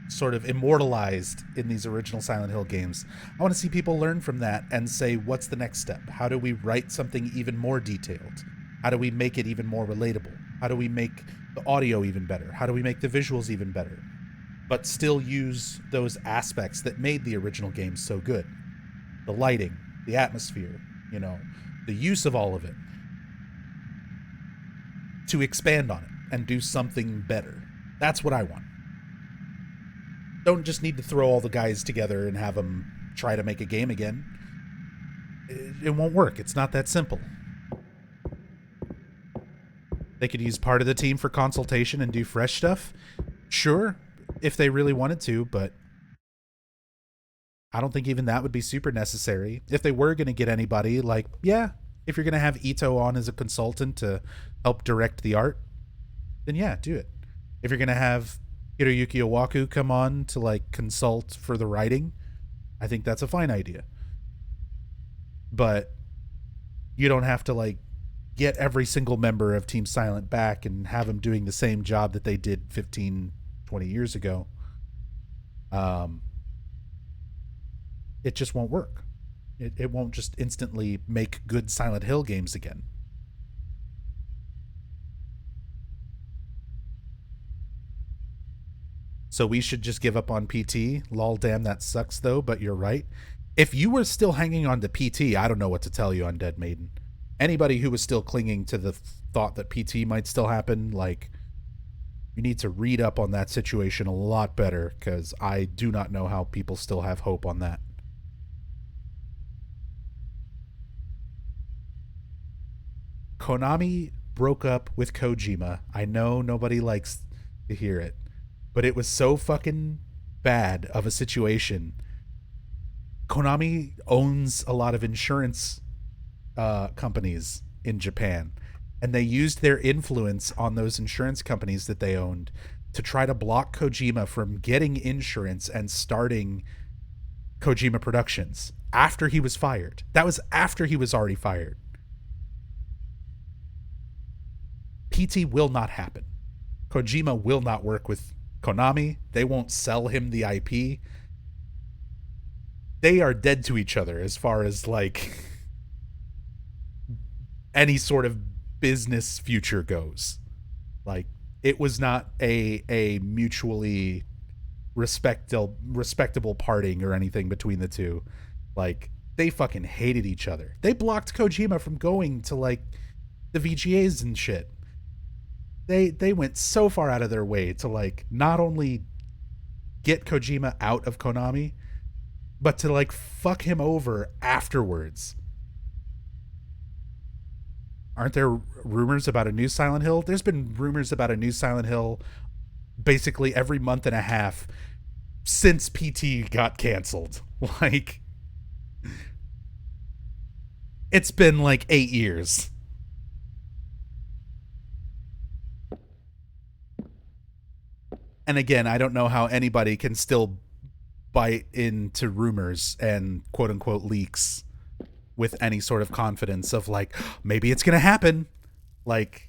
sort of immortalized in these original Silent Hill games. I want to see people learn from that and say, what's the next step? How do we write something even more detailed? How do we make it even more relatable? How do we make the audio even better? How do we make the visuals even better? But still use those aspects that made the original game so good. The lighting, the atmosphere, the use of all of it. To expand on it and do something better. That's what I want. Don't just need to throw all the guys together and have them try to make a game again. It won't work. It's not that simple. They could use part of the team for consultation and do fresh stuff. Sure, if they really wanted to, but I don't think even that would be super necessary. If they were going to get anybody, if you're going to have Ito on as a consultant to help direct the art, then yeah, do it. If you're going to have Hiroyuki Owaku come on to consult for the writing, I think that's a fine idea. But you don't have to get every single member of Team Silent back and have them doing the same job that they did 15, 20 years ago. It just won't work. It won't just instantly make good Silent Hill games again. So we should just give up on PT. Lol, damn, that sucks though, but you're right. If you were still hanging on to PT, I don't know what to tell you on Dead Maiden. Anybody who was still clinging to the thought that PT might still happen, you need to read up on that situation a lot better, because I do not know how people still have hope on that. Konami broke up with Kojima. I know nobody likes to hear it, but it was so fucking bad of a situation. Konami owns a lot of insurance companies in Japan, and they used their influence on those insurance companies that they owned to try to block Kojima from getting insurance and starting Kojima Productions after he was fired. That was after he was already fired. PT will not happen. Kojima will not work with Konami. They won't sell him the IP. They are dead to each other as far as like any sort of business future goes. Like, it was not a mutually respectable parting or anything between the two. Like, they fucking hated each other. They blocked Kojima from going to like the VGAs and shit. They went so far out of their way to like not only get Kojima out of Konami, but to like fuck him over afterwards. Aren't there rumors about a new Silent Hill? There's been rumors about a new Silent Hill basically every month and a half since PT got canceled. Like, it's been like 8 years. And again, I don't know how anybody can still bite into rumors and quote unquote leaks with any sort of confidence of like, maybe it's going to happen. Like,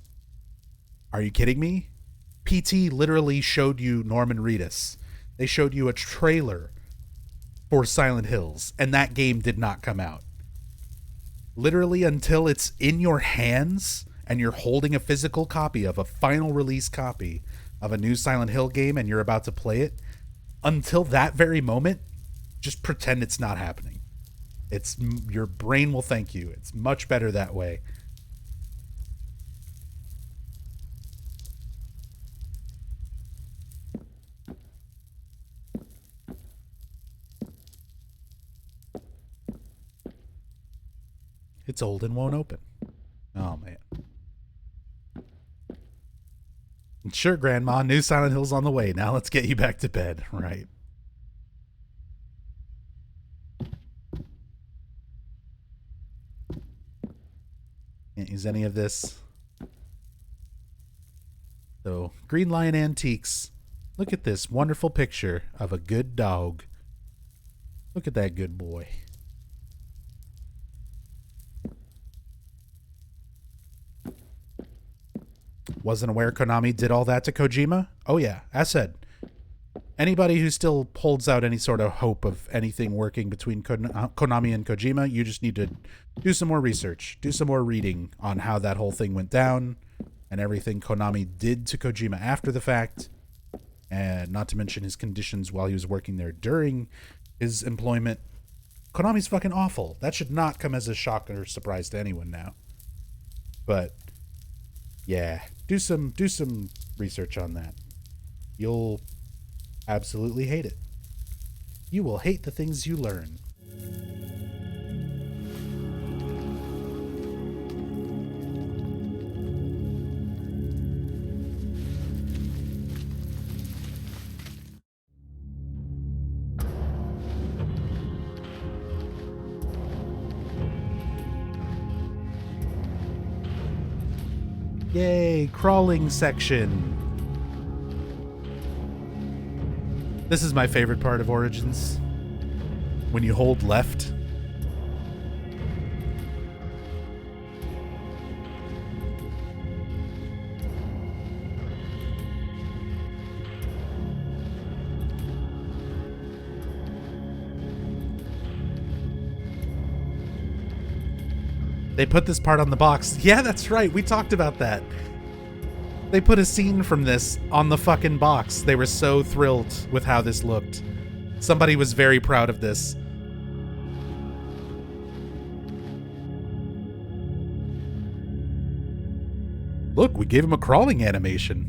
are you kidding me? PT literally showed you Norman Reedus. They showed you a trailer for Silent Hills, and that game did not come out. Literally until it's in your hands and you're holding a physical copy of a final release copy of a new Silent Hill game and you're about to play it, until that very moment, just pretend it's not happening. It's, your brain will thank you. It's much better that way. It's old and won't open. Oh, man. Sure, Grandma, new Silent Hill's on the way. Now let's get you back to bed. Right. Can't use any of this. So, Green Lion Antiques. Look at this wonderful picture of a good dog. Look at that good boy. Wasn't aware Konami did all that to Kojima? Oh yeah, as said. Anybody who still holds out any sort of hope of anything working between Konami and Kojima, you just need to do some more research. Do some more reading on how that whole thing went down and everything Konami did to Kojima after the fact. And not to mention his conditions while he was working there during his employment. Konami's fucking awful. That should not come as a shock or surprise to anyone now. But yeah, do some research on that. You'll absolutely hate it. You will hate the things you learn. Yay, crawling section. This is my favorite part of Origins. When you hold left. They put this part on the box. Yeah, that's right. We talked about that. They put a scene from this on the fucking box. They were so thrilled with how this looked. Somebody was very proud of this. Look, we gave him a crawling animation.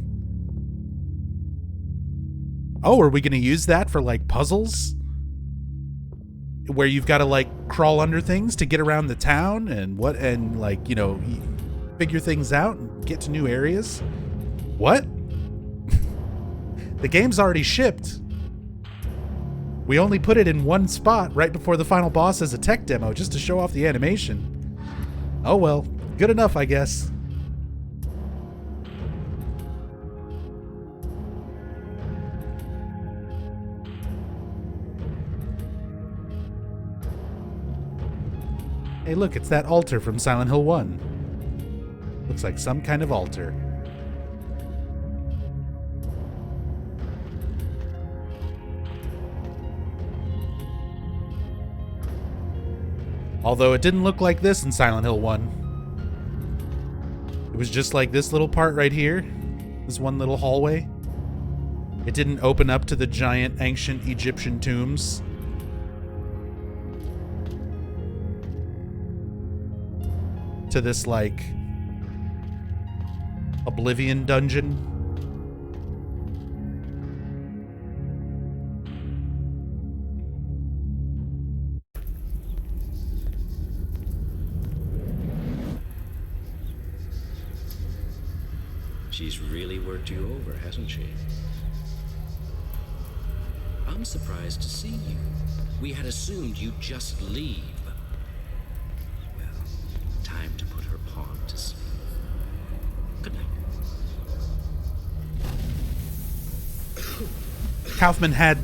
Oh, are we going to use that for like puzzles? Where you've got to like crawl under things to get around the town and like, you know, figure things out and get to new areas? What? The game's already shipped. We only put it in one spot right before the final boss as a tech demo just to show off the animation. Oh well, good enough, I guess. Hey look, it's that altar from Silent Hill 1. Looks like some kind of altar. Although it didn't look like this in Silent Hill 1. It was just like this little part right here. This one little hallway. It didn't open up to the giant ancient Egyptian tombs. To this, like, Oblivion dungeon. She's really worked you over, hasn't she? I'm surprised to see you. We had assumed you'd just leave. Well, time to put her pawn to sleep. Good night. Kaufman had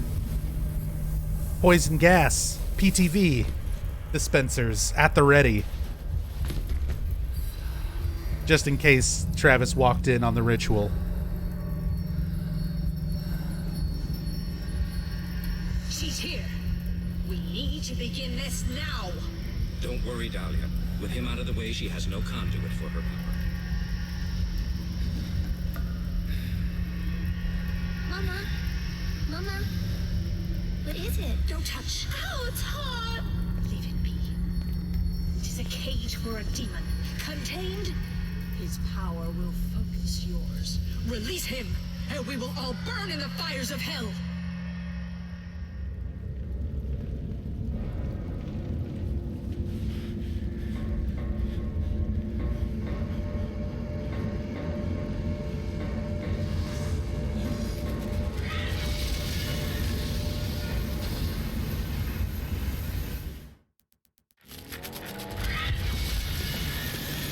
poison gas, PTV dispensers at the ready. Just in case Travis walked in on the ritual. She's here. We need to begin this now. Don't worry, Dahlia. With him out of the way, she has no conduit for her power. Mama? Mama? What is it? Don't touch. Ow, it's hot! Leave it be. It is a cage for a demon. Contained, his power will focus yours. Release him, and we will all burn in the fires of hell.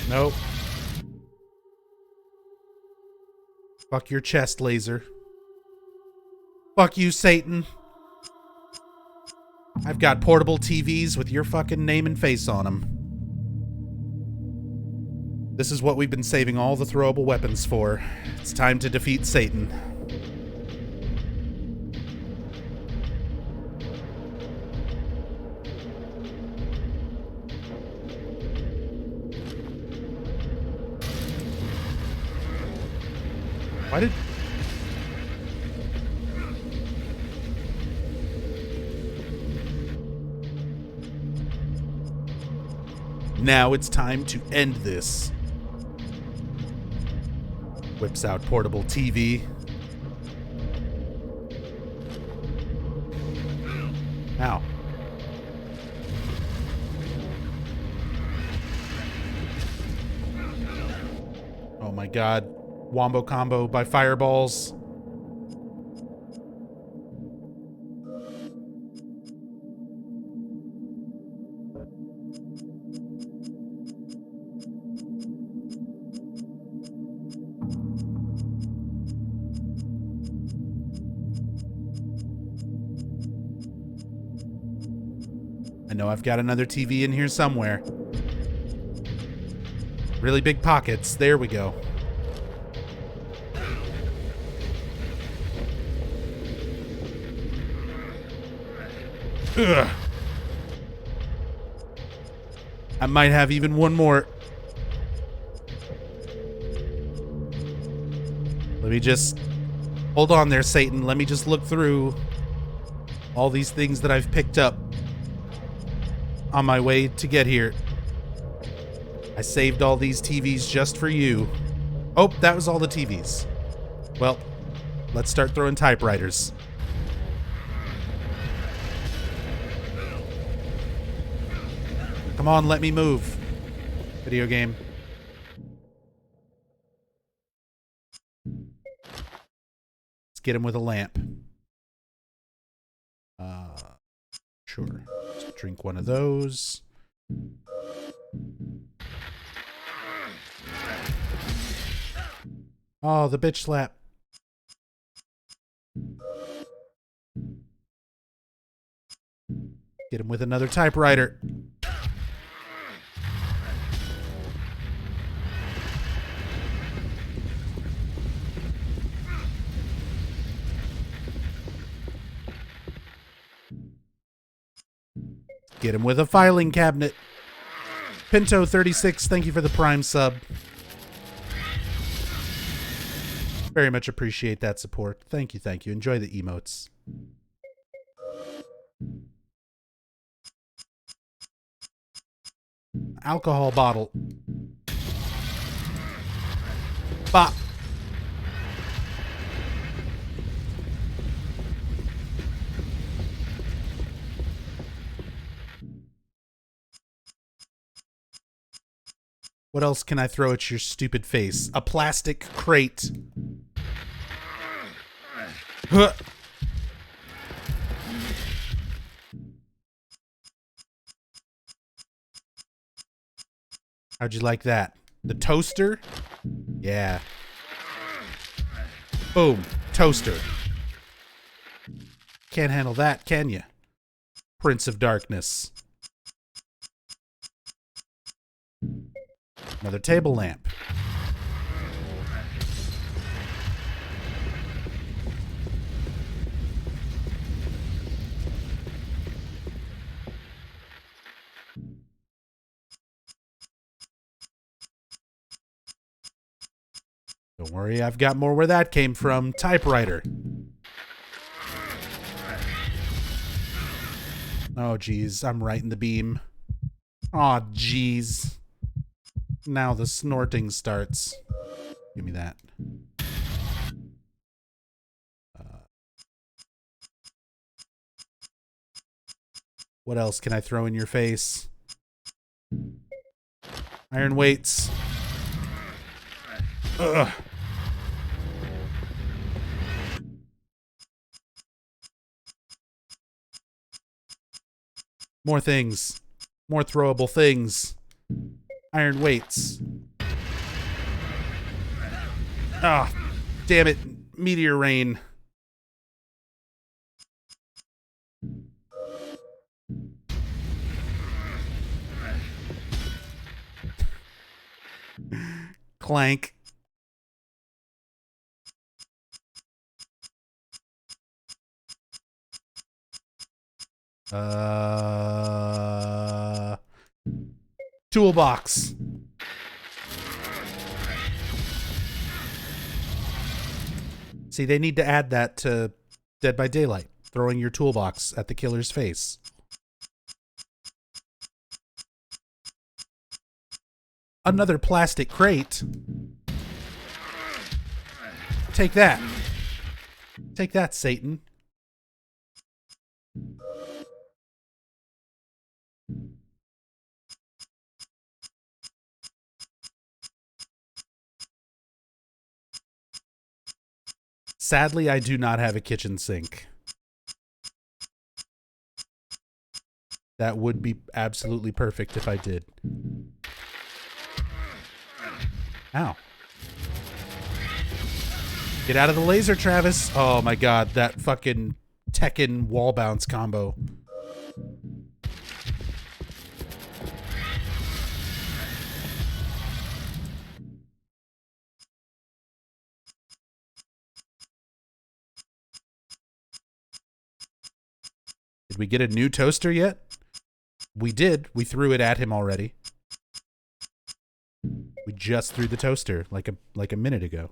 Nope. Fuck your chest, laser. Fuck you, Satan. I've got portable TVs with your fucking name and face on them. This is what we've been saving all the throwable weapons for. It's time to defeat Satan. Why did... Now it's time to end this. Whips out portable TV. Ow. Oh my god. Wombo combo by fireballs. I know I've got another TV in here somewhere. Really big pockets. There we go. Ugh. I might have even one more. Let me just... Hold on there, Satan. Let me just look through all these things that I've picked up on my way to get here. I saved all these TVs just for you. Oh, that was all the TVs. Well, let's start throwing typewriters. Come on, let me move. Video game. Let's get him with a lamp. Sure. Let's drink one of those. Oh, the bitch slap. Get him with another typewriter. Get him with a filing cabinet. Pinto 36, thank you for the Prime sub. Very much appreciate that support. Thank you, thank you. Enjoy the emotes. Alcohol bottle. Bop. What else can I throw at your stupid face? A plastic crate. Huh. How'd you like that? The toaster? Yeah. Boom. Toaster. Can't handle that, can you? Prince of Darkness. Another table lamp. Don't worry, I've got more where that came from. Typewriter. Oh, geez, I'm right in the beam. Oh, geez. Now the snorting starts. Give me that. What else can I throw in your face? Iron weights. Ugh. More things. More throwable things. Iron weights. Ah, oh, damn it. Meteor rain. Clank. Toolbox. See, they need to add that to Dead by Daylight, throwing your toolbox at the killer's face. Another plastic crate. Take that. Take that, Satan. Sadly, I do not have a kitchen sink. That would be absolutely perfect if I did. Ow. Get out of the laser, Travis. Oh my god, that fucking Tekken wall bounce combo. Did we get a new toaster yet? We did. We threw it at him already. We just threw the toaster like a minute ago.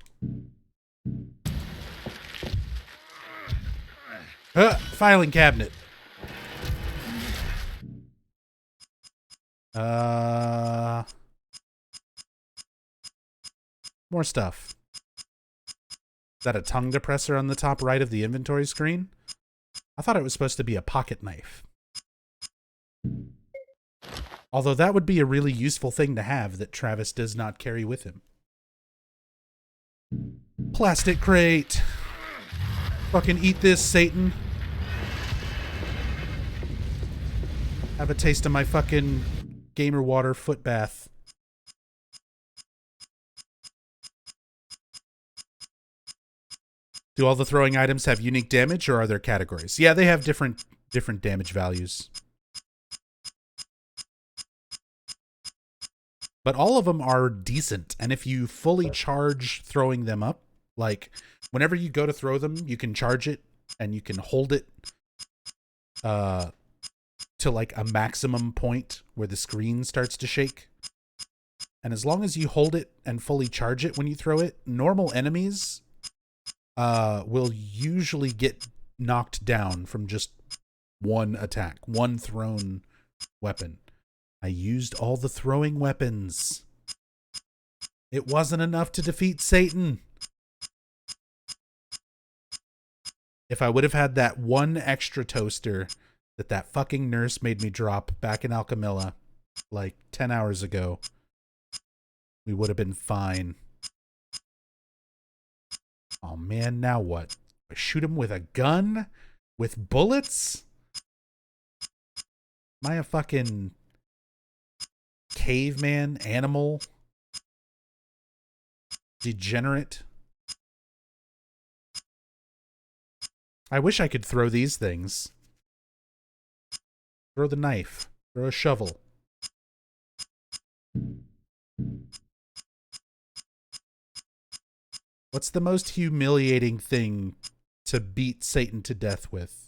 Filing cabinet. More stuff. Is that a tongue depressor on the top right of the inventory screen? I thought it was supposed to be a pocket knife. Although that would be a really useful thing to have that Travis does not carry with him. Plastic crate. Fucking eat this, Satan. Have a taste of my fucking gamer water foot bath. Do all the throwing items have unique damage, or are there categories? Yeah, they have different damage values. But all of them are decent, and if you fully charge throwing them up, like whenever you go to throw them, you can charge it and you can hold it to like a maximum point where the screen starts to shake. And as long as you hold it and fully charge it when you throw it, normal enemies will usually get knocked down from just one attack, one thrown weapon. I used all the throwing weapons. It wasn't enough to defeat Satan. If I would have had that one extra toaster that fucking nurse made me drop back in Alchemilla like 10 hours ago, we would have been fine. Oh man, now what? I shoot him with a gun? With bullets? Am I a fucking caveman animal? Degenerate? I wish I could throw these things. Throw the knife. Throw a shovel. What's the most humiliating thing to beat Satan to death with?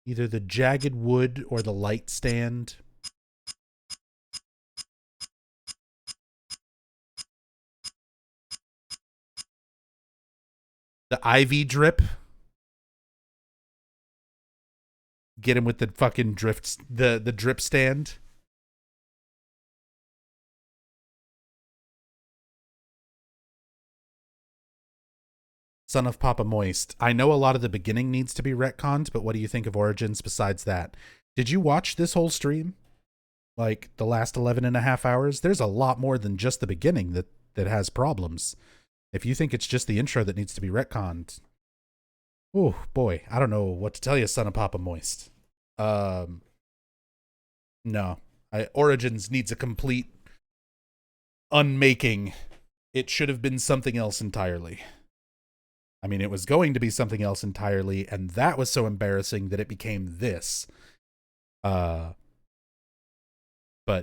Either the jagged wood or the light stand. The IV drip. Get him with the fucking the drip stand. Son of Papa Moist. I know a lot of the beginning needs to be retconned, but what do you think of Origins besides that? Did you watch this whole stream? Like the last 11 and a half hours? There's a lot more than just the beginning that has problems. If you think it's just the intro that needs to be retconned, oh boy, I don't know what to tell you, Son of Papa Moist. No. Origins needs a complete unmaking. It should have been something else entirely. I mean, it was going to be something else entirely, and that was so embarrassing that it became this. But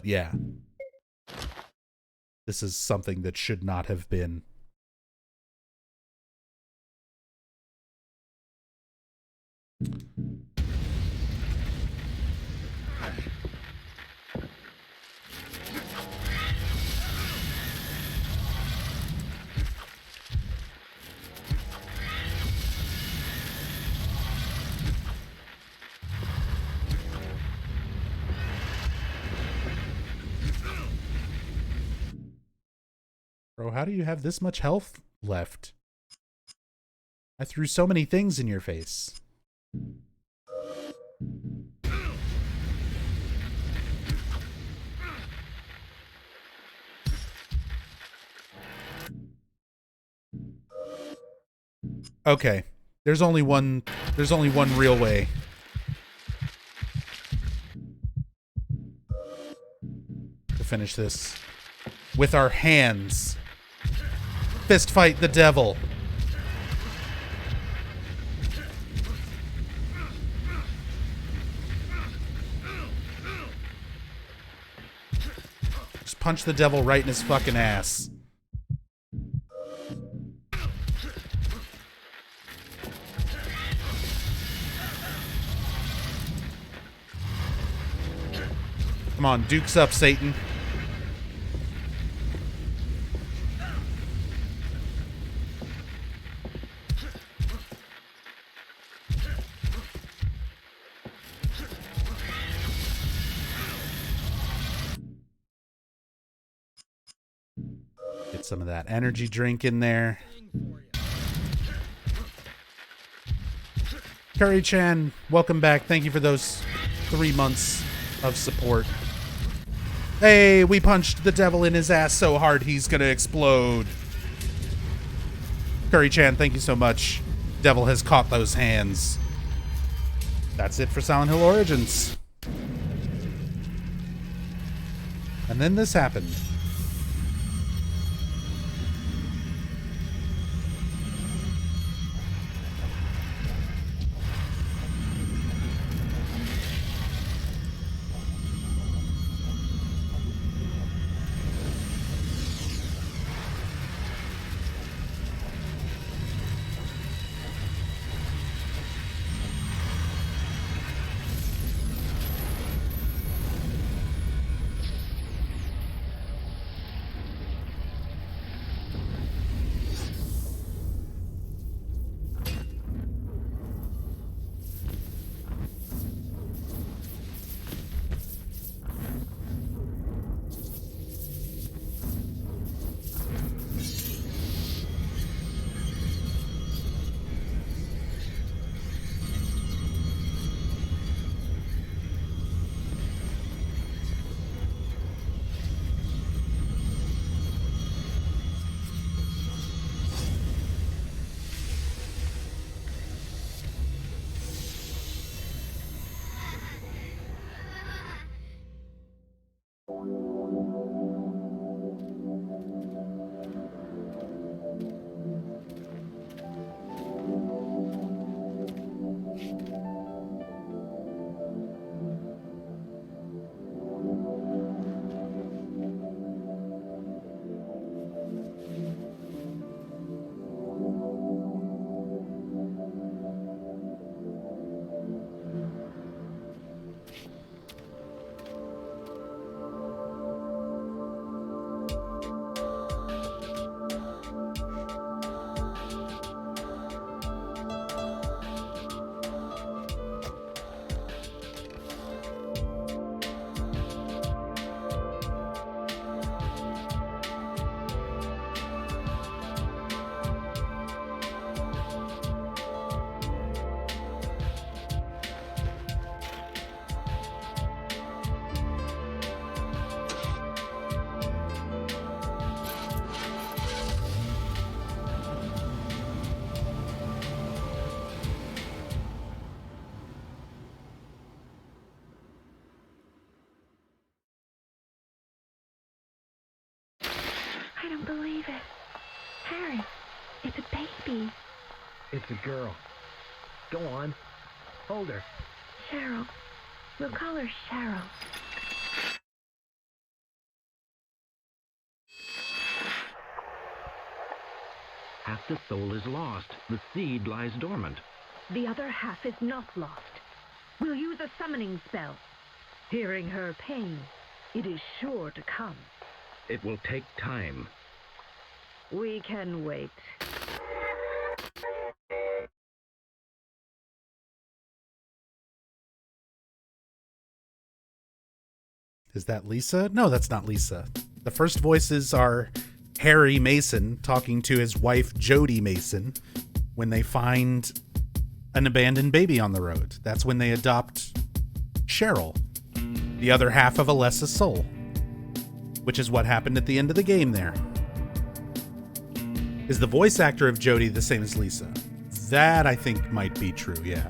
yeah. This is something that should not have been. Bro, how do you have this much health left? I threw so many things in your face. Okay. There's only one real way. To finish this. With our hands. Fist fight the devil. Just punch the devil right in his fucking ass. Come on, dukes up, Satan. Get some of that energy drink in there. Curry-chan, welcome back. Thank you for those 3 months of support. Hey, we punched the devil in his ass so hard he's gonna explode. Curry-chan, thank you so much. Devil has caught those hands. That's it for Silent Hill Origins. And then this happened. I don't believe it. Harry, it's a baby. It's a girl. Go on. Hold her. Cheryl. We'll call her Cheryl. Half the soul is lost. The seed lies dormant. The other half is not lost. We'll use a summoning spell. Hearing her pain, it is sure to come. It will take time. We can wait. Is that Lisa? No, that's not Lisa. The first voices are Harry Mason talking to his wife Jody Mason when they find an abandoned baby on the road. That's when they adopt Cheryl, the other half of Alessa's soul, which is what happened at the end of the game there. Is the voice actor of Jody the same as Lisa? That I think might be true, yeah.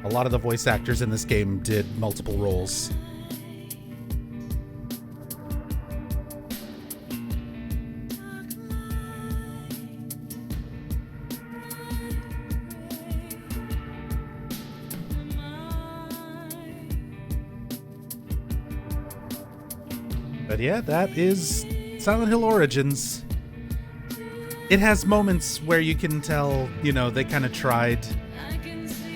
A lot of the voice actors in this game did multiple roles. But yeah, that is Silent Hill Origins. It has moments where you can tell, you know, they kind of tried.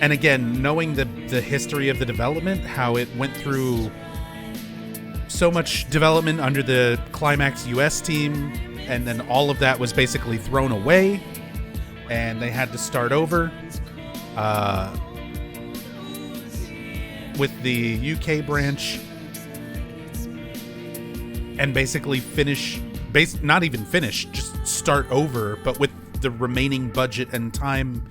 And again, knowing the history of the development, how it went through so much development under the Climax US team, and then all of that was basically thrown away, and they had to start over with the UK branch. And basically not even finish, just start over, but with the remaining budget and time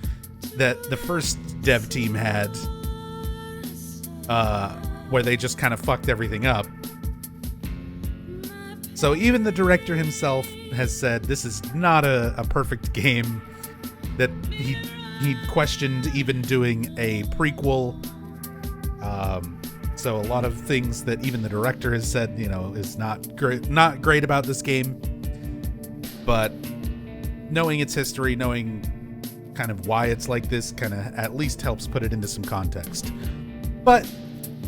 that the first dev team had, where they just kind of fucked everything up. So even the director himself has said this is not a perfect game. that he questioned even doing a prequel. So a lot of things that even the director has said, is not great about this game. But knowing its history, knowing kind of why it's like this, kind of at least helps put it into some context. But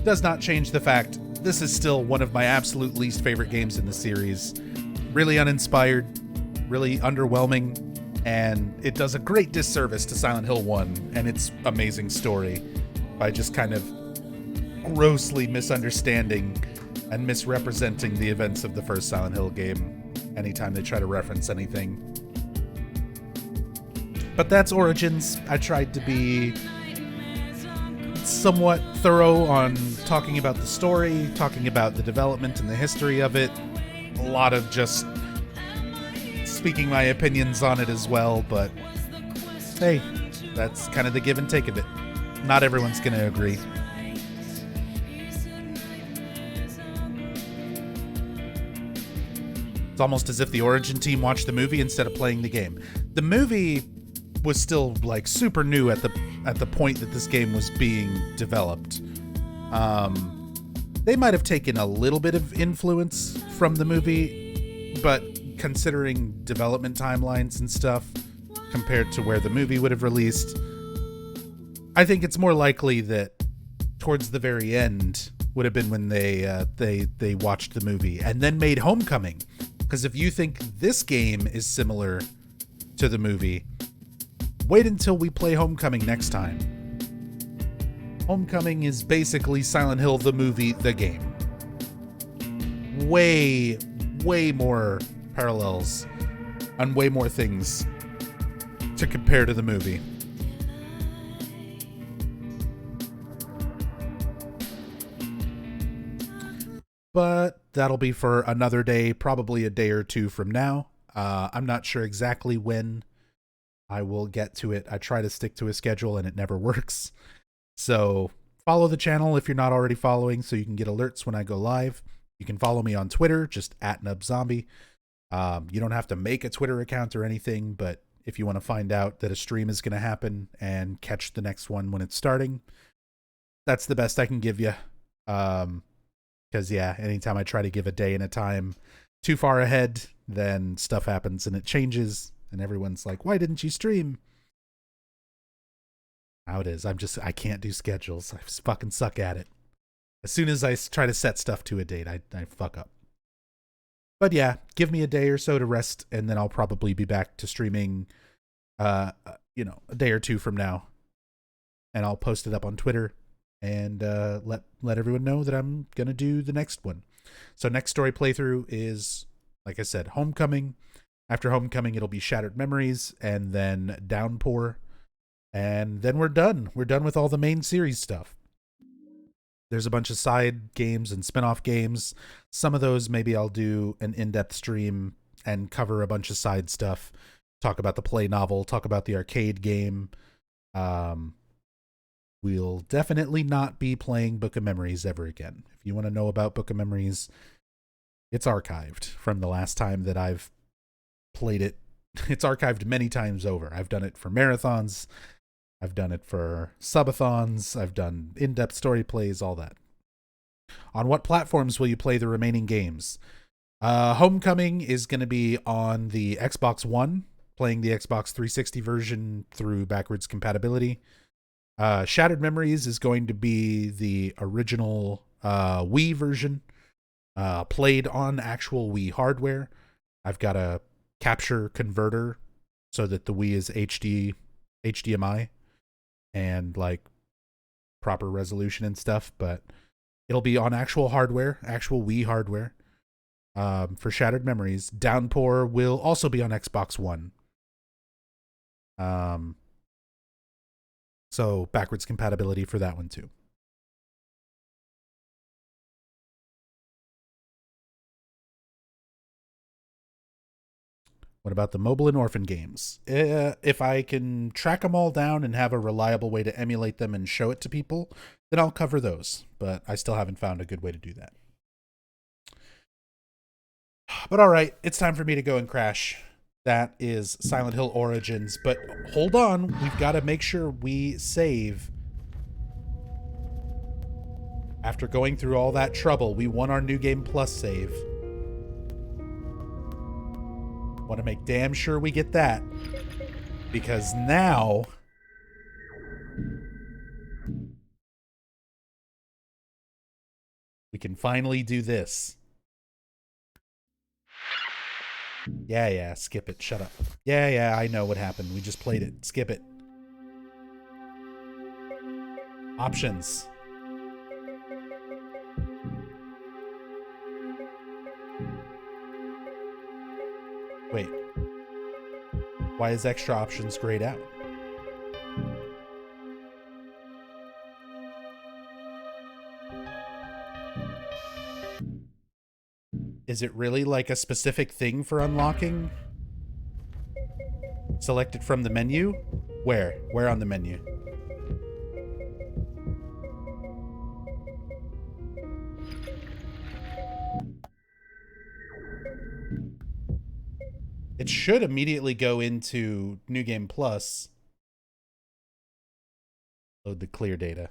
does not change the fact this is still one of my absolute least favorite games in the series. Really uninspired, really underwhelming, and it does a great disservice to Silent Hill 1 and its amazing story by just kind of grossly misunderstanding and misrepresenting the events of the first Silent Hill game anytime they try to reference anything. But that's Origins. I tried to be somewhat thorough on talking about the story, talking about the development and the history of it. A lot of just speaking my opinions on it as well, but hey, that's kind of the give and take of it. Not everyone's going to agree. It's almost as if the Origin team watched the movie instead of playing the game. The movie was still like super new at the point that this game was being developed. They might have taken a little bit of influence from the movie, but considering development timelines and stuff compared to where the movie would have released, I think it's more likely that towards the very end would have been when they watched the movie and then made Homecoming. Because if you think this game is similar to the movie, wait until we play Homecoming next time. Homecoming is basically Silent Hill the movie, the game. Way more parallels and way more things to compare to the movie. But that'll be for another day, probably a day or two from now. I'm not sure exactly when I will get to it. I try to stick to a schedule and it never works. So follow the channel if you're not already following so you can get alerts when I go live. You can follow me on Twitter, just @nubzombie. You don't have to make a Twitter account or anything, but if you want to find out that a stream is going to happen and catch the next one when it's starting, that's the best I can give you. Because yeah, anytime I try to give a day and a time too far ahead, then stuff happens and it changes and everyone's like, why didn't you stream? How it is. I can't do schedules. I fucking suck at it. As soon as I try to set stuff to a date, I fuck up. But yeah, give me a day or so to rest and then I'll probably be back to streaming, a day or two from now. And I'll post it up on Twitter and let everyone know that I'm going to do the next one. So next story playthrough is, like I said, Homecoming. After Homecoming, it'll be Shattered Memories and then Downpour. And then we're done. We're done with all the main series stuff. There's a bunch of side games and spin-off games. Some of those maybe I'll do an in-depth stream and cover a bunch of side stuff. Talk about the play novel, talk about the arcade game. We'll definitely not be playing Book of Memories ever again. If you want to know about Book of Memories, it's archived from the last time that I've played it. It's archived many times over. I've done it for marathons. I've done it for subathons. I've done in-depth story plays, all that. On what platforms will you play the remaining games? Homecoming is going to be on the Xbox One, playing the Xbox 360 version through backwards compatibility. Shattered Memories is going to be the original Wii version, played on actual Wii hardware. I've got a capture converter so that the Wii is HDMI and like proper resolution and stuff, but it'll be on actual hardware, actual Wii hardware. For Shattered Memories, Downpour will also be on Xbox One. So backwards compatibility for that one too. What about the mobile and orphan games? If I can track them all down and have a reliable way to emulate them and show it to people, then I'll cover those. But I still haven't found a good way to do that. But all right, it's time for me to go and crash. That is Silent Hill Origins. But hold on, we've got to make sure we save. After going through all that trouble, we won our New Game Plus save. Want to make damn sure we get that. Because now... we can finally do this. Yeah, skip it. Shut up. Yeah, I know what happened. We just played it. Skip it. Options. Wait. Why is extra options grayed out? Is it really like a specific thing for unlocking? Selected from the menu? Where? Where on the menu? It should immediately go into New Game Plus. Load the clear data.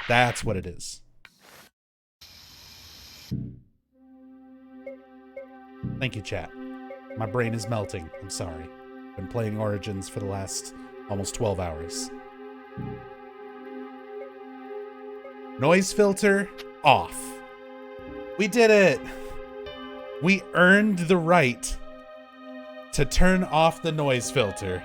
That's what it is. Thank you, chat. My brain is melting. I'm sorry. Been playing Origins for the last almost 12 hours. Noise filter off. We did it. We earned the right to turn off the noise filter.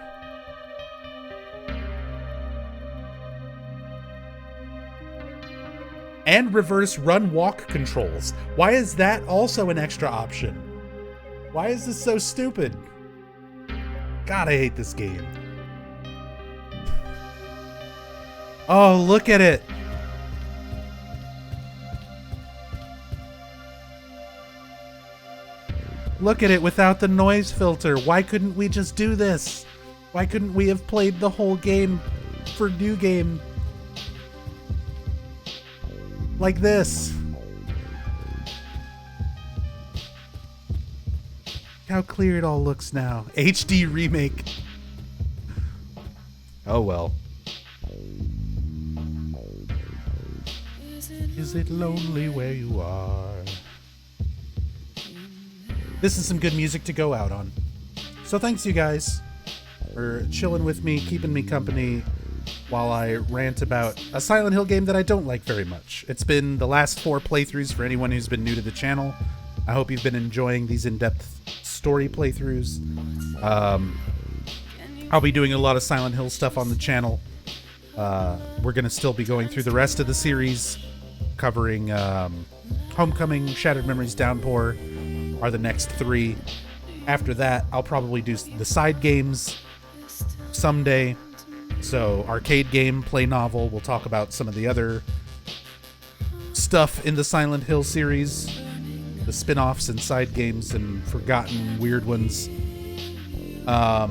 And reverse run walk controls. Why is that also an extra option? Why is this so stupid? God, I hate this game. Oh, look at it. Look at it without the noise filter. Why couldn't we just do this? Why couldn't we have played the whole game for New Game? Like this. How clear it all looks now. HD remake. Oh well. Is it lonely where you are? This is some good music to go out on. So thanks you guys for chilling with me, keeping me company while I rant about a Silent Hill game that I don't like very much. It's been the last 4 playthroughs for anyone who's been new to the channel. I hope you've been enjoying these in-depth story playthroughs. I'll be doing a lot of Silent Hill stuff on the channel. We're going to still be going through the rest of the series, covering Homecoming, Shattered Memories, Downpour are the next 3. After that, I'll probably do the side games someday. So, arcade game, play novel, we'll talk about some of the other stuff in the Silent Hill series, the spin-offs and side games and forgotten weird ones. I'll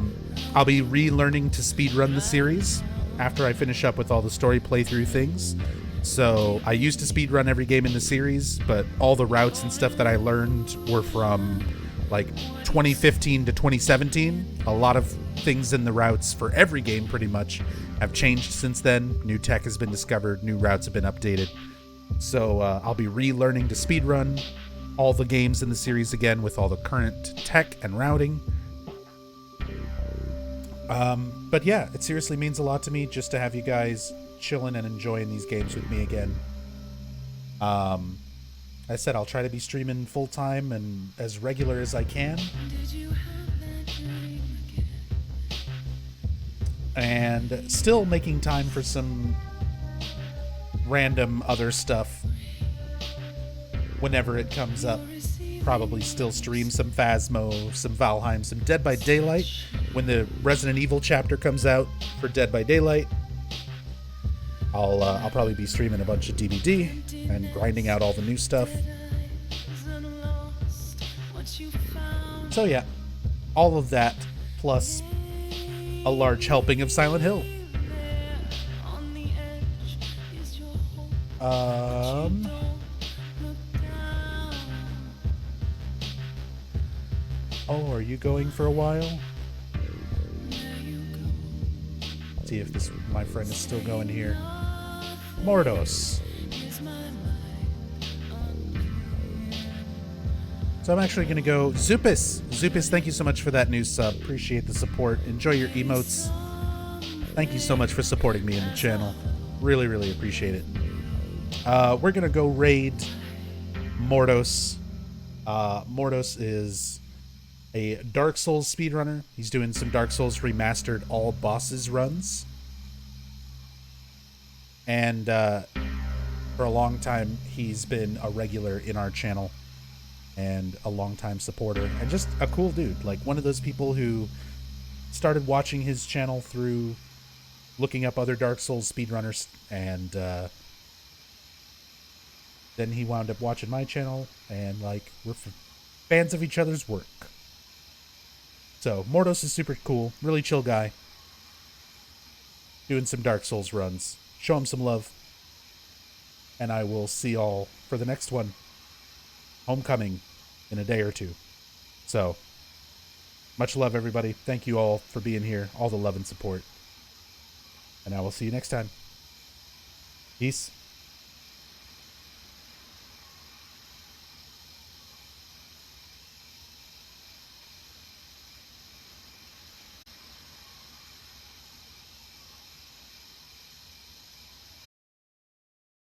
be relearning to speedrun the series after I finish up with all the story playthrough things. So, I used to speedrun every game in the series, but all the routes and stuff that I learned were from like 2015 to 2017. A lot of things in the routes for every game pretty much have changed since then. New tech has been discovered, new routes have been updated. So I'll be relearning to speedrun all the games in the series again with all the current tech and routing. But yeah, it seriously means a lot to me just to have you guys chilling and enjoying these games with me again. I said I'll try to be streaming full-time and as regular as I can. And still making time for some random other stuff whenever it comes up. Probably still stream some Phasmo, some Valheim, some Dead by Daylight when the Resident Evil chapter comes out for Dead by Daylight. I'll probably be streaming a bunch of DVD and grinding out all the new stuff. So yeah, all of that plus a large helping of Silent Hill. Oh, are you going for a while? See if this my friend is still going here. Mordos. So I'm actually going to go... Zupis! Zupis, thank you so much for that new sub. Appreciate the support. Enjoy your emotes. Thank you so much for supporting me in the channel. Really, really appreciate it. We're going to go raid Mordos. Mordos is a Dark Souls speedrunner. He's doing some Dark Souls Remastered all bosses runs. And for a long time, he's been a regular in our channel and a longtime supporter and just a cool dude. Like one of those people who started watching his channel through looking up other Dark Souls speedrunners, and then he wound up watching my channel, and like we're fans of each other's work. So Mordos is super cool, really chill guy, doing some Dark Souls runs. Show him some love, and I will see y'all for the next one. Homecoming in a day or two. So, much love, everybody. Thank you all for being here, all the love and support. And I will see you next time. Peace.